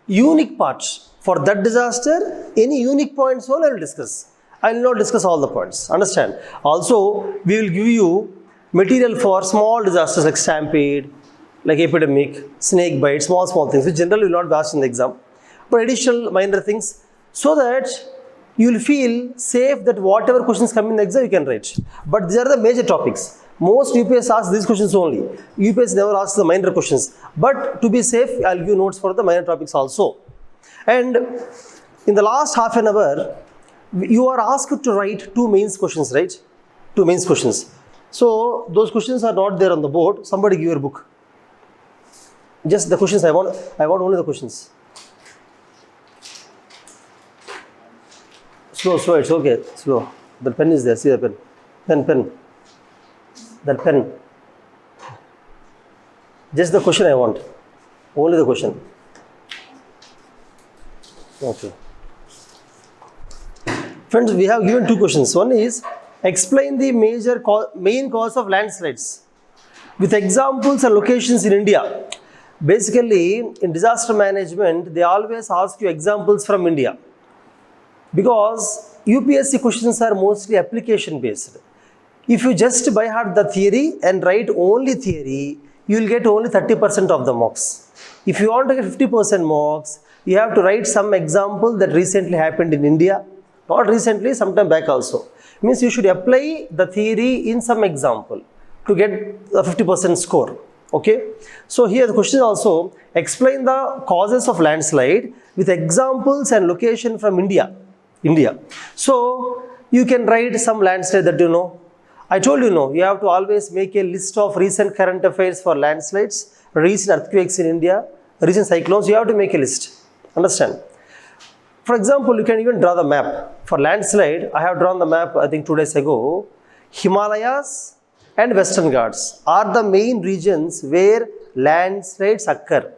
unique parts. For that disaster, any unique points only I will discuss. I will not discuss all the points. Understand? Also, we will give you material for small disasters like stampede, like epidemic, snake bite, small things, which generally will not be asked in the exam. But additional minor things, so that you will feel safe that whatever questions come in the exam you can write. But these are the major topics. Most UPS asks these questions only. UPS never asks the minor questions. But to be safe, I'll give notes for the minor topics also. And in the last half an hour, you are asked to write 2 mains questions, right? 2 mains questions. So those questions are not there on the board. Somebody give your book. Just the questions I want only the questions. Slow, it's okay, slow. The pen is there, see the pen. Pen. That pen. Just the question I want. Only the question. Okay. Friends, we have given 2 questions. One is, explain the main cause of landslides with examples and locations in India. Basically, in disaster management, they always ask you examples from India. Because UPSC questions are mostly application based. If you just by heart the theory and write only theory, you will get only 30% of the marks. If you want to get 50% marks, you have to write some example that recently happened in India. Not recently, sometime back also. Means you should apply the theory in some example to get a 50% score. Okay. So here the question also, explain the causes of landslide with examples and location from India. So you can write some landslide that you know. I told you have to always make a list of recent current affairs for landslides, recent earthquakes in India, recent cyclones. You have to make a list. Understand? For example, you can even draw the map. For landslide, I have drawn the map I think 2 days ago. Himalayas and Western Ghats are the main regions where landslides occur.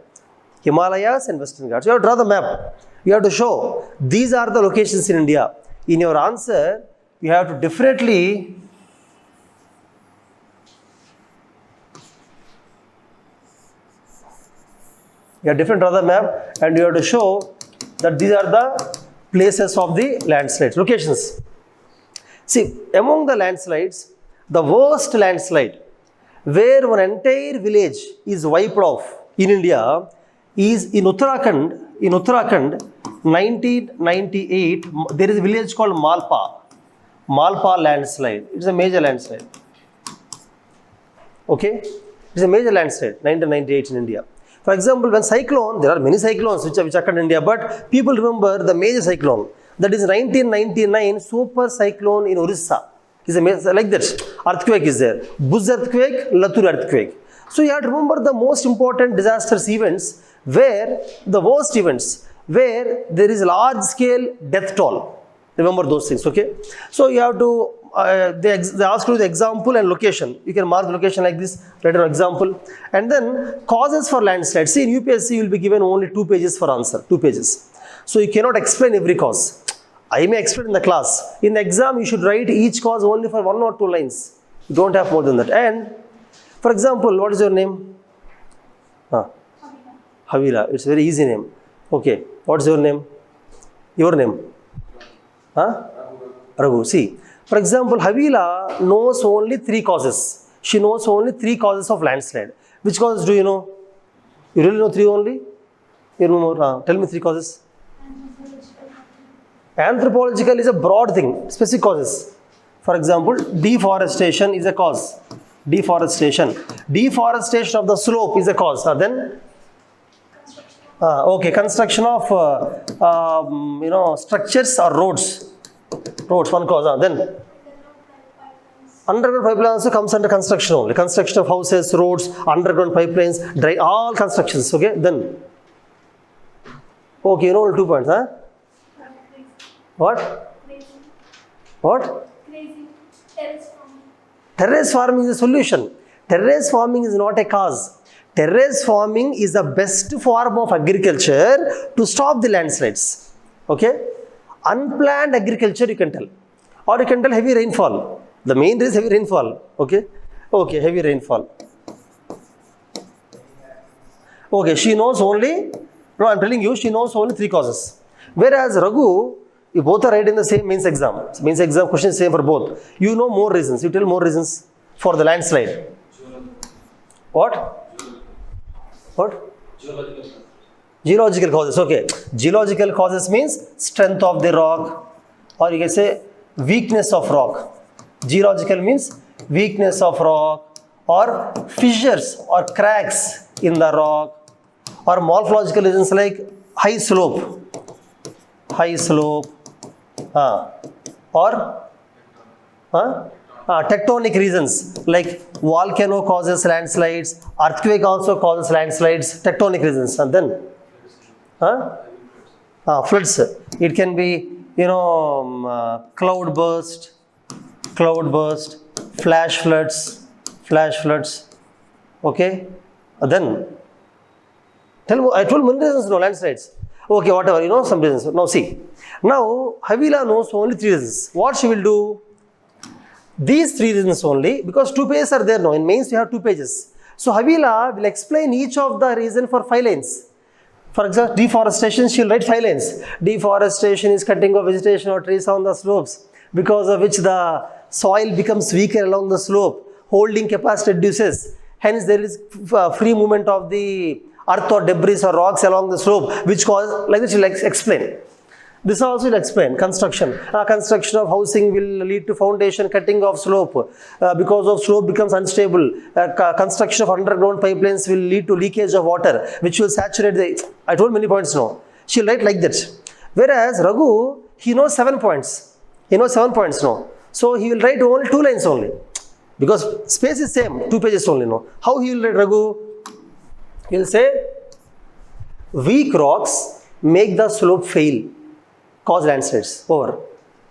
Himalayas and Western Ghats. You have to draw the map. You have to show these are the locations in India. In your answer, you have to definitely draw the map and you have to show that these are the places of the landslides, locations. See, among the landslides, the worst landslide where one entire village is wiped off in India is in Uttarakhand. In Uttarakhand, 1998, there is a village called Malpa landslide. It's a major landslide. Okay? It's a major landslide, 1998 in India. For example, when cyclone, there are many cyclones which occurred in India, but people remember the major cyclone. That is 1999 super cyclone in Orissa. Is like that. Earthquake is there. Bhuj earthquake, Latur earthquake. So you have to remember the most important disasters events where the worst events where there is large scale death toll. Remember those things, okay? So you have to, they ask you the example and location. You can mark the location like this, write an example. And then causes for landslide. See, in UPSC you will be given only 2 pages for answer, 2 pages. So you cannot explain every cause. I may explain in the class. In the exam, you should write each cause only for 1 or 2 lines. You don't have more than that. And for example, what is your name? Havila. It's a very easy name. Okay. What's your name? Your name? Raghu. See, for example, Havila knows only 3 causes. She knows only 3 causes of landslide. Which causes do you know? You really know 3 only? You know more? Tell me 3 causes. Anthropological is a broad thing. Specific causes. For example, deforestation is a cause. Deforestation of the slope is a cause. Then okay, construction of structures or roads, 1 cause. Then underground pipeline also comes under construction only. Construction of houses, roads, underground pipelines, all constructions. Okay, then okay, you know 2 points. What? Crazy. Terrace farming. Terrace farming is a solution. Terrace farming is not a cause. Terrace farming is the best form of agriculture to stop the landslides. Okay? Unplanned agriculture you can tell. Or you can tell heavy rainfall. The main is heavy rainfall. Okay? Okay, heavy rainfall. Okay, she knows only, no, I'm telling you, she knows only 3 causes. Whereas Raghu, you both are writing the same mains exam. Mains exam question is same for both. You know more reasons. You tell more reasons for the landslide. What? Geological causes, okay. Geological causes means strength of the rock, or you can say weakness of rock. Geological means weakness of rock, or fissures or cracks in the rock, or morphological reasons like high slope, or tectonic reasons like volcano causes landslides, earthquake also causes landslides, tectonic reasons, and then floods. It can be, cloud burst, flash floods, okay. Then I told many reasons, no landslides. Okay, whatever, some reasons. Now see, now Havila knows only 3 reasons. What she will do? These 3 reasons only, because 2 pages are there now. In mains we have 2 pages. So Havila will explain each of the reason for 5 lines. For example, deforestation, she will write 5 lines. Deforestation is cutting of vegetation or trees on the slopes, because of which the soil becomes weaker along the slope, holding capacity reduces. Hence there is free movement of the earth or debris or rocks along the slope, which cause, like this she will explain. This also will explain construction. Construction of housing will lead to foundation cutting of slope. Because of slope becomes unstable. Construction of underground pipelines will lead to leakage of water, which will saturate the... I told many points now. She will write like that. Whereas Raghu, he knows 7 points. He knows 7 points now. So he will write only 2 lines only. Because space is same, 2 pages only now. How he will write Raghu? He will say, weak rocks make the slope fail, cause landslides. Over.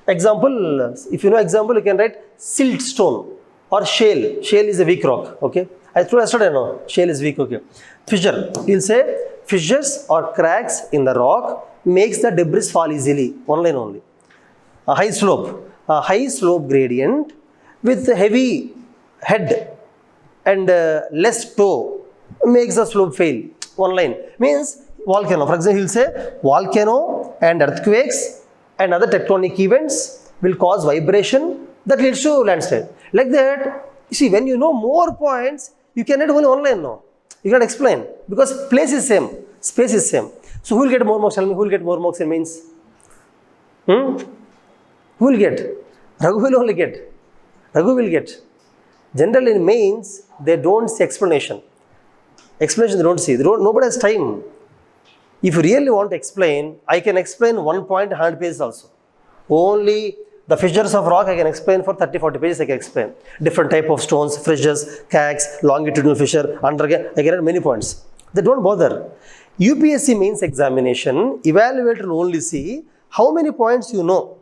Example, if you know example, you can write silt stone or shale. Shale is a weak rock, okay. I told yesterday, no, shale is weak, okay. Fissure, he will say, fissures or cracks in the rock makes the debris fall easily. 1 line only. A high slope gradient with heavy head and less toe makes the slope fail. 1 line. Means volcano. For example, he will say volcano and earthquakes and other tectonic events will cause vibration that leads to landslide. Like that, you see, when you know more points, you can write only 1 line now. You cannot explain because place is same, space is same. So who will get more marks? Tell me, who will get more marks in mains? Who will get? Raghu will only get. Raghu will get. Generally in mains, they don't see explanation. Explanation they don't see. Nobody has time. If you really want to explain, I can explain 1 point 100 pages also. Only the fissures of rock I can explain for 30-40 pages. I can explain different type of stones, fissures, cracks, longitudinal fissure, underground. I can add many points. They don't bother. UPSC mains examination, evaluator will only see how many points you know.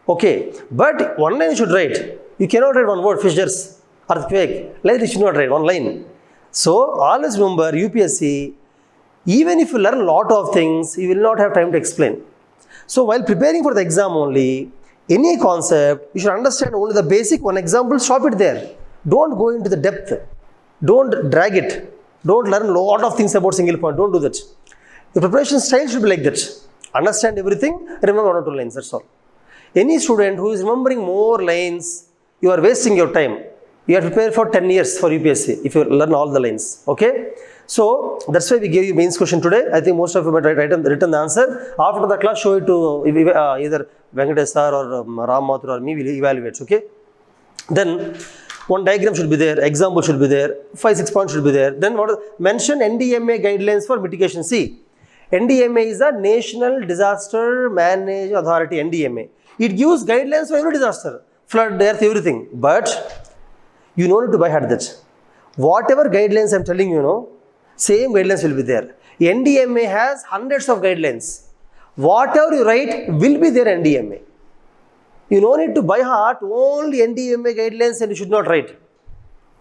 Okay, but 1 line you should write. You cannot write 1 word, fissures, earthquake. Like this you should not write 1 line. So always remember, UPSC, even if you learn a lot of things, you will not have time to explain. So while preparing for the exam only, any concept, you should understand only the basic. 1 example, stop it there. Don't go into the depth. Don't drag it. Don't learn a lot of things about single point. Don't do that. The preparation style should be like that. Understand everything, remember 1 or 2 lines, that's all. Any student who is remembering more lines, you are wasting your time. You have to prepare for 10 years for UPSC if you learn all the lines, okay? So, that's why we gave you mains question today. I think most of you might written the answer. After the class, show it to either Venkatesh sir or Ram Mathur or me, will evaluate, okay? Then, 1 diagram should be there, example should be there, 5-6 points should be there. Then, mention NDMA guidelines for mitigation. See, NDMA is a National Disaster Management Authority, NDMA. It gives guidelines for every disaster, flood, earth, everything. But, you don't need to by heart that. Whatever guidelines I am telling you, same guidelines will be there. NDMA has hundreds of guidelines. Whatever you write will be there NDMA. You don't need to by heart only NDMA guidelines and you should not write.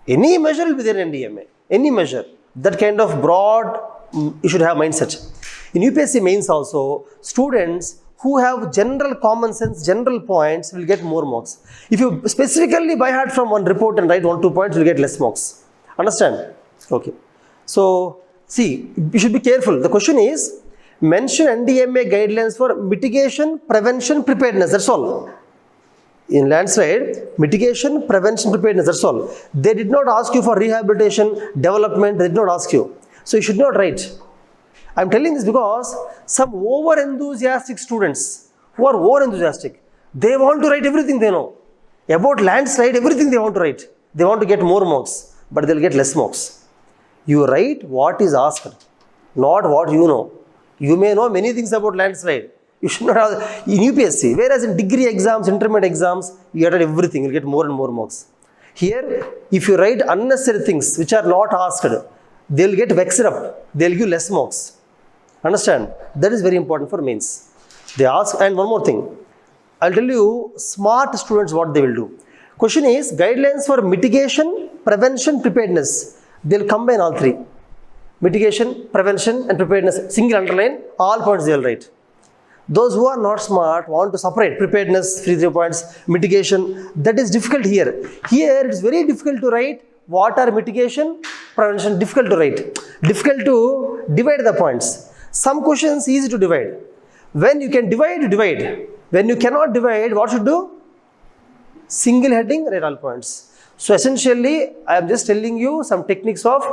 Any measure will be there in NDMA. Any measure. That kind of broad, you should have mindset. In UPSC mains also, students who have general common sense, general points will get more marks. If you specifically by heart from 1 report and write 1-2 points, you will get less marks. Understand? Okay. So, see, you should be careful. The question is, mention NDMA guidelines for mitigation, prevention, preparedness. That's all. In landslide, mitigation, prevention, preparedness. That's all. They did not ask you for rehabilitation, development. They did not ask you. So, you should not write. I'm telling this because some over-enthusiastic students who are over-enthusiastic, they want to write everything they know. About landslide, everything they want to write. They want to get more marks, but they'll get less marks. You write what is asked, not what you know. You may know many things about landslide. You should not have in UPSC. Whereas in degree exams, intermediate exams, you get everything. You get more and more marks. Here, if you write unnecessary things which are not asked, they'll get vexed up. They'll give less marks. Understand? That is very important for mains. They ask, and one more thing. I'll tell you, smart students what they will do. Question is, guidelines for mitigation, prevention, preparedness. They'll combine all three. Mitigation, prevention and preparedness. Single underline, all points they'll write. Those who are not smart want to separate preparedness, 3 points, mitigation. That is difficult here. Here it's very difficult to write what are mitigation, prevention, difficult to write. Difficult to divide the points. Some questions easy to divide. When you can divide, you divide. When you cannot divide, what should do? Single heading, write all points. So essentially, I am just telling you some techniques of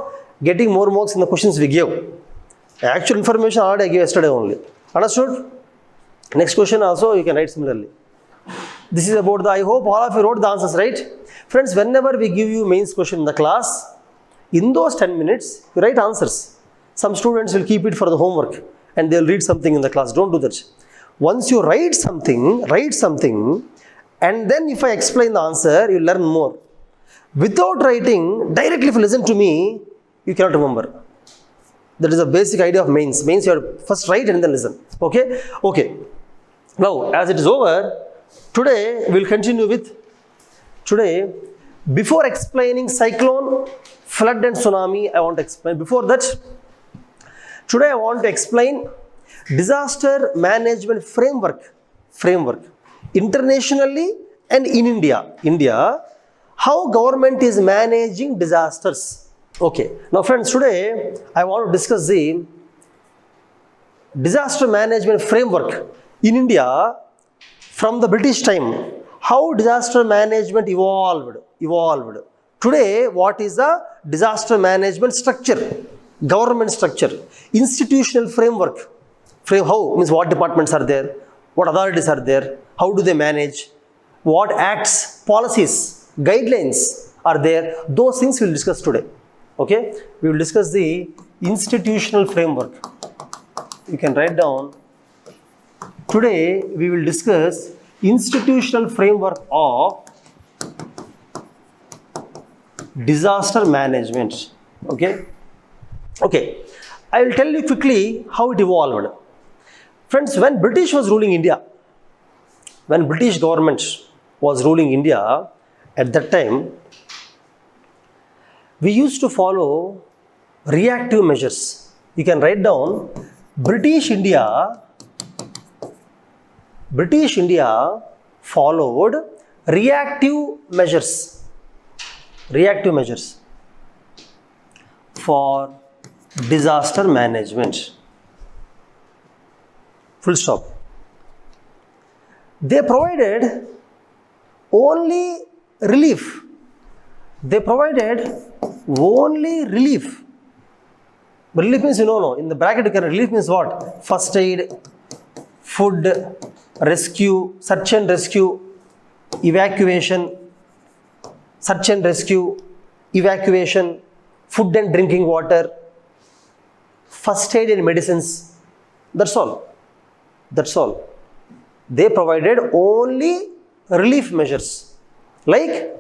getting more marks in the questions we give. Actual information already I gave yesterday only. Understood? Next question also you can write similarly. This is about the, I hope all of you wrote the answers, right? Friends, whenever we give you mains question in the class, in those 10 minutes, you write answers. Some students will keep it for the homework and they'll read something in the class. Don't do that. Once you write something, and then if I explain the answer, you learn more. Without writing, directly if you listen to me, you cannot remember. That is the basic idea of mains. Mains, you have to first write and then listen. Okay? Okay. Now, as it is over, today we will continue with, before explaining cyclone, flood and tsunami, I want to explain. Before that, today I want to explain disaster management framework, internationally and in India, how government is managing disasters. Okay, now friends, today I want to discuss the disaster management framework in India from the British time. How disaster management evolved. Today, what is the disaster management structure, government structure, institutional framework. How means what departments are there, what authorities are there, how do they manage, what acts, policies, guidelines are there. Those things we will discuss today. Okay, we will discuss the institutional framework. You can write down. Today we will discuss institutional framework of disaster management. Okay. I will tell you quickly how it evolved. Friends, when British was ruling India, when British government was ruling India, at that time, we used to follow reactive measures. You can write down British India followed reactive measures for disaster management. Full stop. They provided only relief. Relief means, in the bracket you can, relief means what? First aid, food, rescue, search and rescue, evacuation, food and drinking water, first aid and medicines. That's all. They provided only relief measures like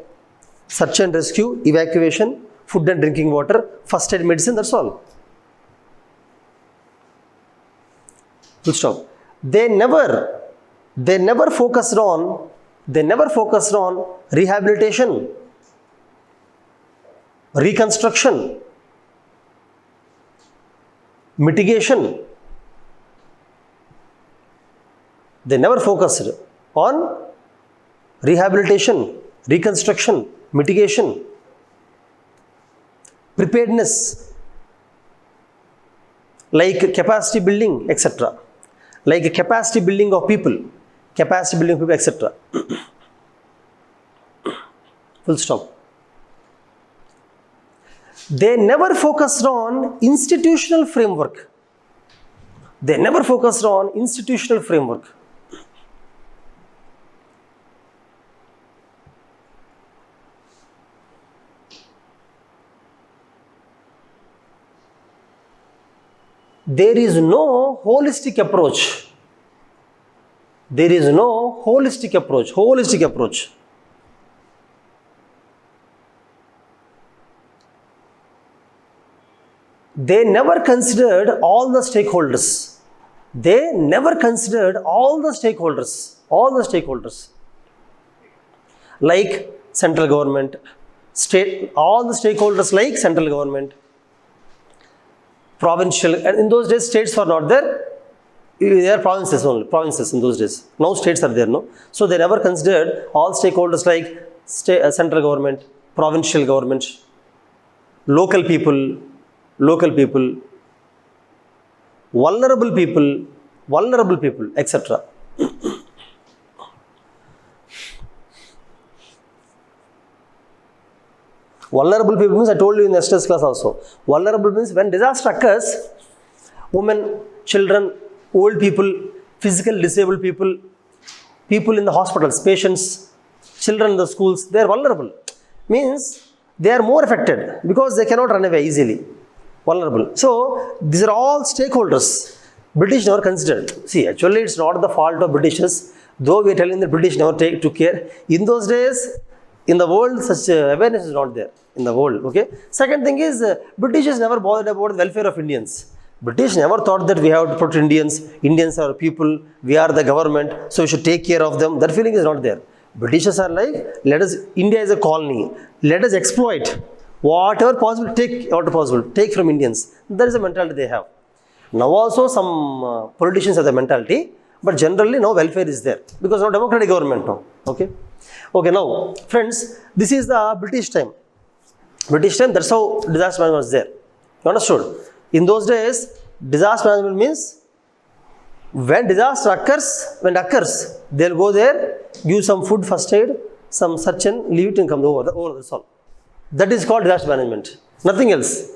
search and rescue, evacuation, food and drinking water, first aid, medicine. That's all. Full stop. They never focused on rehabilitation, reconstruction, mitigation. They never focused on rehabilitation, reconstruction, mitigation, preparedness, like capacity building, etc. Like capacity building of people, etc. Full stop. They never focused on institutional framework. They never focused on institutional framework. There is no holistic approach. There is no holistic approach. Holistic approach. They never considered all the stakeholders. They never considered all the stakeholders. All the stakeholders. Like central government, state, all the stakeholders like central government, provincial, and in those days states were not there. They are provinces only, provinces in those days. Now states are there, no? So they never considered all stakeholders like central government, provincial government, local people, vulnerable people, etc. Vulnerable people means, I told you in yesterday's class also. Vulnerable means when disaster occurs, women, children, old people, physical disabled people, people in the hospitals, patients, children in the schools, they are vulnerable. Means they are more affected because they cannot run away easily. Vulnerable. So these are all stakeholders. British never considered. See, actually it's not the fault of Britishers, though we are telling the British never took care. In those days, in the world, such awareness is not there in the world. Okay. Second thing is, Britishers never bothered about the welfare of Indians. British never thought that we have to protect Indians. Indians are people. We are the government, so we should take care of them. That feeling is not there. Britishers are like, India is a colony. Let us exploit whatever possible. Take from Indians. That is the mentality they have. Now also some politicians have the mentality, but generally now welfare is there because now democratic government now. Okay. Okay, now friends, this is the British time. British time, that's how disaster management was there. You understood? In those days, disaster management means when disaster occurs, they'll go there, give some food, first aid, some search and leave it and come over. That's all. That is called disaster management. Nothing else.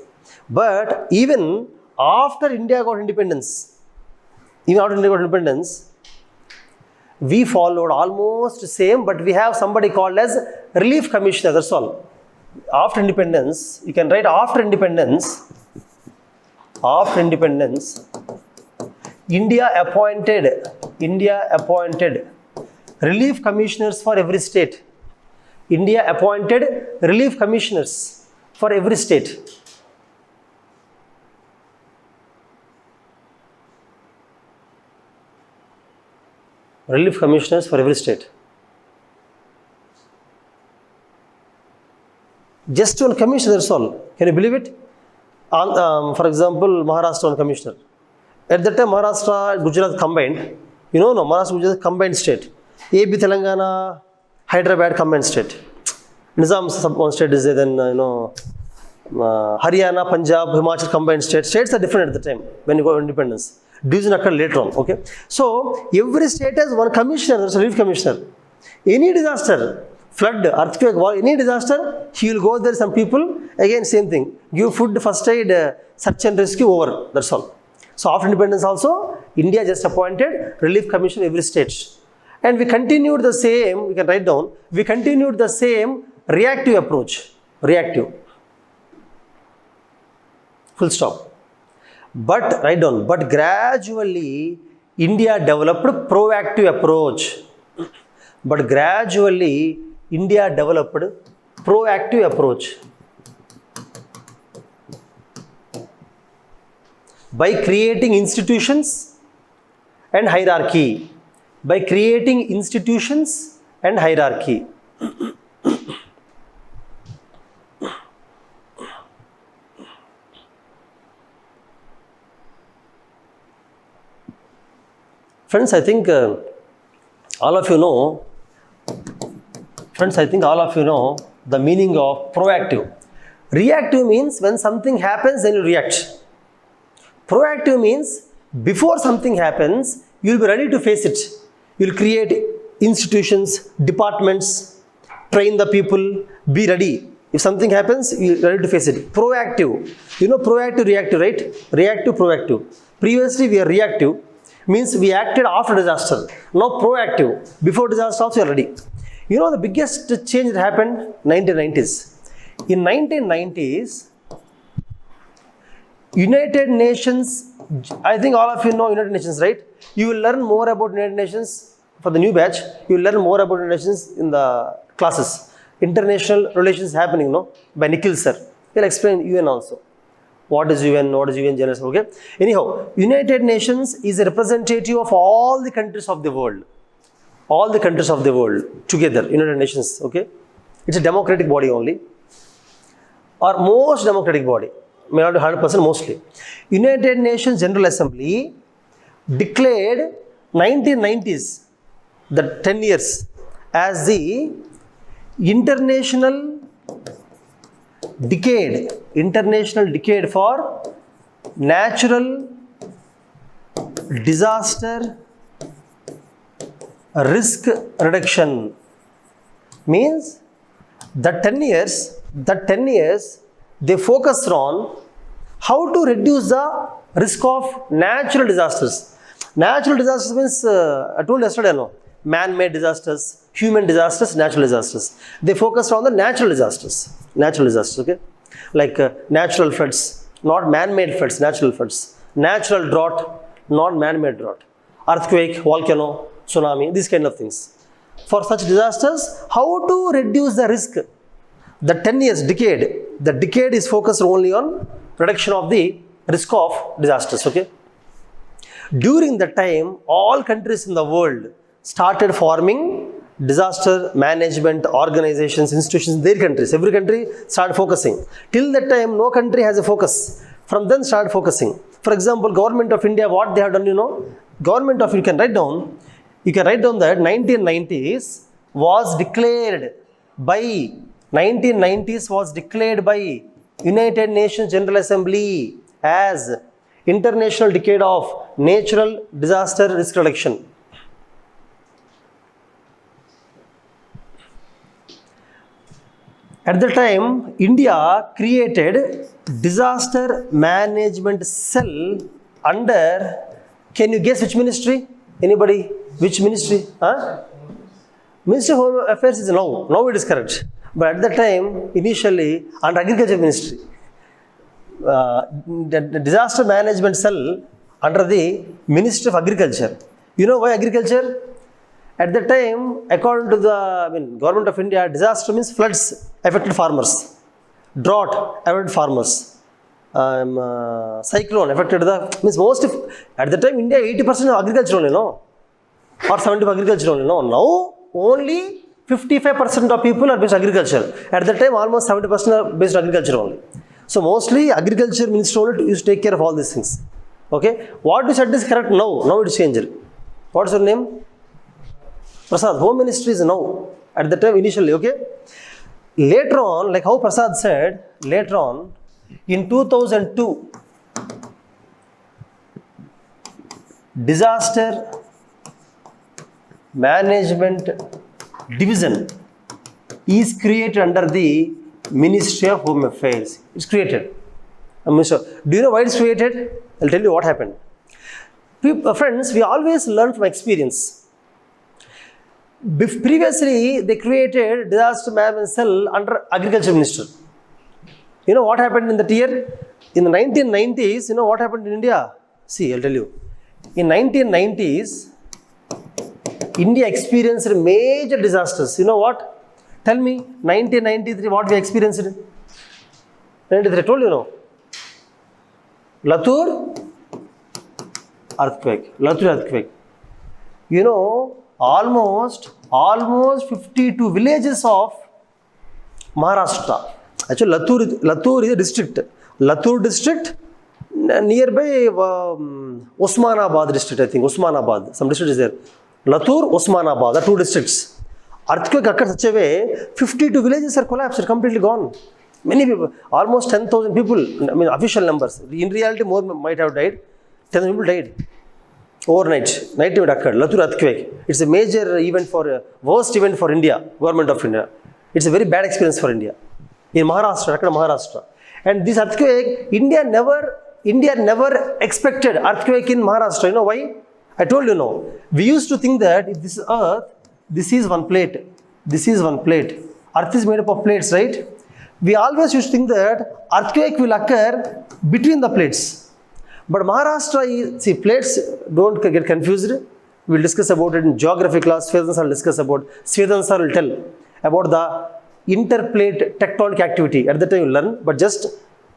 But even after India got independence, we followed almost the same, but we have somebody called as relief commissioner, that's all. After independence, you can write after independence, India appointed relief commissioners for every state. India appointed relief commissioners for every state. Relief commissioners for every state. Just one commissioner, that's all. Can you believe it? For example, Maharashtra one commissioner. At that time, Maharashtra, Gujarat combined. You know, no, Maharashtra, Gujarat combined state. AP, Telangana, Hyderabad combined state. Nizam one state is there, then Haryana, Punjab, Himachal combined state. States are different at the time when you got independence. Division occurred later on. Okay. So every state has one commissioner, that's a relief commissioner. Any disaster, flood, earthquake, war, any disaster, he will go there, some people, again same thing. Give food, first aid, search and rescue, over. That's all. So after independence also, India just appointed relief commission every state. And we continued the same, we can write down, we continued the same reactive approach. Reactive. Full stop. But, write down, but gradually India developed proactive approach. But gradually India developed proactive approach. By creating institutions and hierarchy. By creating institutions and hierarchy. Friends, I think all of you know the meaning of proactive. Reactive means when something happens, then you react. Proactive means before something happens, you will be ready to face it. You will create institutions, departments, train the people, be ready. If something happens, you are ready to face it. Proactive. You know proactive, reactive, right? Reactive, proactive. Previously we are reactive, means we acted after disaster. Now proactive, before disaster also you are ready. You know the biggest change that happened 1990s. In 1990s, United Nations, I think all of you know United Nations, right? You will learn more about United Nations for the new batch. You will learn more about United Nations in the classes. International relations happening, no? By Nikhil sir. He'll explain UN also. What is UN? What is UN generation? Okay. Anyhow, United Nations is a representative of all the countries of the world. All the countries of the world together, United Nations. Okay. It's a democratic body only, or most democratic body. May not be 100%, mostly. United Nations General Assembly declared 1990s, the 10 years, as the international decade for natural disaster risk reduction. Means the 10 years they focused on how to reduce the risk of natural disasters. Natural disasters means I told yesterday, no, man-made disasters, human disasters, natural disasters. They focused on the natural disasters, okay, like natural floods, not man-made floods, natural floods, natural drought, not man-made drought, earthquake, volcano, tsunami, these kind of things. For such disasters, how to reduce the risk? The 10 years decade, the decade is focused only on reduction of the risk of disasters. Okay. During the time, all countries in the world started forming disaster management organizations, institutions in their countries. Every country started focusing. Till that time, no country has a focus. From then started focusing. For example, Government of India, what they have done, you know, Government of, you can write down that 1990s was declared by United Nations General Assembly as International Decade of Natural Disaster Risk Reduction. At the time, India created disaster management cell under, can you guess which ministry? Anybody? Which ministry? Ministry of Home Affairs is now. Now it is correct. But at the time, initially, under Agriculture Ministry, the disaster management cell under the Ministry of Agriculture. You know why agriculture? At the time, according to the Government of India, disaster means floods affected farmers, drought affected farmers, cyclone affected the, means most of, at the time India 80% of agriculture only, no? Or 70% agriculture only, no? Now only 55% of people are based on agriculture. At that time, almost 70% are based on agriculture only. So mostly agriculture ministry only used to take care of all these things. Okay, what you said is correct now. Now it is changed. What is your name? Prasad. Home Ministry is now. At the time initially, okay. Later on, like how Prasad said, later on, in 2002, Disaster Management Division is created under the Ministry of Home Affairs. It's created. Do you know why it's created? I'll tell you what happened. Friends, we always learn from experience. Previously, they created disaster management cell under Agriculture Minister. You know what happened in that year? In the 1990s, you know what happened in India? See, I'll tell you. In 1990s, India experienced major disasters. You know what? Tell me, 1993, what we experienced? 93, I told you, no. Latur earthquake. You know, almost 52 villages of Maharashtra. Actually, Latur is a district. Latur district, nearby Osmanabad district, I think. Osmanabad, some district is there. Latur, Osmanabad, the two districts. Earthquake occurred such a way, 52 villages are collapsed, completely gone. Many people, almost 10,000 people, I mean official numbers. In reality, more might have died. 10,000 people died. Overnight, night event occurred, Latur earthquake. It's a major event worst event for India, Government of India. It's a very bad experience for India. In Maharashtra. And this earthquake, India never India never expected earthquake in Maharashtra. You know why? I told you no. We used to think that if this is earth, this is one plate. This is one plate. Earth is made up of plates, right? We always used to think that earthquake will occur between the plates. But Maharashtra, see, plates, don't get confused. We'll discuss about it in geography class. Swedan sir will discuss about. Swedan sir will tell about the interplate tectonic activity. At the time you learn, but just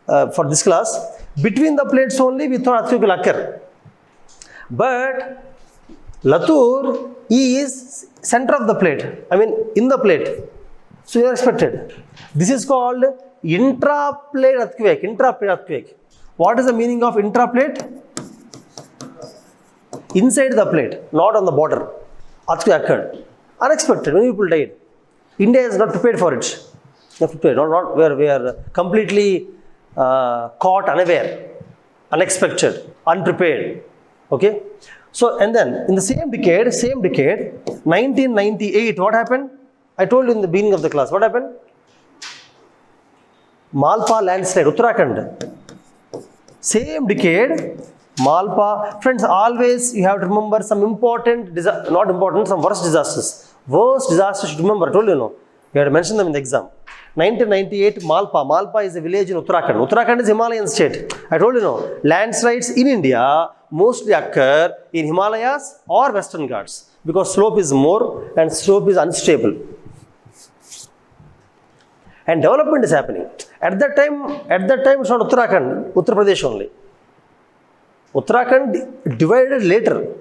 for this class, between the plates only we thought earthquake will occur. But Latur is center of the plate. I mean, in the plate. So you are expected. This is called intraplate earthquake. Intraplate earthquake. What is the meaning of intraplate? Inside the plate, not on the border. Earthquake occurred. Unexpected. Many people died. India is not prepared for it. Not prepared. Not where we are completely caught unaware, unexpected, unprepared. Okay. So and then in the same decade, 1998, what happened? I told you in the beginning of the class. What happened? Malpa landslide, Uttarakhand. Same decade, Malpa. Friends, always you have to remember some important, not important, some worst disasters. Worst disasters, remember, I told you no. You have to mention them in the exam. 1998, Malpa. Malpa is a village in Uttarakhand. Uttarakhand is Himalayan state. I told you no. Landslides in India mostly occur in Himalayas or Western Ghats because slope is more and slope is unstable. And development is happening. At that time it's not Uttarakhand, Uttar Pradesh only. Uttarakhand divided later.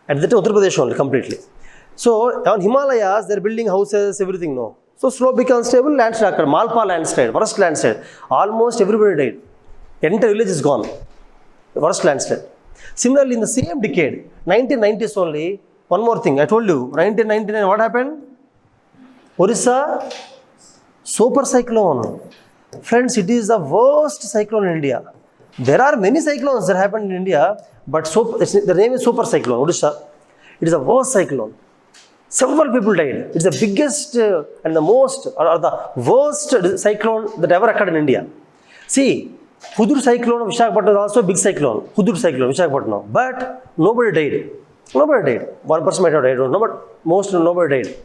At that time Uttar Pradesh only completely. So on Himalayas they are building houses, everything no. So slope becomes stable, landslide occurred. Malpa landslide, worst landslide. Almost everybody died. Entire village is gone. Worst landslide. Similarly, in the same decade, 1990s only, one more thing. I told you, 1999, what happened? Orissa, super cyclone. Friends, it is the worst cyclone in India. There are many cyclones that happened in India, but the name is super cyclone, Orissa. It is the worst cyclone. Several people died. It's the biggest and the most, or the worst cyclone that ever occurred in India. See, Hudur cyclone of Visakhapatnam is also a big cyclone. Hudur cyclone, Visakhapatnam. But nobody died. Nobody died. One person might have died, I don't know, but nobody died.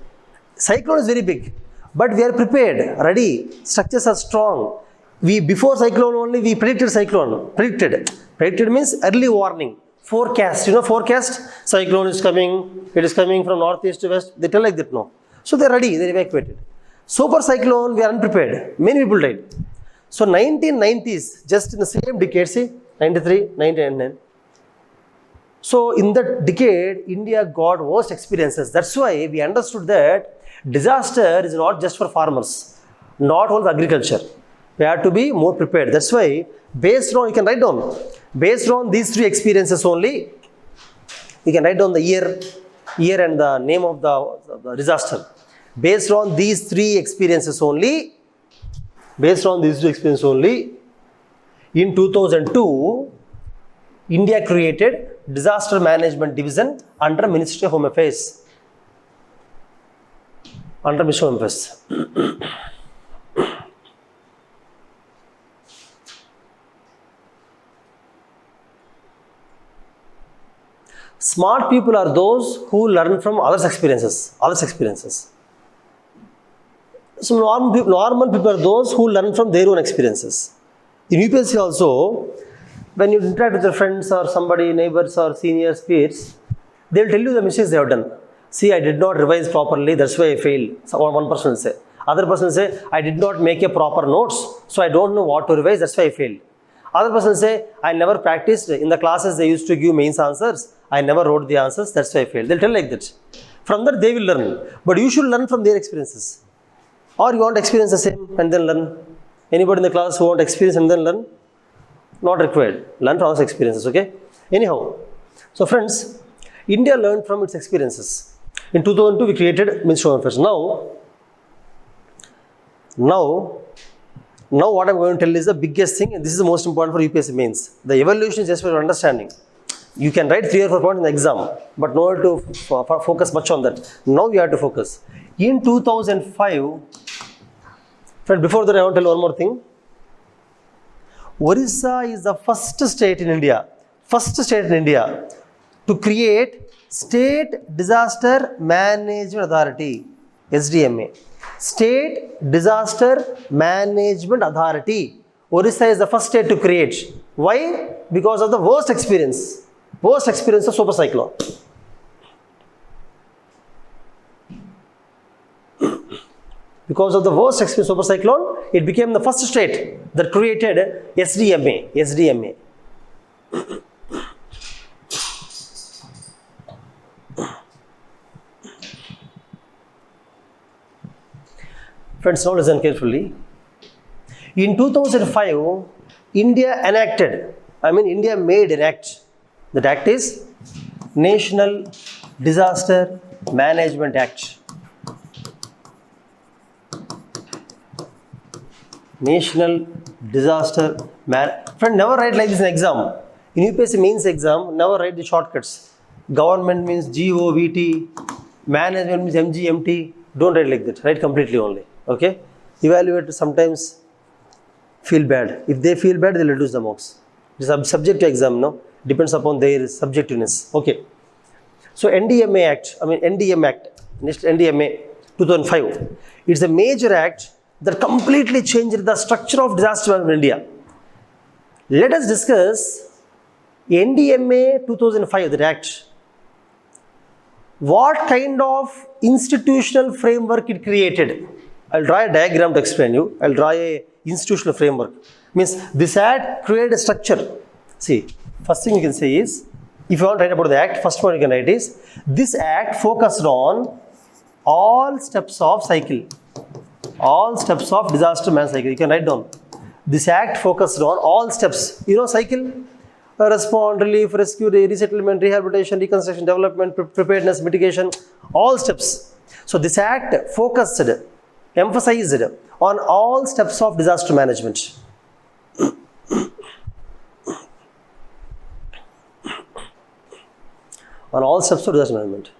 Cyclone is very big. But we are prepared, ready. Structures are strong. Before cyclone only, we predicted cyclone. Predicted means early warning. Forecast, forecast. Cyclone is coming. It is coming from northeast to west. They tell like that, no. So they are ready. They are evacuated. Super cyclone, we are unprepared. Many people died. So 1990s, just in the same decade, see, 93, 99. So in that decade, India got worst experiences. That's why we understood that disaster is not just for farmers, not only for agriculture. We have to be more prepared. That's why, based on, you can write down, based on these three experiences only, you can write down the year and the name of the disaster. Based on these three experiences only, in 2002, India created Disaster Management Division under Ministry of Home Affairs. Smart people are those who learn from others' experiences. So normal people are those who learn from their own experiences. In UPSC also, when you interact with your friends or somebody, neighbors or seniors, peers, they will tell you the mistakes they have done. See, I did not revise properly, that's why I failed. So one person will say. Other person will say, I did not make a proper notes, so I don't know what to revise, that's why I failed. Other person will say, I never practiced. In the classes they used to give mains answers. I never wrote the answers, that's why I failed. They'll tell like that. From that they will learn. But you should learn from their experiences. Or you want to experience the same and then learn. Anybody in the class who want to experience and then learn? Not required. Learn from our experiences, okay? Anyhow, so friends, India learned from its experiences. In 2002, we created Ministry of Home Affairs. Now what I'm going to tell is the biggest thing, and this is the most important for UPSC mains. The evaluation is just for your understanding. You can write 3 or 4 points in the exam, but no need to focus much on that. Now you have to focus. In 2005, friend, before that I want to tell one more thing. Orissa is the first state in India to create State Disaster Management Authority, SDMA. State Disaster Management Authority. Orissa is the first state to create. Why? Because of the worst experience of super cyclone. Because of the worst experience of super cyclone, it became the first state that created SDMA. Friends, now listen carefully. In 2005, India made an act. That act is National Disaster Management Act. National Disaster Friend, never write like this in exam. In UPSC Mains exam, never write the shortcuts. Government means GOVT, management means MGMT. Don't write like that. Write completely only. Okay? Evaluate sometimes feel bad. If they feel bad, they'll reduce the marks. It's subject to exam, no? Depends upon their subjectiveness. Okay. So NDMA Act, NDMA 2005. It's a major act that completely changed the structure of disaster management in India. Let us discuss NDMA 2005, that act. What kind of institutional framework it created? I'll draw a diagram to explain you. I'll draw a institutional framework. Means this act created a structure. See, first thing you can say is, if you want to write about the act, first one you can write is, this act focused on all steps of cycle. All steps of disaster management cycle. You can write down. This act focused on all steps. You know cycle? Respond, relief, rescue, resettlement, rehabilitation, reconstruction, development, preparedness, mitigation, all steps. So this act focused, emphasized on all steps of disaster management. On all steps of disaster management.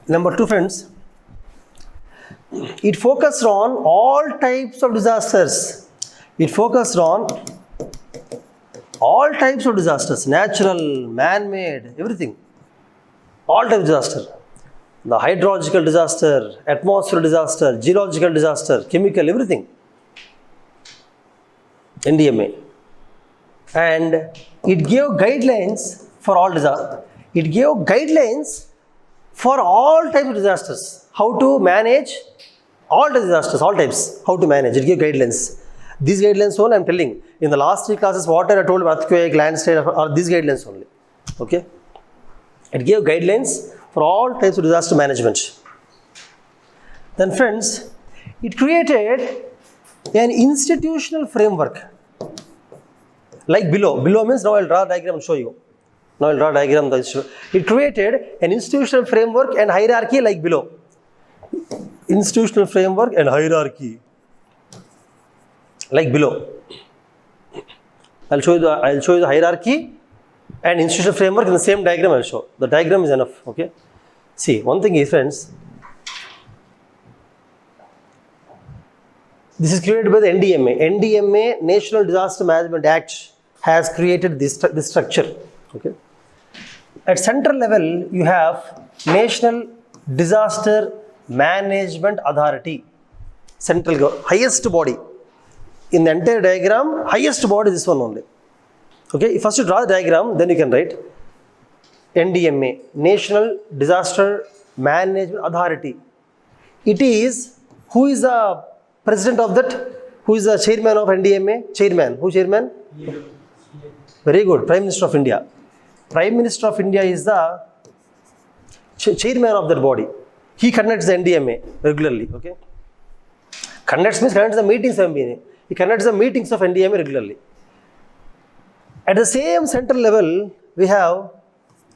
Number 2, friends, it focused on all types of disasters. It focused on all types of disasters, natural, man-made, everything. All types of disaster. The hydrological disaster, atmospheric disaster, geological disaster, chemical, everything. NDMA. And it gave guidelines for all disasters. It gave guidelines for all types of disasters. How to manage all the disasters, all types. How to manage. It gave guidelines. These guidelines only I am telling. In the last 3 classes, what I told about earthquake, landslide, are these guidelines only. Okay? It gave guidelines for all types of disaster management. Then friends, it created an institutional framework. Like below. Below means, now I will draw a diagram and show you. Now I will draw a diagram. It created an institutional framework and hierarchy like below. Institutional framework and hierarchy like below. I'll show you the hierarchy and institutional framework in the same diagram. I'll show. The diagram is enough. Okay. See, one thing is, friends, this is created by the NDMA. NDMA, National Disaster Management Act, has created this structure. Okay. At central level, you have National Disaster Management Authority. Central highest body. In the entire diagram, highest body is this one only. Okay. First you draw the diagram, then you can write NDMA, National Disaster Management Authority. It is, who is the president of that? Who is the chairman of NDMA? Chairman. Who chairman? Very good. Prime Minister of India. Prime Minister of India is the chairman of that body. He conducts the NDMA regularly. Okay. Conducts the meetings of NDMA. He conducts the meetings of NDMA regularly. At the same central level, we have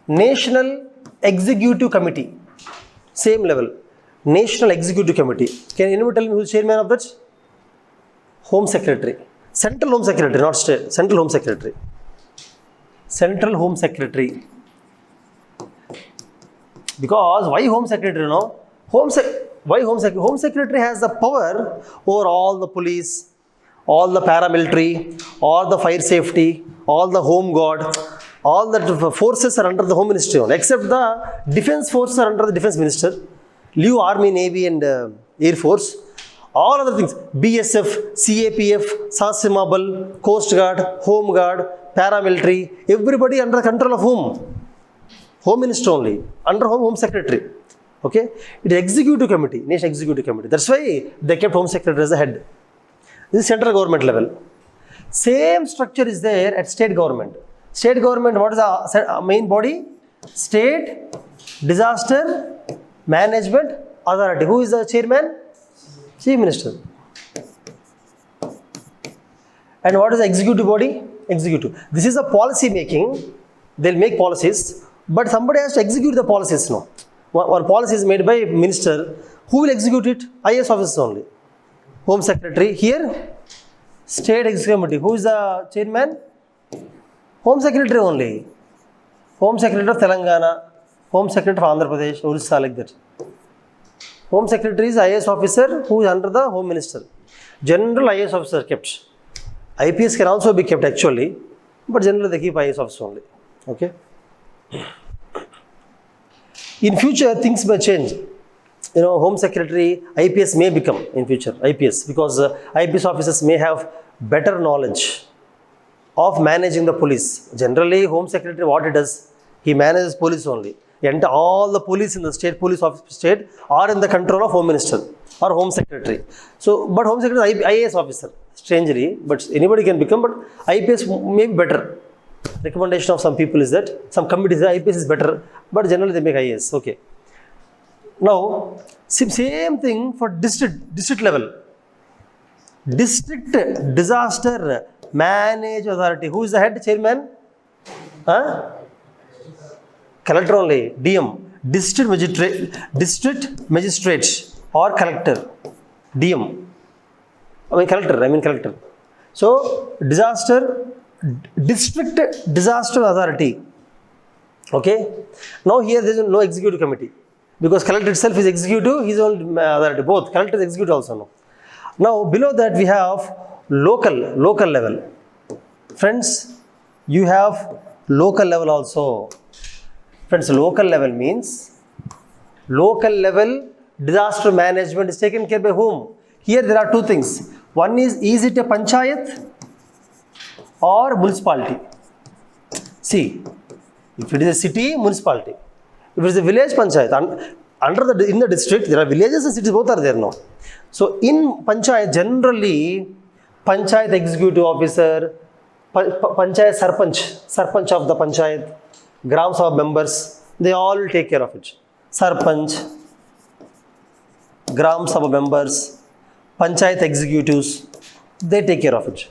National Executive Committee. Same level. National Executive Committee. Can anyone tell me who is chairman of that? Home Secretary. Central Home Secretary, not state. Central Home Secretary. Central Home Secretary. Because why Home Secretary? No? Why Home Secretary? Home Secretary has the power over all the police, all the paramilitary, all the fire safety, all the home guard, all the forces are under the Home Ministry only, except the defense forces are under the Defense Minister, leave Army, Navy and Air Force, all other things, BSF, CAPF, Sasimabal, Coast Guard, Home Guard, paramilitary, everybody under the control of whom? Home Minister only, under Home Secretary. Okay, it is executive committee, nation executive committee. That's why they kept Home Secretary as the head. This is central government level. Same structure is there at state government. State government, what is the main body? State Disaster Management Authority. Who is the chairman? Chief Minister. And what is the executive body? Executive. This is a policy making. They'll make policies, but somebody has to execute the policies now. One policy is made by minister. Who will execute it? IAS officers only. Home Secretary. Here, State Executive Committee. Who is the chairman? Home Secretary only. Home Secretary of Telangana. Home Secretary of Andhra Pradesh. Orissa, like that. Home Secretary is IAS officer who is under the Home Minister. General IAS officer kept. IPS can also be kept actually, but generally they keep IAS officer only. Okay. In future, things may change. You know, Home Secretary, IPS may become in future, IPS, because IPS officers may have better knowledge of managing the police. Generally, Home Secretary, what he does, he manages police only. And all the police in the state, police office state are in the control of Home Minister or Home Secretary. So, but Home Secretary is IAS officer, strangely, but anybody can become, but IPS may be better. Recommendation of some people is that, some committees, IPS is better, but generally they make IAS. Okay. Now, same thing for district level. District Disaster Management Authority. Who is the head chairman? Collector only. DM. District Magistrate or Collector. DM. Collector. So, District Disaster Authority. Okay. Now here there is no executive committee. Because collector itself is executive, he is only authority. Both collector is executive also. Now below that we have local level. Friends, you have local level also. Friends, local level means local level disaster management is taken care by whom? Here there are two things. One is it a panchayat or municipality? See, if it is a city, municipality. If it is a village, panchayat. In the district, there are villages and cities, both are there now. So, in panchayat, generally, panchayat executive officer, panchayat sarpanch of the panchayat, gram sabha members, they all will take care of it. Sarpanch, gram sabha members, panchayat executives, they take care of it.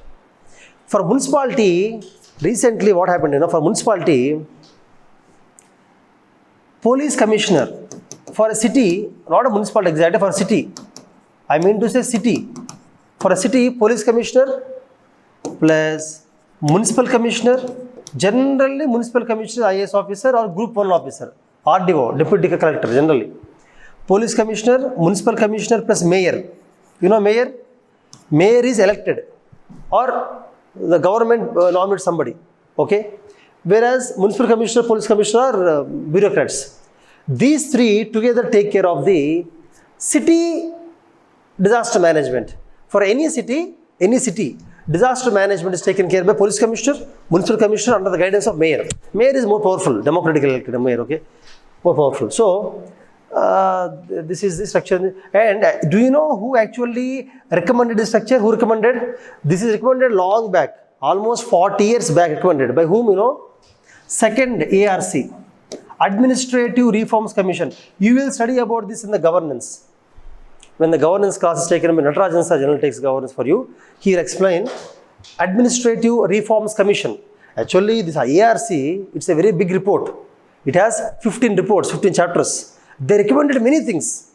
For municipality, recently what happened, for municipality, police commissioner for a city, not a municipality exactly, for a city. I mean to say city. For a city, police commissioner plus municipal commissioner, generally municipal commissioner, IAS officer or group 1 officer, RDO, deputy collector generally. Police commissioner, municipal commissioner plus mayor. You know mayor? Mayor is elected or the government nominates somebody. Okay. Whereas municipal commissioner, police commissioner are bureaucrats. These three together take care of the city disaster management. For any city, disaster management is taken care by police commissioner, municipal commissioner under the guidance of mayor. Mayor is more powerful, democratically elected mayor, okay? More powerful. So, this is the structure. And do you know who actually recommended this structure? Who recommended? This is recommended long back, almost 40 years back recommended. By whom, Second ARC, Administrative Reforms Commission. You will study about this in the governance. When the governance class is taken by Natarajan Sir, general takes governance for you. He will explain Administrative Reforms Commission. Actually, this ARC, it's a very big report. It has 15 reports, 15 chapters. They recommended many things.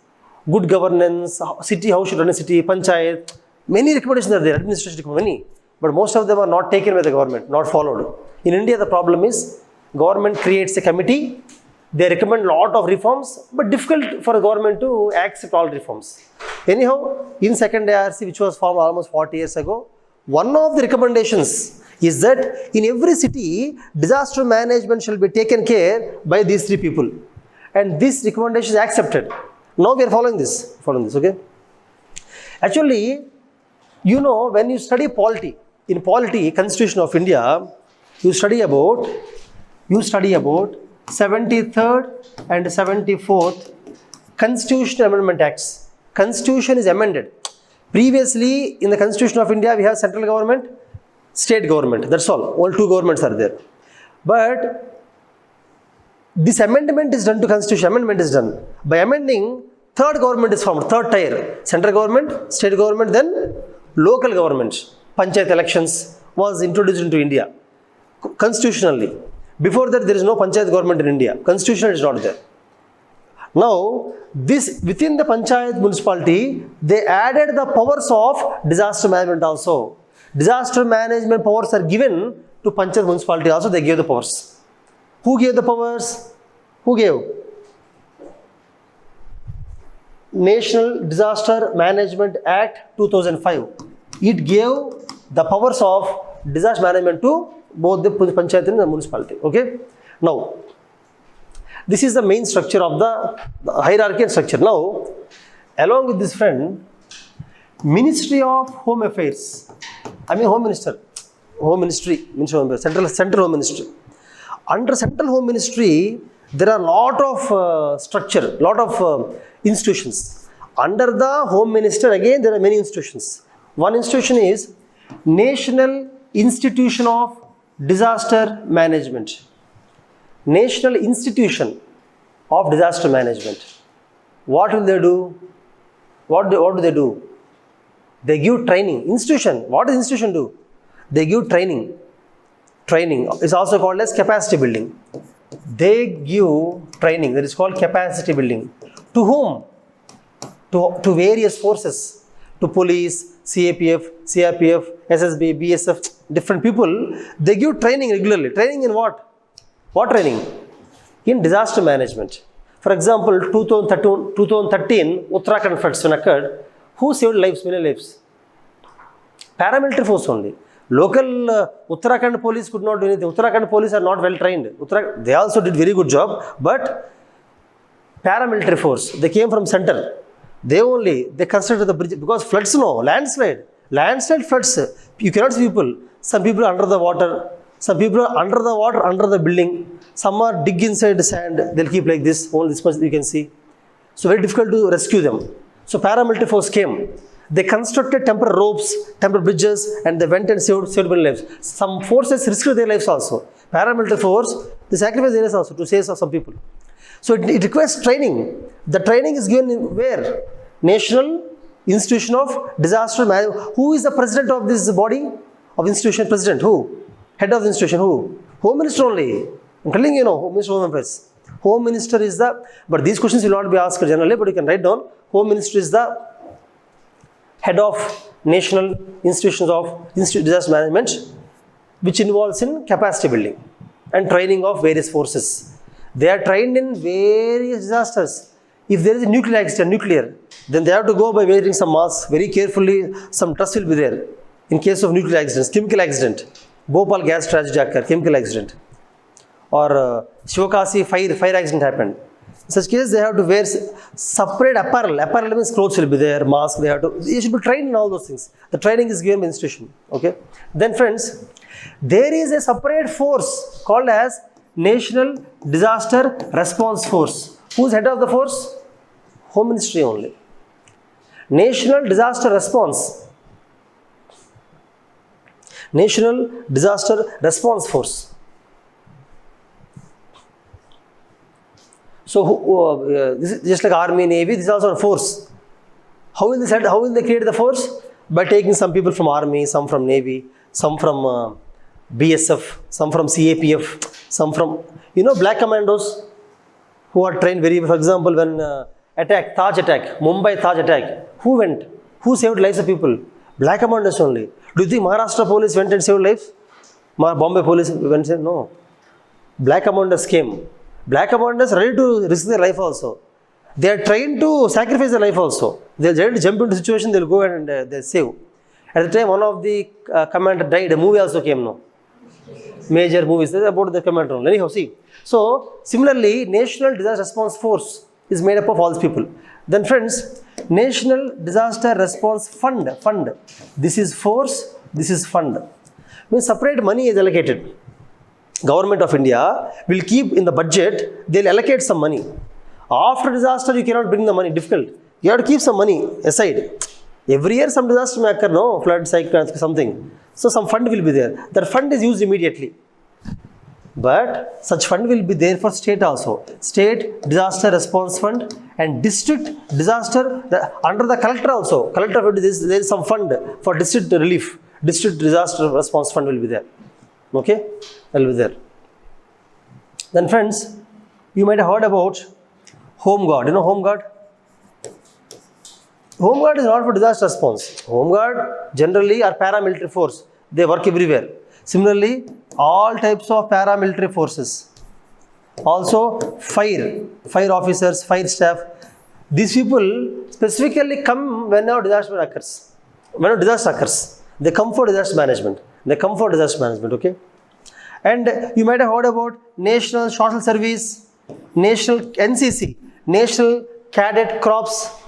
Good governance, city, how should run a city, panchayat. Many recommendations are there, administration, many. but most of them are not taken by the government, not followed. In India, the problem is government creates a committee, they recommend a lot of reforms, but difficult for the government to accept all reforms. Anyhow, in second IRC, which was formed almost 40 years ago, one of the recommendations is that in every city, disaster management shall be taken care by these three people. And this recommendation is accepted. Now we are following this, okay? Actually, you know, when you study polity, in polity, Constitution of India, you study about 73rd and 74th Constitutional Amendment Acts. Constitution is amended. Previously, in the Constitution of India, we have central government, state government. That's all. All two governments are there. But this amendment is done to Constitution. Amendment is done. By amending, third government is formed, third tier. Central government, state government, then local government. Panchayat elections was introduced into India constitutionally. Before that, there is no Panchayat government in India. Constitution is not there. Now, this within the Panchayat municipality, they added the powers of disaster management also. Disaster management powers are given to Panchayat municipality also, they gave the powers. Who gave the powers? Who gave? National Disaster Management Act 2005. It gave the powers of disaster management to both the Panchayat and the municipality. Okay? Now, this is the main structure of the hierarchy and structure. Now, along with this friend, Ministry of Home Affairs, Home Minister, Home Ministry, Ministry of Home Affairs, Central Home Ministry. Under Central Home Ministry, there are a lot of structure, lot of institutions. Under the Home Minister, again, there are many institutions. One institution is National Institution of Disaster Management. National Institution of Disaster Management. What will they do? What do they do? They give training. Institution. What does institution do? They give training. Training is also called as capacity building. They give training. That is called capacity building. To whom? To various forces. To police, CAPF, CRPF, SSB, BSF, different people. They give training regularly. Training in what? What training? In disaster management. For example, 2013 Uttarakhand floods when occurred. Who saved lives? Many lives. Paramilitary force only. Local Uttarakhand police could not do anything. Uttarakhand police are not well trained. They also did very good job, but paramilitary force, they came from center. They constructed the bridge because floods, landslide floods. You cannot see people. Some people are under the water. Some people are under the water, under the building. Some are dig inside the sand. They'll keep like this. Only this much you can see. So very difficult to rescue them. So paramilitary force came. They constructed temporary ropes, temporary bridges, and they went and saved many lives. Some forces risked their lives also. Paramilitary force, they sacrificed their lives also to save some people. So it requires training. The training is given in where? National Institution of Disaster Management. Who is the president of this body? Of institution, president? Who? Head of the institution? Who? Home Minister only. I'm telling you, Home Minister of Home Affairs. Home Minister is the, but these questions will not be asked generally, but you can write down. Home Minister is the head of National Institutions of Disaster Management, which involves in capacity building and training of various forces. They are trained in various disasters. If there is a nuclear accident, then they have to go by wearing some masks very carefully. Some trust will be there. In case of nuclear accidents, chemical accident, Bhopal gas tragedy occurred, chemical accident, or Shivakasi fire accident happened. In such cases, they have to wear separate apparel. Apparel means clothes will be there, mask. They should be trained in all those things. The training is given by institution. Okay. Then, friends, there is a separate force called as National Disaster Response Force. Who is head of the force? Home Ministry only. National Disaster Response. National Disaster Response Force. So, this is just like Army, Navy, this is also a force. How will they create the force? By taking some people from Army, some from Navy, some from BSF, some from CAPF, some from, black commandos who are trained very well. For example, when Taj attack, Mumbai Taj attack, who went? Who saved lives of people? Black commandos only. Do you think Maharashtra police went and saved life? Bombay police went and said, no. Black commanders came. Black commanders are ready to risk their life also. They are trained to sacrifice their life also. They are ready to jump into situation, they will go and they save. At the time, one of the commander died. A movie also came now. Major movies about the commander. Anyhow, see. So, similarly, National Disaster Response Force is made up of all these people. Then friends, National Disaster Response Fund. This is force, this is fund. Means separate money is allocated. Government of India will keep in the budget, they will allocate some money. After disaster, you cannot bring the money, difficult. You have to keep some money aside. Every year some disaster may occur, no? Flood, cyclone, something. So some fund will be there. That fund is used immediately. But such fund will be there for state also. State Disaster Response Fund and District Disaster, under the collector also. Collector, there is some fund for district relief. District Disaster Response Fund will be there. Okay? Will be there. Then friends, you might have heard about Home Guard. You know Home Guard? Home Guard is not for disaster response. Home Guard generally are paramilitary force. They work everywhere. Similarly, all types of paramilitary forces. Also, fire officers, fire staff. These people specifically come whenever disaster occurs. Whenever disaster occurs, they come for disaster management. Okay? And you might have heard about National Social Service, National NCC, National Cadet Corps,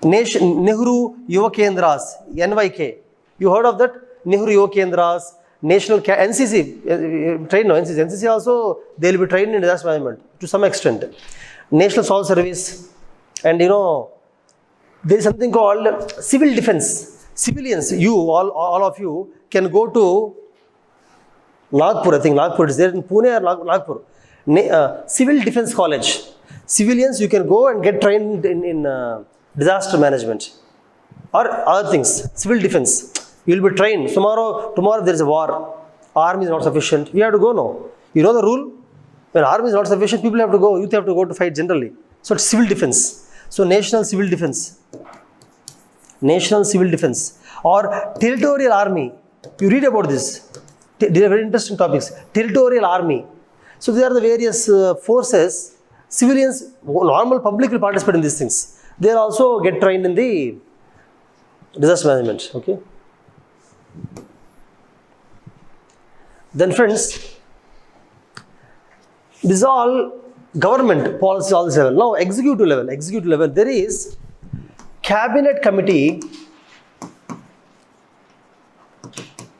Nehru Yuva Kendras, NYK. You heard of that? Nehru Yuva Kendras, National NCC, trained no NCC. NCC also, they will be trained in disaster management to some extent. National Social Service, and you know, there is something called civil defense. Civilians, you, all of you, can go to Nagpur, I think Nagpur is there in Pune or Nagpur. Civil Defense College. Civilians, you can go and get trained in disaster management or other things. Civil defense. You will be trained. Tomorrow there is a war. Army is not sufficient. We have to go now. You know the rule? When army is not sufficient, people have to go. Youth have to go to fight generally. So it's civil defense. So national civil defense. National civil defense. Or territorial army. You read about this. They are very interesting topics. Territorial army. So these are the various forces. Civilians, normal public will participate in these things. They also get trained in the disaster management. Okay. Then friends, this is all government policy, all this level. Now executive level, there is cabinet committee.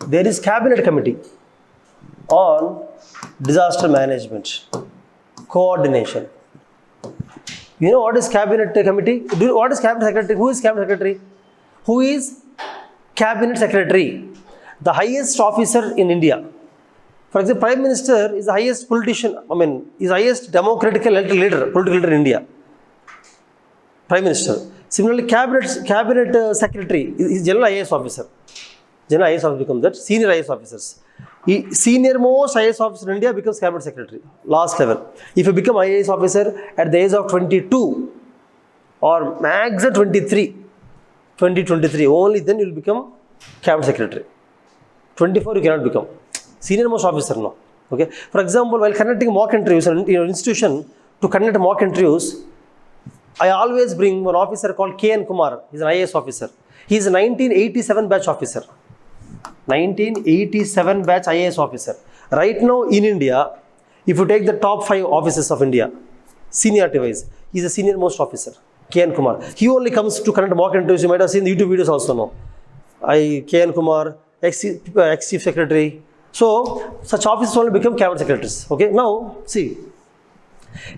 There is cabinet committee on disaster management, coordination. You know what is cabinet committee? What is cabinet secretary? Who is cabinet secretary? Who is cabinet secretary? The highest officer in India. For example, Prime Minister is the highest politician, is the highest democratically elected political leader in India. Prime Minister. Similarly, cabinet secretary is general IAS officer. General IAS officer becomes that. Senior IAS officers. Senior most IAS officer in India becomes cabinet secretary. Last level. If you become IAS officer at the age of 22 or max at 23, only then you will become cabinet secretary. 24 you cannot become. Senior most officer now. Okay. For example, while conducting mock interviews in your institution, to conduct mock interviews, I always bring one officer called K.N. Kumar. He is an IAS officer. He is a 1987 batch officer. 1987 batch IAS officer. Right now in India, if you take the top 5 officers of India, seniority wise, he is the senior most officer. K.N. Kumar. He only comes to conduct mock interviews. You might have seen the YouTube videos also now. K.N. Kumar, ex-chief secretary. So, such officers only become cabinet secretaries. Okay, now see.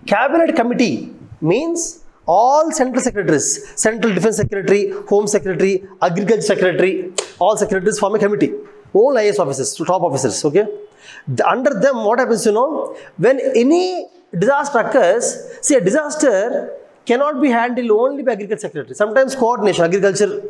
Cabinet committee means all central secretaries, central defense secretary, home secretary, agriculture secretary, all secretaries form a committee. All IAS officers, top officers. Okay. Under them, what happens, when any disaster occurs, see, a disaster cannot be handled only by agriculture secretary. Sometimes coordination, agriculture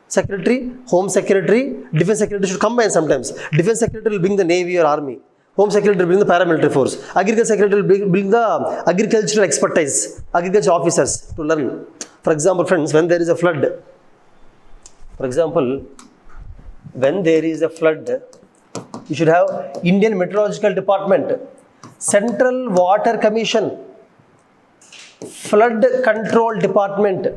secretary, home secretary, defense secretary should combine sometimes. Defense secretary will bring the navy or army. Home secretary will bring the paramilitary force. Agriculture secretary will bring the agricultural expertise, agriculture officers to learn. For example, friends, when there is a flood, for example, when there is a flood, you should have Indian Meteorological Department, Central Water Commission, Flood Control Department,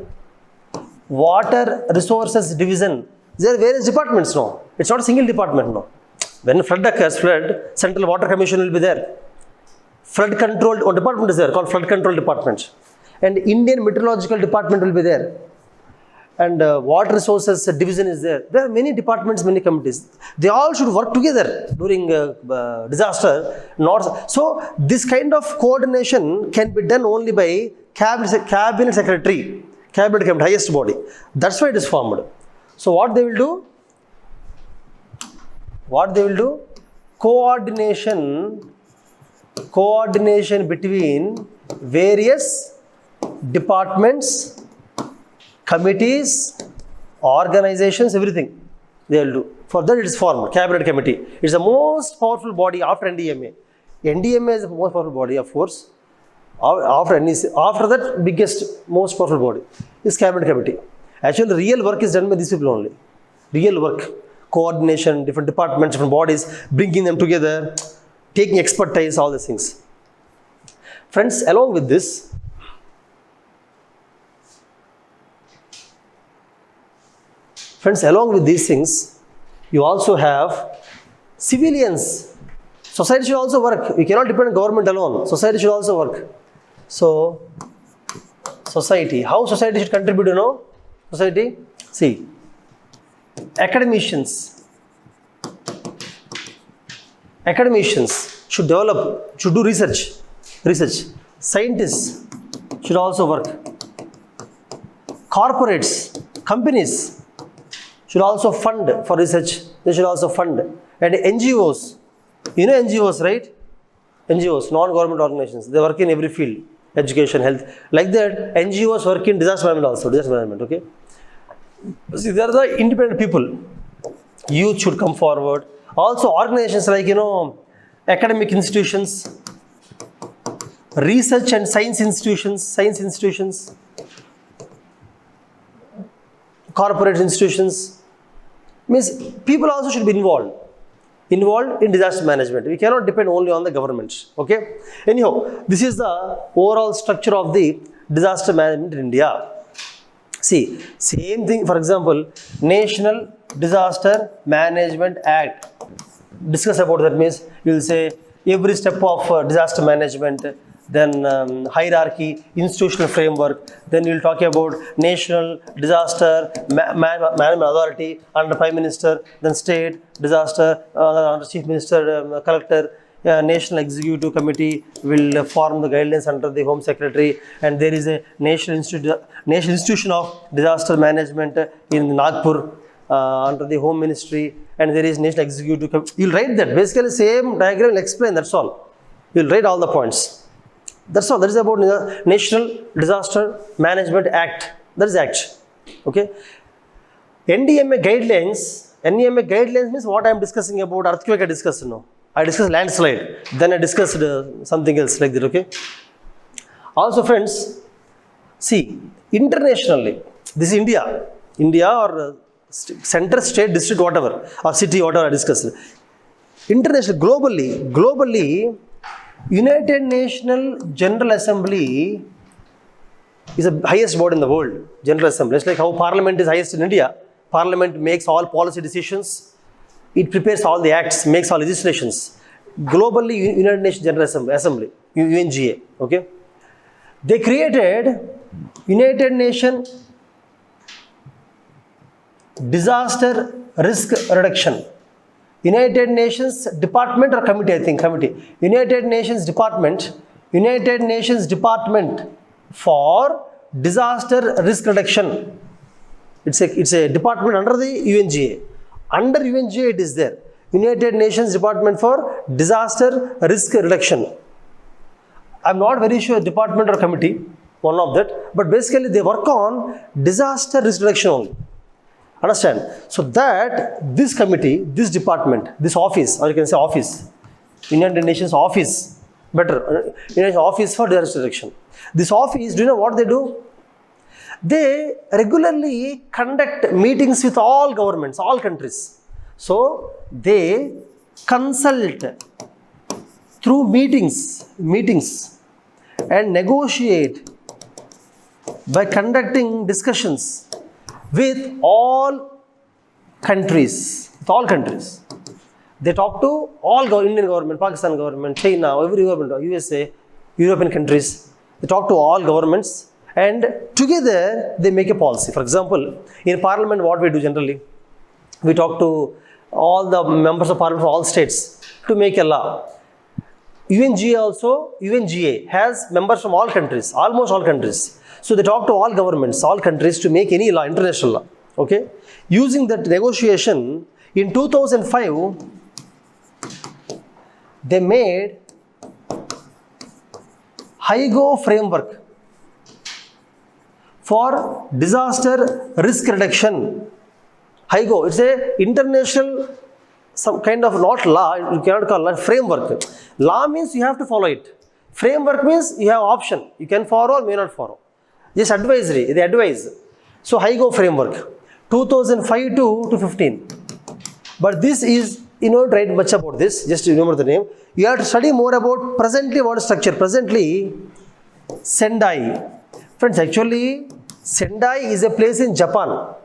Water Resources Division. There are various departments now. It's not a single department now. When flood occurs, Central Water Commission will be there. Flood Control, one department is there called Flood Control Department. And Indian Meteorological Department will be there. And Water Resources Division is there. There are many departments, many committees. They all should work together during disaster. So this kind of coordination can be done only by cabinet secretary, cabinet committee, highest body. That's why it is formed. So what they will do? Coordination between various departments, committees, organizations, everything they will do. For that it is formed, cabinet committee. It's the most powerful body after NDMA. NDMA is the most powerful body, of course. After that, biggest, most powerful body is cabinet committee. Actually, the real work is done by these people only. Real work, coordination, different departments, different bodies, bringing them together, taking expertise, all these things. Friends, along with this, these things, you also have civilians. Society should also work. We cannot depend on government alone. Society should also work. So, society. How society should contribute, Society? See, academicians should do research. Scientists should also work. Corporates, companies should also fund for research. They should also fund. And NGOs, NGOs, right? NGOs, non-government organizations, they work in every field. Education, health. Like that, NGOs work in disaster management also. Disaster management, okay? See, they are the independent people. Youth should come forward. Also, organizations like, academic institutions, research and science institutions, corporate institutions. Means people also should be involved in disaster management. We cannot depend only on the government. Okay. Anyhow, this is the overall structure of the disaster management in India. See, same thing. For example, National Disaster Management Act. Discuss about that. Means you will say every step of disaster management. Then hierarchy, institutional framework. Then you will talk about National Disaster Management Authority under Prime Minister, then State Disaster under Chief Minister, Collector. National Executive Committee will form the guidelines under the Home Secretary, and there is a National Institution of Disaster Management in Nagpur under the Home Ministry, and there is National Executive Committee. You will write that. Basically, same diagram will explain. That's all. You will write all the points. That's all. That is about the National Disaster Management Act. That is Act. Okay. NDMA guidelines means what I am discussing about earthquake. I discussed now. I discussed landslide. Then I discussed something else like that. Okay. Also, friends, see, internationally, this is India or center, state, district, whatever, or city, whatever I discussed. Internationally, globally. United Nations General Assembly is the highest body in the world. General Assembly. It's like how Parliament is highest in India. Parliament makes all policy decisions. It prepares all the acts, makes all legislations. Globally, United Nations General Assembly, UNGA. Okay. They created United Nations Disaster Risk Reduction. United Nations Department or Committee, I think, Committee. United Nations Department for Disaster Risk Reduction. It's a department under the UNGA. Under UNGA it is there. United Nations Department for Disaster Risk Reduction. I'm not very sure department or committee, one of that, but basically they work on disaster risk reduction only. Understand? So that this committee, this department, this office, or you can say office, United Nations office, better, United Nations office for disaster reduction. This office, do you know what they do? They regularly conduct meetings with all governments, all countries. So they consult through meetings and negotiate by conducting discussions with all countries. They talk to all Indian government, Pakistan government, China, every government, USA, European countries. They talk to all governments and together they make a policy. For example, in parliament what we do generally, we talk to all the members of parliament from all states to make a law. UNGA has members from all countries, almost all countries. So they talk to all governments, all countries to make any law, international law. Okay? Using that negotiation, in 2005, they made HIGO framework for disaster risk reduction. HIGO, it's a international, some kind of not law, you cannot call it framework. Law means you have to follow it. Framework means you have option. You can follow or may not follow. Just advisory, they advise. So HIGO framework, 2005 to 15. But this is, you don't write much about this, just remember the name. You have to study more about presently what is structure. Presently, Sendai. Friends, actually, Sendai is a place in Japan.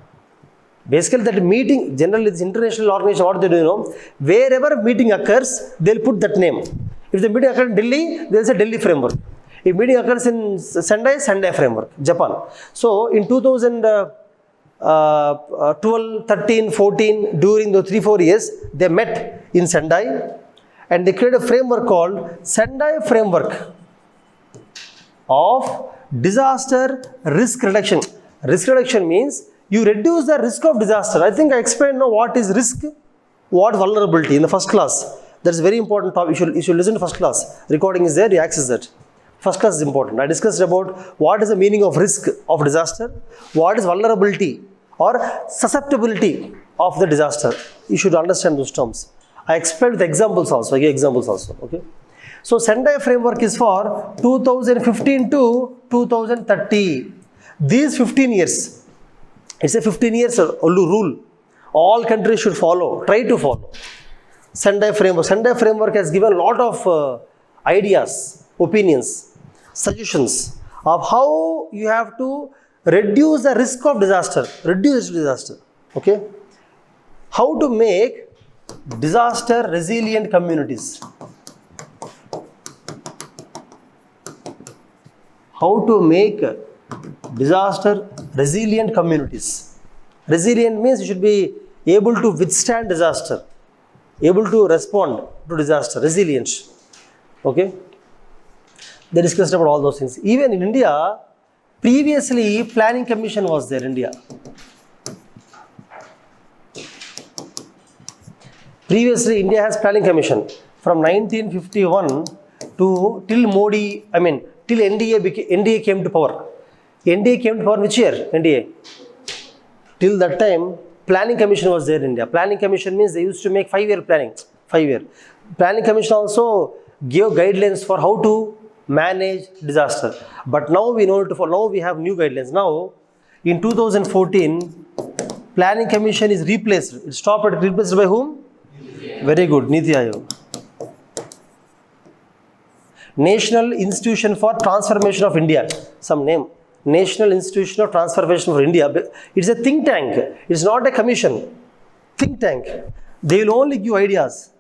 Basically, that meeting, generally this international organization, what they do, you know, wherever meeting occurs, they'll put that name. If the meeting occurs in Delhi, they'll say Delhi framework. If meeting occurs in Sendai, Sendai framework, Japan. So, in 2012, 13, 14, during the 3-4 years, they met in Sendai and they created a framework called Sendai Framework of Disaster Risk Reduction. Risk reduction means you reduce the risk of disaster. I think I explained now what is risk, what vulnerability in the first class. That's a very important topic. You should listen to first class. Recording is there, you access that. First class is important. I discussed about what is the meaning of risk of disaster, what is vulnerability or susceptibility of the disaster. You should understand those terms. I explained with examples also. I gave examples also. Okay. So Sendai framework is for 2015 to 2030. These 15 years, it's a 15 years rule. All countries should follow, try to follow. Sendai framework. Sendai framework has given a lot of ideas, opinions, suggestions of how you have to reduce the risk of disaster. Okay. How to make disaster resilient communities. How to make disaster resilient communities. Resilient means you should be able to withstand disaster, able to respond to disaster, resilience. Okay. They discussed about all those things. Even in India, previously planning commission was there in India. Previously India has planning commission from 1951 to till Modi, till NDA came to power. NDA came to power which year? NDA. Till that time, planning commission was there in India. Planning commission means they used to make 5-year planning. 5-year. Planning commission also gave guidelines for how to manage disaster. But now we know to follow. Now we have new guidelines. Now, in 2014, planning commission is replaced. It stopped. Replaced by whom? Very good. Niti Aayog. National Institution for Transformation of India. Some name. National Institution of Transformation for India. It's a think tank. It's not a commission. Think tank. They will only give ideas.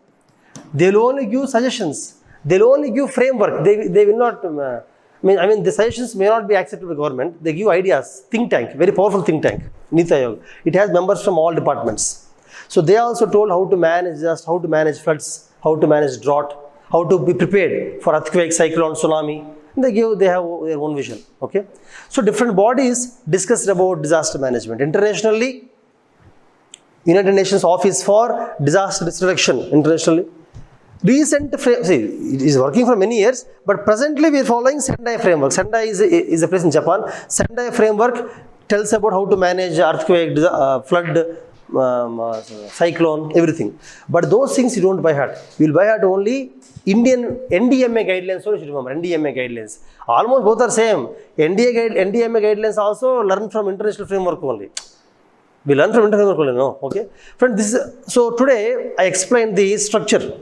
They will only give suggestions. They will only give framework. They will not. The suggestions may not be accepted by government. They give ideas. Think tank. Very powerful think tank. Niti Aayog. It has members from all departments. So they also told how to manage how to manage floods, how to manage drought, how to be prepared for earthquake, cyclone, tsunami. They have their own vision. Okay. So different bodies discussed about disaster management. Internationally, United Nations Office for Disaster Risk Reduction. Internationally, it is working for many years, but presently we are following Sendai framework. Sendai is a place in Japan. Sendai framework tells about how to manage earthquake, flood, cyclone, everything. But those things you don't by heart. You will by heart only Indian NDMA guidelines. So you should remember NDMA guidelines. Almost both are same. NDMA guidelines also learn from international framework only. We learn from Inter framework only, no? Okay. Friend, so today I explained the structure,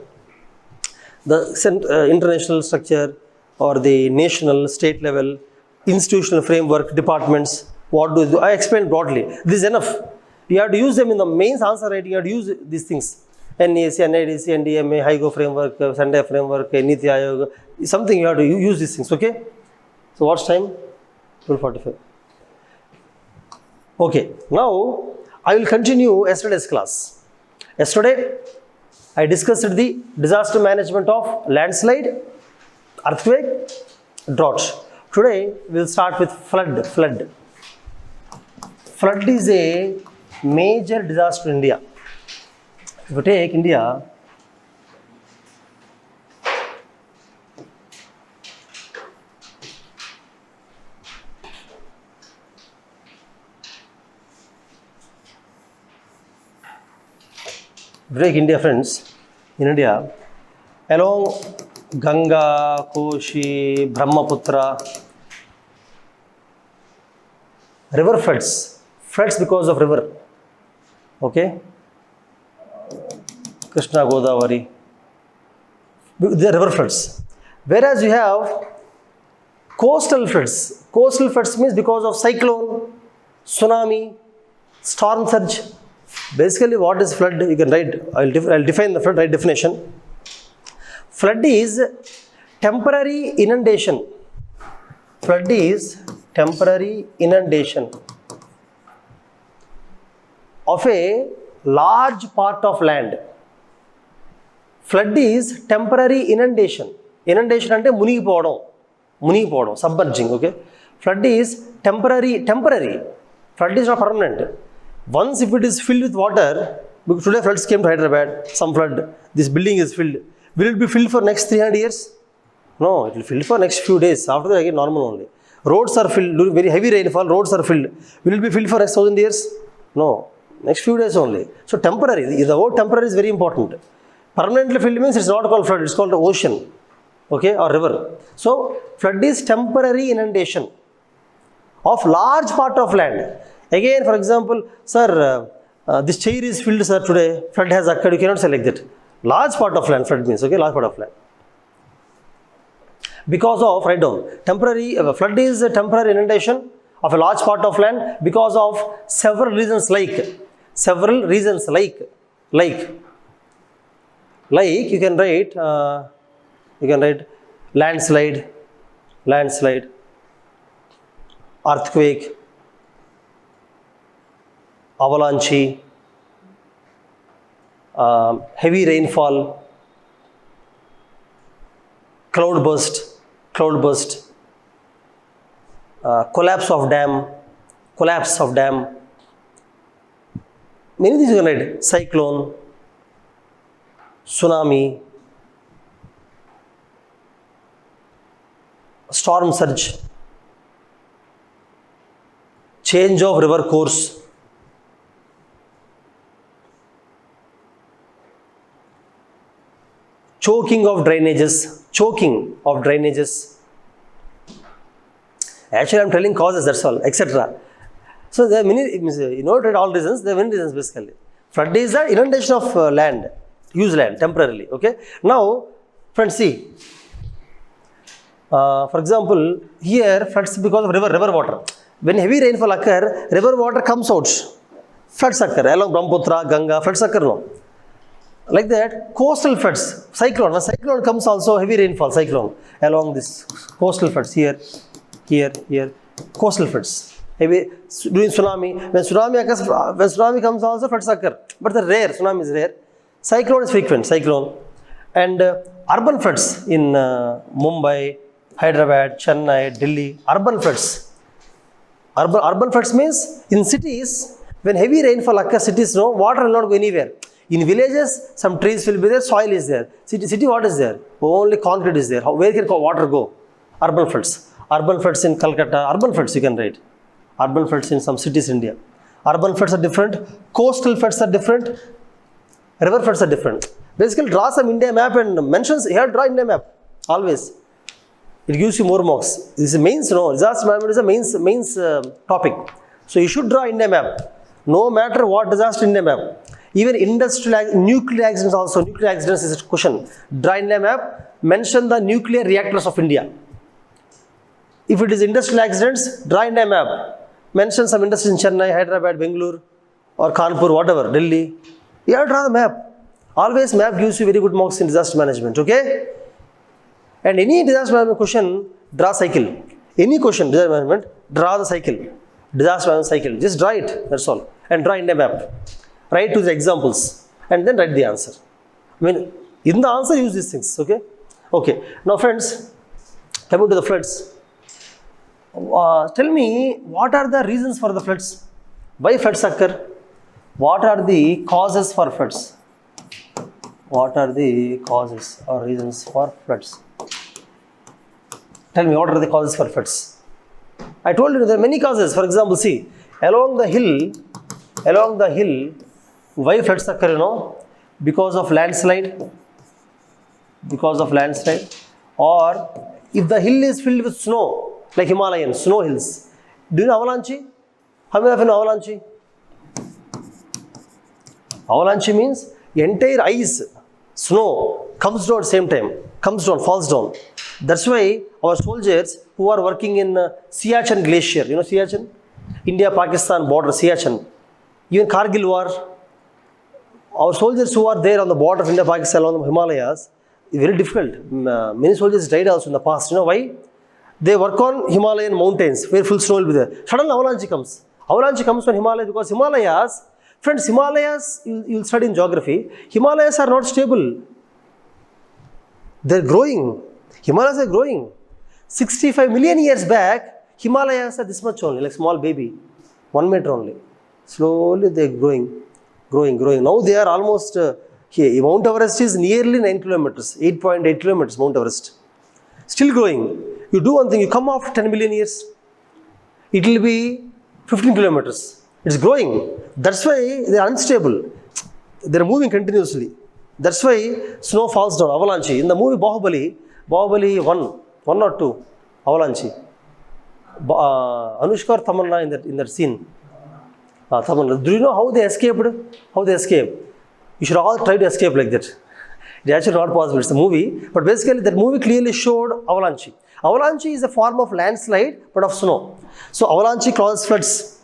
the international structure or the national, state level, institutional framework, departments, what do they do? I explained broadly. This is enough. You have to use them in the mains answer writing. You have to use these things. NAC, NIDC, NDMA, HIGO framework, Sunday framework, Niti Ayog, something you have to use these things, okay? So what's time? 12:45. Okay, now I will continue yesterday's class. Yesterday, I discussed the disaster management of landslide, earthquake, drought. Today, we will start with flood. Flood is a major disaster in India. If you take India, friends, in India, along Ganga, Koshi, Brahmaputra, river floods because of river, okay? Krishna, Godavari, the river floods. Whereas you have coastal floods. Coastal floods means because of cyclone, tsunami, storm surge. Basically, what is flood? You can write, I'll define the flood, write definition. Flood is temporary inundation. Flood is temporary inundation of a large part of land. Flood is temporary inundation. Inundation ante munigipodam, submerging, okay? Flood is temporary. Flood is not permanent. Once if it is filled with water, because today floods came to Hyderabad, some flood, this building is filled. Will it be filled for next 300 years? No, it will fill for next few days. After that again normal only. Roads are filled, during very heavy rainfall, roads are filled. Will it be filled for next 1000 years? No, next few days only. So temporary, the word temporary is very important. Permanently filled means it's not called flood, it's called the ocean, okay, or river. So flood is temporary inundation of large part of land. Again, for example, sir, this chair is filled, sir, today, flood has occurred, you cannot say like that. Large part of land, flood means, okay, large part of land. Because of, write down, temporary, flood is a temporary inundation of a large part of land because of several reasons like, you can write landslide, earthquake, avalanche, heavy rainfall, cloud burst, collapse of dam, many things you can write, cyclone, tsunami, storm surge, change of river course, choking of drainages. Actually, I am telling causes, that's all, etc. So, there are many, you know, all reasons, there are many reasons basically. Flood is the inundation of land, used land, temporarily, okay. Now, friends, see, for example, here floods because of river water. When heavy rainfall occur, river water comes out, floods occur, along Brahmaputra, Ganga, floods occur, no. Like that, coastal floods, cyclone. When cyclone comes also, heavy rainfall, cyclone. Along this coastal floods, here, coastal floods. Heavy, during tsunami, when tsunami comes also, floods occur. But the rare, tsunami is rare. Cyclone is frequent, And urban floods in Mumbai, Hyderabad, Chennai, Delhi, urban floods. Urban floods means, in cities, when heavy rainfall occurs, cities, no, water will not go anywhere. In villages, some trees will be there, soil is there. City, what is there? Only concrete is there. Where can water go? Urban floods. Urban floods in Calcutta, urban floods you can write. Urban floods in some cities in India. Urban floods are different. Coastal floods are different. River floods are different. Basically, draw some India map and mentions, here draw India map. Always. It gives you more marks. This is mains, no. Disaster management is a mains topic. So you should draw India map. No matter what disaster India map. Even nuclear accidents also. Nuclear accidents is a question. Draw India map. Mention the nuclear reactors of India. If it is industrial accidents, draw India map. Mention some industries in Chennai, Hyderabad, Bangalore, or Kanpur, whatever, Delhi. You have to draw the map. Always map gives you very good marks in disaster management, okay? And any disaster management question, draw cycle. Any question, disaster management, draw the cycle. Disaster management cycle. Just draw it, that's all. And draw India map. Write to the examples. And then write the answer. I mean, in the answer, use these things, okay? Okay. Now, friends, coming to the floods. Tell me, what are the reasons for the floods? Why floods occur? What are the causes for floods? What are the causes or reasons for floods? Tell me, what are the causes for floods? I told you there are many causes. For example, see, along the hill, why floods occur, you know? Because of landslide. Or if the hill is filled with snow, like Himalayan, snow hills. Do you know avalanche? How many of you know avalanche? Avalanche means entire ice, snow comes down at the same time, falls down. That's why our soldiers who are working in Siachen Glacier, you know Siachen? India-Pakistan border, Siachen. Even Kargil war, our soldiers who are there on the border of India-Pakistan along the Himalayas, it's very difficult. Many soldiers died also in the past. You know why? They work on Himalayan mountains where full snow will be there. Suddenly avalanche comes. Avalanche comes from Himalaya because Himalayas, friends, Himalayas, you'll study in geography, Himalayas are not stable. They're growing. Himalayas are growing. 65 million years back, Himalayas are this much only, like small baby, 1 meter only. Slowly they're growing. Now they are almost, here, Mount Everest is nearly 9 kilometers, 8.8 kilometers, Mount Everest. Still growing. You do one thing, you come after 10 million years, it will be 15 kilometers. It's growing. That's why they are unstable. They are moving continuously. That's why snow falls down, avalanche. In the movie Bahubali 1 or 2, avalanche. Anushka or Tamanna in that scene. Tamanna. Do you know how they escaped? You should all try to escape like that. It's actually not possible. It's a movie. But basically, that movie clearly showed avalanche. Avalanche is a form of landslide, but of snow. So, avalanche causes floods.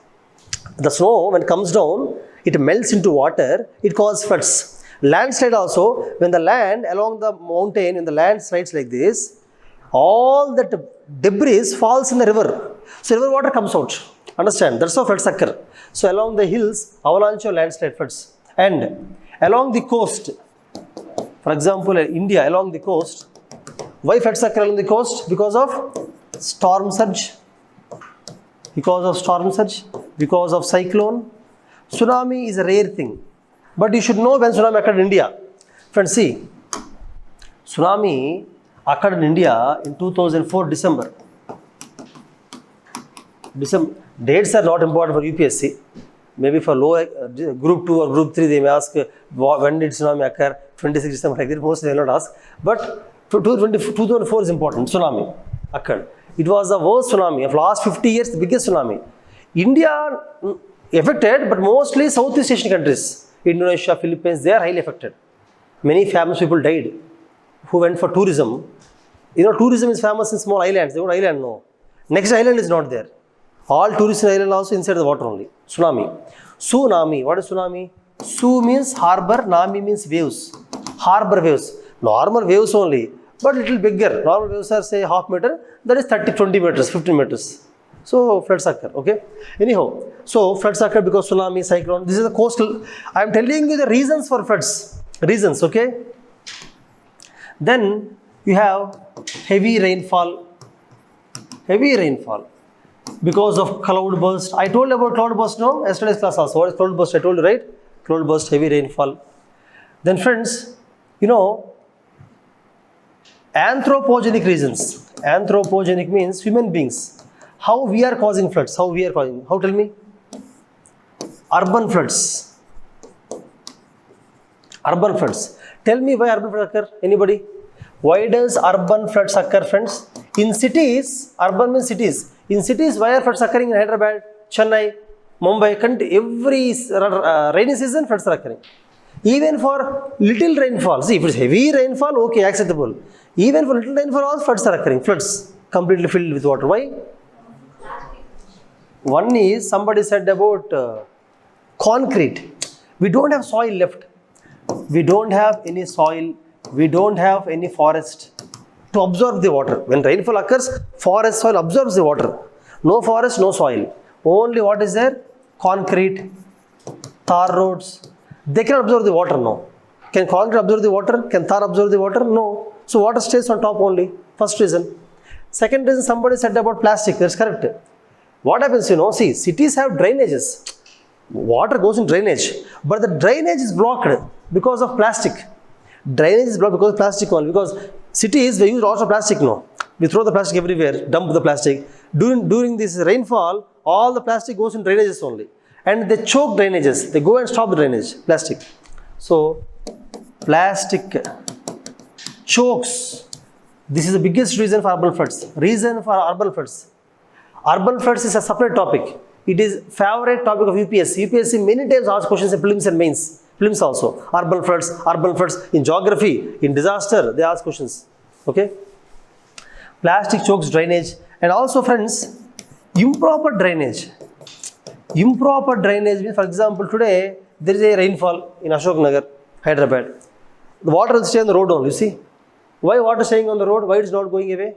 The snow, when it comes down, it melts into water, it causes floods. Landslide also, when the land along the mountain, when the land slides like this, all that debris falls in the river. So, river water comes out. Understand? That's how floods occur. So, along the hills, avalanche or landslide floods. And along the coast, for example, India, along the coast, why floods occur along the coast? Because of storm surge. Because of cyclone. Tsunami is a rare thing. But you should know when tsunami occurred in India. Friends, see, tsunami occurred in India in 2004 December. Dates are not important for UPSC. Maybe for low group 2 or group 3 they may ask when did tsunami occur, 26 December like that, mostly they will not ask. But 2004 is important, tsunami occurred. It was the worst tsunami of last 50 years, the biggest tsunami. India affected, but mostly Southeast Asian countries, Indonesia, Philippines, they are highly affected. Many famous people died who went for tourism. You know, tourism is famous in small islands. They want island, no. Next island is not there. All tourist island also inside the water only. Tsunami. What is tsunami? Su means harbor, nami means waves. Harbor waves. Normal waves only, but little bigger. Normal waves are say half meter. That is 20 meters, 15 meters. So floods occur. Okay. Anyhow, so floods occur because tsunami, cyclone. This is the coastal. I am telling you the reasons for floods. Reasons. Okay. Then you have heavy rainfall. Because of cloud burst. I told you about cloud burst now, yesterday's class also. What is cloud burst? I told you, right? Cloud burst, heavy rainfall. Then friends, you know, anthropogenic reasons. Anthropogenic means human beings. How we are causing floods? How tell me? Urban floods. Tell me why urban floods occur. Anybody? Why does urban floods occur, friends? In cities, urban means cities. In cities, why are floods occurring in Hyderabad, Chennai, Mumbai, every rainy season floods are occurring. Even for little rainfall, see if it's heavy rainfall, okay, acceptable. Even for little rainfall, all floods are occurring. Floods completely filled with water. Why? One is somebody said about concrete. We don't have soil left. We don't have any soil. We don't have any forest to absorb the water. When rainfall occurs, forest soil absorbs the water. No forest, no soil. Only what is there? Concrete, tar roads. They cannot absorb the water, no. Can concrete absorb the water? Can tar absorb the water? No. So water stays on top only. First reason. Second reason, somebody said about plastic. That's correct. What happens, see, cities have drainages. Water goes in drainage. But the drainage is blocked because of plastic. Drainage is blocked because of plastic only. Because cities, they use lots of plastic, no. We throw the plastic everywhere, dump the plastic. During this rainfall, all the plastic goes in drainages only. And they choke drainages. They go and stop the drainage, plastic. So, plastic chokes. This is the biggest reason for urban floods. Reason for urban floods. Urban floods is a separate topic. It is favorite topic of UPSC. UPSC many times asks questions in prelims and mains. Prelims also. Urban floods in geography, in disaster, they ask questions. Okay? Plastic chokes drainage. And also friends, improper drainage. Improper drainage means, for example, today there is a rainfall in Ashok Nagar, Hyderabad. The water will stay on the road only, you see. Why water staying on the road? Why it is not going away?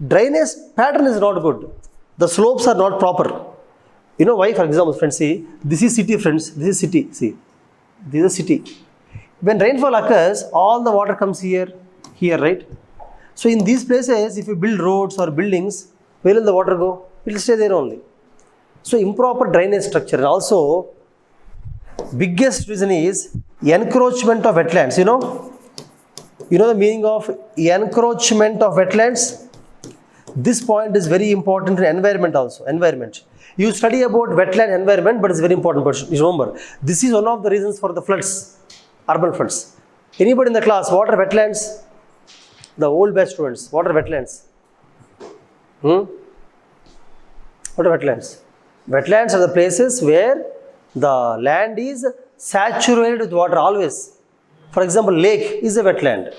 Drainage pattern is not good. The slopes are not proper. You know why? For example, friends, see, this is city, friends. This is city. See, this is city. When rainfall occurs, all the water comes here, right? So in these places, if you build roads or buildings, where will the water go? It will stay there only. So improper drainage structure. And also, biggest reason is encroachment of wetlands. You know the meaning of encroachment of wetlands? This point is very important in environment also. Environment. You study about wetland environment, but it's very important. But remember, this is one of the reasons for the floods, urban floods. Anybody in the class, what are wetlands? The old batch students, what are wetlands? What are wetlands? Wetlands are the places where the land is saturated with water always. For example, lake is a wetland.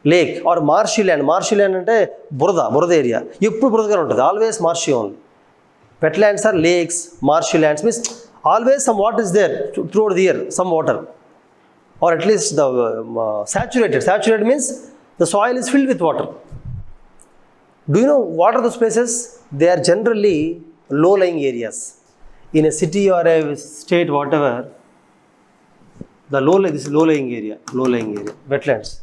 Lake or marshy land. Marshy land ante burda area. Eppudu buradaga untadi. Always marshy only. Wetlands are lakes, marshy lands. Means always some water is there throughout the year. Some water. Or at least the saturated. Saturated means the soil is filled with water. Do you know what are those places? They are generally low-lying areas. In a city or a state, whatever, this is low-lying area, wetlands.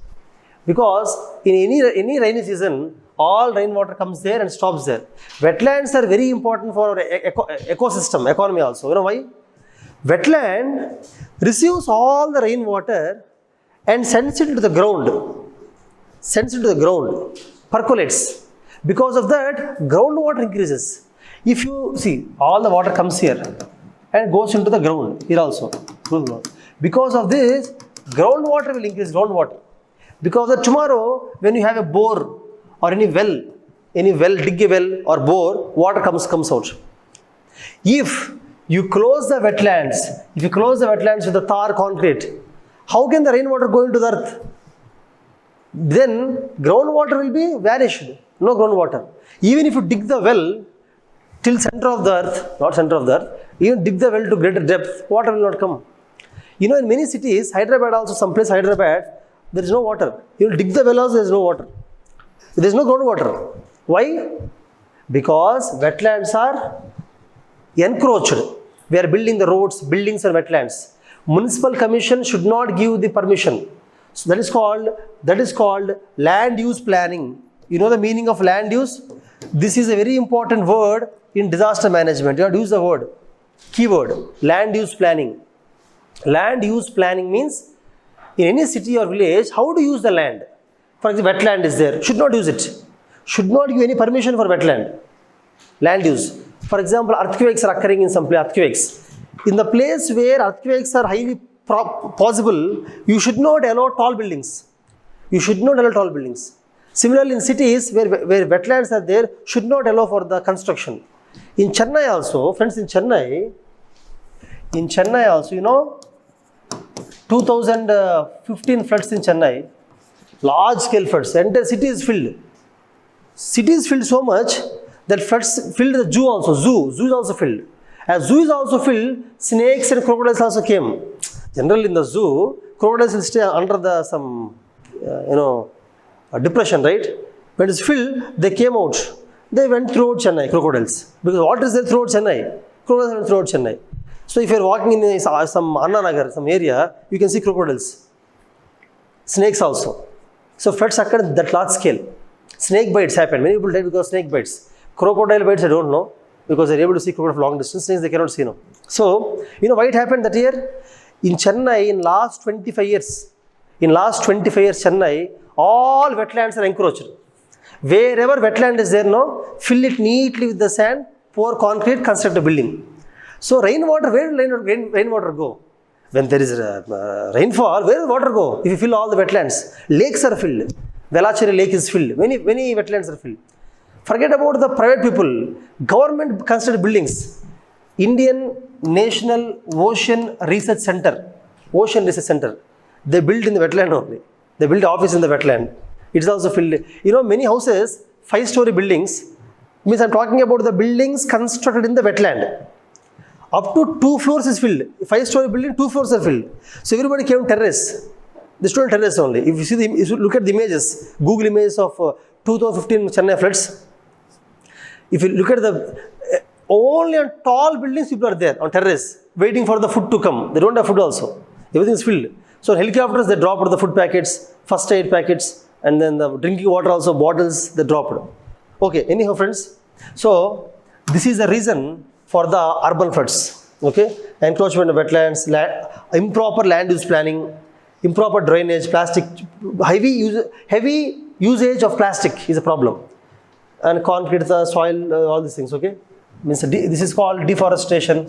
Because in any rainy season, all rainwater comes there and stops there. Wetlands are very important for our ecosystem, economy also. You know why? Wetland receives all the rainwater and sends it into the ground. Percolates. Because of that, groundwater increases. If you see, all the water comes here and goes into the ground, here also. Because of this, groundwater will increase, groundwater. Because of tomorrow, when you have a bore or any well, dig a well or bore, water comes out. If you close the wetlands with the tar concrete, how can the rainwater go into the earth? Then groundwater will be vanished. No groundwater. Even if you dig the well till center of the earth, not center of the earth, even dig the well to greater depth, water will not come. You know, in many cities, Hyderabad also, someplace Hyderabad, there is no water. You will dig the well also, there is no water. There is no groundwater. Why? Because wetlands are encroached. We are building the roads, buildings and wetlands. Municipal commission should not give the permission. So that is called land use planning. You know the meaning of land use? This is a very important word in disaster management. You have to use the word, keyword, land use planning. Land use planning means in any city or village, how to use the land. For example, wetland is there, should not use it. Should not give any permission for wetland. Land use. For example, earthquakes are occurring in some place, earthquakes. In the place where earthquakes are highly possible, you should not allow tall buildings. Similarly, in cities where wetlands are there, should not allow for the construction. In Chennai also, friends, in Chennai, In Chennai also, 2015 floods in Chennai, large scale floods, the entire city is filled. City is filled so much that floods filled the zoo also. Zoo is also filled. As zoo is also filled, snakes and crocodiles also came. Generally in the zoo, crocodiles will stay under the some depression, right? When it's filled, they came out. They went throughout Chennai, crocodiles. Because what is there throughout Chennai? Crocodiles went throughout Chennai. So if you're walking in some Anna Nagar, some area, you can see crocodiles. Snakes also. So floods occurred at that large scale. Snake bites happened. Many people died because of snake bites. Crocodile bites, I don't know. Because they're able to see crocodile from long distance. Snakes they cannot see now. So, why it happened that year? In Chennai, in last 25 years, Chennai, all wetlands are encroached. Wherever wetland is there now, fill it neatly with the sand, pour concrete, construct a building. So rainwater, where will rainwater go? When there is rainfall, where will water go? If you fill all the wetlands, lakes are filled. Velacheri lake is filled. Many wetlands are filled. Forget about the private people. Government constructed buildings. Indian National Ocean Research Center. They built in the wetland only. They built office in the wetland. It's also filled. Many houses, 5-story buildings. Means I'm talking about the buildings constructed in the wetland. Up to 2 floors is filled. 5-story building, 2 floors are filled. So everybody came terrace. They stood on terrace only. If you look at the images, Google images of 2015 Chennai floods. If you look at only on tall buildings, people are there on terrace, waiting for the food to come. They don't have food also. Everything is filled. So helicopters, they dropped the food packets, first aid packets, and then the drinking water also, bottles, they dropped. Okay, anyhow friends. So this is the reason for the urban floods. Okay, encroachment of wetlands, improper land use planning, improper drainage, plastic, heavy usage of plastic is a problem. And concrete, the soil, all these things, okay? Means this is called deforestation.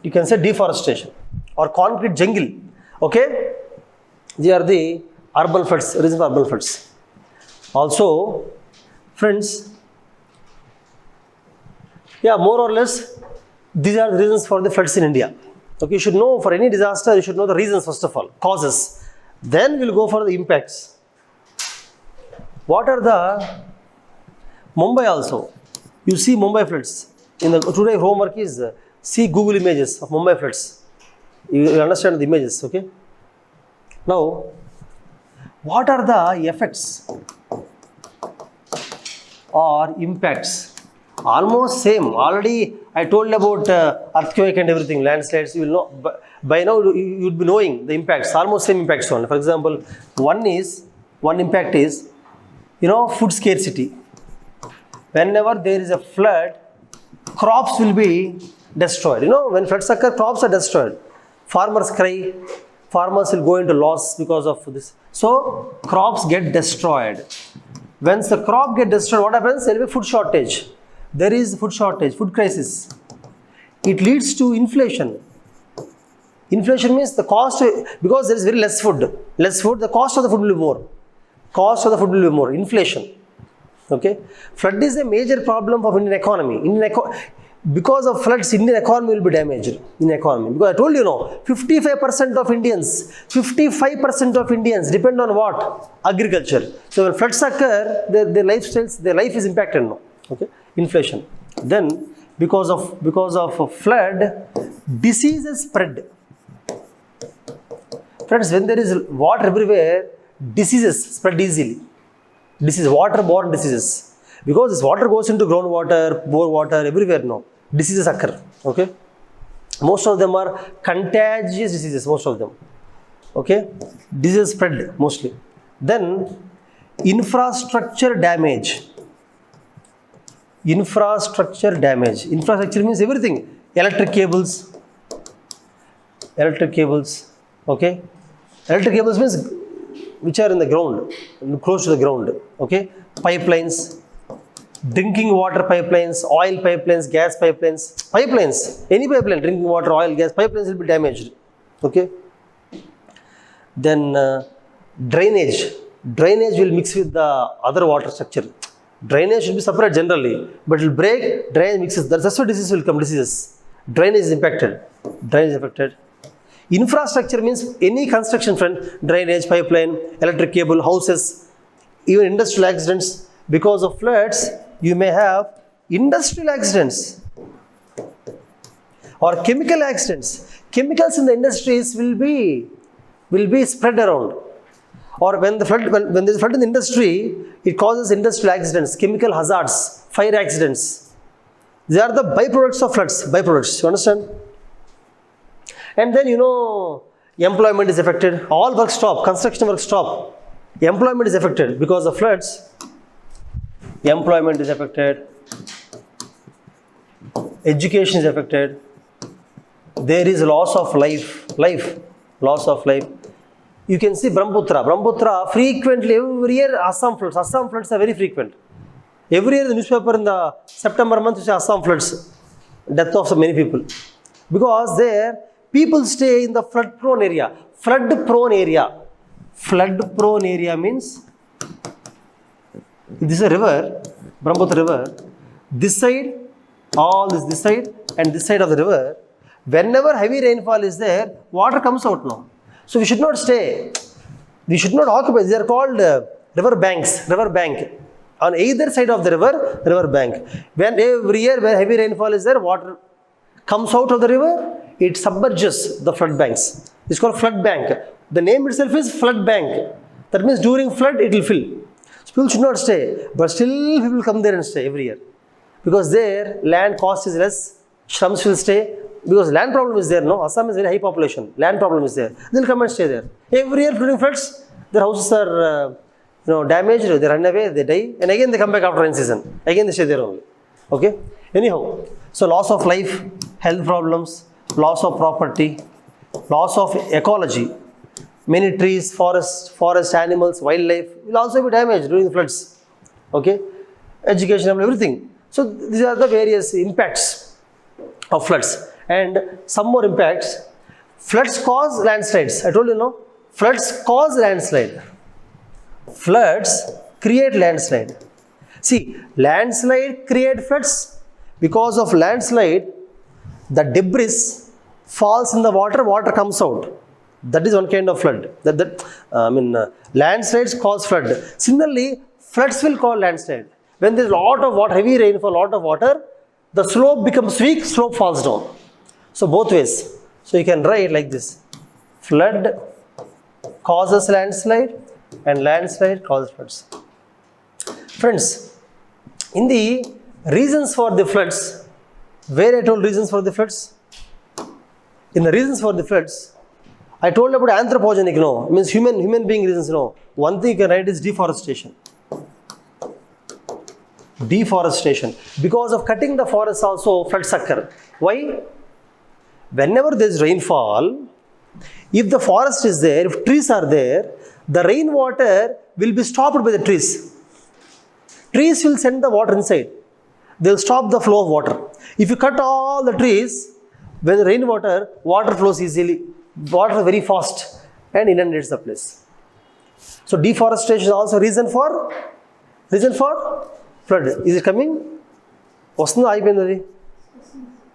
You can say deforestation or concrete jungle, okay? They are the urban floods, reasons for urban floods. Also, friends, more or less, these are the reasons for the floods in India. Okay, you should know for any disaster, you should know the reasons first of all, causes. Then we'll go for the impacts. What are the Mumbai also? You see Mumbai floods. Today homework is see Google images of Mumbai floods. You understand the images, okay? Now, what are the effects or impacts? Almost same. Already I told about earthquake and everything, landslides. You will know. By now you would be knowing the impacts. Almost same impacts only. For example, one impact is, food scarcity. Whenever there is a flood, crops will be destroyed. When floods occur, crops are destroyed. Farmers cry. Farmers will go into loss because of this. So crops get destroyed. Once the crop get destroyed, what happens? There will be food shortage. There is food shortage, food crisis. It leads to inflation. Inflation means the cost, because there is very less food, the cost of the food will be more. Inflation. Okay. Flood is a major problem of Indian economy. Because of floods, Indian economy will be damaged. Because I told you, 55% of Indians depend on what? Agriculture. So when floods occur, their life is impacted now. Okay. Inflation. Then because of flood, diseases spread. Friends, when there is water everywhere, diseases spread easily. Waterborne diseases. Because this water goes into groundwater, bore water, everywhere now. Diseases occur. Okay. Most of them are contagious diseases, most of them. Okay. Diseases spread mostly. Then infrastructure damage. Infrastructure means everything. Electric cables. Okay. Electric cables means which are in the ground, close to the ground. Okay. Pipelines, drinking water pipelines, oil pipelines, gas pipelines. Any pipeline, drinking water, oil, gas pipelines will be damaged. Okay. Then drainage will mix with the other water structure. Drainage should be separate generally, but it will break, drainage mixes. That's why diseases will come, Drainage is impacted. Drainage is affected. Infrastructure means any construction, friend. Drainage, pipeline, electric cable, houses, even industrial accidents. Because of floods, you may have industrial accidents or chemical accidents. Chemicals in the industries will be spread around. Or when there is flood in the industry, it causes industrial accidents, chemical hazards, fire accidents. They are the byproducts of floods. Byproducts, you understand? And then employment is affected. All work stop, construction work stop. Employment is affected because of floods. Employment is affected. Education is affected. There is loss of life. Loss of life. You can see Brahmaputra frequently every year Assam floods. Assam floods are very frequent. Every year the newspaper in the September month you see Assam floods. Death of so many people. Because there people stay in the flood prone area. Flood prone area means this is a river, Brahmaputra river. This side, all this side and this side of the river. Whenever heavy rainfall is there, water comes out now. So we should not stay. We should not occupy. They are called river banks. River bank. On either side of the river bank. When every year when heavy rainfall is there, water comes out of the river, it submerges the flood banks. It's called flood bank. The name itself is flood bank. That means during flood it will fill. So people should not stay. But still people come there and stay every year. Because there land cost is less. Shrums will stay. Because land problem is there, no? Assam is very high population. Land problem is there. They'll come and stay there. Every year during floods, their houses are damaged, they run away, they die, and again they come back after rain season. Again they stay there only. Okay? Anyhow, so loss of life, health problems, loss of property, loss of ecology. Many trees, forest animals, wildlife will also be damaged during the floods. Okay? Education, everything. So these are the various impacts of floods. And some more impacts. Floods cause landslides. I told you, no? Floods cause landslide. Floods create landslide. See, landslide create floods. Because of landslide, the debris falls in the water, water comes out. That is one kind of flood. Landslides cause flood. Similarly, floods will cause landslide. When there is a lot of water, heavy rainfall, lot of water, the slope becomes weak, slope falls down. So both ways. So you can write like this. Flood causes landslide and landslide causes floods. Friends, in the reasons for the floods, where I told reasons for the floods? In the reasons for the floods, I told about anthropogenic, means human being reasons, One thing you can write is deforestation. Deforestation. Because of cutting the forests also floods occur. Why? Whenever there is rainfall, if the forest is there, if trees are there, the rainwater will be stopped by the trees. Trees will send the water inside. They will stop the flow of water. If you cut all the trees, when the rainwater, water flows easily, water very fast and inundates the place. So deforestation is also reason for flood. Is it coming? Vastunda ayipindadi?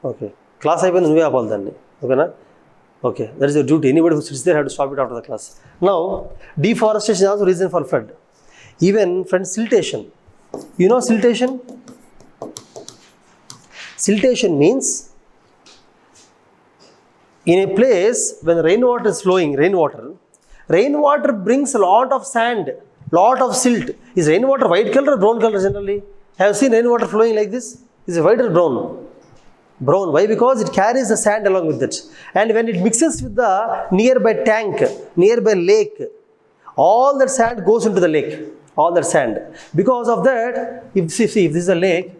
Okay. Class ayipindi nuve aapali danni. Okay na? Okay. That is your duty. Anybody who sits there have to stop it after the class. Now, deforestation is also reason for flood. Even, friends, siltation. You know siltation? Siltation means in a place when rainwater is flowing, rainwater brings a lot of sand, lot of silt. Is rainwater white color or brown color generally? Have you seen rainwater flowing like this? Is it white or brown? Brown. Why? Because it carries the sand along with it. And when it mixes with the nearby tank, nearby lake, all that sand goes into the lake. All that sand. Because of that, if this is a lake,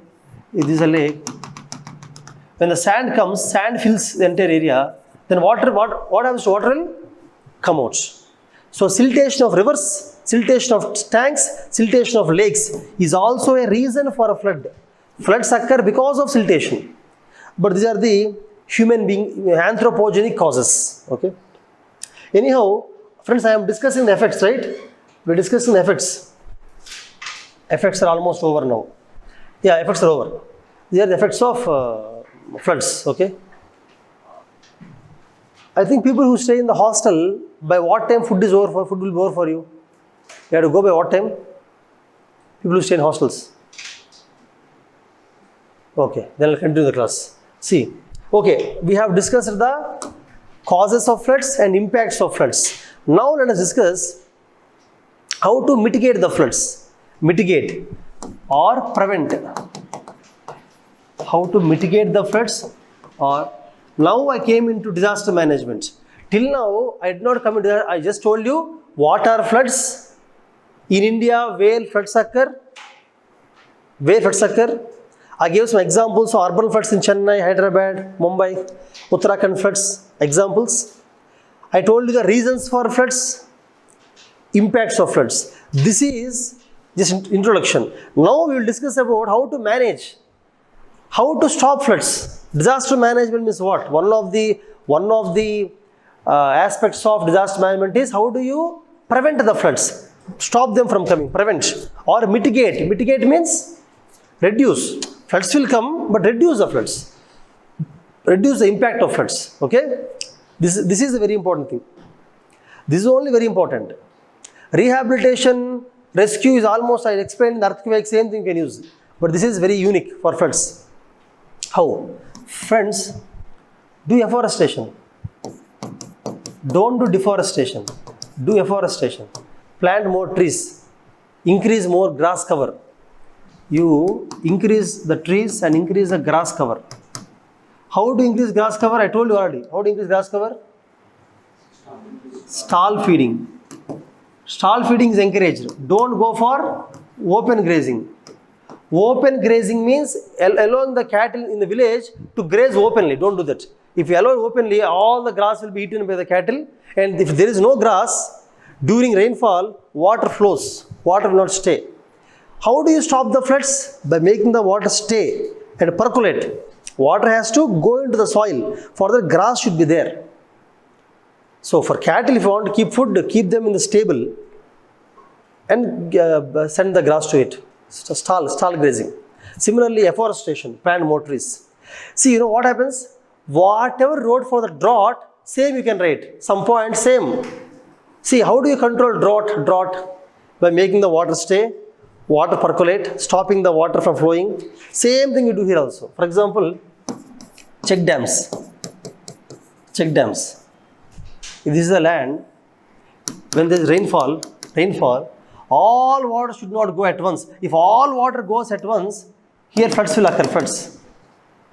when the sand comes, sand fills the entire area, then what happens to water will come out. So siltation of rivers, siltation of tanks, siltation of lakes is also a reason for a flood. Floods occur because of siltation. But these are the human being anthropogenic causes. Okay. Anyhow, friends, I am discussing the effects, right? We are discussing the effects. Effects are almost over now. Yeah, effects are over. These are the effects of floods. Okay. I think people who stay in the hostel, by what time food is over for, food will be over for you? You have to go by what time? People who stay in hostels. Okay, then I'll continue the class. See, okay, we have discussed the causes of floods and impacts of floods. Now let us discuss how to mitigate the floods. Mitigate or prevent. How to mitigate the floods or now I came into disaster management. Till now, I did not come into that. I just told you what are floods in India, where floods occur. Where floods occur. I gave some examples of urban floods in Chennai, Hyderabad, Mumbai, Uttarakhand floods. Examples. I told you the reasons for floods, impacts of floods. This is just introduction. Now we will discuss about how to manage, how to stop floods. Disaster management means what? One of the aspects of disaster management is how do you prevent the floods, stop them from coming, prevent or mitigate. Mitigate means reduce. Floods will come, but reduce the floods, reduce the impact of floods. Okay, this is a very important thing. This is only very important. Rehabilitation, rescue is almost, I explained in the earthquake, same thing you can use, but this is very unique for floods. How? Friends, do afforestation. Don't do deforestation. Do afforestation. Plant more trees. Increase more grass cover. You increase the trees and increase the grass cover. How to increase grass cover? I told you already. How to increase grass cover? Stall feeding. Stall feeding is encouraged. Don't go for open grazing. Open grazing means allowing the cattle in the village to graze openly. Don't do that. If you allow it openly, all the grass will be eaten by the cattle. And if there is no grass, during rainfall, water flows. Water will not stay. How do you stop the floods? By making the water stay and percolate. Water has to go into the soil. For the grass should be there. So for cattle, if you want to keep food, keep them in the stable and send the grass to it. Stall grazing. Similarly, afforestation, plant more trees. See, you know what happens? Whatever road for the drought, same you can write. Some point, same. See, how do you control drought? By making the water stay, water percolate, stopping the water from flowing. Same thing you do here also. For example, check dams. Check dams. If this is a land, when there is rainfall, all water should not go at once. If all water goes at once, here floods will occur, floods.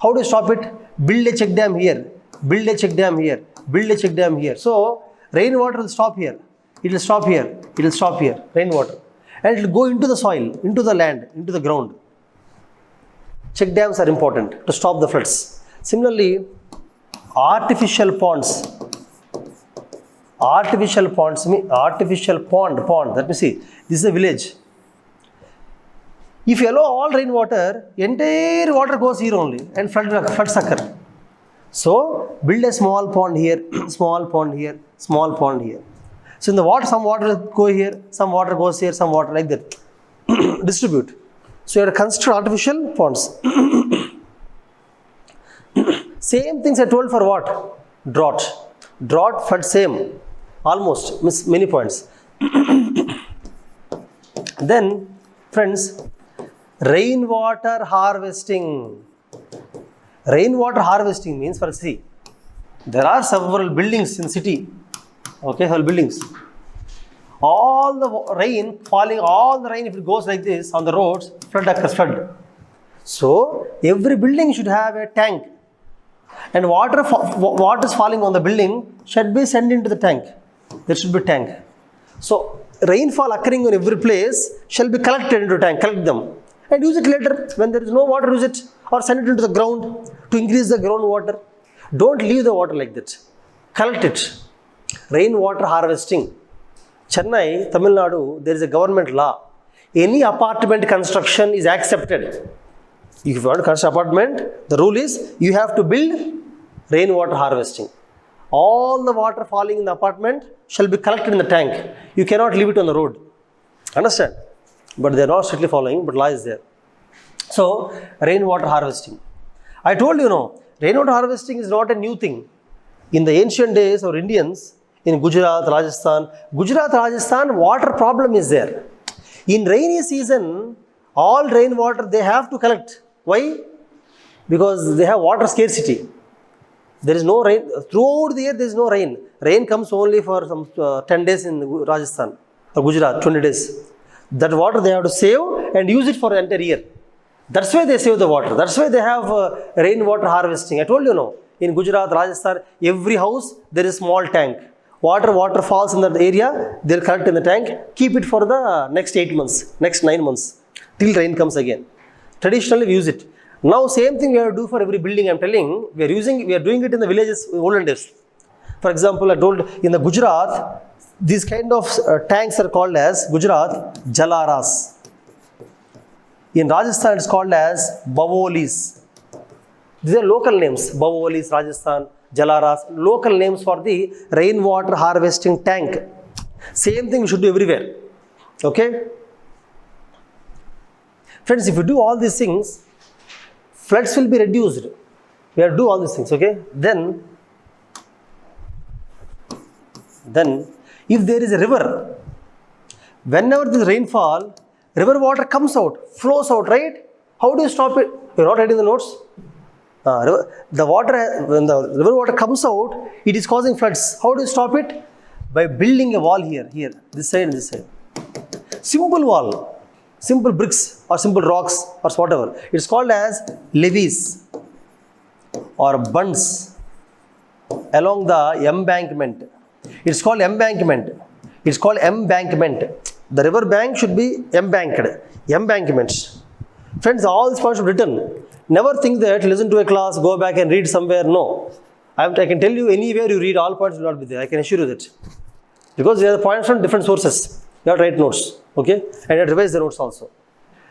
How do you stop it? Build a check dam here, build a check dam here, build a check dam here. So, rainwater will stop here, it will stop here, it will stop here, rainwater. And it will go into the soil, into the land, into the ground. Check dams are important to stop the floods. Similarly, artificial ponds. Artificial pond, let me see, this is a village. If you allow all rainwater, entire water goes here only and floods occur. So, build a small pond here, small pond here, small pond here. So, in the water, some water will go here, some water goes here, some water like that. Distribute. So, you have to construct artificial ponds. Same things I told for what? Drought. Drought, flood, same. Almost, miss many points. Then, friends, rainwater harvesting. Rainwater harvesting means, for see, there are several buildings in city. Okay, several buildings. All the rain falling, all the rain, if it goes like this on the roads, flood occurs, flood. So, every building should have a tank. And water is falling on the building should be sent into the tank. There should be tank. So, rainfall occurring in every place shall be collected into tank, collect them. And use it later. When there is no water, use it or send it into the ground to increase the groundwater. Don't leave the water like that. Collect it. Rainwater harvesting. Chennai, Tamil Nadu, there is a government law. Any apartment construction is accepted. If you want to construct apartment, the rule is you have to build rainwater harvesting. All the water falling in the apartment shall be collected in the tank. You cannot leave it on the road. Understand? But they are not strictly following, but law is there. So, rainwater harvesting. I told you, rainwater harvesting is not a new thing. In the ancient days, our Indians in Gujarat, Rajasthan, water problem is there. In rainy season, all rainwater they have to collect. Why? Because they have water scarcity. There is no rain. Throughout the year, there is no rain. Rain comes only for some 10 days in Rajasthan or Gujarat, 20 days. That water they have to save and use it for the entire year. That's why they save the water. That's why they have rainwater harvesting. I told you no. In Gujarat, Rajasthan, every house there is small tank. Water falls in that area, they'll collect in the tank, keep it for the next 8 months, next 9 months, till rain comes again. Traditionally we use it. Now same thing we have to do for every building. I'm telling, we are doing it in the villages olden days. For example, I told in the Gujarat, these kind of tanks are called as Gujarat Jalaras. In Rajasthan it's called as Bavolis. These are local names, Bavolis, Rajasthan, Jalaras, local names for the rainwater harvesting tank. Same thing we should do everywhere. Okay? Friends, if you do all these things, floods will be reduced. We have to do all these things, okay? Then if there is a river, whenever there is rainfall, river water comes out, flows out, right? How do you stop it? You're not writing the notes? The water, when the river water comes out, it is causing floods. How do you stop it? By building a wall here, this side and this side. Simple wall, simple bricks or simple rocks or whatever. It's called as levees or bunds along the embankment. It's called embankment. It's called embankment. The river bank should be embankments. Friends, all these points are written. Never think that listen to a class, go back and read somewhere. No. I can tell you anywhere you read, all points will not be there. I can assure you that. Because they are the points from different sources. You have to write notes. Okay? And you have to revise the notes also.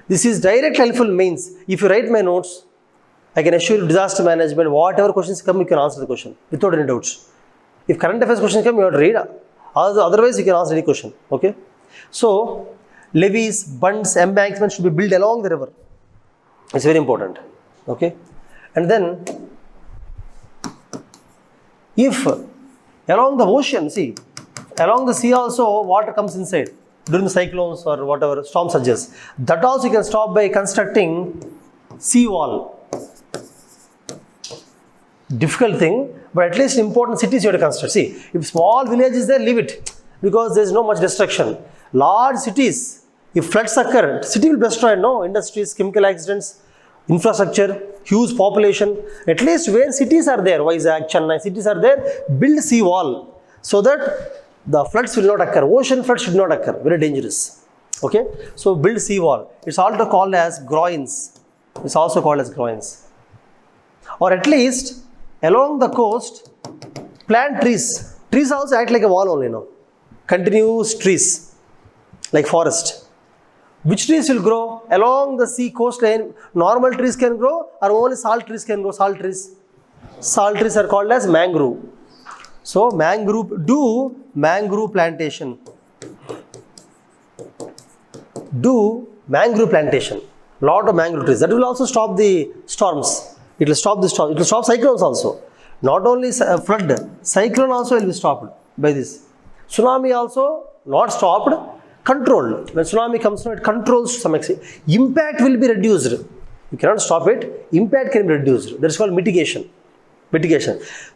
This is direct helpful means. If you write my notes, I can assure you disaster management, whatever questions come, you can answer the question without any doubts. If current affairs questions come, you have to read. Otherwise, you can answer any question. Okay? So, levees, bunds, embankments should be built along the river. It's very important. Okay? And then, if along the ocean, see, along the sea also water comes inside during the cyclones or whatever, storm surges. That also you can stop by constructing sea wall. Difficult thing, but at least important cities you have to construct. See, if small village is there, leave it because there is no much destruction. Large cities, if floods occur, city will be destroyed. No, industries, chemical accidents, infrastructure, huge population. At least where cities are there, Vizag, Chennai, cities are there, build sea wall so that the floods will not occur. Ocean floods should not occur. Very dangerous. Okay? So build sea wall. It's also called as groins. It's also called as groins. Or at least along the coast, plant trees. Trees also act like a wall only, no? Continuous trees, like forest. Which trees will grow? Along the sea coastline, normal trees can grow or only salt trees can grow, salt trees. Salt trees are called as mangrove. So, do mangrove plantation. Do mangrove plantation. Lot of mangrove trees. That will also stop the storms. It will stop the storm. It will stop cyclones also. Not only flood, cyclone also will be stopped by this. Tsunami also not stopped, controlled. When tsunami comes, it controls to some extent. Impact will be reduced. You cannot stop it. Impact can be reduced. That is called mitigation.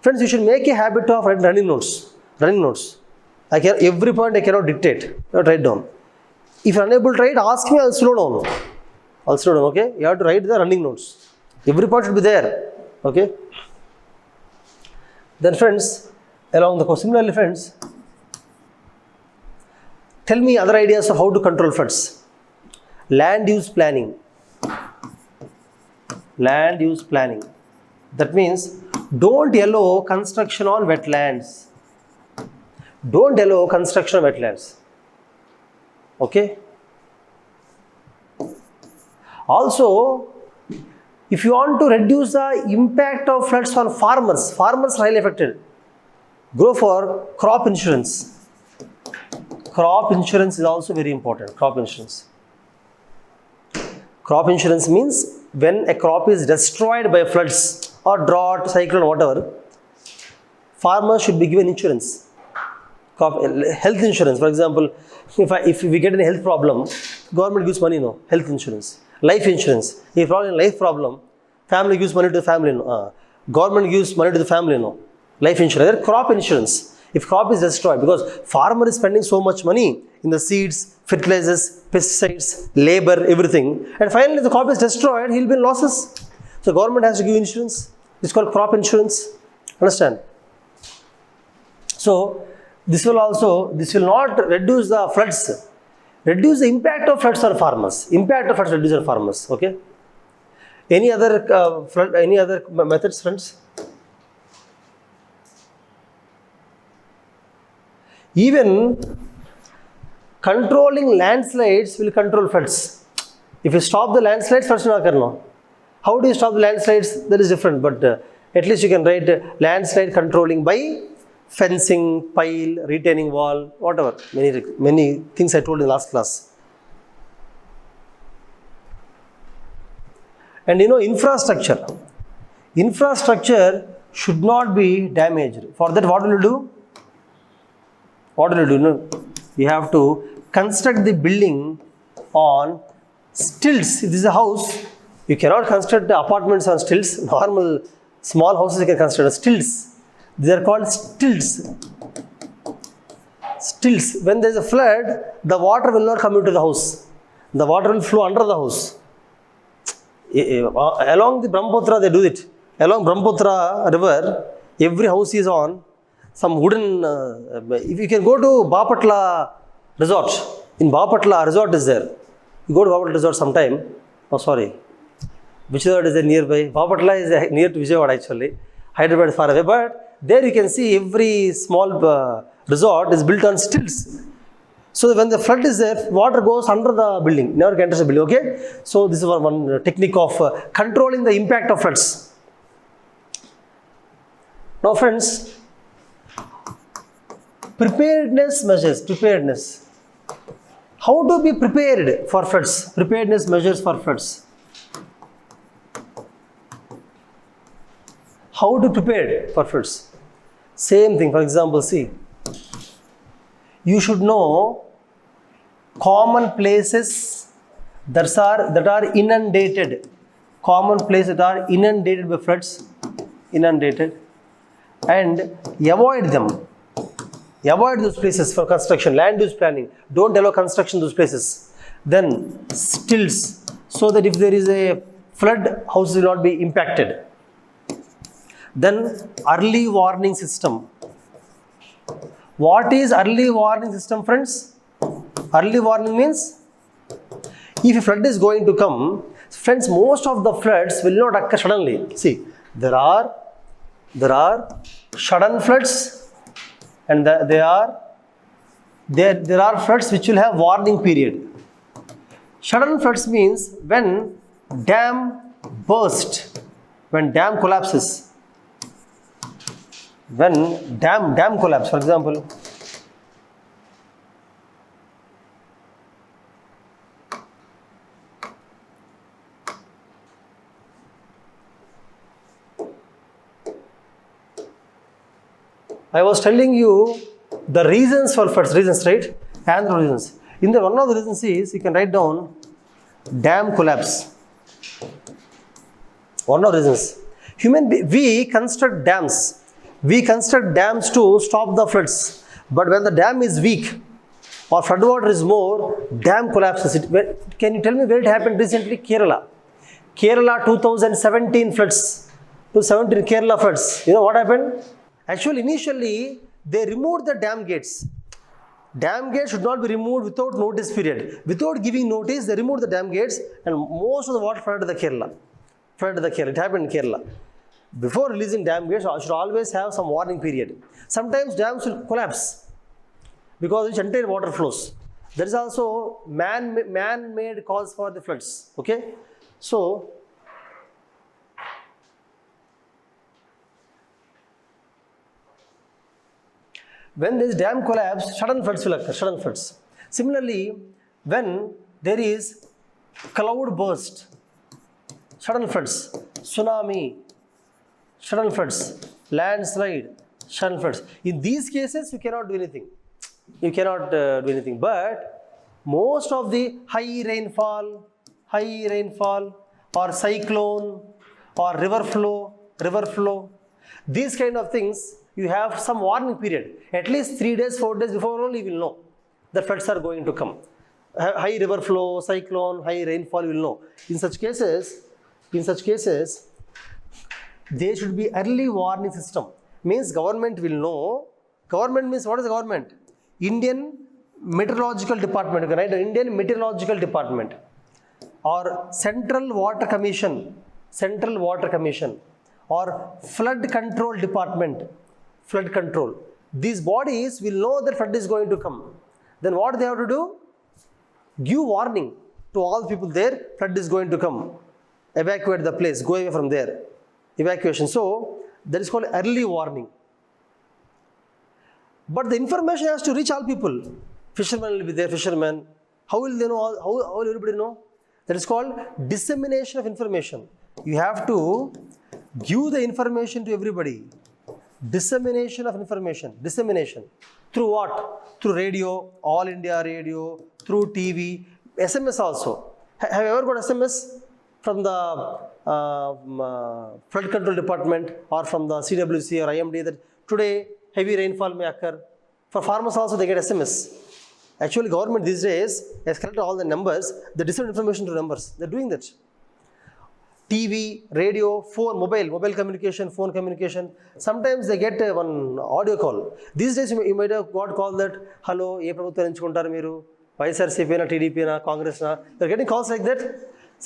Friends, you should make a habit of writing running notes. Every point I cannot dictate. You have to write down. If you are unable to write, ask me, I will slow down. Okay? You have to write the running notes. Every point should be there. Okay? Then friends, along the course, similarly friends, tell me other ideas of how to control floods. Land use planning. That means, don't allow construction on wetlands. Okay? Also, if you want to reduce the impact of floods on farmers are highly affected. Go for crop insurance. Crop insurance is also very important. Crop insurance means when a crop is destroyed by floods or drought, cyclone, whatever, farmers should be given insurance. Health insurance, for example, if we get a health problem, government gives money, no, health insurance. Life insurance, if life problem, family gives money to the family, no. Government gives money to the family, no. Life insurance. There crop insurance. If crop is destroyed, because farmer is spending so much money in the seeds, fertilizers, pesticides, labor, everything, and finally the crop is destroyed, he will be in losses. So government has to give insurance. It's called crop insurance. Understand? So this will not reduce the floods, reduce the impact of floods on farmers. Impact of floods reduce on farmers. Okay. Any other methods, friends? Even controlling landslides will control floods. If you stop the landslides, floods will not occur. How do you stop the landslides? That is different, but at least you can write landslide controlling by fencing, pile, retaining wall, whatever. Many things I told in last class. And infrastructure. Infrastructure should not be damaged. For that, what will you do? What will you do? You have to construct the building on stilts. If this is a house, you cannot construct the apartments on stilts. Normal small houses you can construct on stilts. They are called stilts. Stilts. When there is a flood, the water will not come into the house. The water will flow under the house. Along the Brahmaputra, they do it. Along Brahmaputra river, every house is on some wooden. If you can go to Bapatla resort, in Bapatla resort is there. You go to Bapatla resort sometime. Oh, sorry. Which resort is there nearby? Bapatla is near to Vijayawada actually. Hyderabad is far away, but there you can see every small resort is built on stilts. So when the flood is there, water goes under the building, never enters the building. Okay. So this is one technique of controlling the impact of floods. Now, friends, preparedness measures. Preparedness. How to be prepared for floods? Preparedness measures for floods. How to prepare for floods? Same thing. For example, see, you should know common places that are inundated. Common places that are inundated by floods. Inundated. And avoid them. Avoid those places for construction. Land use planning. Don't allow construction in those places. Then stilts. So that if there is a flood, houses will not be impacted. Then early warning system. What is early warning system, friends? Early warning means if a flood is going to come, friends, most of the floods will not occur suddenly. See, there are sudden floods, and there are floods which will have warning period. Sudden floods means when dam burst, when dam collapses. When dam collapse, for example, I was telling you the reasons for floods, right? And the reasons. In the one of the reasons is, you can write down dam collapse. One of the reasons. We construct dams. We construct dams to stop the floods. But when the dam is weak or flood water is more, dam collapses. Can you tell me where it happened recently? Kerala. Kerala 2017 floods. 2017 Kerala floods. You know what happened? Actually, initially, they removed the dam gates. Dam gates should not be removed without notice period. Without giving notice, they removed the dam gates and most of the water flooded the Kerala. It happened in Kerala. Before releasing dam gates, I should always have some warning period. Sometimes dams will collapse because its entire water flows. There is also man-made cause for the floods. Okay, so when there is dam collapse, sudden floods will occur. Sudden floods. Similarly, when there is cloud burst, sudden floods, tsunami, sudden floods, landslide, Channel floods. In these cases, you cannot do anything. You cannot do anything. But most of the high rainfall or cyclone or river flow, these kind of things, you have some warning period. At least 3 days, 4 days before only you will know the floods are going to come. High river flow, cyclone, high rainfall, you will know. In such cases, there should be early warning system. Means government will know. Government means what is the government? Indian Meteorological Department, you can write Indian Meteorological Department or Central Water Commission or Flood Control Department, flood control. These bodies will know that flood is going to come. Then what they have to do? Give warning to all people there, flood is going to come. Evacuate the place, go away from there. Evacuation. So, that is called early warning. But the information has to reach all people. Fishermen will be there, fishermen. How will they know? How will everybody know? That is called dissemination of information. You have to give the information to everybody. Dissemination of information. Dissemination. Through what? Through radio, All India Radio, through TV, SMS also. Have you ever got SMS from the Flood Control Department or from the CWC or IMD that today heavy rainfall may occur? For farmers also they get SMS. Actually government these days has collected all the numbers, they disseminate information to numbers. They are doing that. TV, radio, phone, mobile communication, phone communication. Sometimes they get one audio call. These days you might have got call that, hello, ఏ ప్రభుత్వం ఎంచుకుంటారు మీరు? YSRCP na, TDP na, Congress na. They're getting calls like that.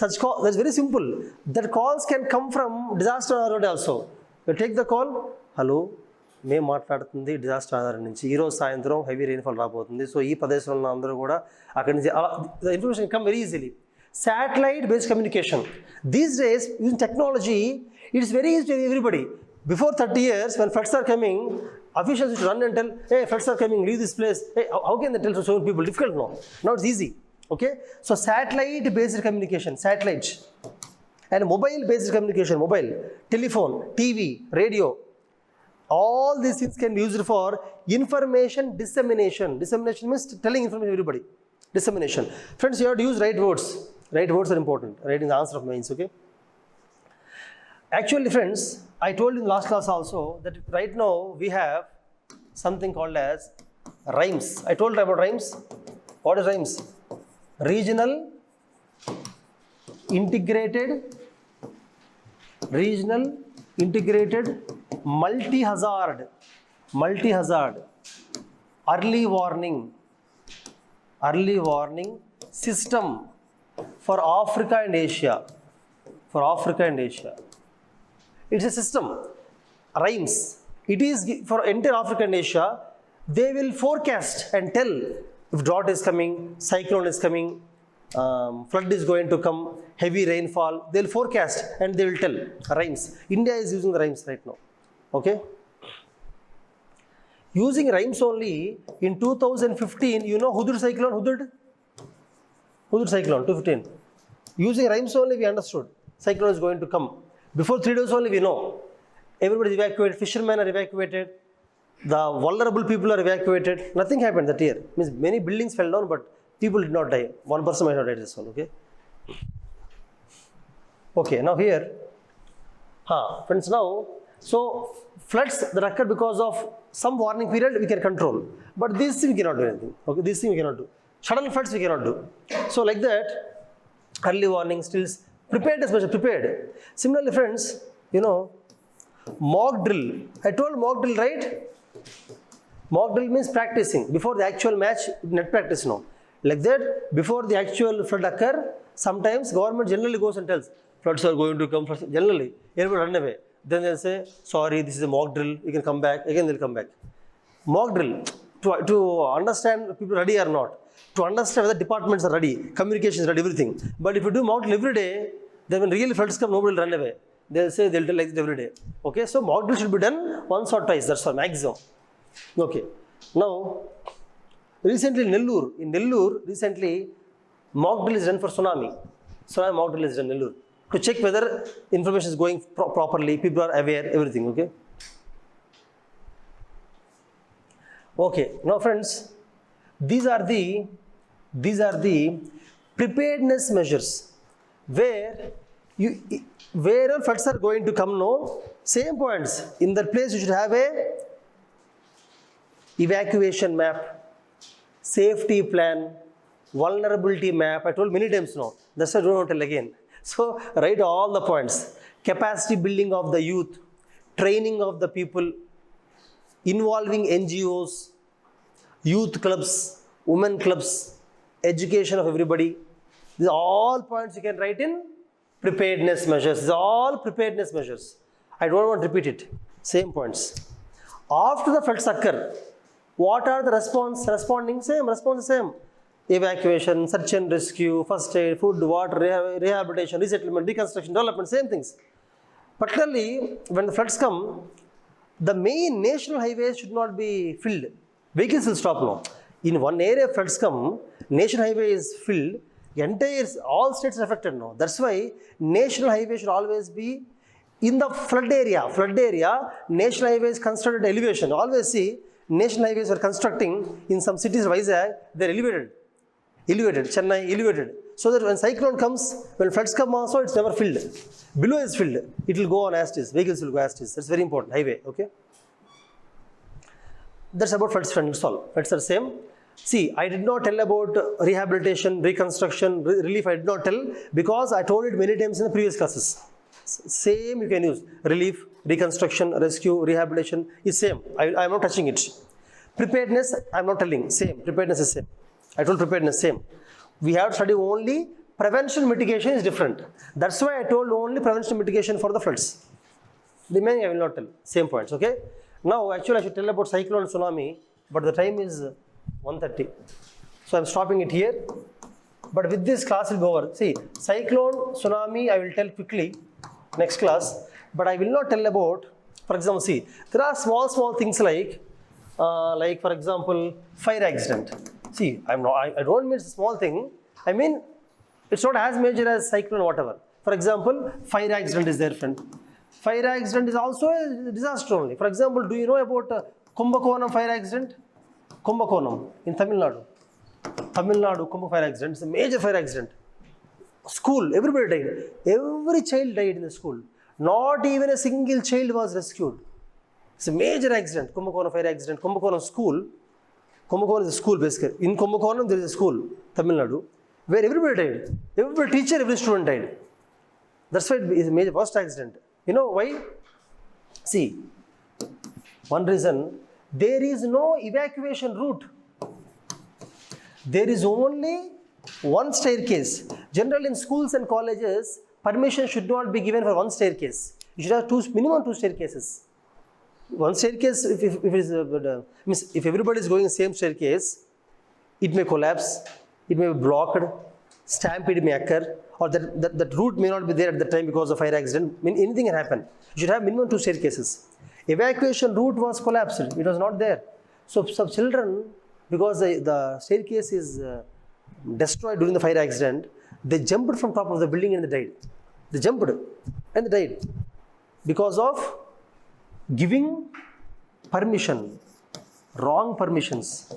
Such call, that's very simple. That calls can come from disaster alert also. You take the call, hello, మేము మాట్లాడుతుంది disaster ఆధారం నుంచి ఈరోజు సాయంత్రం heavy rainfall రాబోతుంది so ఈ ప్రదేశంలో ఉన్న అందరూ కూడా అక్కడి నుంచి the information come very easily. Satellite based communication. These days, using technology, it is very easy to everybody. Before 30 years, when floods are coming, officials should run and tell, hey, floods are coming, leave this place. Hey, how can they tell so many people? Difficult now. Now it's easy. Okay? So satellite based communication, satellite. And mobile based communication, mobile, telephone, TV, radio. All these things can be used for information dissemination. Dissemination means telling information to everybody. Dissemination. Friends, you have to use right words. Right words are important. Writing the answer of mains, okay? Actually, friends, I told you in last class also that right now we have something called as rhymes. I told you about rhymes. What is rhymes? Regional integrated multi-hazard early warning system for Africa and Asia. It's a system. Rhymes. It is for entire Africa and Asia. They will forecast and tell if drought is coming, cyclone is coming, flood is going to come, heavy rainfall. They will forecast and they will tell. Rhymes. India is using the rhymes right now. Okay? Using rhymes only, in 2015, you know Hudud cyclone, Hudud cyclone, 2015. Using rhymes only, we understood cyclone is going to come. Before 3 days only, we know. Everybody is evacuated, fishermen are evacuated, the vulnerable people are evacuated. Nothing happened that year. Means many buildings fell down, but people did not die. One person might have died this one, okay? Okay, now here, friends, now, so floods that occur because of some warning period we can control, but this thing we cannot do anything. Okay, this thing we cannot do. Sudden floods we cannot do. So like that, early warning, stills, prepared as much as prepared. Similarly, friends, you know, mock drill. I told mock drill, right? Mock drill means practicing before the actual match. Net practice, no. Like that, before the actual flood occur, sometimes government generally goes and tells floods are going to come. Generally, everybody run away. Then they'll say, sorry, this is a mock drill, you can come back. Again, they'll come back. Mock drill, to understand people ready or not. To understand whether departments are ready, communication is ready, everything. But if you do mock drill every day, then when real floods come, nobody will run away. They'll say, they'll tell like this every day. Okay, so mock drill should be done once or twice, that's all, maximum. Okay, now, recently in Nellore, recently, mock drill is done for tsunami. Tsunami mock drill is done in Nellore. To check whether information is going properly, people are aware, everything, okay? Okay, now friends, these are the preparedness measures where floods are going to come. No, same points. In that place, you should have a evacuation map, safety plan, vulnerability map. I told many times now. That's why I don't want to tell again. So write all the points. Capacity building of the youth, training of the people, involving NGOs, youth clubs, women clubs, education of everybody. These are all points you can write in preparedness measures. These are all preparedness measures. I don't want to repeat it. Same points. After the floods occur, what are the responding? Response same. Evacuation, search and rescue, first aid, food, water, rehabilitation, resettlement, reconstruction, development, same things. Particularly when the floods come, the main national highways should not be filled. Vehicles will stop now. In one area floods come, national highway is filled, all states are affected now. That's why national highway should always be in the flood area. National highways constructed at elevation. Always see, national highways are constructing in some cities, Vijayawada, they're elevated, Chennai, elevated. So that when cyclone comes, when floods come also, it's never filled. Below is filled. It will go on as is. Vehicles will go as is. That's very important. Highway, okay? That's about floods, friends. All. Floods are same. See, I did not tell about rehabilitation, reconstruction, relief. I did not tell because I told it many times in the previous classes. Same you can use. Relief, reconstruction, rescue, rehabilitation is same. I am not touching it. Preparedness, I am not telling. Same. Preparedness is same. I told preparedness same. We have to study only prevention mitigation is different. That's why I told only prevention mitigation for the floods. The remaining I will not tell. Same points, okay? Now, actually, I should tell about cyclone and tsunami, but the time is 1:30. So, I am stopping it here. But with this class will go over. See, cyclone, tsunami, I will tell quickly next class, but I will not tell about, for example, see, there are small things like for example, fire accident. See, I don't mean it's a small thing. I mean, it's not as major as cyclone or whatever. For example, fire accident is there, friend. Fire accident is also a disaster only. For example, do you know about Kumbakonam fire accident? Kumbakonam in Tamil Nadu. Kumbh fire accident. It's a major fire accident. School, everybody died. Every child died in the school. Not even a single child was rescued. It's a major accident. Kumbakonam fire accident. Kumbakonam school. Kumbakonam is a school basically. In Kumbakonam there is a school, Tamil Nadu, where everybody died. Every teacher, every student died. That's why it is a major worst accident. You know why? See, one reason, there is no evacuation route. There is only one staircase. Generally in schools and colleges, permission should not be given for one staircase. You should have minimum two staircases. One staircase, if everybody is going the same staircase, it may collapse, it may be blocked, stampede may occur, or that route may not be there at the time because of fire accident. Anything can happen. You should have minimum two staircases. Evacuation route was collapsed. It was not there. So some children, because the staircase is destroyed during the fire accident, they jumped from top of the building and they died. They jumped and they died because of giving permission, wrong permissions.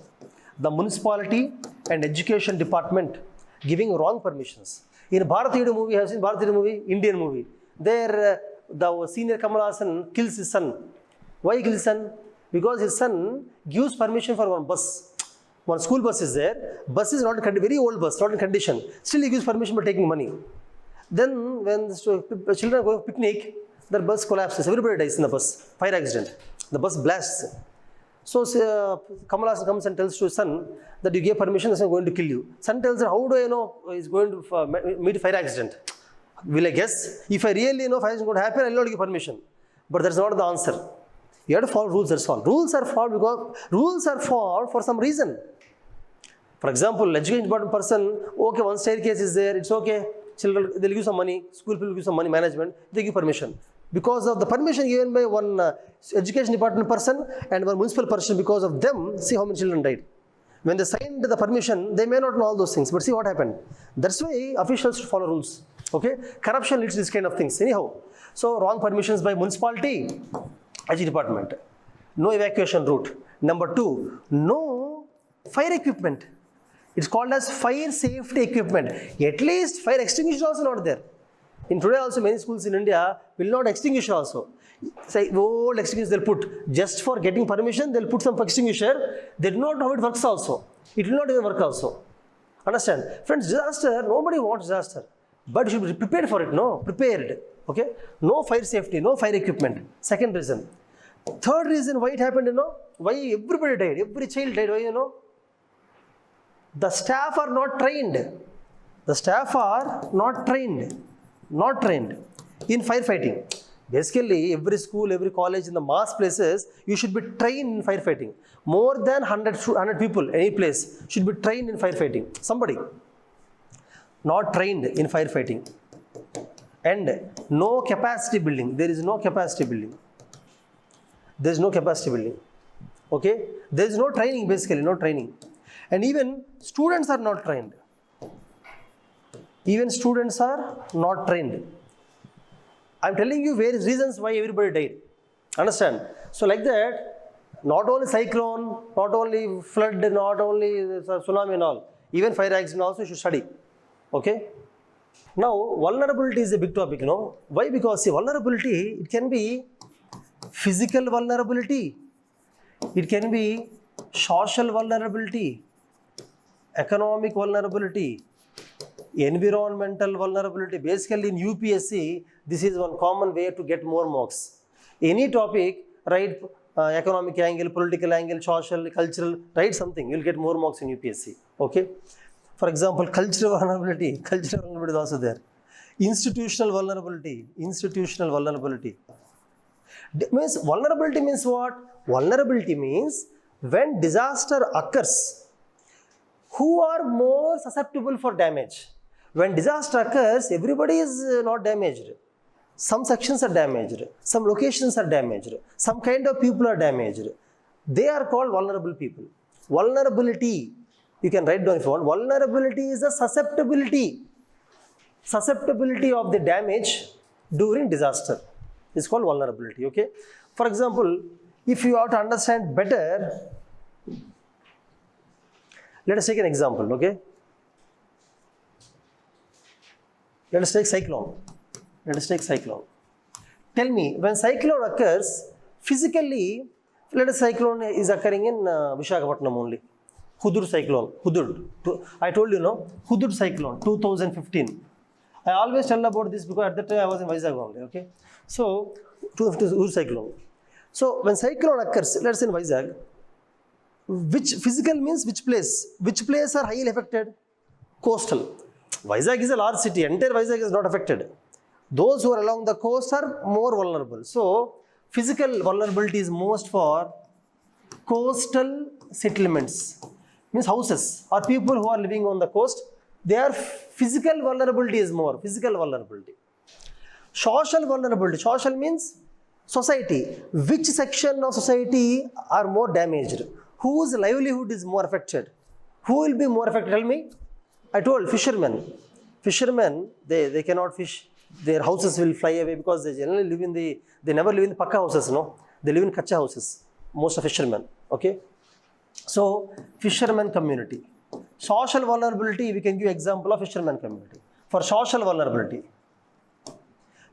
The municipality and education department giving wrong permissions. In Bharatiyudu movie, have you seen Bharatiyudu movie? Indian movie. There, the senior Kamal Haasan kills his son. Why he kills his son? Because his son gives permission for one bus. One school bus is there. Bus is not very old bus, not in condition. Still he gives permission by taking money. Then when the children go picnic, the bus collapses. Everybody dies in the bus. Fire accident. The bus blasts. So Kamal Haasan comes and tells to his son that you gave permission, the son is going to kill you. Son tells her, how do I know he's going to meet a fire accident? Will I guess? If I really know fire accident is going to happen, I will not give permission. But that's not the answer. You have to follow rules, that's all. Rules are for some reason. For example, education department person, okay, one staircase is there, it's okay. Children, they'll give some money, school people give some money, management, they give permission. Because of the permission given by one education department person and one municipal person, because of them, see how many children died. When they signed the permission, they may not know all those things, but see what happened. That's why officials should follow rules. Okay? Corruption leads to this kind of things. Anyhow, so wrong permissions by municipality, education department. No evacuation route. Number 2, no fire equipment. It's called as fire safety equipment. At least fire extinguisher also not there. In today also many schools in India will not extinguish also. Say old extinguisher they'll put. Just for getting permission they'll put some extinguisher. They do not know how it works also. It will not even work also. Understand? Friends, disaster, nobody wants disaster. But you should be prepared for it, no? Prepared. Okay? No fire safety, no fire equipment. Second reason. Third reason why it happened, why everybody died, every child died, why, the staff are not trained. The staff are not trained in firefighting. Basically, every school, every college in the mass places, you should be trained in firefighting. More than 100 people, any place, should be trained in firefighting. Somebody not trained in firefighting. And no capacity building. There is no capacity building. There is no capacity building. Okay? There is no training, basically, no training. And even students are not trained. Even students are not trained. I'm telling you various reasons why everybody died. Understand? So like that, not only cyclone, not only flood, not only tsunami and all, even fire accident also you should study. Okay? Now, vulnerability is a big topic, Why? Because see, vulnerability, it can be physical vulnerability, it can be social vulnerability, economic vulnerability, environmental vulnerability. Basically in UPSC, this is one common way to get more marks. Any topic, write economic angle, political angle, social, cultural, write something, you'll get more marks in UPSC. Okay? For example, cultural vulnerability is also there. Institutional vulnerability. Means vulnerability means what? Vulnerability means when disaster occurs, who are more susceptible for damage? When disaster occurs, everybody is not damaged. Some sections are damaged. Some locations are damaged. Some kind of people are damaged. They are called vulnerable people. Vulnerability, you can write down if you want. Vulnerability is the susceptibility of the damage during disaster. It's called vulnerability. Okay. For example, if you have to understand better, let us take an example. Okay. Let us take cyclone. Tell me, when cyclone occurs, physically, let us cyclone is occurring in Vijayawada only. Hudud cyclone. I told you, Hudud cyclone, 2015. I always tell about this because at that time I was in Vizag only. Okay. So, 250 cyclone. So, when cyclone occurs, let's say in Vizag, which physical means which place? Which place are highly affected? Coastal. Vizag is a large city. Entire Vizag is not affected. Those who are along the coast are more vulnerable. So, physical vulnerability is most for coastal settlements. Means houses or people who are living on the coast. Their physical vulnerability is more. Social vulnerability. Social means society. Which section of society are more damaged? Whose livelihood is more affected? Who will be more affected? Tell me. I told fishermen. Fishermen, they cannot fish. Their houses will fly away because they generally live in they never live in the pakka houses, They live in kacha houses. Most of fishermen. Okay. So, fishermen community. Social vulnerability, we can give example of fishermen community. For social vulnerability.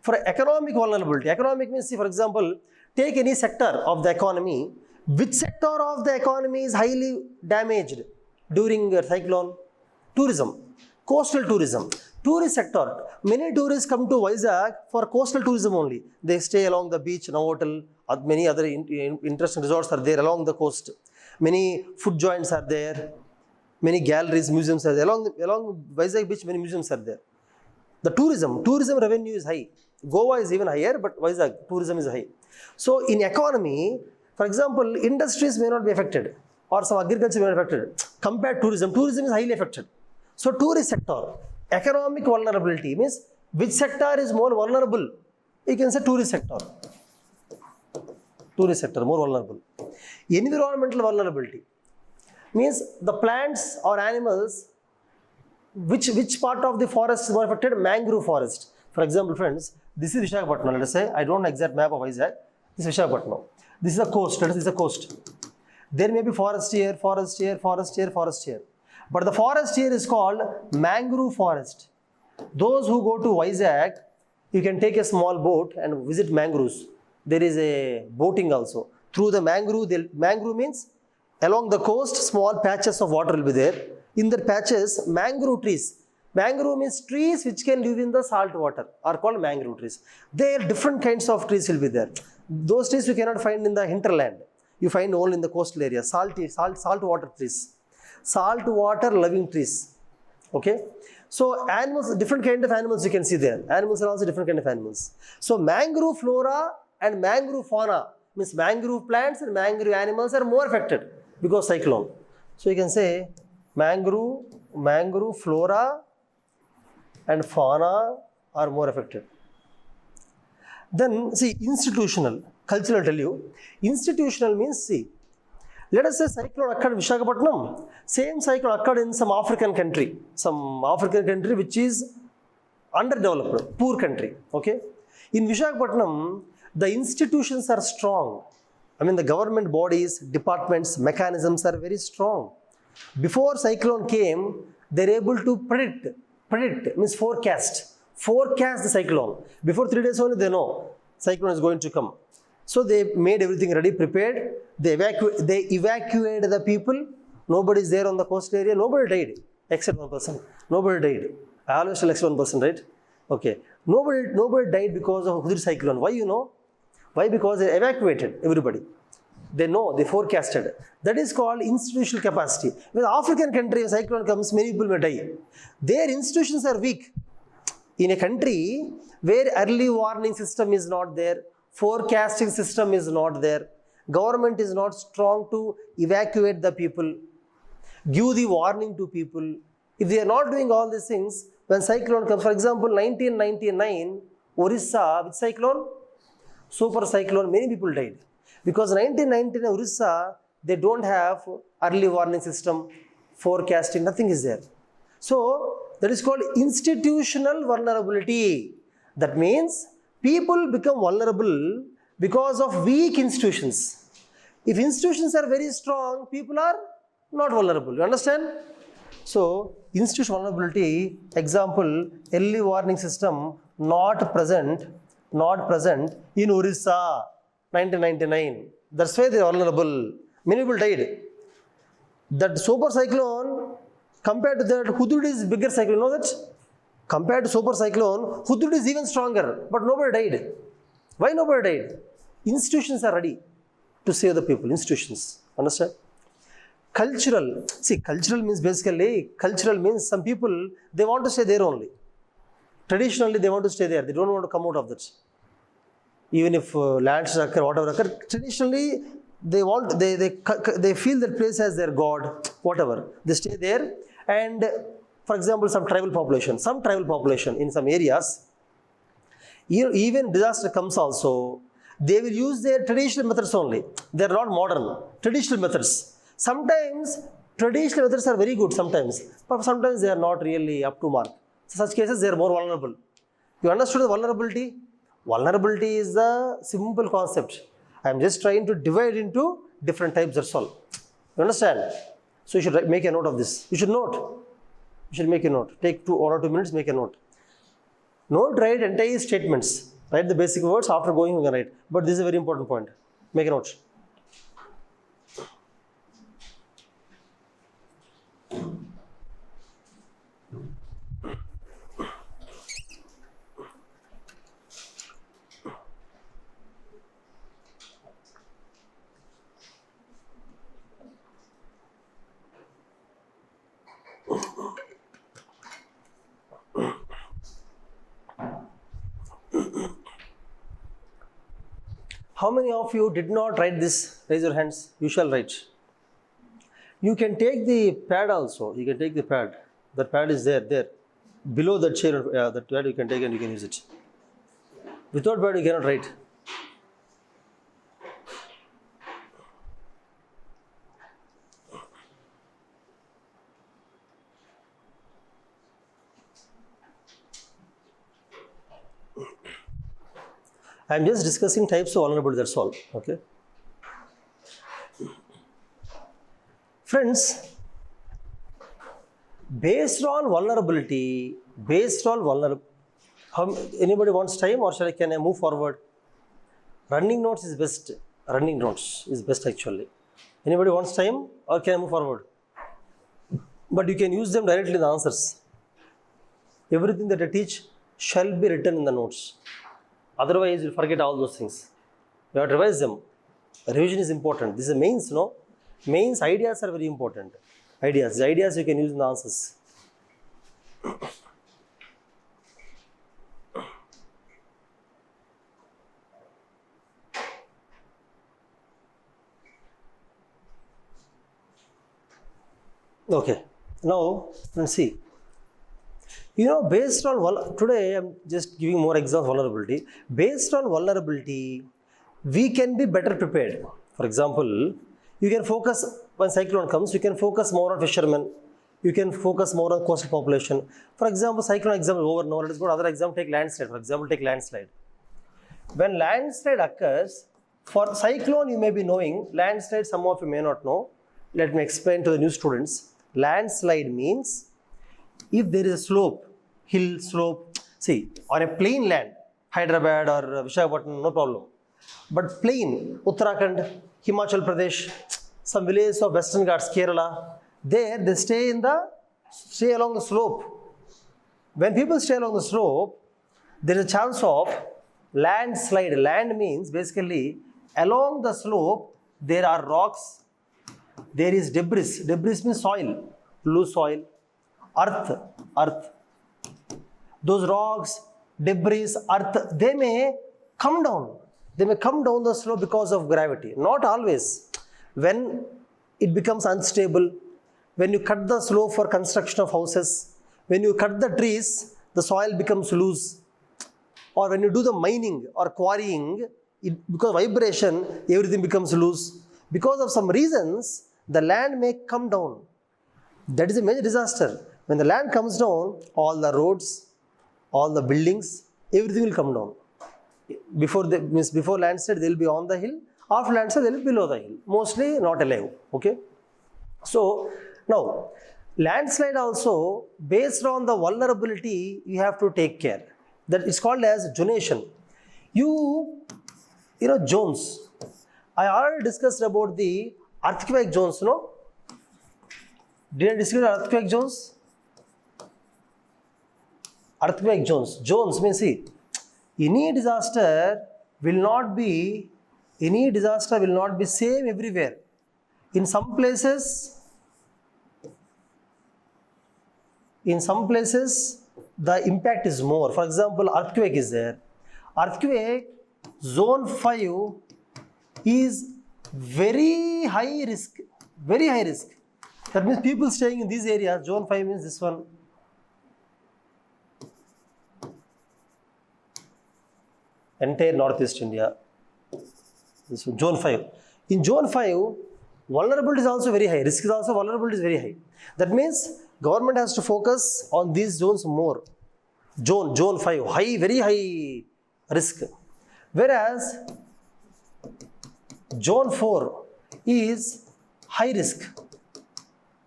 For economic vulnerability, economic means, see, for example, take any sector of the economy. Which sector of the economy is highly damaged during a cyclone? Tourism, coastal tourism, tourist sector. Many tourists come to Vizag for coastal tourism only. They stay along the beach, Novotel, many other interesting resorts are there along the coast. Many food joints are there. Many galleries, museums are there. Along Vizag beach, many museums are there. The tourism revenue is high. Goa is even higher, but Vizag, tourism is high. So, in economy, for example, industries may not be affected or some agriculture may not be affected. Compared to tourism is highly affected. So, tourist sector, economic vulnerability means which sector is more vulnerable? You can say tourist sector. More vulnerable. Environmental vulnerability means the plants or animals, which part of the forest is more affected? Mangrove forest. For example, friends, this is Vijayawada. Let us say, I don't know exact map of Vizag. This is Vijayawada. This is a coast. This is a coast. There may be forest here, forest here, forest here, forest here. But the forest here is called mangrove forest. Those who go to Vizag, you can take a small boat and visit mangroves. There is a boating also. Through the mangrove, mangrove means along the coast, small patches of water will be there. In the patches, mangrove trees. Mangrove means trees which can live in the salt water are called mangrove trees. There are different kinds of trees will be there. Those trees you cannot find in the hinterland. You find only in the coastal area. Salt water trees. Salt water loving trees. Okay. So animals, different kind of animals you can see there. Animals are also different kind of animals. So mangrove flora and mangrove fauna means mangrove plants and mangrove animals are more affected because cyclone. So you can say mangrove flora and fauna are more affected. Then see institutional, cultural I'll tell you. Institutional means see, let us say cyclone occurred in Visakhapatnam, same cyclone occurred in some African country which is underdeveloped, poor country, okay. In Visakhapatnam, the institutions are strong. I mean the government bodies, departments, mechanisms are very strong. Before cyclone came, they are able to predict means forecast the cyclone. Before 3 days only they know cyclone is going to come. So they made everything ready, prepared. They evacuated the people. Nobody is there on the coast area. Nobody died except one person. Nobody died. I always tell except one person, right? Okay. Nobody died because of Hudud cyclone. Why you know? Why? Because they evacuated everybody. They know, they forecasted. That is called institutional capacity. When African country, cyclone comes, many people may die. Their institutions are weak. In a country where early warning system is not there, forecasting system is not there, government is not strong to evacuate the people, give the warning to people. If they are not doing all these things, when cyclone comes, for example, 1999, Orissa, which cyclone? Super cyclone, many people died. Because 1999 Orissa, they don't have early warning system, forecasting, nothing is there. So, that is called institutional vulnerability. That means people become vulnerable because of weak institutions. If institutions are very strong, people are not vulnerable. You understand? So, institutional vulnerability, example, early warning system not present in Orissa, 1999. That's why they are vulnerable. Many people died. That super cyclone, compared to that, Hudud is bigger cyclone. You know that? Compared to super cyclone, Hudud is even stronger, but nobody died. Why nobody died? Institutions are ready to save the people. Institutions. Understand? Cultural. See, cultural means basically, cultural means some people, they want to stay there only. Traditionally, they want to stay there. They don't want to come out of that. Even if lands occur, whatever occur, traditionally, they feel that place as their god, whatever. They stay there. And for example, some tribal population in some areas, even disaster comes also, they will use their traditional methods only. They are not modern. Traditional methods. Sometimes traditional methods are very good sometimes, but sometimes they are not really up to mark. So such cases, they are more vulnerable. You understood the vulnerability? Vulnerability is a simple concept. I am just trying to divide into different types, that's all. You understand? So you should make a note of this. You should note. You should make a note. Take 1 or 2 minutes, make a note. Not write entire statements. Write the basic words, after going you can write. But this is a very important point. Make a note. How many of you did not write this? Raise your hands. You shall write. You can take the pad also. You can take the pad. That pad is there. Below that chair, that pad you can take and you can use it. Without pad you cannot write. I am just discussing types of vulnerability, that's all. Okay. Friends, based on vulnerability, anybody wants time or can I move forward? Running notes is best. Running notes is best actually. Anybody wants time or can I move forward? But you can use them directly in the answers. Everything that I teach shall be written in the notes. Otherwise, you'll forget all those things. You have to revise them. Revision is important. This is mains, no? Mains ideas are very important. Ideas. The ideas you can use in the answers. Okay. Now, let's see. Based on today, I'm just giving more examples of vulnerability. Based on vulnerability, we can be better prepared. For example, you can focus, when cyclone comes, you can focus more on fishermen. You can focus more on coastal population. For example, cyclone exam is over now. Let us go to other example, take landslide. For example, take landslide. When landslide occurs, for cyclone, you may be knowing, landslide, some of you may not know. Let me explain to the new students. Landslide means, if there is a slope, hill slope, see, on a plain land, Hyderabad or Vijayawada, no problem. But plain, Uttarakhand, Himachal Pradesh, some villages of Western Ghats, Kerala, there they stay along the slope. When people stay along the slope, there is a chance of landslide. Land means basically along the slope there are rocks, there is debris. Debris means soil, loose soil, earth. Those rocks, debris, earth, they may come down. They may come down the slope because of gravity. Not always. When it becomes unstable, when you cut the slope for construction of houses, when you cut the trees, the soil becomes loose. Or when you do the mining or quarrying, because of vibration, everything becomes loose. Because of some reasons, the land may come down. That is a major disaster. When the land comes down, all the roads, all the buildings, everything will come down. Before landslide, they will be on the hill. After landslide, they will be below the hill. Mostly not alive. Okay. So now, landslide also, based on the vulnerability, you have to take care. That is called as zonation. Zones. I already discussed about the earthquake zones, no? Did I discuss earthquake zones? Earthquake zones. Zones means, see, any disaster will not be same everywhere. In some places, the impact is more. For example, earthquake is there. Earthquake, zone 5 is very high risk. Very high risk. That means people staying in these areas, zone 5 means this one. Entire Northeast India. This one, zone 5. In zone 5, vulnerability is also very high. Risk is also, vulnerability is very high. That means government has to focus on these zones more. Zone 5, high, very high risk. Whereas zone 4 is high risk.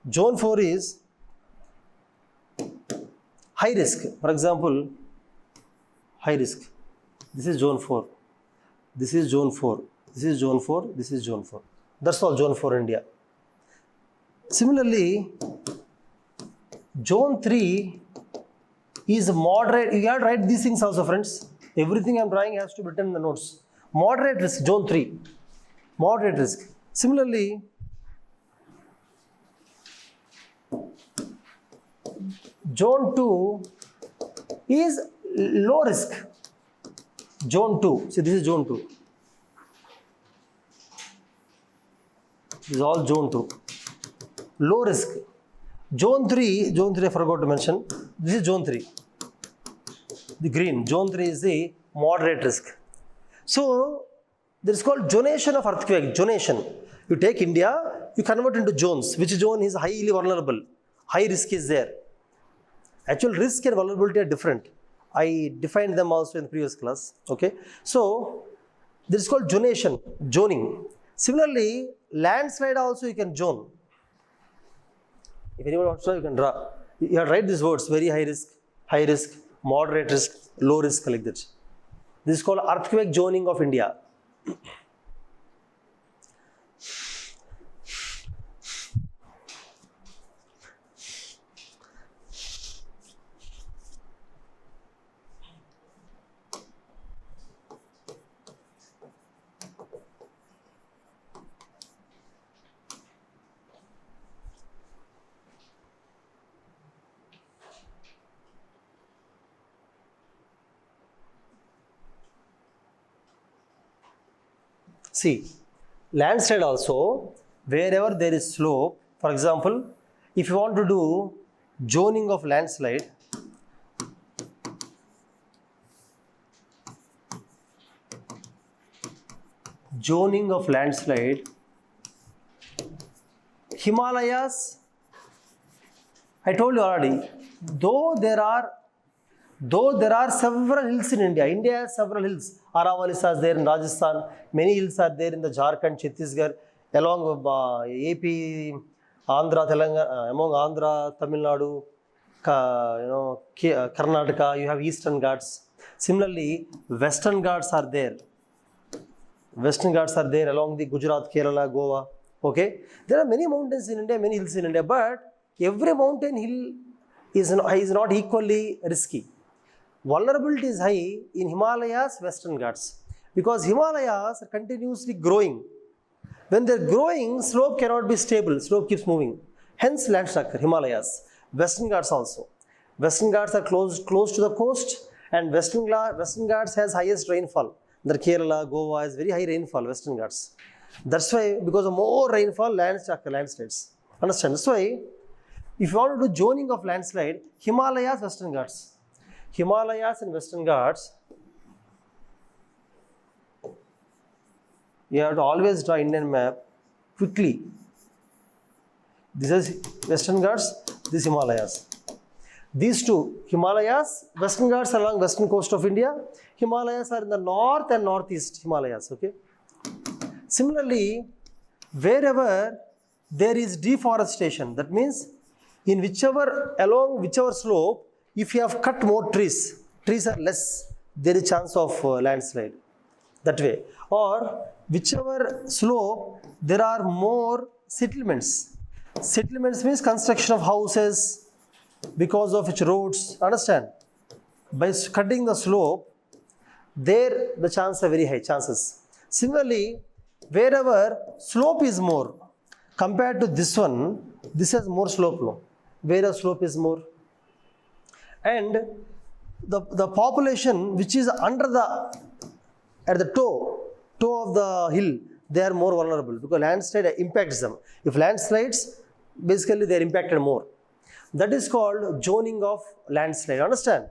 Zone 4 is high risk. For example, high risk. This is zone 4. This is zone 4. This is zone 4. This is zone 4. That's all zone 4 India. Similarly, zone 3 is moderate. You have to write these things also, friends. Everything I am drawing has to be written in the notes. Moderate risk, zone 3. Moderate risk. Similarly, zone 2 is low risk. Zone 2. See, this is zone 2. This is all zone 2. Low risk. Zone 3 I forgot to mention. This is zone 3. The green. Zone 3 is the moderate risk. So, this is called zonation of earthquake. Zonation. You take India, you convert into zones. Which zone is highly vulnerable? High risk is there. Actual risk and vulnerability are different. I defined them also in the previous class. Okay. So, this is called zonation. Zoning. Similarly, landslide also you can zone. If anyone wants to draw, you can draw. You have to write these words: very high risk, moderate risk, low risk, like that. This is called earthquake zoning of India. See, landslide also, wherever there is slope, for example, if you want to do zoning of landslide, Himalayas, I told you already, though there are several hills in India. India has several hills. Aravalis are there in Rajasthan. Many hills are there in the Jharkhand, Chhattisgarh, along AP, Andhra, Telangana, among Andhra, Tamil Nadu, Karnataka. You have Eastern Ghats. Similarly, Western Ghats are there. Along the Gujarat, Kerala, Goa. Okay, there are many mountains in India, many hills in India, but every mountain hill is not equally risky. Vulnerability is high in Himalayas, Western Ghats, because Himalayas are continuously growing. When they're growing, slope cannot be stable, slope keeps moving. Hence land structure, Himalayas. Western Ghats also. Western Ghats are close to the coast, and Western Ghats has highest rainfall. The Kerala, Goa has very high rainfall, Western Ghats. That's why, because of more rainfall, landslides. Understand? That's why, if you want to do zoning of landslide, Himalayas, Western Ghats. Himalayas and Western Ghats, you have to always draw Indian map quickly. This is Western Ghats, this is Himalayas. These two, Himalayas, Western Ghats are along western coast of India. Himalayas are in the north and northeast Himalayas. Okay. Similarly, wherever there is deforestation, that means along whichever slope, if you have cut more trees are less, there is chance of landslide. That way. Or whichever slope, there are more settlements. Settlements means construction of houses, because of which roads. Understand? By cutting the slope, there the chances are very high chances. Similarly, wherever slope is more, compared to this one, this has more slope now. Where slope is more. And the population which is at the toe of the hill, they are more vulnerable because landslide impacts them. If landslides, basically they are impacted more. That is called zoning of landslide. Understand?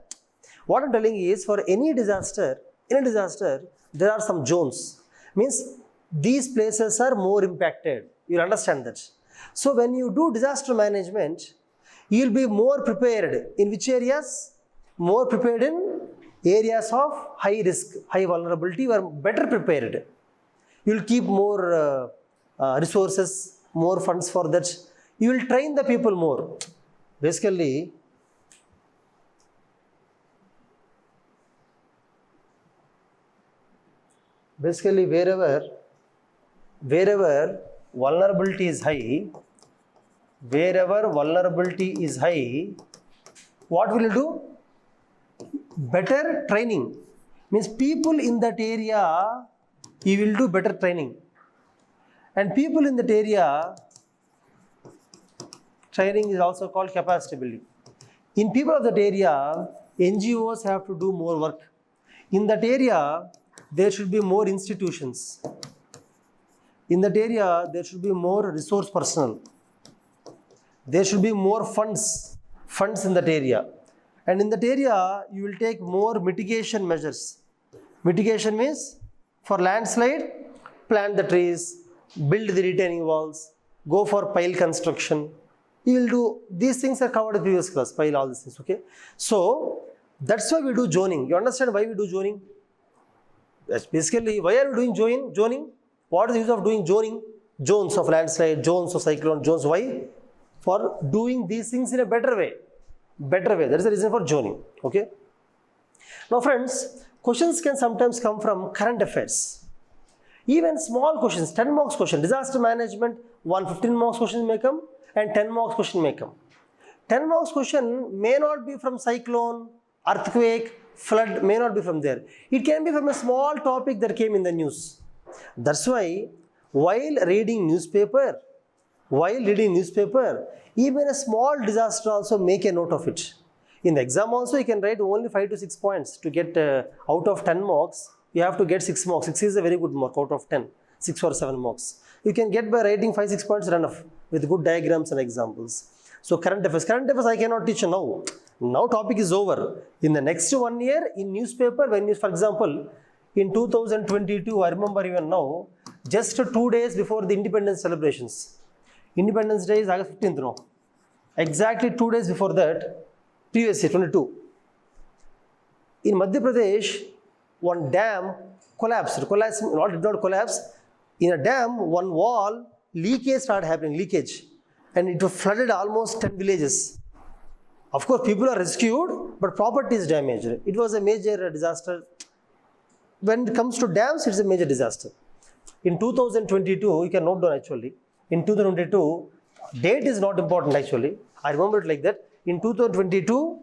What I'm telling you is, for any disaster, in a disaster, there are some zones. Means these places are more impacted. You understand that. So when you do disaster management, you will be more prepared. In which areas? More prepared in areas of high risk, high vulnerability. You are better prepared. You will keep more resources, more funds for that. You will train the people more. Basically, wherever vulnerability is high, what will you do? Better training. Means people in that area, you will do better training. And people in that area, training is also called capacity building. In people of that area, NGOs have to do more work. In that area, there should be more institutions. In that area, there should be more resource personnel. There should be more funds in that area. And in that area, you will take more mitigation measures. Mitigation means, for landslide, plant the trees, build the retaining walls, go for pile construction. You will do, these things are covered in the previous class, pile, all these things, okay? So, that's why we do zoning. You understand why we do zoning? That's basically, why are we doing zoning? What is the use of doing zoning? Zones of landslide, zones of cyclone, zones, why? for doing these things in a better way. Better way. That is the reason for zoning. Okay. Now friends, questions can sometimes come from current affairs. Even small questions, 10 marks question, disaster management, 15 marks question may come and 10 marks question may come. 10 marks question may not be from cyclone, earthquake, flood, may not be from there. It can be from a small topic that came in the news. That's why while reading newspaper, even a small disaster also make a note of it. In the exam also you can write only 5 to 6 points to get out of 10 marks. You have to get 6 marks. 6 is a very good mark out of 10. 6 or 7 marks. You can get by writing 5-6 points enough with good diagrams and examples. So current affairs I cannot teach now. Now topic is over. In the next 1 year in newspaper, when you, for example, in 2022, I remember even now, just 2 days before the independence celebrations. Independence Day is August 15th now. Exactly 2 days before that, previous year 22. In Madhya Pradesh, one dam collapsed. Did not collapse. In a dam, one wall, leakage started happening, and it flooded almost 10 villages. Of course, people are rescued, but property is damaged. It was a major disaster. When it comes to dams, it's a major disaster. In 2022, you can note down actually. In 2022, date is not important actually. I remember it like that. In 2022,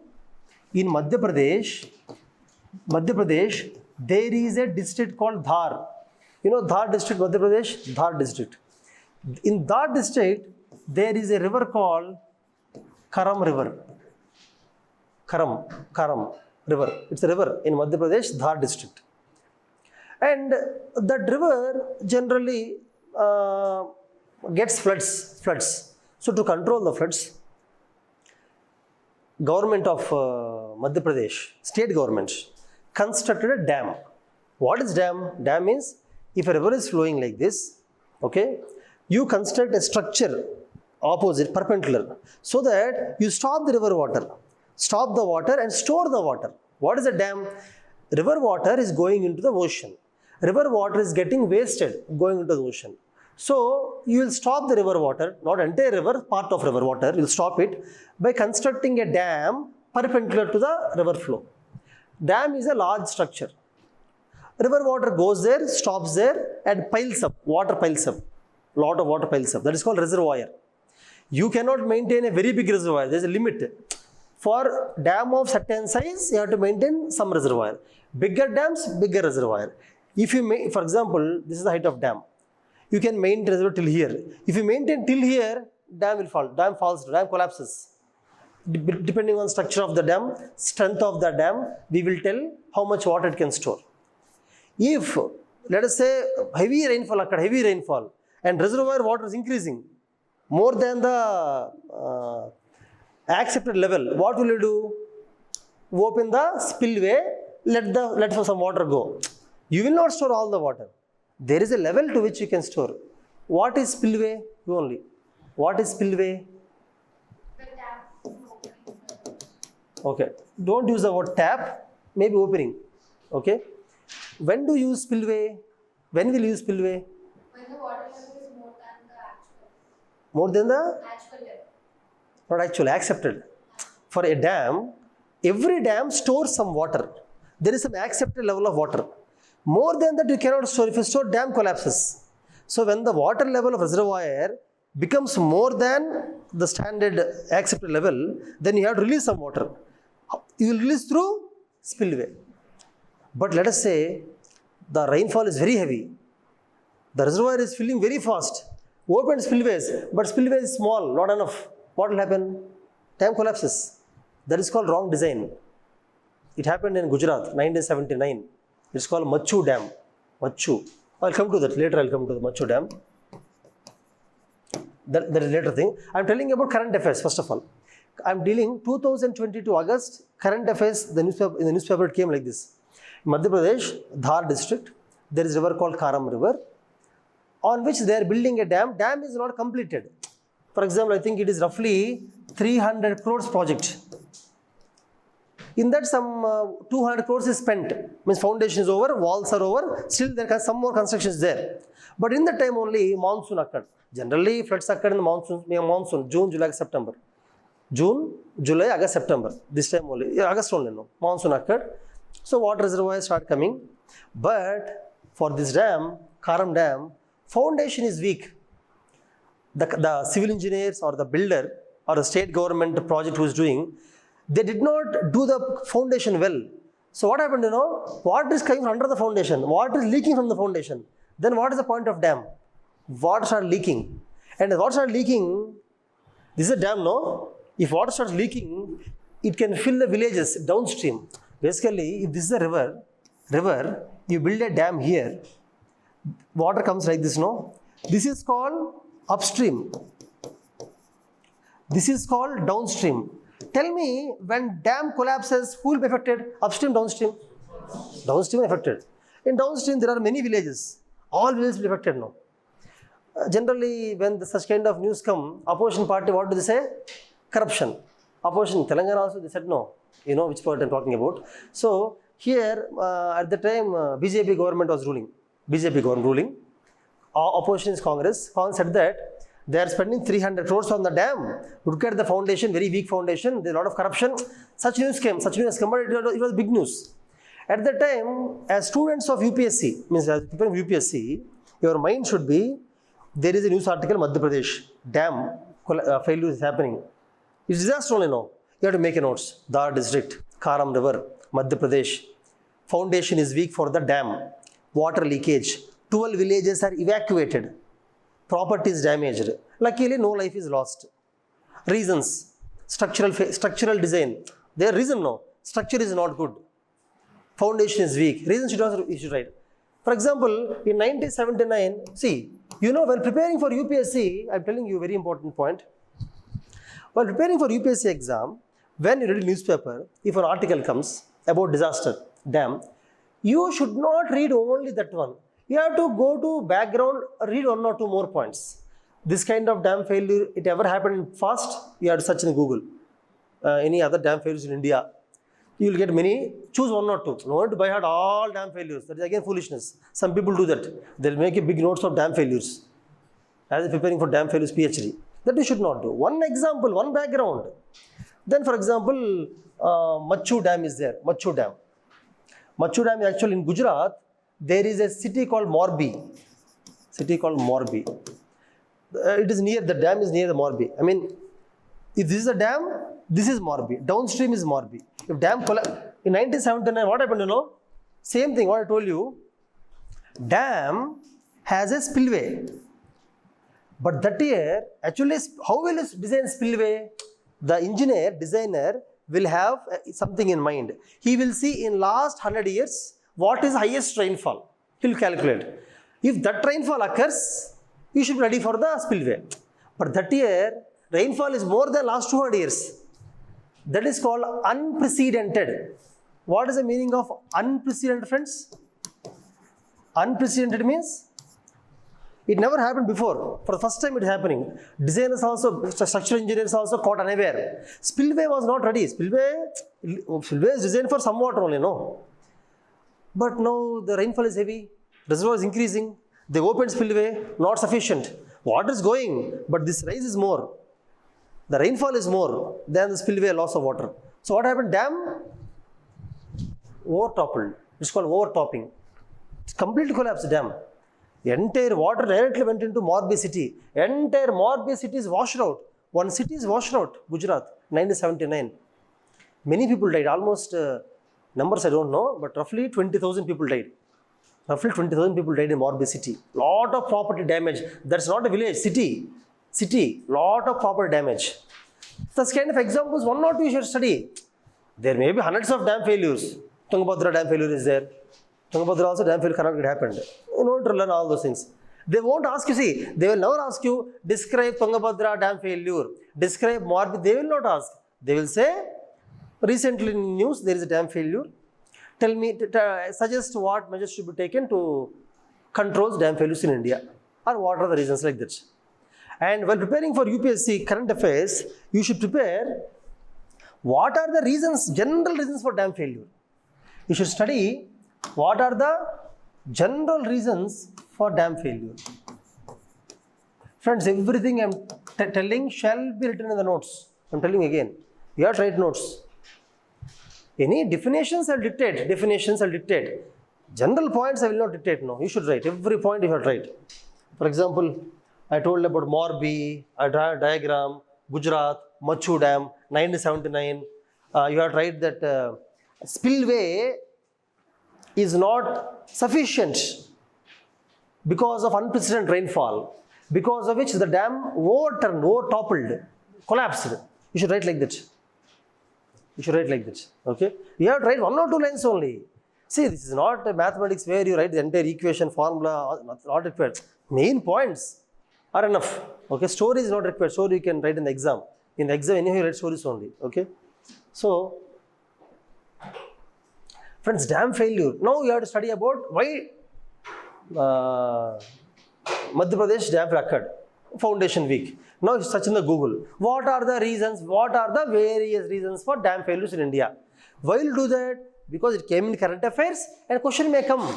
in Madhya Pradesh, there is a district called Dhar. You know Dhar district, Madhya Pradesh? Dhar district. In Dhar district, there is a river called Karam River. Karam River. It's a river in Madhya Pradesh, Dhar district. And that river generally gets floods. So to control the floods, government of Madhya Pradesh, state government, constructed a dam. What is dam? Dam means if a river is flowing like this, okay, you construct a structure opposite, perpendicular, so that you stop the river water. Stop the water and store the water. What is a dam? River water is going into the ocean. River water is getting wasted going into the ocean. So you will stop the river water, not entire river, part of river water, you will stop it by constructing a dam perpendicular to the river flow. Dam is a large structure. River water goes there, stops there and piles up, water piles up. Lot of water piles up. That is called reservoir. You cannot maintain a very big reservoir. There is a limit. For dam of certain size, you have to maintain some reservoir. Bigger dams, bigger reservoir. If you for example, this is the height of dam. You can maintain reservoir till here. If you maintain till here, dam will fall. Dam falls, dam collapses. Depending on structure of the dam, strength of the dam, we will tell how much water it can store. If, let us say, heavy rainfall, and reservoir water is increasing more than the accepted level, what will you do? Open the spillway, let some water go. You will not store all the water. There is a level to which you can store. What is spillway? What is spillway? The tap. Okay. Don't use the word tap, maybe opening. Okay. When do you use spillway? When will you use spillway? When the water level is more than the actual. More than the? Actual level. Not actually, accepted. For a dam, every dam stores some water. There is some accepted level of water. More than that you cannot store. If you store, dam collapses. So when the water level of reservoir becomes more than the standard accepted level, then you have to release some water. You will release through spillway. But let us say the rainfall is very heavy. The reservoir is filling very fast. Open spillways, but spillway is small, not enough. What will happen? Dam collapses. That is called wrong design. It happened in Gujarat, 1979. It's called Machu Dam. Machu. I'll come to that later. I'll come to the Machu Dam. That is later thing. I'm telling you about current affairs first of all. I'm dealing 2022 August current affairs. In the newspaper it came like this. In Madhya Pradesh, Dhar district, there is a river called Karam River, on which they are building a dam. Dam is not completed. For example, I think it is roughly 300 crores project. In that some 200 crores is spent. Means foundation is over, walls are over, still there are some more constructions there. But in that time only monsoon occurred. Generally, floods occur in the monsoon, June, July, September. June, July, August, September. This time only, August only, no. Monsoon occurred. So water reservoirs start coming. But for this dam, Karam Dam, foundation is weak. The civil engineers or the builder or the state government project who is doing, they did not do the foundation well. So what happened, water is coming under the foundation, water is leaking from the foundation. Then what is the point of dam? Water starts leaking. And as water starts leaking, this is a dam, no? If water starts leaking, it can fill the villages downstream. Basically, if this is a river, you build a dam here, water comes like this, no? This is called upstream. This is called downstream. Tell me, when dam collapses, who will be affected? Upstream, downstream? Downstream affected. In downstream, there are many villages. All villages will be affected now. Generally, when such kind of news come, opposition party, what do they say? Corruption. Opposition, Telangana also, they said no. You know which part I'm talking about. So, here, at the time, BJP government was ruling. BJP government ruling. Opposition is Congress. Congress said that they are spending 300 crores on the dam. Look at the foundation, very weak foundation. There's a lot of corruption. Such news came, but it was big news. At that time, as students of UPSC, means as people of UPSC, your mind should be, there is a news article, Madhya Pradesh, dam failure is happening. It's disaster only now. You have to make a notes. Dar district, Karam river, Madhya Pradesh. Foundation is weak for the dam. Water leakage. 12 villages are evacuated. Property is damaged. Luckily, no life is lost. Reasons. Structural design. Their reason, no. Structure is not good. Foundation is weak. Reason you should write. For example, in 1979, see, when preparing for UPSC, I'm telling you a very important point. While preparing for UPSC exam, when you read a newspaper, if an article comes about disaster, dam, you should not read only that one. You have to go to background, read one or two more points. This kind of dam failure, it ever happened fast? You have to search in Google. Any other dam failures in India? You will get many. Choose one or two. No one to buy heart all dam failures. That is again foolishness. Some people do that. They'll make a big notes of dam failures as preparing for dam failures PhD. That you should not do. One example, one background. Then, for example, Machu Dam is there. Machu Dam. Machu Dam is actually in Gujarat. There is a city called Morbi. It is near, the dam is near the Morbi. I mean, if this is a dam, this is Morbi. Downstream is Morbi. If dam in 1979, what happened, Same thing, what I told you. Dam has a spillway. But that year, actually, how will it design spillway? The designer will have something in mind. He will see in last 100 years, what is highest rainfall? He will calculate. If that rainfall occurs, you should be ready for the spillway. But that year, rainfall is more than last 200 years. That is called unprecedented. What is the meaning of unprecedented, friends? Unprecedented means it never happened before. For the first time it is happening. Designers also, structural engineers also caught unaware. Spillway was not ready. Spillway is designed for some water only, no. But now the rainfall is heavy. Reservoir is increasing. They opened spillway, not sufficient. Water is going, but this rise is more. The rainfall is more than the spillway loss of water. So what happened? Dam overtoppled. It's called overtopping. It's completely collapsed dam. The entire water directly went into Morbi city. Entire Morbi city is washed out. One city is washed out, Gujarat, 1979. Many people died. Almost, numbers I don't know, but roughly 20,000 people died. Roughly 20,000 people died in Morbi city. Lot of property damage. That's not a village, city. Lot of property damage. Such kind of examples, one or two you should study. There may be hundreds of dam failures. Tungabhadra dam failure is there. Tungabhadra also dam failure cannot happen. You know to learn all those things. They won't ask you, see, they will never ask you, describe Tungabhadra dam failure, describe Morbi, they will not ask. They will say, recently in news there is a dam failure. Tell me, suggest what measures should be taken to control dam failures in India, or what are the reasons like that. And while preparing for UPSC current affairs, you should prepare what are the reasons, general reasons for dam failure. You should study what are the general reasons for dam failure. Friends, everything I'm telling shall be written in the notes. I'm telling again. You have to write notes. Any definitions I'll dictate. General points I will not dictate. No, you should write. Every point you have to write. For example, I told about Morbi, I draw a diagram, Gujarat, Machu Dam, 1979. You have to write that spillway is not sufficient because of unprecedented rainfall, because of which the dam over-toppled, collapsed. You should write like that. Okay? You have to write 1 or 2 lines only. See, this is not a mathematics where you write the entire equation, formula, not required. Main points are enough. Okay? Story is not required. Story you can write in the exam. In the exam, anyhow, you write stories only. Okay? So, friends, dam failure. Now you have to study about why Madhya Pradesh dam occurred. Foundation weak. Now you search in the Google. What are the reasons? What are the various reasons for dam failures in India? Why will you do that? Because it came in current affairs and question may come.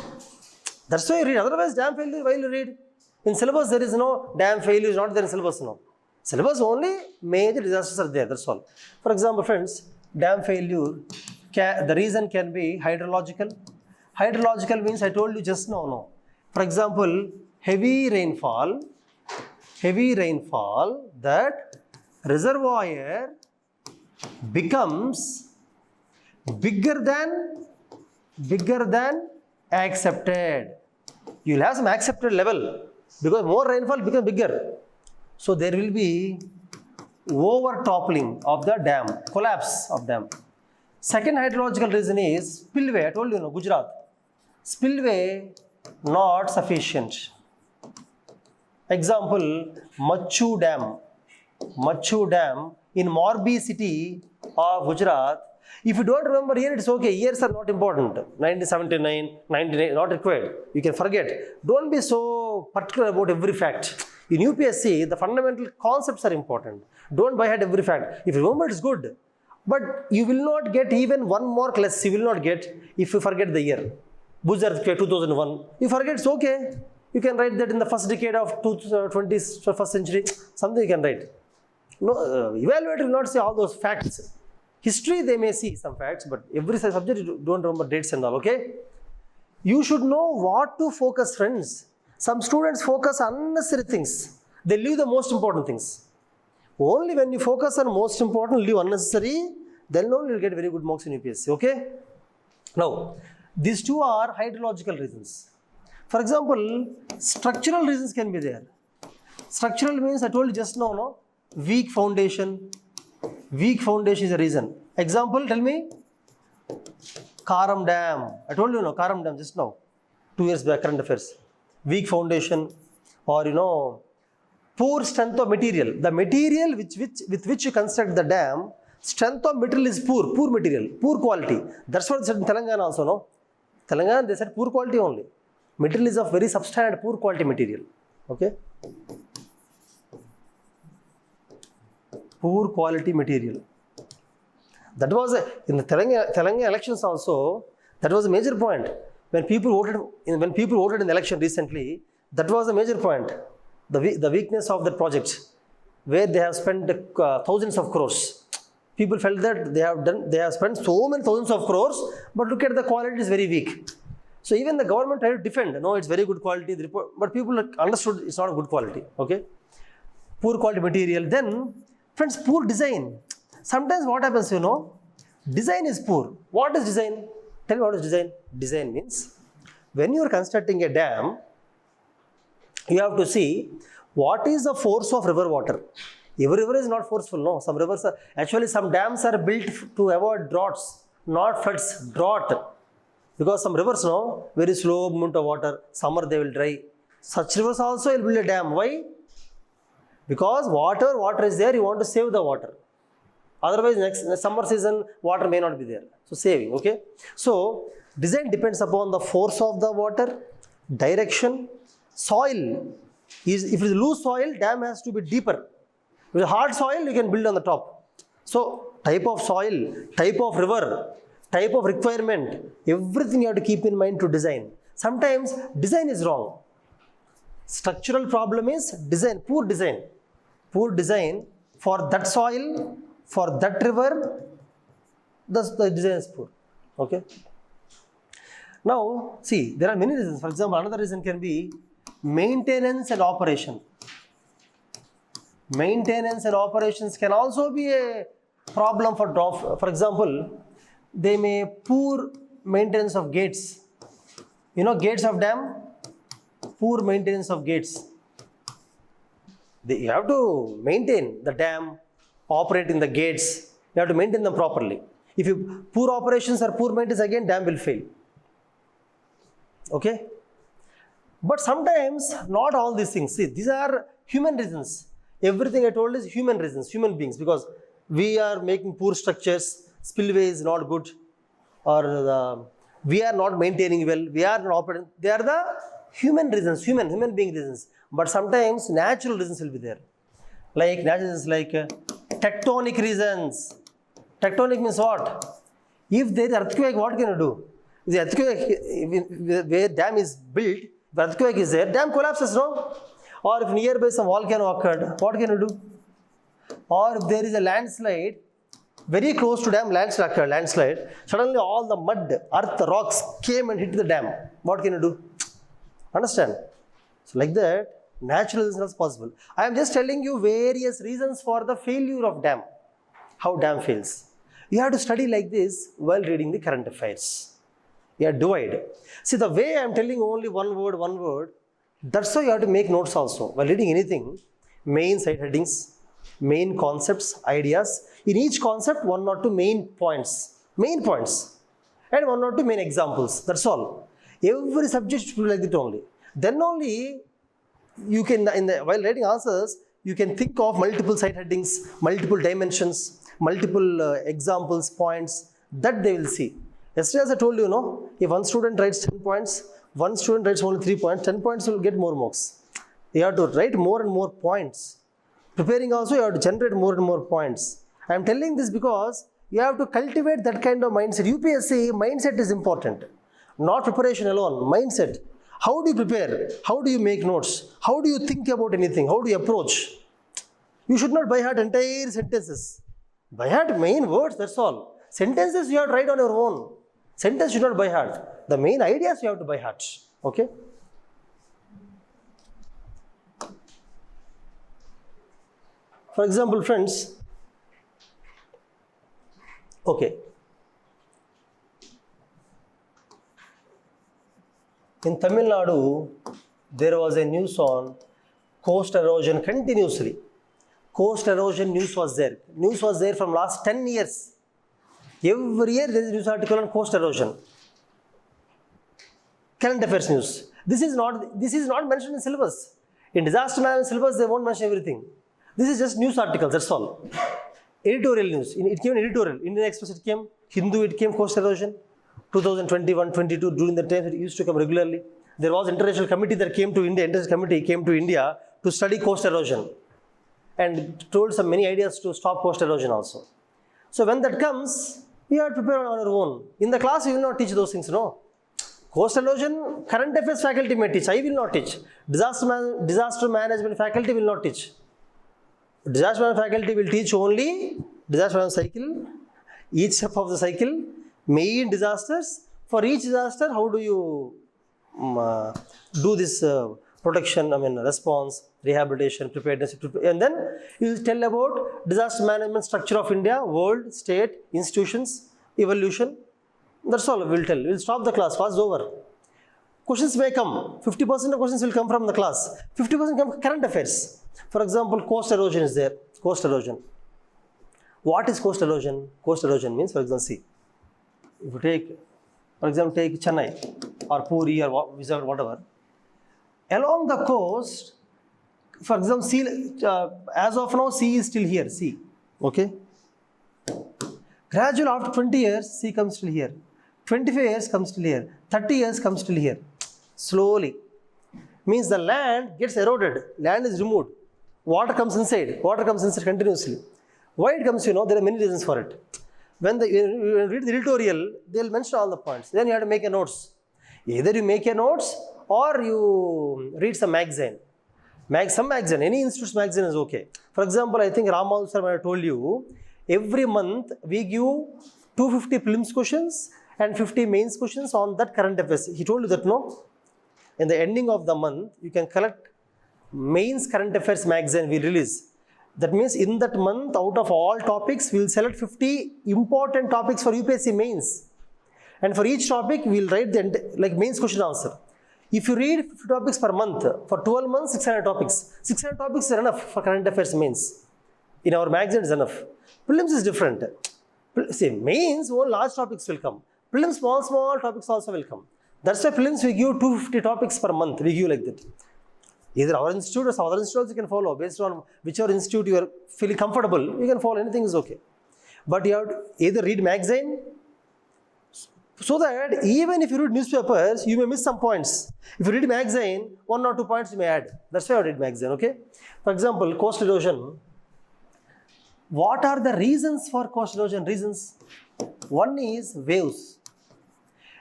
That's why you read. Otherwise, dam failure, why will you read? In syllabus, there is no dam failure, is not there in syllabus. No. Syllabus only major disasters are there. That's all. For example, friends, dam failure, the reason can be hydrological. Hydrological means I told you just now. No. For example, heavy rainfall, that reservoir becomes bigger than accepted. You will have some accepted level because more rainfall becomes bigger. So there will be over toppling of the dam, collapse of dam. Second hydrological reason is spillway. I told you, Gujarat. Spillway not sufficient. Example, Machu Dam in Morbi city of Gujarat. If you don't remember year, it's okay. Years are not important. 1979, 1998, not required. You can forget. Don't be so particular about every fact. In UPSC, the fundamental concepts are important. Don't by heart every fact. If you remember, it's good. But you will not get even 1 mark less. You will not get if you forget the year. Bhuj earthquake 2001. You forget, it's okay. You can write that in the first decade of 21st century. Something you can write. No, evaluator will not say all those facts. History, they may see some facts, but every subject, you don't remember dates and all, okay? You should know what to focus, friends. Some students focus on unnecessary things. They leave the most important things. Only when you focus on most important, leave unnecessary, then only you'll get very good marks in UPSC, okay? Now, these two are hydrological reasons. For example, structural reasons can be there. Structural means, I told you just now, no? Weak foundation. Weak foundation is a reason. Example, tell me. Karam Dam. I told you, Karam Dam just now. 2 years back, current affairs. Weak foundation or, poor strength of material. The material with which you construct the dam, strength of material is poor material, poor quality. That's what they said in Telangana also, no? Telangana, they said poor quality only. Material is of very substandard, poor quality material. Okay? Poor quality material. That was in the Telangana elections also. That was a major point. When people voted in the election recently, that was a major point. The weakness of the project, where they have spent thousands of crores. People felt that they have spent so many thousands of crores, but look at the quality is very weak. So even the government tried to defend. No, it's very good quality. But people understood it's not a good quality. Okay, poor quality material. Then, friends, poor design. Sometimes what happens, design is poor. What is design? Tell me what is design. Design means when you are constructing a dam, you have to see what is the force of river water. Every river is not forceful, no. Some rivers are, actually some dams are built to avoid droughts, not floods, drought. Because some rivers, very slow movement of water, summer they will dry. Such rivers also will build a dam. Why? Because water is there, you want to save the water. Otherwise, next summer season, water may not be there. So saving, okay. So design depends upon the force of the water, direction, soil. If it is loose soil, dam has to be deeper. With hard soil, you can build on the top. So type of soil, type of river, type of requirement, everything you have to keep in mind to design. Sometimes design is wrong. Structural problem is design, poor design. Poor design for that soil, for that river, the design is poor. Okay. Now, see, there are many reasons. For example, another reason can be maintenance and operation. Maintenance and operations can also be a problem for drop. For example, they may poor maintenance of gates. You know, gates of dam, poor maintenance of gates. You have to maintain the dam, operating the gates. You have to maintain them properly. If you poor operations or poor maintenance, again dam will fail. Okay. But sometimes not all these things. See, these are human reasons. Everything I told is human reasons, human beings, because we are making poor structures, spillway is not good, or we are not maintaining well, we are not operating. They are the human reasons, human being reasons. But sometimes natural reasons will be there. Like natural reasons like tectonic reasons. Tectonic means what? If there is earthquake, what can you do? If the earthquake, where dam is built, if earthquake is there, dam collapses, no? Or if nearby some volcano occurred, what can you do? Or if there is a landslide, very close to dam, landslide, suddenly all the mud, earth, rocks came and hit the dam. What can you do? Understand? So like that, natural reasons are possible. I am just telling you various reasons for the failure of dam. How dam fails. You have to study like this while reading the current affairs. You have to divide. See, the way I am telling only one word, that's why you have to make notes also. While reading anything, main side headings, main concepts, ideas. In each concept, 1 or 2 main points, and 1 or 2 main examples. That's all. Every subject should be like that only. Then only you can, while writing answers, you can think of multiple side headings, multiple dimensions, multiple examples, points that they will see. Yesterday, as I told you, no, if one student writes 10 points, one student writes only 3 points, 10 points will get more marks. You have to write more and more points. Preparing also, you have to generate more and more points. I am telling this because you have to cultivate that kind of mindset. UPSC mindset is important. Not preparation alone, mindset. How do you prepare? How do you make notes? How do you think about anything? How do you approach? You should not by heart entire sentences. By heart main words, that's all. Sentences you have to write on your own. Sentence should not by heart. The main ideas you have to by heart. Okay? For example, friends, okay. In Tamil Nadu, there was a news on coast erosion continuously. Coast erosion news was there. News was there from last 10 years. Every year there is a news article on coast erosion. Current affairs news. This is not mentioned in syllabus. In disaster management syllabus, they won't mention everything. This is just news articles, that's all. Editorial news. It came in editorial. Indian Express it came. Hindu it came coast erosion. 2021-22, during the time it used to come regularly. There was international committee that came to India. International committee came to India to study coast erosion and told some many ideas to stop coast erosion also. So when that comes, we have to prepare on our own. In the class, we will not teach those things, no. Coast erosion, current affairs faculty may teach. I will not teach. Disaster management faculty will not teach. Disaster management faculty will teach only disaster management cycle, each step of the cycle, main disasters. For each disaster, how do you do this protection, response, rehabilitation, preparedness, and then you will tell about disaster management structure of India, world, state, institutions, evolution. That's all we will tell. We will stop the class, class is over. Questions may come. 50% of questions will come from the class. 50% come current affairs. For example, coast erosion is there. Coast erosion. What is coast erosion? Coast erosion means, for example, see, if you take, for example, take Chennai or Puri or whatever, along the coast, for example, sea, as of now, sea is still here, sea, okay? Gradually, after 20 years, sea comes still here. 25 years comes still here. 30 years comes still here. Slowly. Means the land gets eroded. Land is removed. Water comes inside. Water comes inside continuously. Why it comes, there are many reasons for it. When you read the editorial, they will mention all the points. Then you have to make a notes. Either you make a notes or you read some magazine. Some magazine, any institute's magazine is okay. For example, I think Ramal sir, I told you, every month we give 250 prelims questions and 50 mains questions on that current affairs. He told you that, no? In the ending of the month, you can collect mains current affairs magazine we release. That means in that month, out of all topics, we will select 50 important topics for UPSC mains. And for each topic, we will write the mains question answer. If you read 50 topics per month, for 12 months, 600 topics. 600 topics is enough for current affairs mains. In our magazine, is enough. Prelims is different. See, mains, all large topics will come. Prelims, small topics also will come. That's why prelims we give 250 topics per month. We give like that. Either our institute or some other institutes you can follow. Based on whichever institute you are feeling comfortable, you can follow. Anything is okay. But you have to either read magazine, so that even if you read newspapers, you may miss some points. If you read magazine, 1 or 2 points you may add. That's why I read magazine, okay? For example, coast erosion. What are the reasons for coast erosion? Reasons. One is waves.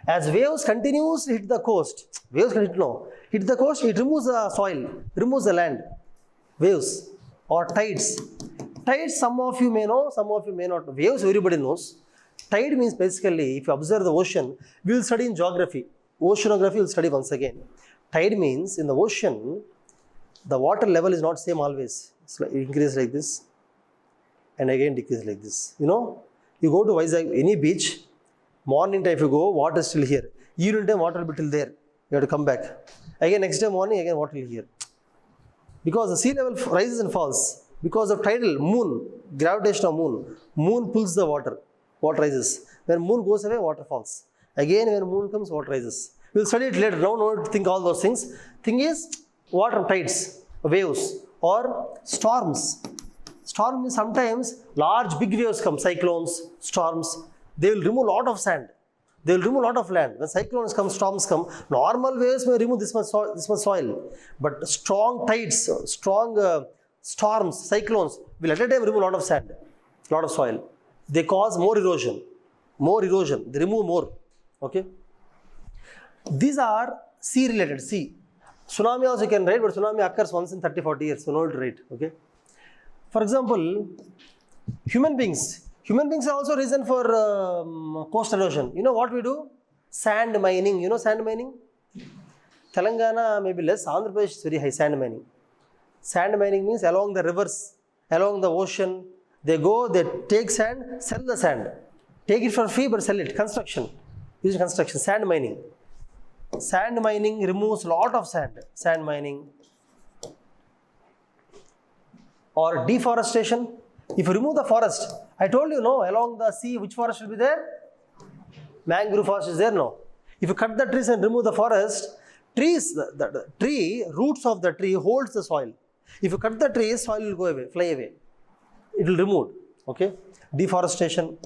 As waves continuously hit the coast, hit the coast, it removes the soil, removes the land. Waves or tides. Tides, some of you may know, some of you may not. Waves, everybody knows. Tide means basically, if you observe the ocean, we will study in geography. Oceanography we will study once again. Tide means in the ocean, the water level is not same always. It's like, it increases like this and again decreases like this. You know, you go to Vijayawada, any beach, morning time if you go, water is still here. Evening time, water will be till there. You have to come back. Again, next day morning, again water will be here. Because the sea level rises and falls. Because of tidal, moon, gravitation of moon pulls the water. Water rises. When moon goes away, water falls. Again, when moon comes, water rises. We will study it later. Now, no need to think all those things. Thing is, water, tides, waves, or storms. Storm means sometimes large, big waves come, cyclones, storms. They will remove a lot of sand. They will remove a lot of land. When cyclones come, storms come, normal waves may remove this much soil. But strong tides, strong storms, cyclones will at a time remove a lot of sand, a lot of soil. They cause more erosion. They remove more. Okay. These are sea related. Sea. Tsunami also you can write, but tsunami occurs once in 30-40 years. So no need to write. Okay. For example, human beings. Human beings are also reason for coast erosion. You know what we do? Sand mining. You know sand mining? Telangana maybe less. Andhra Pradesh is very high sand mining. Sand mining means along the rivers, along the ocean. They go, they take sand, sell the sand. Take it for free but sell it. Construction. Using construction. Sand mining. Sand mining removes a lot of sand. Sand mining. Or deforestation. If you remove the forest, I told you, no, along the sea, which forest will be there? Mangrove forest is there, no. If you cut the trees and remove the forest, the tree, roots of the tree holds the soil. If you cut the tree, soil will go away, fly away. It will remove, okay. Deforestation.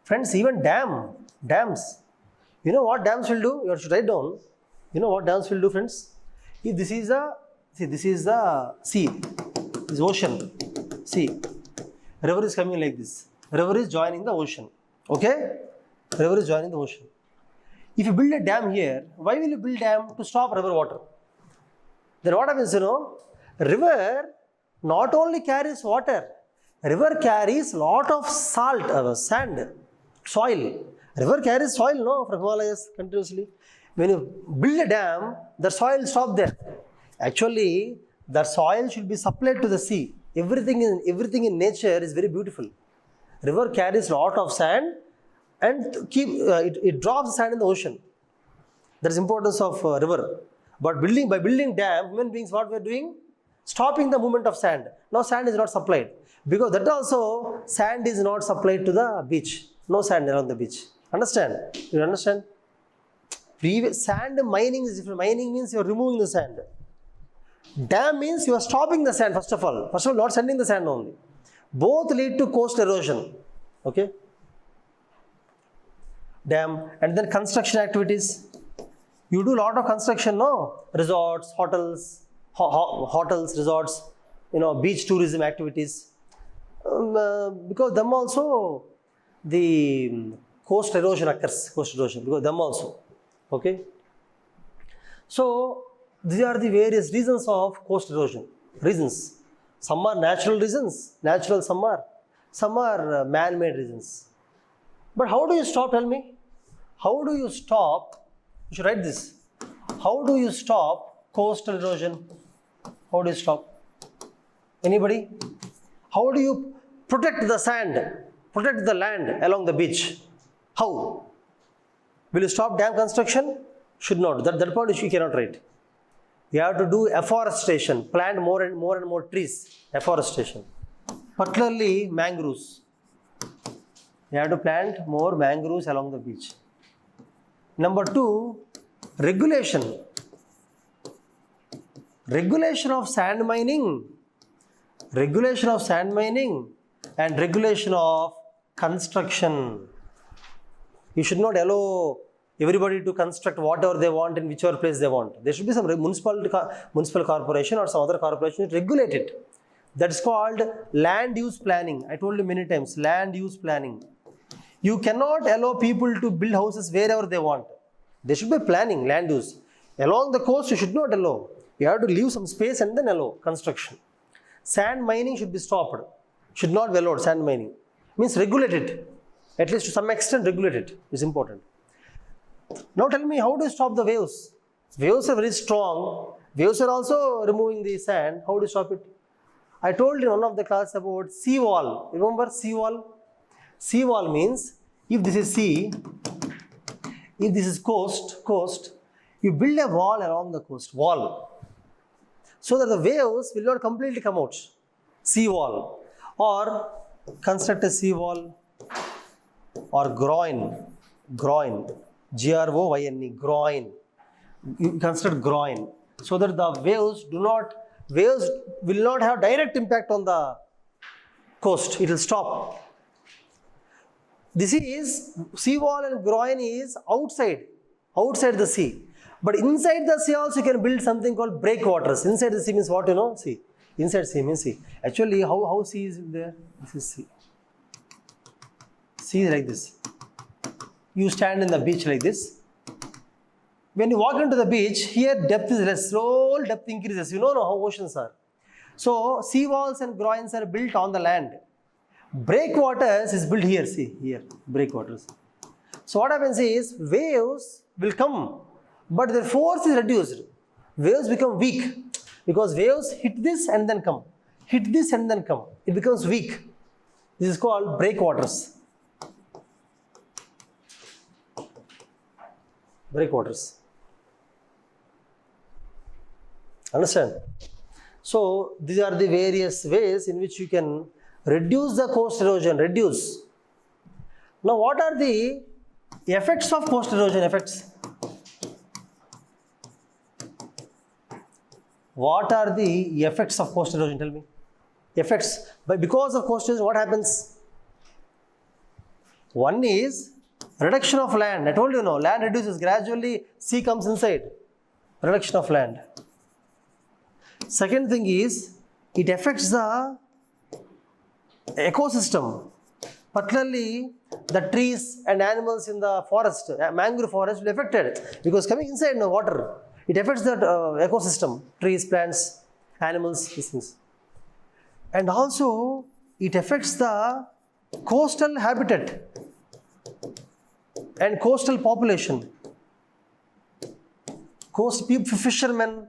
Friends, even dams. You know what dams will do? You should write down. You know what dams will do, friends? If this is the sea, this ocean, sea. River is coming like this. River is joining the ocean, okay? River is joining the ocean. If you build a dam here, why will you build dam? To stop river water. Then what happens, you know? River not only carries water, river carries lot of salt, sand, soil. River carries soil, no, from Himalayas continuously. When you build a dam, the soil will stop there. Actually, the soil should be supplied to the sea. Everything in nature is very beautiful. River carries lot of sand and it drops sand in the ocean. That is importance of river. But by building dam, human beings, what we are doing? Stopping the movement of sand. Now sand is not supplied. Because that also, sand is not supplied to the beach. No sand around the beach. Understand? You understand? Sand mining is different. Mining means you are removing the sand. Dam means you are stopping the sand, first of all. First of all, not sending the sand only. Both lead to coast erosion. Okay? Dam. And then construction activities. You do a lot of construction, no? Resorts, hotels, resorts, beach tourism activities. Because them also, the coast erosion occurs. Coast erosion, because them also. Okay? So these are the various reasons of coast erosion. Reasons. Some are natural reasons, some are man-made reasons. But how do you stop, tell me? How do you stop, you should write this. How do you stop coastal erosion? How do you stop? Anybody? How do you protect the sand, protect the land along the beach? How? Will you stop dam construction? Should not. That part you cannot write. You have to do afforestation, plant more and more trees, afforestation. Particularly mangroves. You have to plant more mangroves along the beach. Number 2, regulation. Regulation of sand mining. Regulation of sand mining and regulation of construction. You should not allow everybody to construct whatever they want in whichever place they want. There should be some municipal corporation or some other corporation to regulate it. That is called land use planning. I told you many times, land use planning. You cannot allow people to build houses wherever they want. There should be planning, land use. Along the coast, you should not allow. You have to leave some space and then allow construction. Sand mining should be stopped. Should not be allowed, sand mining. Means regulate it. At least to some extent regulate it is important. Now tell me, how do you stop the waves? Waves are very strong. Waves are also removing the sand. How do you stop it? I told you in one of the class about sea wall. Remember sea wall? Sea wall means if this is sea, if this is coast, you build a wall along the coast, wall, so that the waves will not completely come out. Sea wall, or construct a sea wall, or groin, G-R-O-Y-N-E, groin. You construct groin, so that the waves will not have direct impact on the coast. It will stop. This is sea wall and groin is outside the sea. But inside the sea also you can build something called breakwaters. Inside the sea means what, you know? Sea. Inside sea means sea. Actually, how sea is there? This is sea. Sea is like this. You stand in the beach like this. When you walk into the beach, here depth is less. Slow depth increases. You know how oceans are. So sea walls and groins are built on the land. Breakwaters is built here. See here, breakwaters. So what happens is waves will come, but their force is reduced. Waves become weak because waves hit this and then come. Hit this and then come. It becomes weak. This is called breakwaters. Breakwaters. Understand? So these are the various ways in which you can reduce the coast erosion. Reduce. Now what are the effects of coast erosion? Effects. What are the effects of coast erosion? Tell me. Effects. But because of coast erosion, what happens? One is reduction of land. I told you, no, land reduces gradually, sea comes inside. Reduction of land. Second thing is, it affects the ecosystem. Particularly, the trees and animals in the forest, mangrove forest will be affected because coming inside the water, it affects the ecosystem, trees, plants, animals, these things. And also, it affects the coastal habitat and coastal population. Fishermen,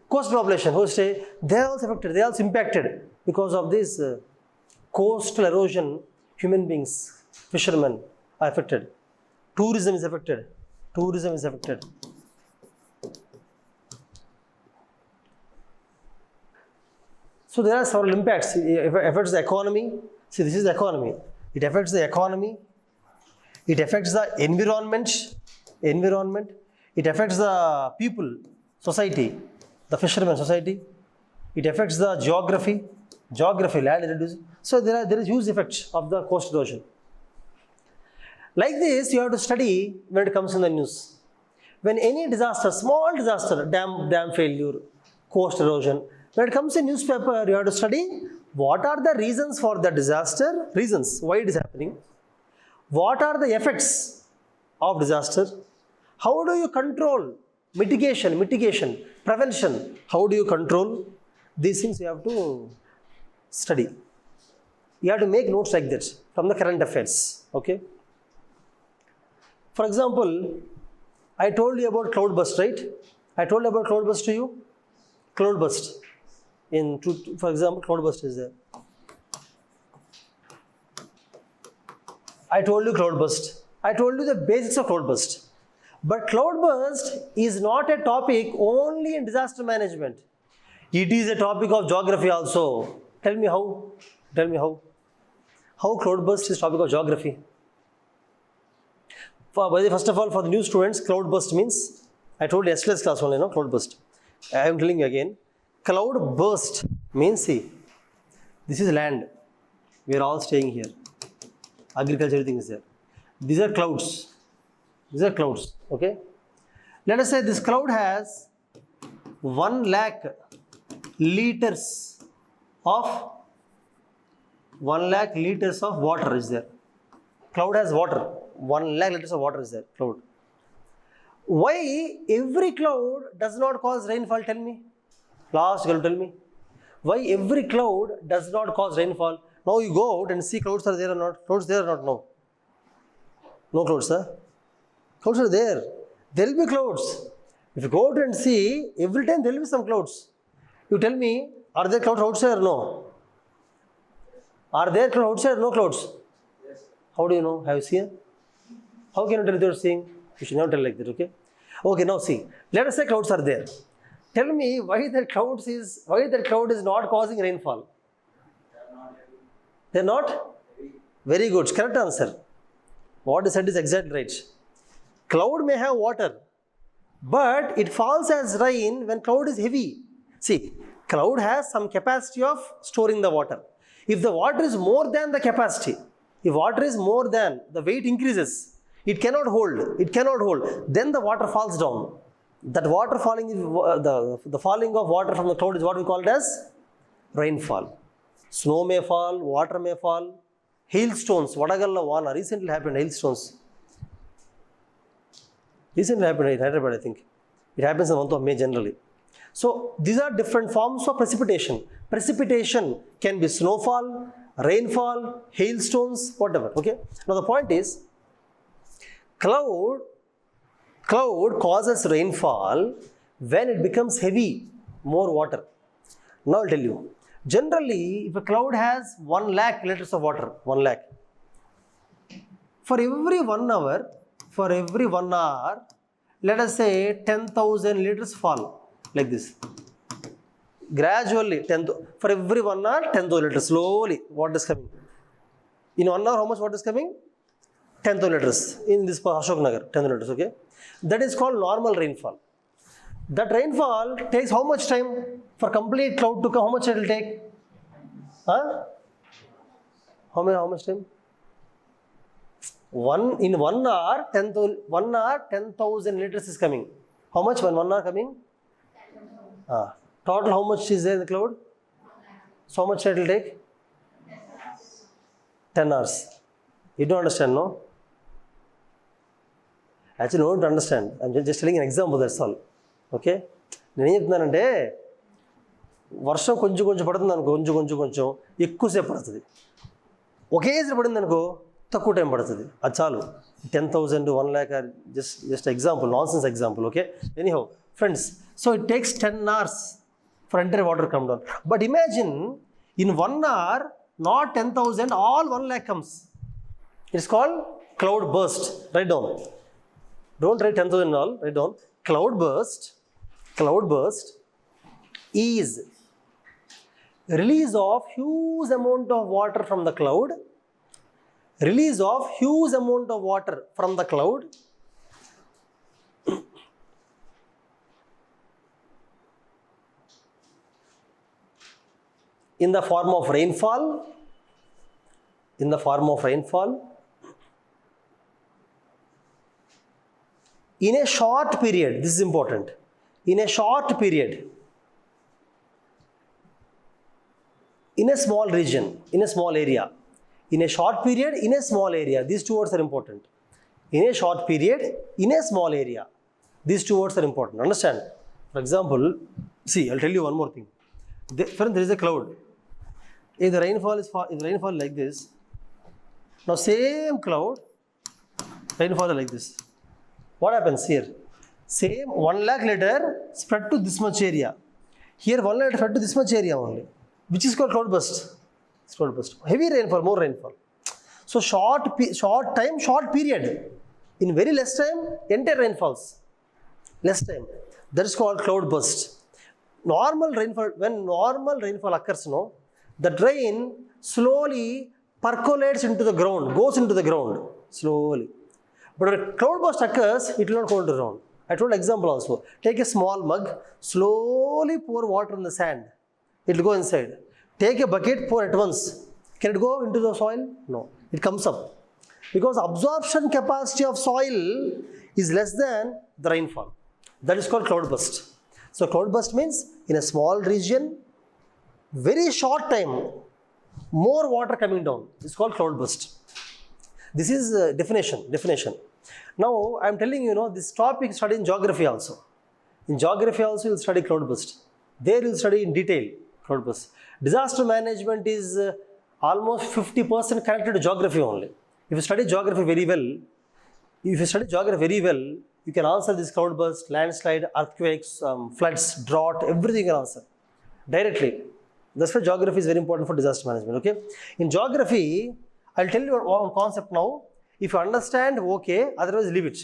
coastal population who stay, they are also affected, they are also impacted because of this coastal erosion. Human beings, fishermen are affected. Tourism is affected. Tourism is affected. So there are several impacts. It affects the economy. See, this is the economy. It affects the economy. It affects the environment. It affects the people, society, the fishermen society. It affects the geography, land reduces. So there is huge effects of the coast erosion. Like this, you have to study when it comes in the news. When any disaster, small disaster, dam failure, coast erosion, when it comes in newspaper, you have to study what are the reasons for the disaster, reasons why it is happening, what are the effects of disaster, how do you control mitigation, prevention. How do you control? These things you have to study. You have to make notes like that from the current affairs. Okay. For example, I told you about cloudburst, right? I told you about cloudburst to you. Cloudburst. For example, cloudburst is there. I told you cloudburst. I told you the basics of cloudburst. But cloudburst is not a topic only in disaster management. It is a topic of geography also. Tell me how. Tell me how. How cloudburst is topic of geography? First of all, for the new students, cloudburst means, I told you yesterday's class only, no? Cloudburst. I am telling you again. Cloudburst means, see, this is land. We are all staying here. Agriculture, everything is there. These are clouds. These are clouds. Okay. Let us say this cloud has 1 lakh liters of 1 lakh liters of water is there. Cloud has water. 1 lakh liters of water is there. Cloud. Why every cloud does not cause rainfall? Tell me. Last girl, tell me. Why every cloud does not cause rainfall? Now you go out and see clouds are there or not. Clouds there or not? No. No clouds, sir. Clouds are there. There will be clouds. If you go out and see, every time there will be some clouds. You tell me, are there clouds outside or no? Are there clouds outside or no clouds? Yes. How do you know? Have you seen? How can you tell if you are seeing? You should never tell like that, okay? Okay, now see. Let us say clouds are there. Tell me why that cloud is not causing rainfall. They are not? Very good. Correct answer. What you said is exactly right. Cloud may have water, but it falls as rain when cloud is heavy. See, cloud has some capacity of storing the water. If the water is more than the capacity, if water is more than, the weight increases, it cannot hold, then the water falls down. That water falling, the falling of water from the cloud is what we call it as rainfall. Snow may fall, water may fall, hailstones, Vadagalla Vana, recently happened, hailstones. Recently happened in Hyderabad, I think. It happens in the month of May generally. So these are different forms of precipitation. Precipitation can be snowfall, rainfall, hailstones, whatever. Okay. Now the point is, cloud causes rainfall when it becomes heavy, more water. Now I'll tell you. Generally, if a cloud has 1 lakh liters of water, 1 lakh. For every 1 hour, let us say 10,000 liters fall, like this. Gradually, for every 1 hour, 10,000 liters, slowly, water is coming. In 1 hour, how much water is coming? 10,000 liters. In this Ashok Nagar, 10,000 liters, okay? That is called normal rainfall. That rainfall takes how much time? For complete cloud to come, how much it will take? Huh? How much time? In 1 hour, 10,000 liters is coming. How much when 1 hour coming? Total how much is there in the cloud? So how much it will take? 10 hours. You don't understand, no? Actually, no, don't understand. I'm just telling an example, that's all. Okay? నేను ఏం చెప్తున్నానంటే వర్షం కొంచెం పడుతుంది అనుకో, కొంచెం ఎక్కువసేపు పడుతుంది. ఒకేసారి పడింది అనుకో తక్కువ టైం పడుతుంది. అది చాలు. 10,000 1 lakh are just example, nonsense example. Okay? Anyhow, friends, so it takes 10 hours for entire water come down. But imagine in 1 hour, not 10,000, all 1 lakh comes. It's called cloud burst. Write down. Don't write 10,000 all. Write down. Cloud burst is release of huge amount of water from the cloud. Release of huge amount of water from the cloud in the form of rainfall. In a short period, this is important. In a short period, in a small region, in a small area. In a short period, in a small area. These two words are important. In a short period, in a small area. These two words are important. Understand? For example, see, I'll tell you one more thing. Friend, there is a cloud. If the rainfall is like this, now same cloud, rainfall is like this. What happens here? Same 1 lakh liter spread to this much area. Here 1 lakh spread to this much area only, which is called cloud burst. It's cloud burst. Heavy rainfall, more rainfall. So short time, short period. In very less time, entire rainfalls. Less time. That is called cloud burst. Normal rainfall, when normal rainfall occurs, no, the rain slowly percolates into the ground, goes into the ground slowly. But when a cloud burst occurs, it will not go into the ground. I told example also. Take a small mug, slowly pour water in the sand. It will go inside. Take a bucket, pour at once. Can it go into the soil? No. It comes up. Because absorption capacity of soil is less than the rainfall. That is called cloud burst. So cloud burst means in a small region, very short time, more water coming down. It's called cloud burst. This is definition. Now I am telling you, this topic is studied in geography also. In geography also you will study cloud burst. There you will study in detail cloud burst. Disaster management is almost 50% connected to geography only. If you study geography very well, you can answer this cloud burst, landslide, earthquakes, floods, drought, everything you can answer directly. That's why geography is very important for disaster management. Okay. In geography, I'll tell you one concept now. If you understand, okay. Otherwise, leave it.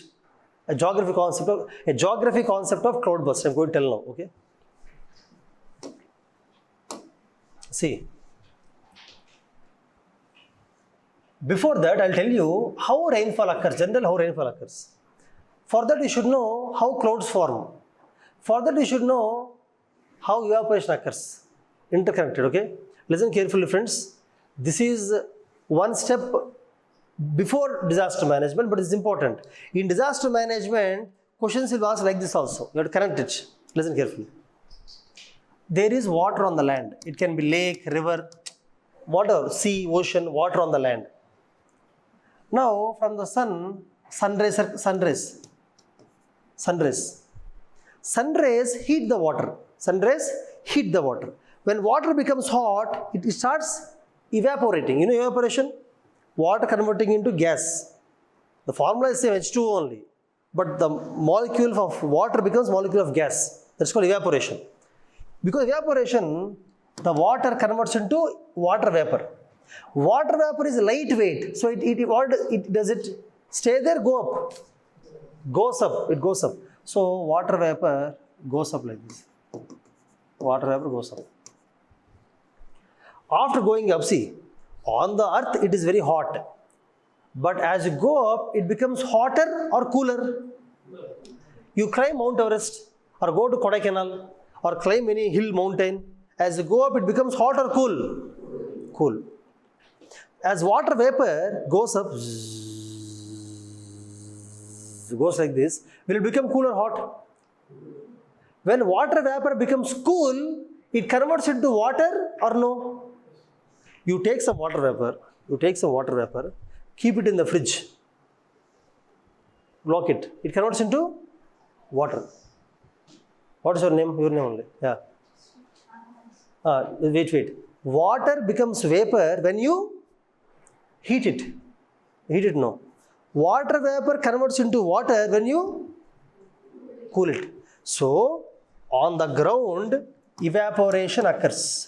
A geography concept of cloud burst. I'm going to tell now. Okay. See. Before that, I'll tell you how rainfall occurs. Generally, how rainfall occurs. For that, you should know how clouds form. For that, you should know how evaporation occurs. Interconnected, okay? Listen carefully, friends. This is one step before disaster management, but it's important. In disaster management, questions will ask like this also. You have to connect it. Listen carefully. There is water on the land. It can be lake, river, water, sea, ocean, water on the land. Now, from the sun rays heat the water. Sun rays heat the water. When water becomes hot, it starts evaporating. You know evaporation? Water converting into gas. The formula is same, H2O only. But the molecule of water becomes molecule of gas. That's called evaporation. Because evaporation, the water converts into water vapor. Water vapor is lightweight. So does it stay there, go up? Goes up. It goes up. So water vapor goes up like this. Water vapor goes up. After going up, see, on the earth it is very hot. But as you go up, it becomes hotter or cooler. You climb Mount Everest or go to Kodaikanal or climb any hill mountain. As you go up, it becomes hot or cool? Cool. As water vapor goes up, goes like this, will it become cool or hot? When water vapor becomes cool, it converts into water or no? You take some water vapor, keep it in the fridge, lock it. It converts into water. What is your name? Your name only. Yeah. Wait. Water becomes vapor when you heat it. Heat it, no. Water vapor converts into water when you cool it. So, on the ground, evaporation occurs.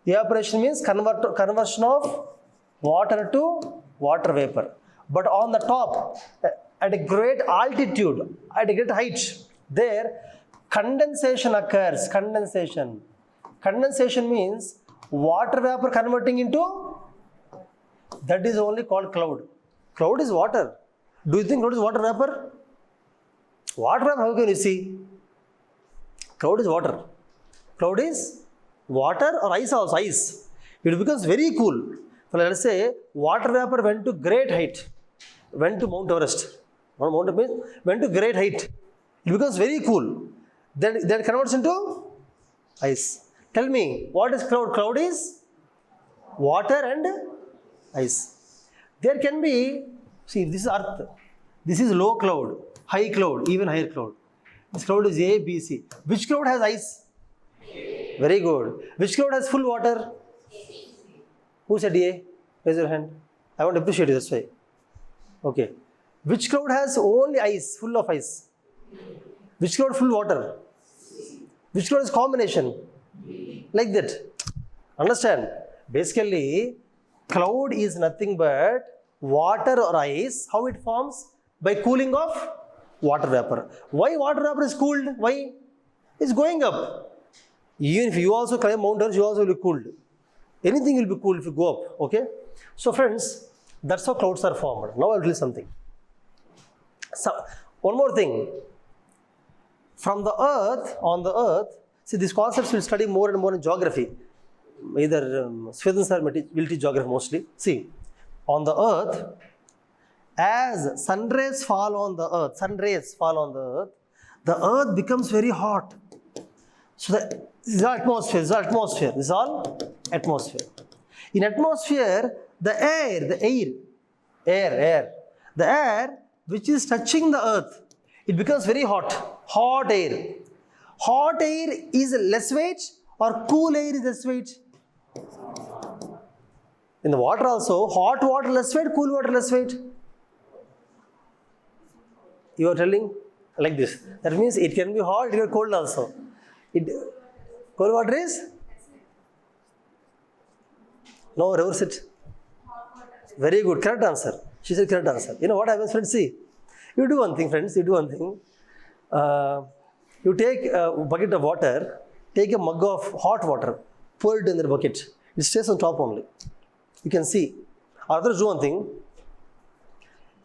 Evaporation means conversion of water to water vapor. But on the top, at a great altitude, at a great height, there condensation occurs. Condensation means water vapor converting into, that is only called cloud. Cloud is water. Do you think cloud is water vapor? Water vapor, how can you see? Cloud is water. Cloud is water or ice also, ice. It becomes very cool. So let us say water vapor went to great height, went to Mount Everest. Mount means went to great height. It becomes very cool. Then it converts into ice. Tell me, what is cloud? Cloud is water and ice. There can be, see, this is earth. This is low cloud, high cloud, even higher cloud. This cloud is A, B, C. Which cloud has ice? Very good. Which cloud has full water? Who said A? Raise your hand. I want to appreciate you, that's why. Okay. Which cloud has only ice, full of ice? Which cloud full water? Which cloud is combination? Like that. Understand? Basically, cloud is nothing but water or ice. How it forms? By cooling of water vapor. Why water vapor is cooled? Why? It's going up. Even if you also climb mountains, you also will be cooled. Anything will be cooled if you go up. Okay? So friends, that's how clouds are formed. Now I'll tell you something. So, one more thing. From the earth, on the earth, see these concepts we'll study more and more in geography. Either Sweden sir will teach geography mostly. See, on the earth, as sun rays fall on the earth, the earth becomes very hot. So this is all atmosphere, this is all atmosphere. In atmosphere, the air which is touching the earth, it becomes very hot air. Hot air is less weight or cool air is less weight? In the water also, hot water less weight, cool water less weight. You are telling like this. That means it can be hot, it can be cold also. Cold water is? No, reverse it. Very good, correct answer. She said correct answer. You know what happens, friends? See, you do one thing, friends. You take a bucket of water, take a mug of hot water, pour it in the bucket. It stays on top only. You can see. Others do one thing.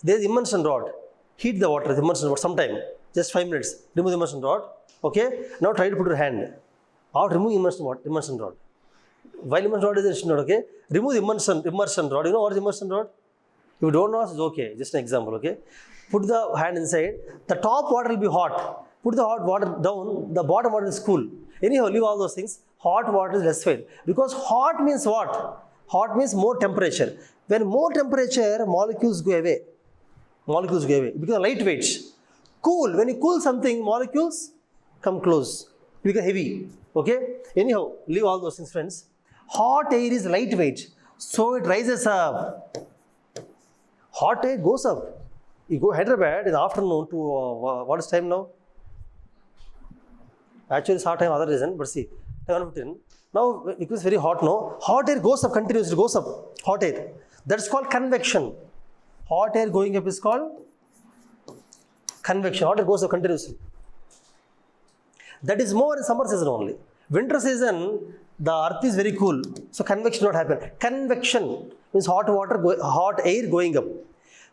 There is immersion rod. Heat the water with immersion rod sometime. Just 5 minutes. Remove the immersion rod. Okay. Now try to put your hand. Out, remove immersion rod. While immersion rod is immersion rod, okay. Remove the immersion rod. You know what is immersion rod? If you don't know, it's okay. Just an example, okay. Put the hand inside. The top water will be hot. Put the hot water down. The bottom water is cool. Anyhow, leave all those things. Hot water is less weight. Because hot means what? Hot means more temperature. When more temperature, molecules go away. It becomes lightweight. Cool. When you cool something, molecules come close. It becomes heavy. Okay? Anyhow, leave all those things, friends. Hot air is lightweight. So it rises up. Hot air goes up. You go Hyderabad in the afternoon to, what is time now? Actually, it's hot time, other reason, but see, 7:15. Now, it is very hot now. Hot air goes up continuously, goes up. Hot air. That's called convection. Hot air going up is called convection. Hot air goes up continuously. That is more in summer season only. Winter season, the earth is very cool. So, convection not happen. Convection means hot air going up.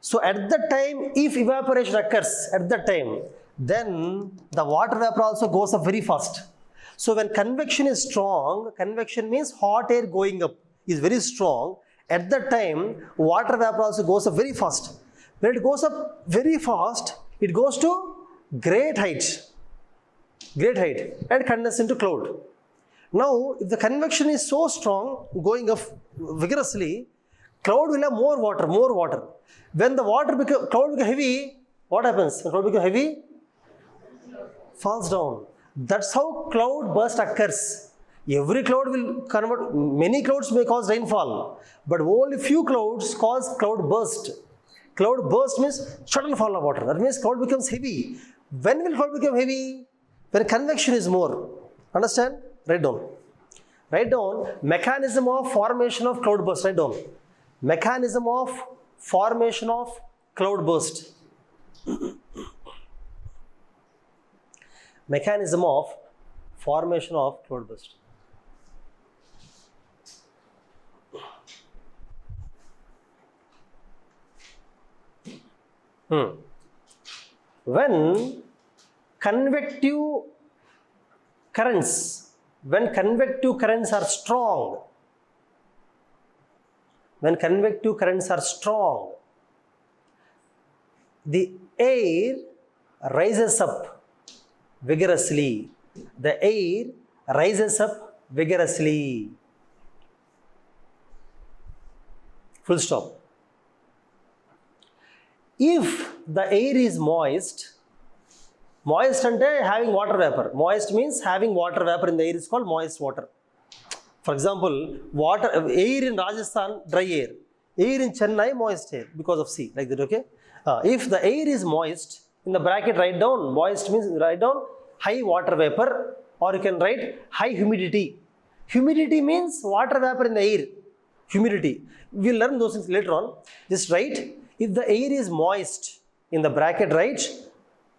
So, at that time, if evaporation occurs, at that time, then the water vapor also goes up very fast. So, when convection is strong, convection means hot air going up is very strong. At that time, water vapor also goes up very fast. When it goes up very fast, it goes to great height and condenses into cloud. Now, if the convection is so strong, going up vigorously, cloud will have more water. When the cloud becomes heavy, what happens? When cloud becomes heavy, falls down. That's how cloud burst occurs. Every cloud will convert, many clouds may cause rainfall, but only few clouds cause cloud burst. Cloud burst means sudden fall of water. That means cloud becomes heavy. When will cloud become heavy? When convection is more. Understand? Write down. Mechanism of formation of cloud burst. Write down. Mechanism of formation of cloud burst. Mechanism of formation of cloud burst. When convective currents are strong, the air rises up vigorously. Full stop. If the air is moist, moist ante having water vapor. Moist means having water vapor in the air is called moist water. For example, air in Rajasthan, dry air. Air in Chennai, moist air because of sea, like that, okay? If the air is moist, in the bracket write down, moist means write down high water vapor, or you can write high humidity. Humidity means water vapor in the air. Humidity. We'll learn those things later on. Just write, if the air is moist, in the bracket write,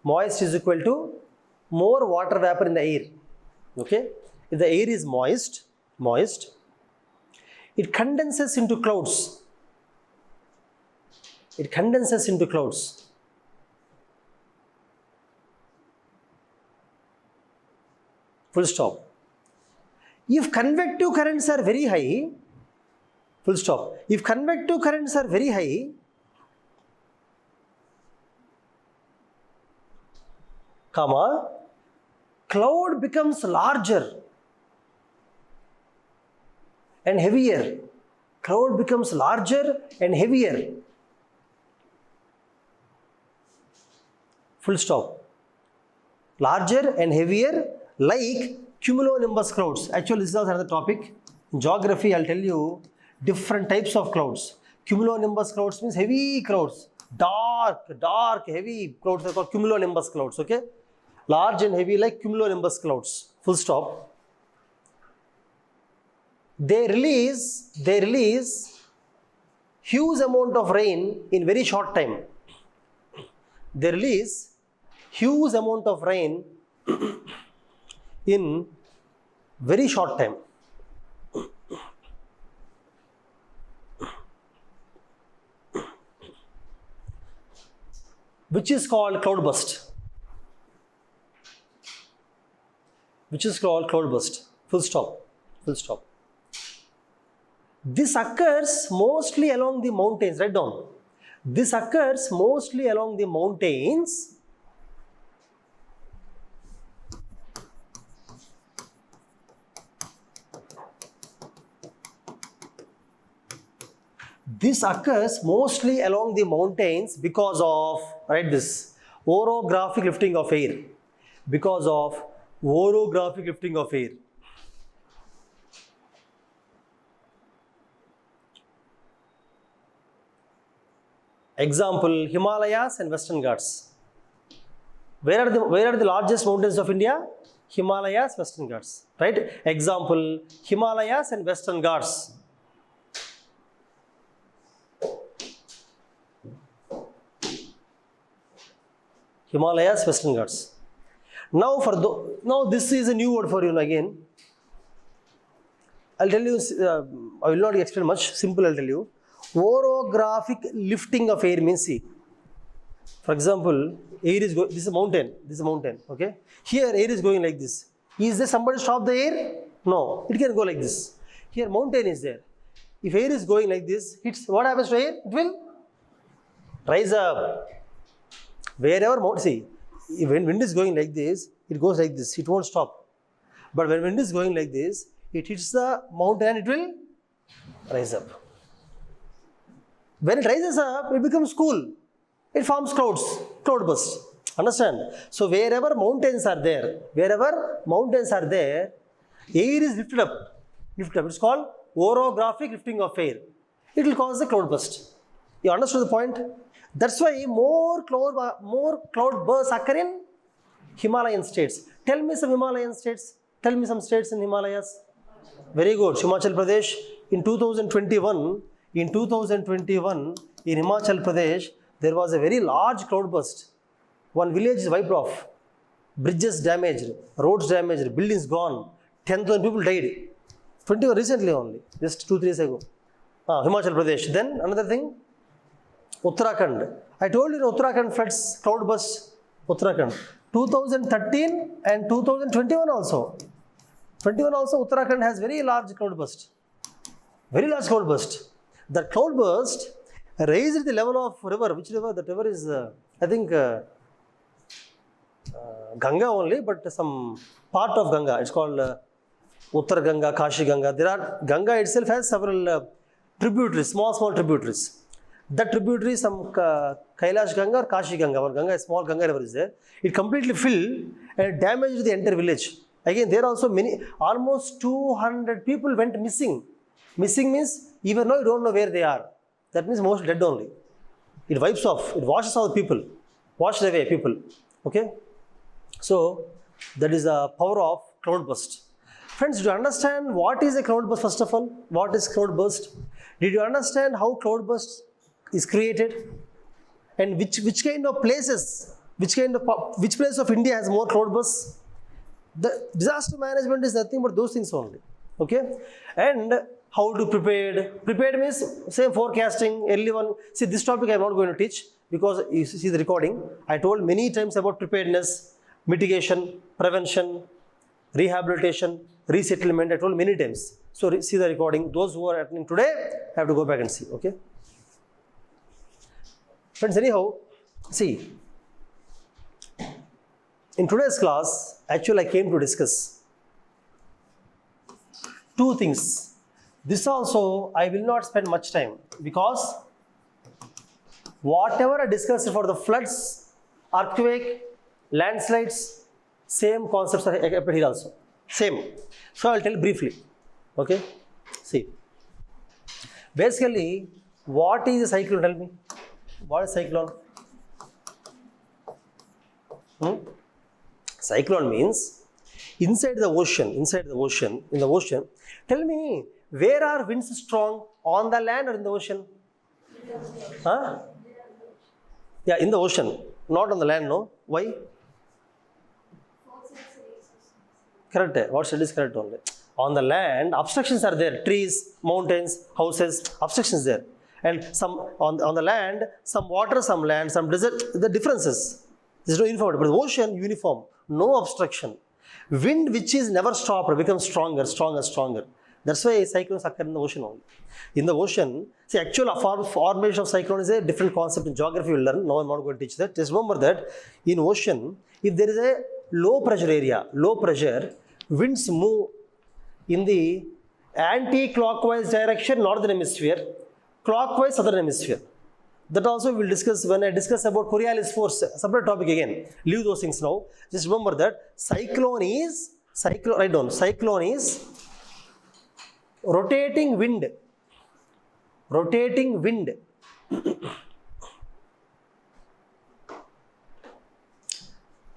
moist is equal to more water vapor in the air. Okay? If the air is moist, it condenses into clouds. It condenses into clouds. Full stop. If convective currents are very high, full stop. If convective currents are very high, comma, cloud becomes larger and heavier. Cloud becomes larger and heavier. Full stop. Larger and heavier like cumulonimbus clouds. Actually, this is another topic. In geography, I'll tell you different types of clouds. Cumulonimbus clouds means heavy clouds. Dark, heavy clouds are called cumulonimbus clouds. Okay? Large and heavy like cumulonimbus clouds. Full stop. They release huge amount of rain in very short time. They release huge amount of rain in very short time. Which is called cloudburst. Which is called cloudburst. Full stop. Full stop. This occurs mostly along the mountains. Write down. This occurs mostly along the mountains. This occurs mostly along the mountains because of, write this, orographic lifting of air. Because of orographic lifting of air. Example, Himalayas and Western Ghats. Where are the largest mountains of India? Himalayas, Western Ghats. Right? Example, Himalayas and Western Ghats. Himalayas, Western Ghats. Now this is a new word for you again. I'll tell you, I will not explain much, simple I'll tell you. Orographic lifting of air means, see, for example, air is this is a mountain, okay? Here air is going like this. Is there somebody stop the air? No, it can go like this. Here mountain is there. If air is going like this, what happens to air? It will rise up. Wherever, see, when wind is going like this, it goes like this, it won't stop. But when wind is going like this, it hits the mountain and it will rise up. When it rises up, it becomes cool. It forms clouds, cloud burst. Understand? So wherever mountains are there, air is lifted up. It's called orographic lifting of air. It will cause the cloud burst. You understood the point? That's why more cloud bursts occur in Himalayan states. Tell me some Himalayan states. Tell me some states in Himalayas. Very good. Himachal Pradesh. In 2021, in Himachal Pradesh, there was a very large cloud burst. One village is wiped off. Bridges damaged, roads damaged, buildings gone. 10,000 people died. 21 recently only, just 2-3 days ago. Himachal Pradesh. Then another thing, Uttarakhand. I told you in Uttarakhand floods, cloud burst, Uttarakhand. 2013 and 2021 also. 21 also Uttarakhand has very large cloud burst. Very large cloud burst. The cloud burst raised the level of river. Which river? That river is, I think, Ganga only, but some part of Ganga. It's called Uttar Ganga, Kashi Ganga. Ganga itself has several tributaries, small tributaries. That tributary, some Kailash Ganga or Kashi Ganga, or Ganga, a small Ganga river is there. It completely filled and damaged the entire village. Again, there also almost 200 people went missing. Missing means even now you don't know where they are. That means most dead only. It wipes off, it washes out people, washed away people. Okay? So, that is the power of cloudburst. Friends, do you understand what is a cloudburst first of all? What is cloudburst? Did you understand how cloudburst is created? And which kind of places, which place of India has more cloudbursts? The disaster management is nothing but those things only. Okay? And how to prepare? Prepared means same forecasting, early one. See, this topic I am not going to teach because you see the recording. I told many times about preparedness, mitigation, prevention, rehabilitation, resettlement. I told many times. So see the recording. Those who are attending today have to go back and see. Okay? Friends, anyhow, see, in today's class, actually I came to discuss two things. This also I will not spend much time because whatever I discussed for the floods, earthquake, landslides, same concepts are applied here also. Same. So I will tell briefly. Okay? See. Basically, what is a cyclone? Tell me. What is cyclone? Cyclone means inside the ocean, in the ocean. Tell me, where are winds strong? On the land or in the ocean? Huh? Yeah, in the ocean, not on the land, no? Why? Correct. What said is correct only. On the land, obstructions are there. Trees, mountains, houses, obstructions there. And some on the land, some water, some land, some desert, the differences. There is no uniformity. But the ocean, uniform. No obstruction. Wind which is never stopped becomes stronger. That's why cyclones occur in the ocean only. In the ocean, see, actual formation of cyclone is a different concept in geography we'll learn. Now I'm not going to teach that. Just remember that in ocean, if there is a low pressure area, winds move in the anti-clockwise direction, northern hemisphere, clockwise, southern hemisphere. That also we'll discuss when I discuss about Coriolis force, separate topic again. Leave those things now. Just remember that cyclone is rotating wind.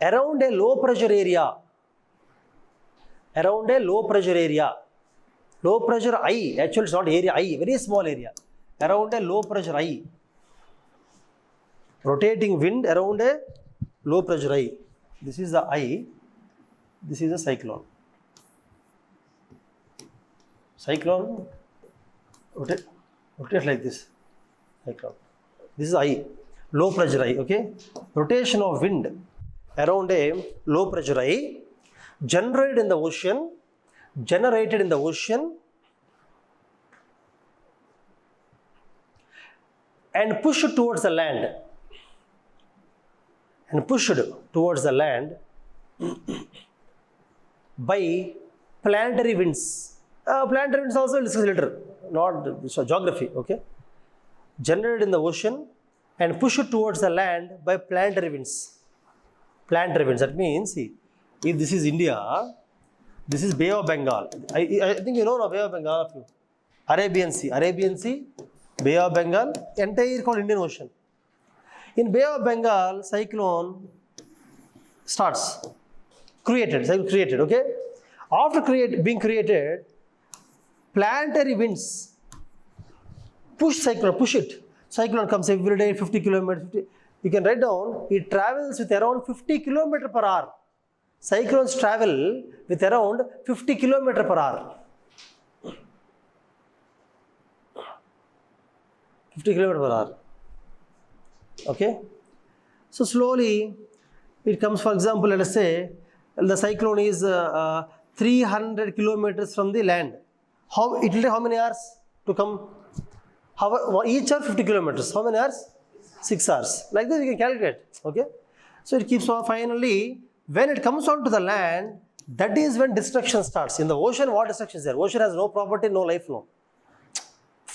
Around a low pressure area. Low pressure I, actually it's not area I, very small area. Around a low pressure I. Rotating wind around a low pressure I. This is the I. This is a cyclone. Cyclone, rotate like this. Cyclone. This is I. Low pressure I, okay? Rotation of wind around a low pressure I, generated in the ocean, and pushed towards the land. By planetary winds. Planetary winds also we'll discuss later, not geography, okay? Generated in the ocean and pushed towards the land by planetary winds. That means, see, if this is India, this is Bay of Bengal. I think you know Bay of Bengal. Arabian Sea, Bay of Bengal, entire called Indian Ocean. In Bay of Bengal, cyclone starts. Created, okay? After being created, planetary winds push it. Cyclone comes every day, 50 kilometers. You can write down, it travels with around 50 kilometers per hour. Cyclones travel with around 50 kilometers per hour. 50 kilometers per hour. Okay? So slowly, it comes, for example, let us say, the cyclone is 300 kilometers from the land. It will take how many hours to come? Each hour 50 kilometers. How many hours? 6 hours. Like this you can calculate. Okay? So it keeps on. Finally, when it comes onto the land, that is when destruction starts. In the ocean, what destruction is there? Ocean has no property, no life, no.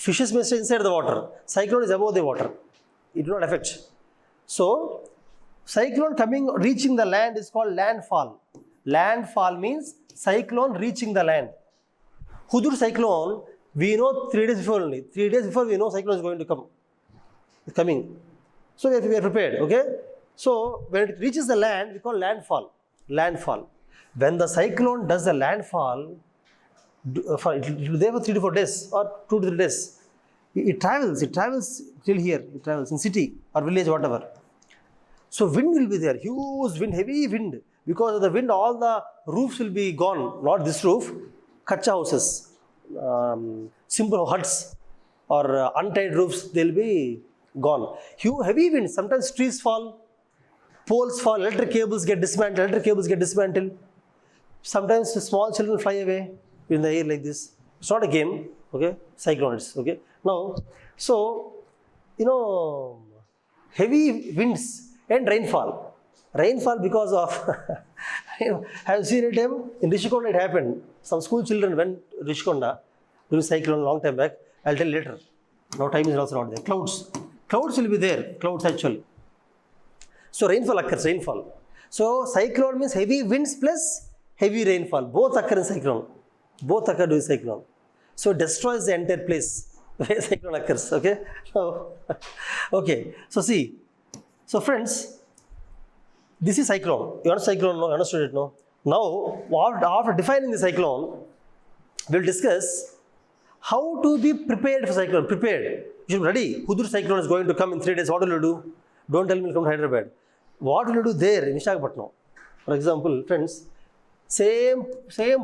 Fishes may stay inside the water. Cyclone is above the water. It will not affect. So, cyclone reaching the land is called landfall. Landfall means cyclone reaching the land. Hudur cyclone, we know 3 days before only. 3 days before we know cyclone is going to come. It's coming. So, we are prepared, okay? So, when it reaches the land, we call landfall. Landfall. When the cyclone does the landfall, it will be there for 3 to 4 days or 2 to 3 days. It travels till here. It travels in city or village, whatever. So, wind will be there. Huge wind, heavy wind. Because of the wind, all the roofs will be gone. Not this roof, kacha houses, simple huts or untied roofs, they will be gone. Heavy wind, sometimes trees fall, poles fall, electric cables get dismantled. Sometimes small children fly away in the air like this. It's not a game, okay? Cyclones, okay? Now, so, heavy winds and rainfall. Rainfall because of, have you seen it in Rishikonda? It happened. Some school children went to Rishikonda during cyclone a long time back. I'll tell you later. Now time is also not there. Clouds will be there. Clouds actually. So rainfall occurs. Rainfall. So cyclone means heavy winds plus heavy rainfall. Both occur in cyclone. Both occur during cyclone. So it destroys the entire place where cyclone occurs. Okay. Okay. So see. So friends. This is cyclone. You understand cyclone? No? You understood it? No? Now, after defining the cyclone, we will discuss how to be prepared for cyclone. Prepared. You should be ready. Hudur cyclone is going to come in 3 days. What will you do? Don't tell me to come to Hyderabad. What will you do there in Visakhapatnam? For example, friends, same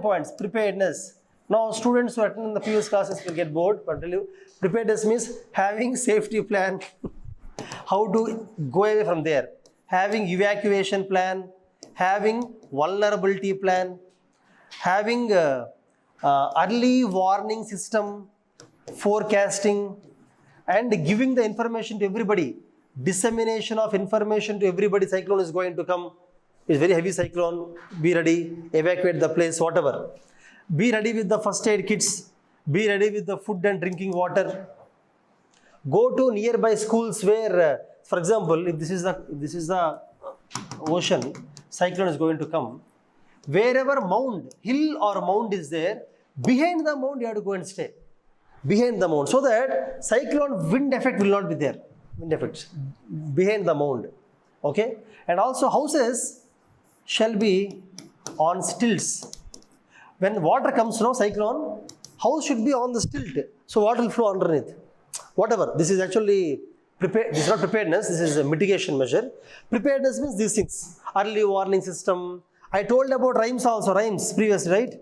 points. Preparedness. Now, students who attend the previous classes will get bored. But I'll tell you, preparedness means having safety plan. How to go away from there. Having evacuation plan, having vulnerability plan, having early warning system, forecasting, and giving the information to everybody. Dissemination of information to everybody. Cyclone is going to come. It's very heavy cyclone. Be ready. Evacuate the place, whatever. Be ready with the first aid kits. Be ready with the food and drinking water. Go to nearby schools where for example, if this is the ocean, cyclone is going to come. Wherever hill or mound is there, behind the mound you have to go and stay. Behind the mound, so that cyclone wind effect will not be there. Wind effect behind the mound. Okay, and also houses shall be on stilts. When water comes, cyclone, house should be on the stilt. So water will flow underneath. Whatever. This is actually. This is not preparedness, this is a mitigation measure. Preparedness means these things. Early warning system. I told about rhymes previously, right?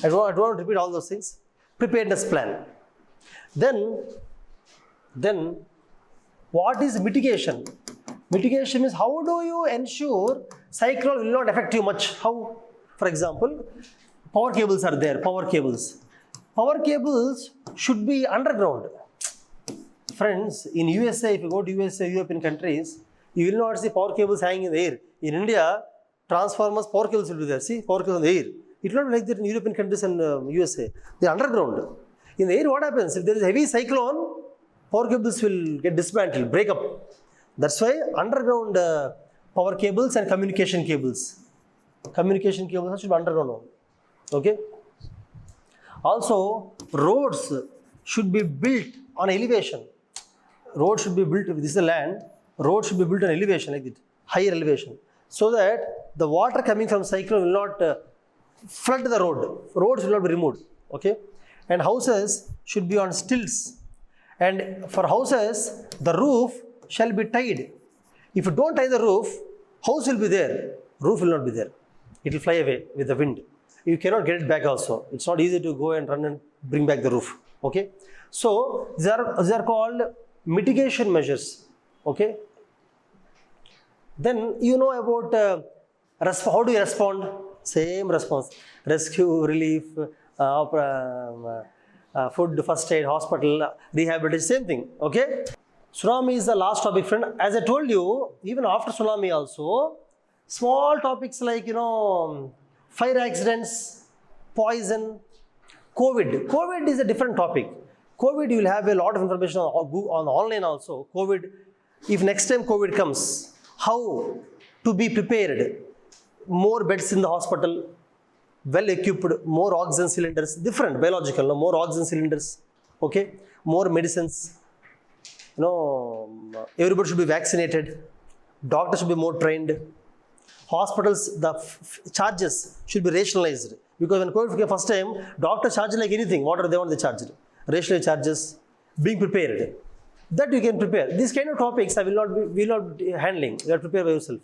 I don't want to repeat all those things. Preparedness plan. Then what is mitigation? Mitigation means how do you ensure cyclone will not affect you much? How? For example, power cables are there, power cables. Power cables should be underground. Friends, in USA, if you go to USA, European countries, you will not see power cables hanging in the air. In India, transformers, power cables will be there. See, power cables in the air. It will not be like that in European countries and USA. They are underground. In the air, what happens? If there is a heavy cyclone, power cables will get dismantled, break up. That's why underground power cables and communication cables. Communication cables should be underground. Okay? Also, roads should be built on elevation. Road should be built, if this is the land, road should be built on elevation like that, higher elevation. So that the water coming from cyclone will not flood the road. Roads will not be removed. Okay? And houses should be on stilts. And for houses, the roof shall be tied. If you don't tie the roof, house will be there, roof will not be there. It will fly away with the wind. You cannot get it back also. It's not easy to go and run and bring back the roof. Okay? So, these are called mitigation measures. Okay? Then you know about how do you respond? Same response. Rescue, relief, food, first aid, hospital, rehabilitation, same thing. Okay? Tsunami is the last topic, friend. As I told you, even after tsunami also, small topics like, fire accidents, poison, COVID. COVID is a different topic. COVID, you will have a lot of information on online also. COVID, if next time COVID comes, how to be prepared, more beds in the hospital, well equipped, more oxygen cylinders, different biological, no? More oxygen cylinders, okay, more medicines, everybody should be vaccinated, doctors should be more trained, hospitals, the charges should be rationalized, because when COVID came first time, doctors charge like anything, whatever they want they charge, rationalized charges, being prepared, that you can prepare. These kind of topics I will not be handling, you have to prepare by yourself.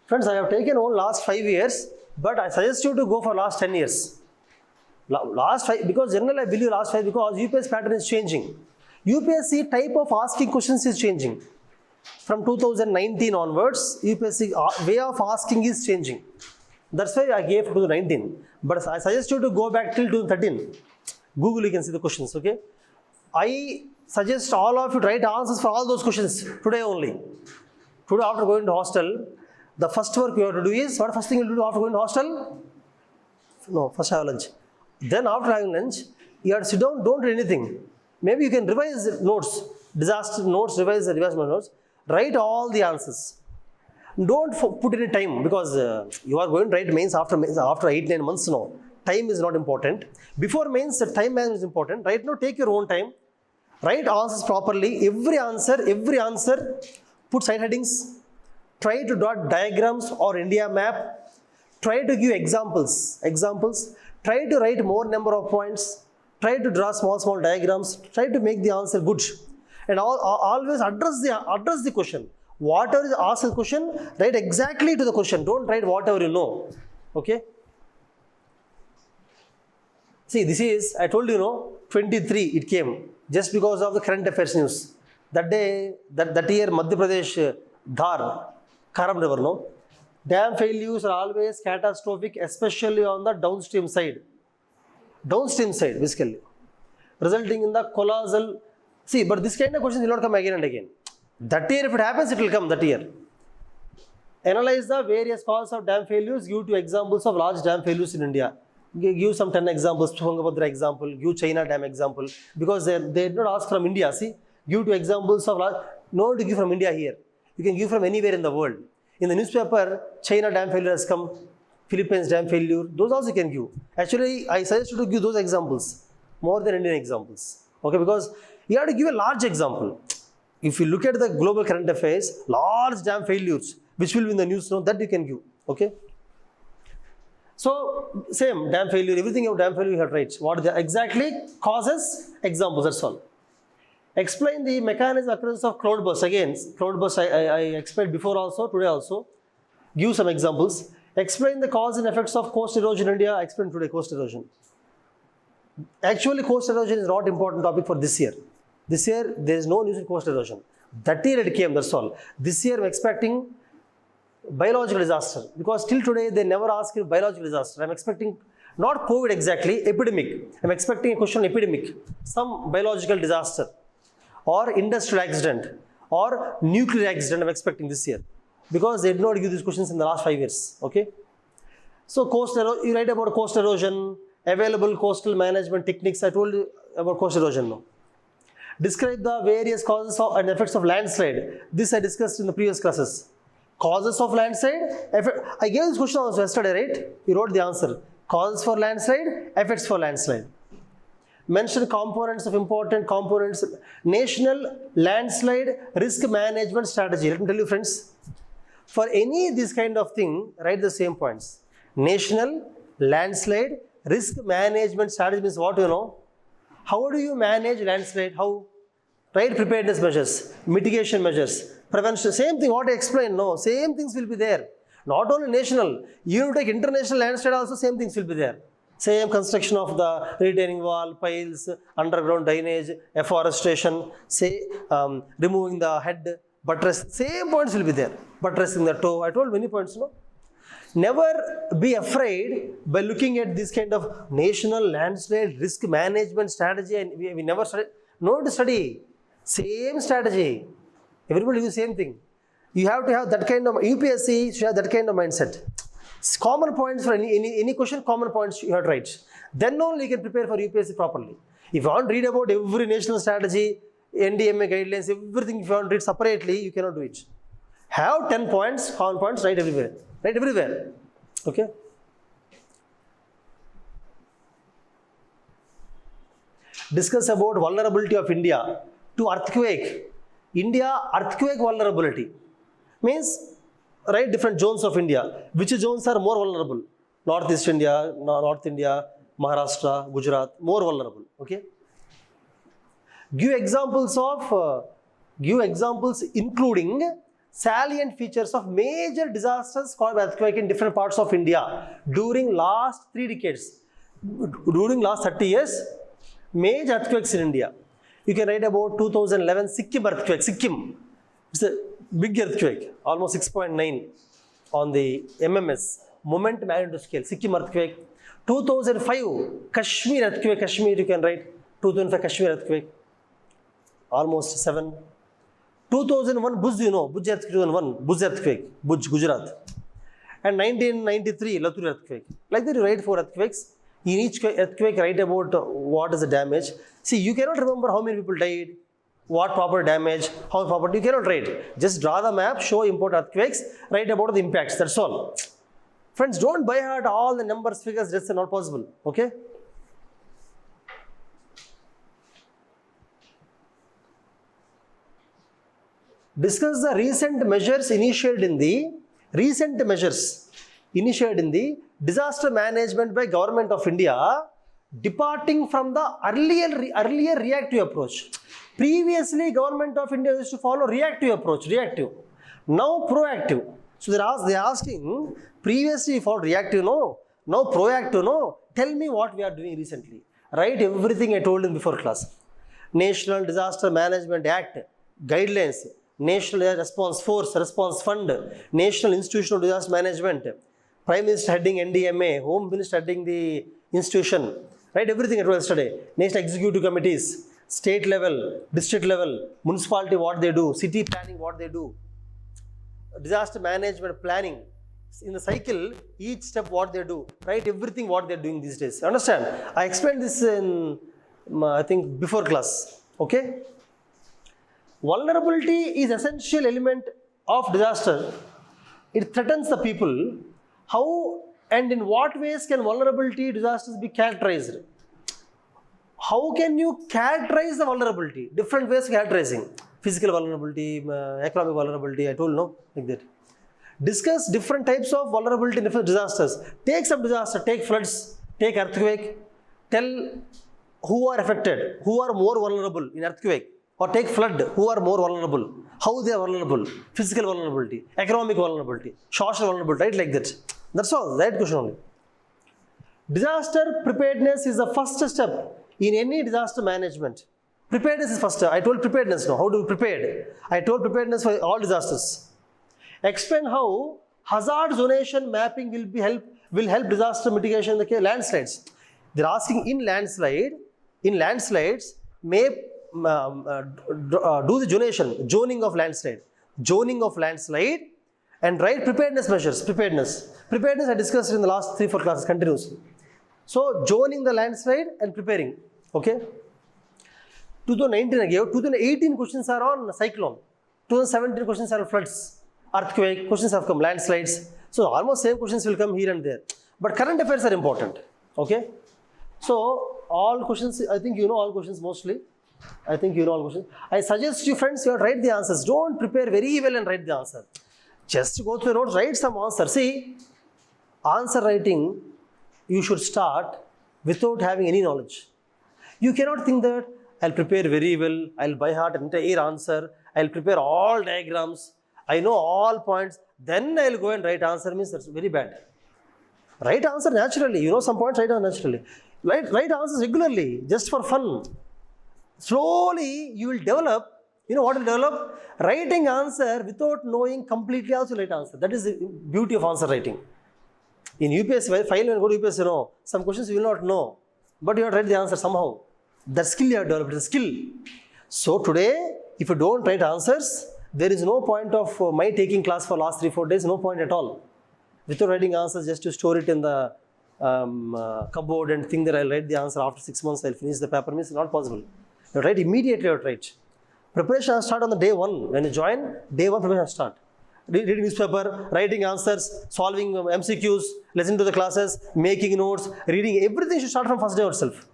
Friends, I have taken on last 5 years, but I suggest you to go for last 10 years. Last 5, because generally I believe last 5, because UPSC pattern is changing. UPSC type of asking questions is changing. From 2019 onwards, UPSC way of asking is changing. That's why I gave 2019. But I suggest you to go back till 2013. Google, you can see the questions, okay? I suggest all of you to write answers for all those questions today only. Today after going to hostel, the first work you have to do is, what first thing you do after going to hostel? No, first have lunch. Then after having lunch, you have to sit down, don't do anything. Maybe you can revise notes, disaster notes, revise notes, write all the answers. Don't put any time, because you are going to write mains after 8-9 months, no. Time is not important. Before mains, the time management is important. Right now, take your own time. Write answers properly. Every answer, put side headings. Try to draw diagrams or India map. Try to give examples. Try to write more number of points. Try to draw small diagrams. Try to make the answer good. And always address the question. Whatever is asked the question, write exactly to the question. Don't write whatever you know. Okay? See, this is, I told you, 23 it came. Just because of the current affairs news. That day, that year, Madhya Pradesh, Dhar, Karam River, no? Dam failures are always catastrophic, especially on the downstream side. Basically. Resulting in the colossal. See, but this kind of questions will not come again and again. That year, if it happens, it will come that year. Analyze the various causes of dam failures. Give 2 examples of large dam failures in India. Give some 10 examples. Tungabhadra example. Give China dam example. Because they did not ask from India. See, give 2 examples of large. No to give from India here. You can give from anywhere in the world. In the newspaper, China dam failure has come, Philippines dam failure, those also you can give. Actually, I suggest you to give those examples more than Indian examples. Okay, because you have to give a large example. If you look at the global current affairs, large dam failures, which will be in the news, that you can give. Okay. So, same dam failure, everything of dam failure you have to write. What the exactly causes, examples, that's all. Explain the mechanism occurrence of cloudburst. Again, cloudburst I explained before also, today also. Give some examples. Explain the cause and effects of coast erosion in India. I explained today coast erosion. Actually, coast erosion is not important topic for this year. This year, there is no news in coast erosion. That year it came, that's all. This year, I'm expecting biological disaster. Because till today, they never asked biological disaster. I'm expecting, not COVID exactly, epidemic. I'm expecting a question on epidemic. Some biological disaster. Or industrial accident, or nuclear accident I'm expecting this year. Because they did not give these questions in the last 5 years. Okay? So, you write about coast erosion, available coastal management techniques. I told you about coast erosion now. Describe the various causes and effects of landslide. This I discussed in the previous classes. Causes of landslide. I gave this question also yesterday, right? You wrote the answer. Causes for landslide, effects for landslide. Mention components of important components. National landslide risk management strategy. Let me tell you, friends, for any this kind of thing, write the same points. National landslide risk management strategy means what you know. How do you manage landslide? How? Right? Preparedness measures, mitigation measures, prevention. Same thing what I explained. No, same things will be there. Not only national, you take international landslide also same things will be there. Same construction of the retaining wall, piles, underground drainage, afforestation, removing the head, buttress, same points will be there. Buttressing the toe, I told many points, no? Never be afraid by looking at this kind of national landslide risk management strategy, and we never study. No need to study. Same strategy. Everybody do the same thing. You have to have that kind of, UPSC should have that kind of mindset. Common points for any question, common points you have to write. Then only you can prepare for UPSC properly. If you want to read about every national strategy, NDMA guidelines, everything, if you want to read separately, you cannot do it. Have 10 points, common points, write everywhere. Write everywhere. Okay? Discuss about vulnerability of India to earthquake. India earthquake vulnerability means write different zones of India. Which zones are more vulnerable? Northeast India, North India, Maharashtra, Gujarat, more vulnerable. Okay. Give examples including salient features of major disasters caused by earthquake in different parts of India during last 3 decades. During last 30 years, major earthquakes in India. You can write about 2011 Sikkim earthquake. Sikkim, it's a big earthquake, almost 6.9 on the MMS, moment magnitude scale. Sikkim earthquake. 2005 Kashmir earthquake. Kashmir, you can write 2005 Kashmir earthquake, almost 7. 2001 Bhuj, you know, Bhuj earthquake, 2001 Bhuj earthquake, Bhuj, Gujarat. And 1993 Latur earthquake. Like that, you write 4 earthquakes. In each earthquake, write about what is the damage. See, you cannot remember how many people died, what proper damage, how property, you cannot write. Just draw the map, show important earthquakes, write about the impacts, that's all. Friends, don't by heart all the numbers, figures, that's not possible, okay? Discuss the recent measures initiated in the disaster management by Government of India, departing from the earlier reactive approach. Previously, Government of India used to follow reactive approach, now proactive. So they are asking, previously followed reactive, no, now proactive, no. Tell me what we are doing recently. Write everything I told in before class. National Disaster Management Act, guidelines, National Response Force, Response Fund, National Institution of Disaster Management, Prime Minister heading NDMA, Home Minister heading the institution, right? Everything I told yesterday. National Executive Committees, state level, district level, municipality what they do, city planning what they do, disaster management planning. In the cycle, each step what they do, right? Everything what they're doing these days. Understand? I explained this in, I think, before class. Okay? Vulnerability is essential element of disaster. It threatens the people. How and in what ways can vulnerability disasters be characterized? How can you characterize the vulnerability? Different ways of characterizing. Physical vulnerability, economic vulnerability, I told no, like that. Discuss different types of vulnerability in different disasters. Take some disaster, take floods, take earthquake. Tell who are affected, who are more vulnerable in earthquake. Or take flood, who are more vulnerable, how they are vulnerable, physical vulnerability, economic vulnerability, social vulnerability, right, like that. That's all, right question only. Disaster preparedness is the first step in any disaster management. Preparedness is first step. I told preparedness now, how to be prepared. I told preparedness for all disasters. Explain how hazard zonation mapping will help disaster mitigation in the case landslides. They're asking in landslides, may do the zoning of landslide, and write preparedness measures. Preparedness I discussed in the last 3-4 classes continuously. So zoning the landslide and preparing. Okay. 2019 I gave. 2018 questions are on cyclone. 2017 questions are on floods, earthquake. Questions have come, landslides. So almost same questions will come here and there. But current affairs are important. Okay. So all questions, I think you know all questions mostly. I think you know all questions. I suggest you friends, you have to write the answers. Don't prepare very well and write the answer. Just go through the notes, write some answer. See, answer writing, you should start without having any knowledge. You cannot think that I'll prepare very well, I'll by heart an entire answer, I'll prepare all diagrams, I know all points, then I'll go and write answer, means that's very bad. Write answer naturally, you know some points, write answer naturally. Write answers regularly, just for fun. Slowly you will develop, you know what will develop? Writing answer without knowing completely also write answer. That is the beauty of answer writing. In UPSC, file when go to UPSC, you know, some questions you will not know, but you have to write the answer somehow. That skill you have developed, the skill. So today, if you don't write answers, there is no point of my taking class for last 3-4 days, no point at all. Without writing answers, just to store it in the cupboard and think that I'll write the answer after 6 months, I'll finish the paper, means not possible. You write immediately, you write. Preparation start on the day 1. When you join, day 1 preparation start. Reading newspaper, writing answers, solving MCQs, listening to the classes, making notes, reading, everything should start from first day itself.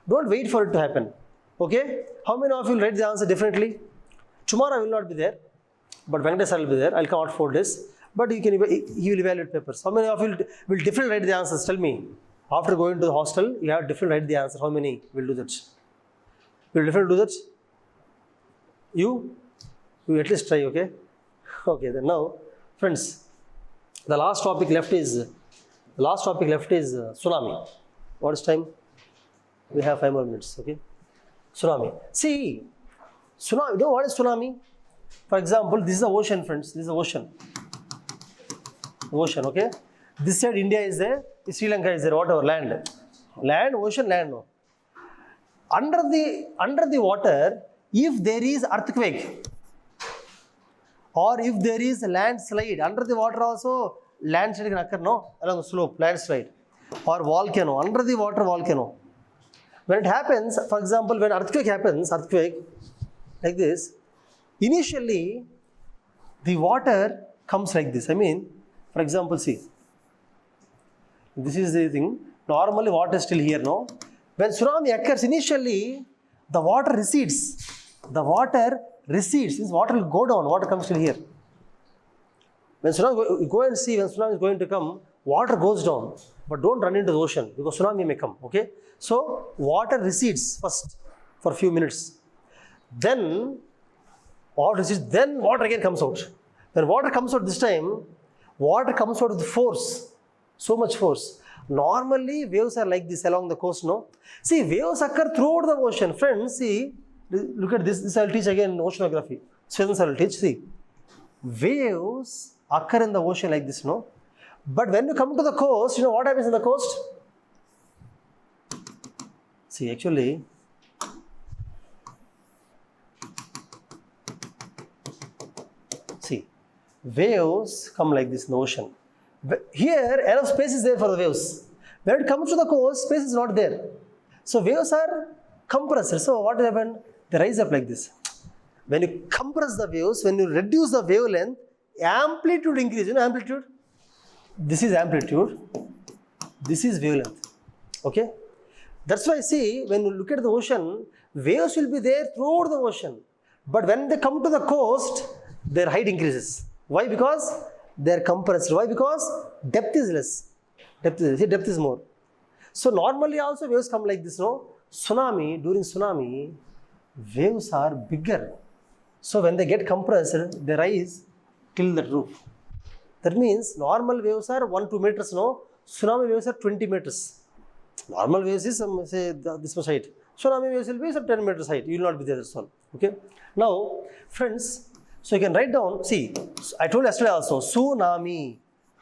Don't wait for it to happen. Okay? How many of you will write the answer differently? Tomorrow I will not be there, but Venkatesh will be there. I'll come out 4 days. But he will evaluate papers. How many of you will differently write the answers? Tell me. After going to the hostel, you have different write the answer. How many will do that? Will different do that? You at least try, okay? Okay, then now, friends, the last topic left is tsunami. What is time? We have 5 more minutes, okay? Tsunami. See, tsunami, you know what is tsunami? For example, this is the ocean, friends. This is the ocean. Ocean, okay? This side India is there, Sri Lanka is there, whatever, land. Land, ocean, land, no. Under the water, if there is earthquake, or if there is landslide, under the water also landslide can occur, no? Along the slope, landslide. Or volcano, under the water volcano. When it happens, for example, when earthquake happens, like this, initially the water comes like this. I mean, for example, see, this is the thing. Normally water is still here, no? When tsunami occurs, initially the water recedes. The water recedes, means water will go down, water comes still here. When tsunami, go and see when tsunami is going to come, water goes down, but don't run into the ocean because tsunami may come, okay? So, water recedes first for a few minutes. Then, water recedes, then water again comes out. When water comes out this time, water comes out with force, so much force. Normally, waves are like this along the coast, no? See, waves occur throughout the ocean. Friends, see, look at this. This I will teach again in oceanography. Students I will teach, see. Waves occur in the ocean like this, no? But when you come to the coast, you know what happens in the coast? See, actually, see, waves come like this in the ocean. Here, enough space is there for the waves. When it comes to the coast, space is not there. So, waves are compressed. So, what will happen? They rise up like this. When you compress the waves, when you reduce the wavelength, amplitude increases. You know amplitude? This is amplitude. This is wavelength. Okay? That's why, see, when you look at the ocean, waves will be there throughout the ocean. But when they come to the coast, their height increases. Why? Because they are compressed. Why? Because depth is less. Depth is more. So normally also waves come like this, no? During tsunami, waves are bigger. So when they get compressed, they rise till the roof. That means normal waves are 1-2 meters, no? Tsunami waves are 20 meters. Normal waves is say this much height. Tsunami waves will be some 10 meters height. You will not be there, that's all. Okay? Now, friends, so you can write down, see, I told yesterday also, tsunami.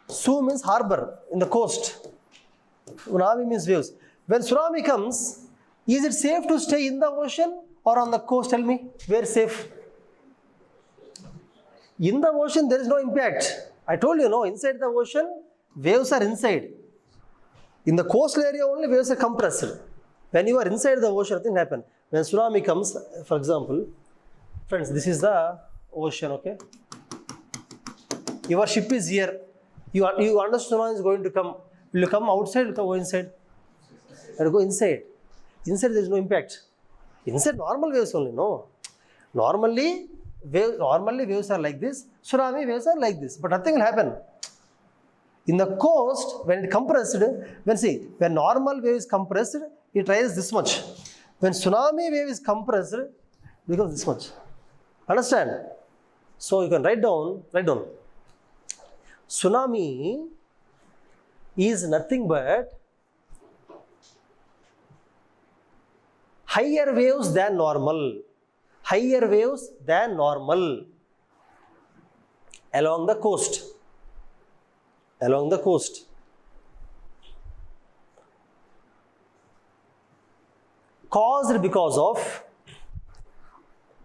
Su means harbor in the coast. Tsunami means waves. When tsunami comes, is it safe to stay in the ocean or on the coast? Tell me, where is safe? In the ocean, there is no impact. I told you, no, inside the ocean, waves are inside. In the coastal area only, waves are compressed. When you are inside the ocean, nothing happens. When tsunami comes, for example, friends, this is the ocean, okay? Your ship is here. You understand tsunami is going to come. Will you come outside or go inside? You go inside. Inside there is no impact. Inside normal waves only, no. Normally waves are like this. Tsunami waves are like this. But nothing will happen. In the coast, when it compressed, when normal wave is compressed, it rises this much. When tsunami wave is compressed, it becomes this much. Understand? So you can write down. Tsunami is nothing but higher waves than normal. Higher waves than normal along the coast. Along the coast. Caused because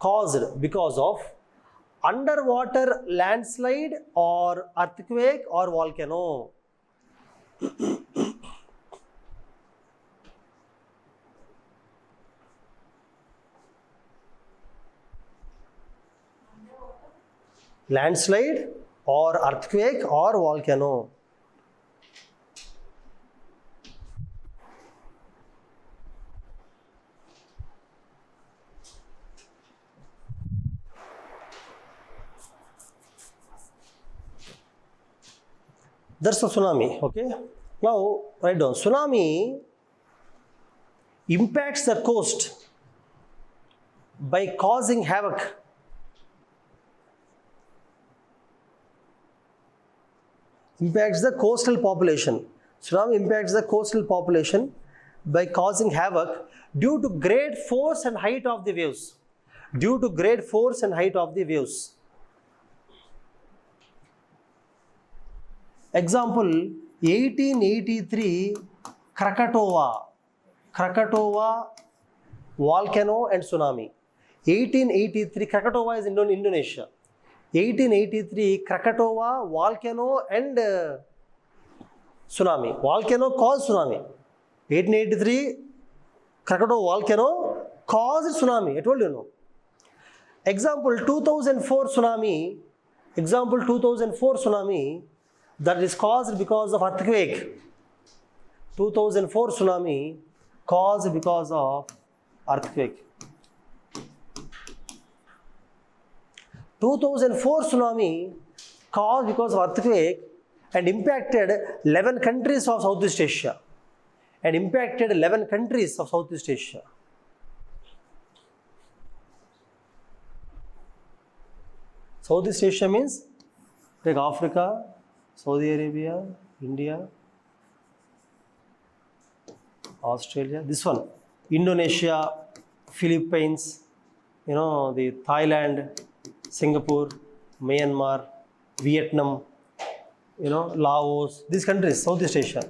caused because of underwater landslide or earthquake or volcano? Landslide or earthquake or volcano? That's a tsunami, okay? Now, write down. Tsunami impacts the coast by causing havoc. Impacts the coastal population. Tsunami impacts the coastal population by causing havoc due to great force and height of the waves. Due to great force and height of the waves. Example, 1883 Krakatoa volcano and tsunami. 1883 Krakatoa is in Indonesia. 1883 Krakatoa volcano and tsunami. Volcano caused tsunami. 1883 Krakatoa volcano caused tsunami. I told you no. Example 2004 tsunami. Example 2004 tsunami that is caused because of earthquake. 2004 tsunami caused because of earthquake. 2004 tsunami caused because of earthquake and impacted 11 countries of Southeast Asia. And impacted 11 countries of Southeast Asia. Southeast Asia means take Africa, Saudi Arabia, India, Australia, this one, Indonesia, Philippines, the Thailand, Singapore, Myanmar, Vietnam, Laos, these countries, Southeast Asia,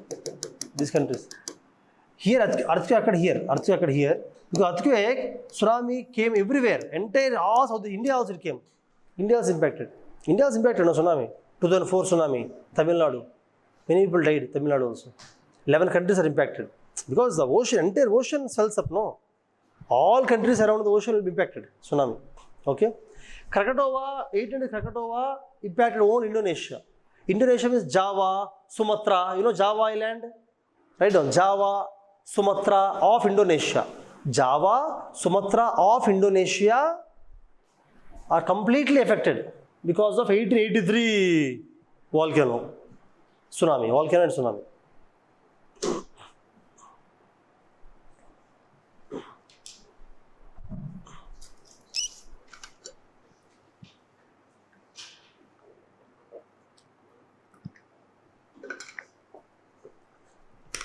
these countries. Here, earthquake occurred here, because earthquake, tsunami came everywhere, entire, all South India also came. India was impacted. India was impacted, no tsunami. 2004 tsunami, Tamil Nadu. Many people died, Tamil Nadu also. 11 countries are impacted. Because the ocean, entire ocean swells up, no. All countries around the ocean will be impacted, tsunami. Okay. Krakatoa, 800 Krakatoa impacted only Indonesia. Indonesia means Java, Sumatra, Java island? Write down, Java, Sumatra of Indonesia. Java, Sumatra of Indonesia are completely affected because of 1883 volcano and tsunami.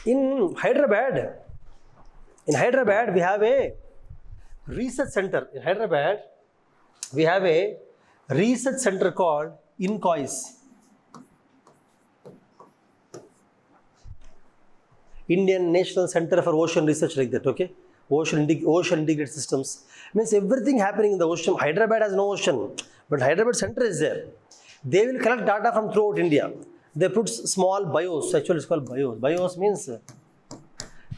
In Hyderabad, we have a research center. In Hyderabad, we have a research center called INCOIS. Indian National Center for Ocean Research, like that, okay? Ocean integrated systems. Means everything happening in the ocean. Hyderabad has no ocean, but Hyderabad center is there. They will collect data from throughout India. They put small bios, actually it's called bios. Bios means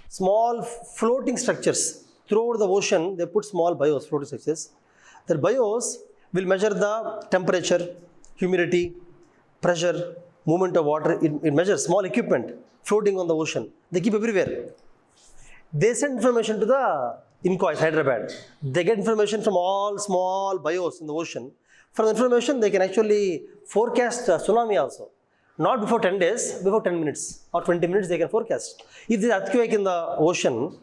small floating structures. Throughout the ocean, they put small bios, floating structures. The bios will measure the temperature, humidity, pressure, movement of water. It measures small equipment floating on the ocean. They keep everywhere. They send information to the INCOIS, Hyderabad. They get information from all small bios in the ocean. From the information, they can actually forecast tsunami also. Not before 10 days, before 10 minutes or 20 minutes they can forecast. If there is earthquake in the ocean,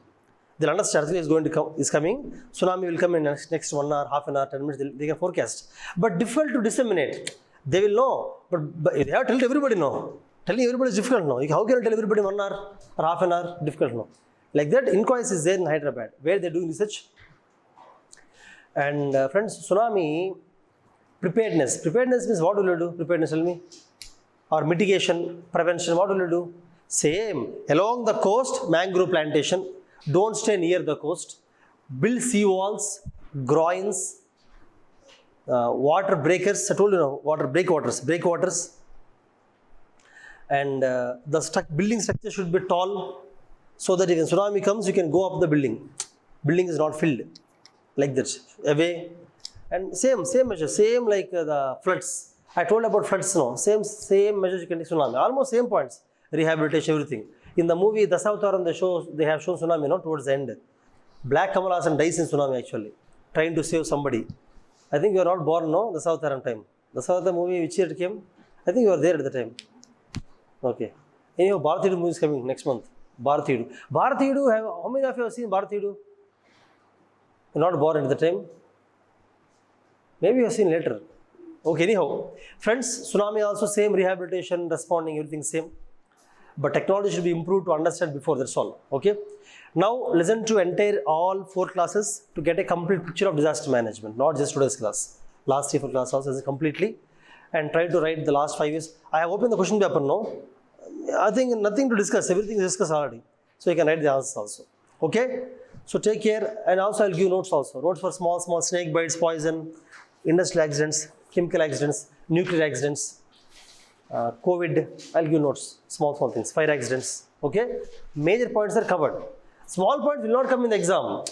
they'll understand earthquake is coming. Tsunami will come in next 1 hour, half an hour, 10 minutes, they can forecast. But difficult to disseminate. They will know, but they have to tell everybody no. Telling everybody is difficult no. How can you tell everybody 1 hour or half an hour? Difficult no. Like that, INCOIS is there in Hyderabad, where they're doing research. And friends, tsunami preparedness. Preparedness means what will you do? Preparedness, tell me. Or mitigation, prevention, what will you do? Same. Along the coast, mangrove plantation. Don't stay near the coast. Build sea walls, groins, water breakers, I told you, breakwaters. And the building structure should be tall, so that if a tsunami comes, you can go up the building. Building is not filled like that, away. And same measure, same like the floods. I told about floods, no, same measures you can take tsunami. Almost same points, rehabilitation, everything. In the movie Dasavataram, they have shown tsunami, no, towards the end. Black Kamal Hassan dies in tsunami actually, trying to save somebody. I think you are not born, no, Dasavataram time. Dasavataram movie, which year it came? I think you were there at the time. Okay. Anyhow, Bharatidu movie is coming next month. Bharatidu, how many of you have seen Bharatidu? You're not born at the time. Maybe you have seen later. Okay, anyhow. Friends, tsunami also same, rehabilitation, responding, everything same. But technology should be improved to understand before, that's all. Okay. Now, listen to entire all 4 classes to get a complete picture of disaster management, not just today's class. Last 3 4 class also is completely. And try to write the last 5 years. I have opened the question paper, no? I think nothing to discuss, everything is discussed already. So you can write the answers also. Okay? So take care, and also I'll give notes also. Notes for small snake bites, poison, industrial accidents, chemical accidents, nuclear accidents, COVID. I'll give notes, small things, fire accidents. Okay? Major points are covered. Small points will not come in the exam.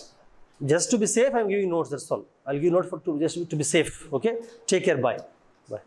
Just to be safe, I'm giving notes, that's all. I'll give notes just to be safe. Okay? Take care, bye. Bye.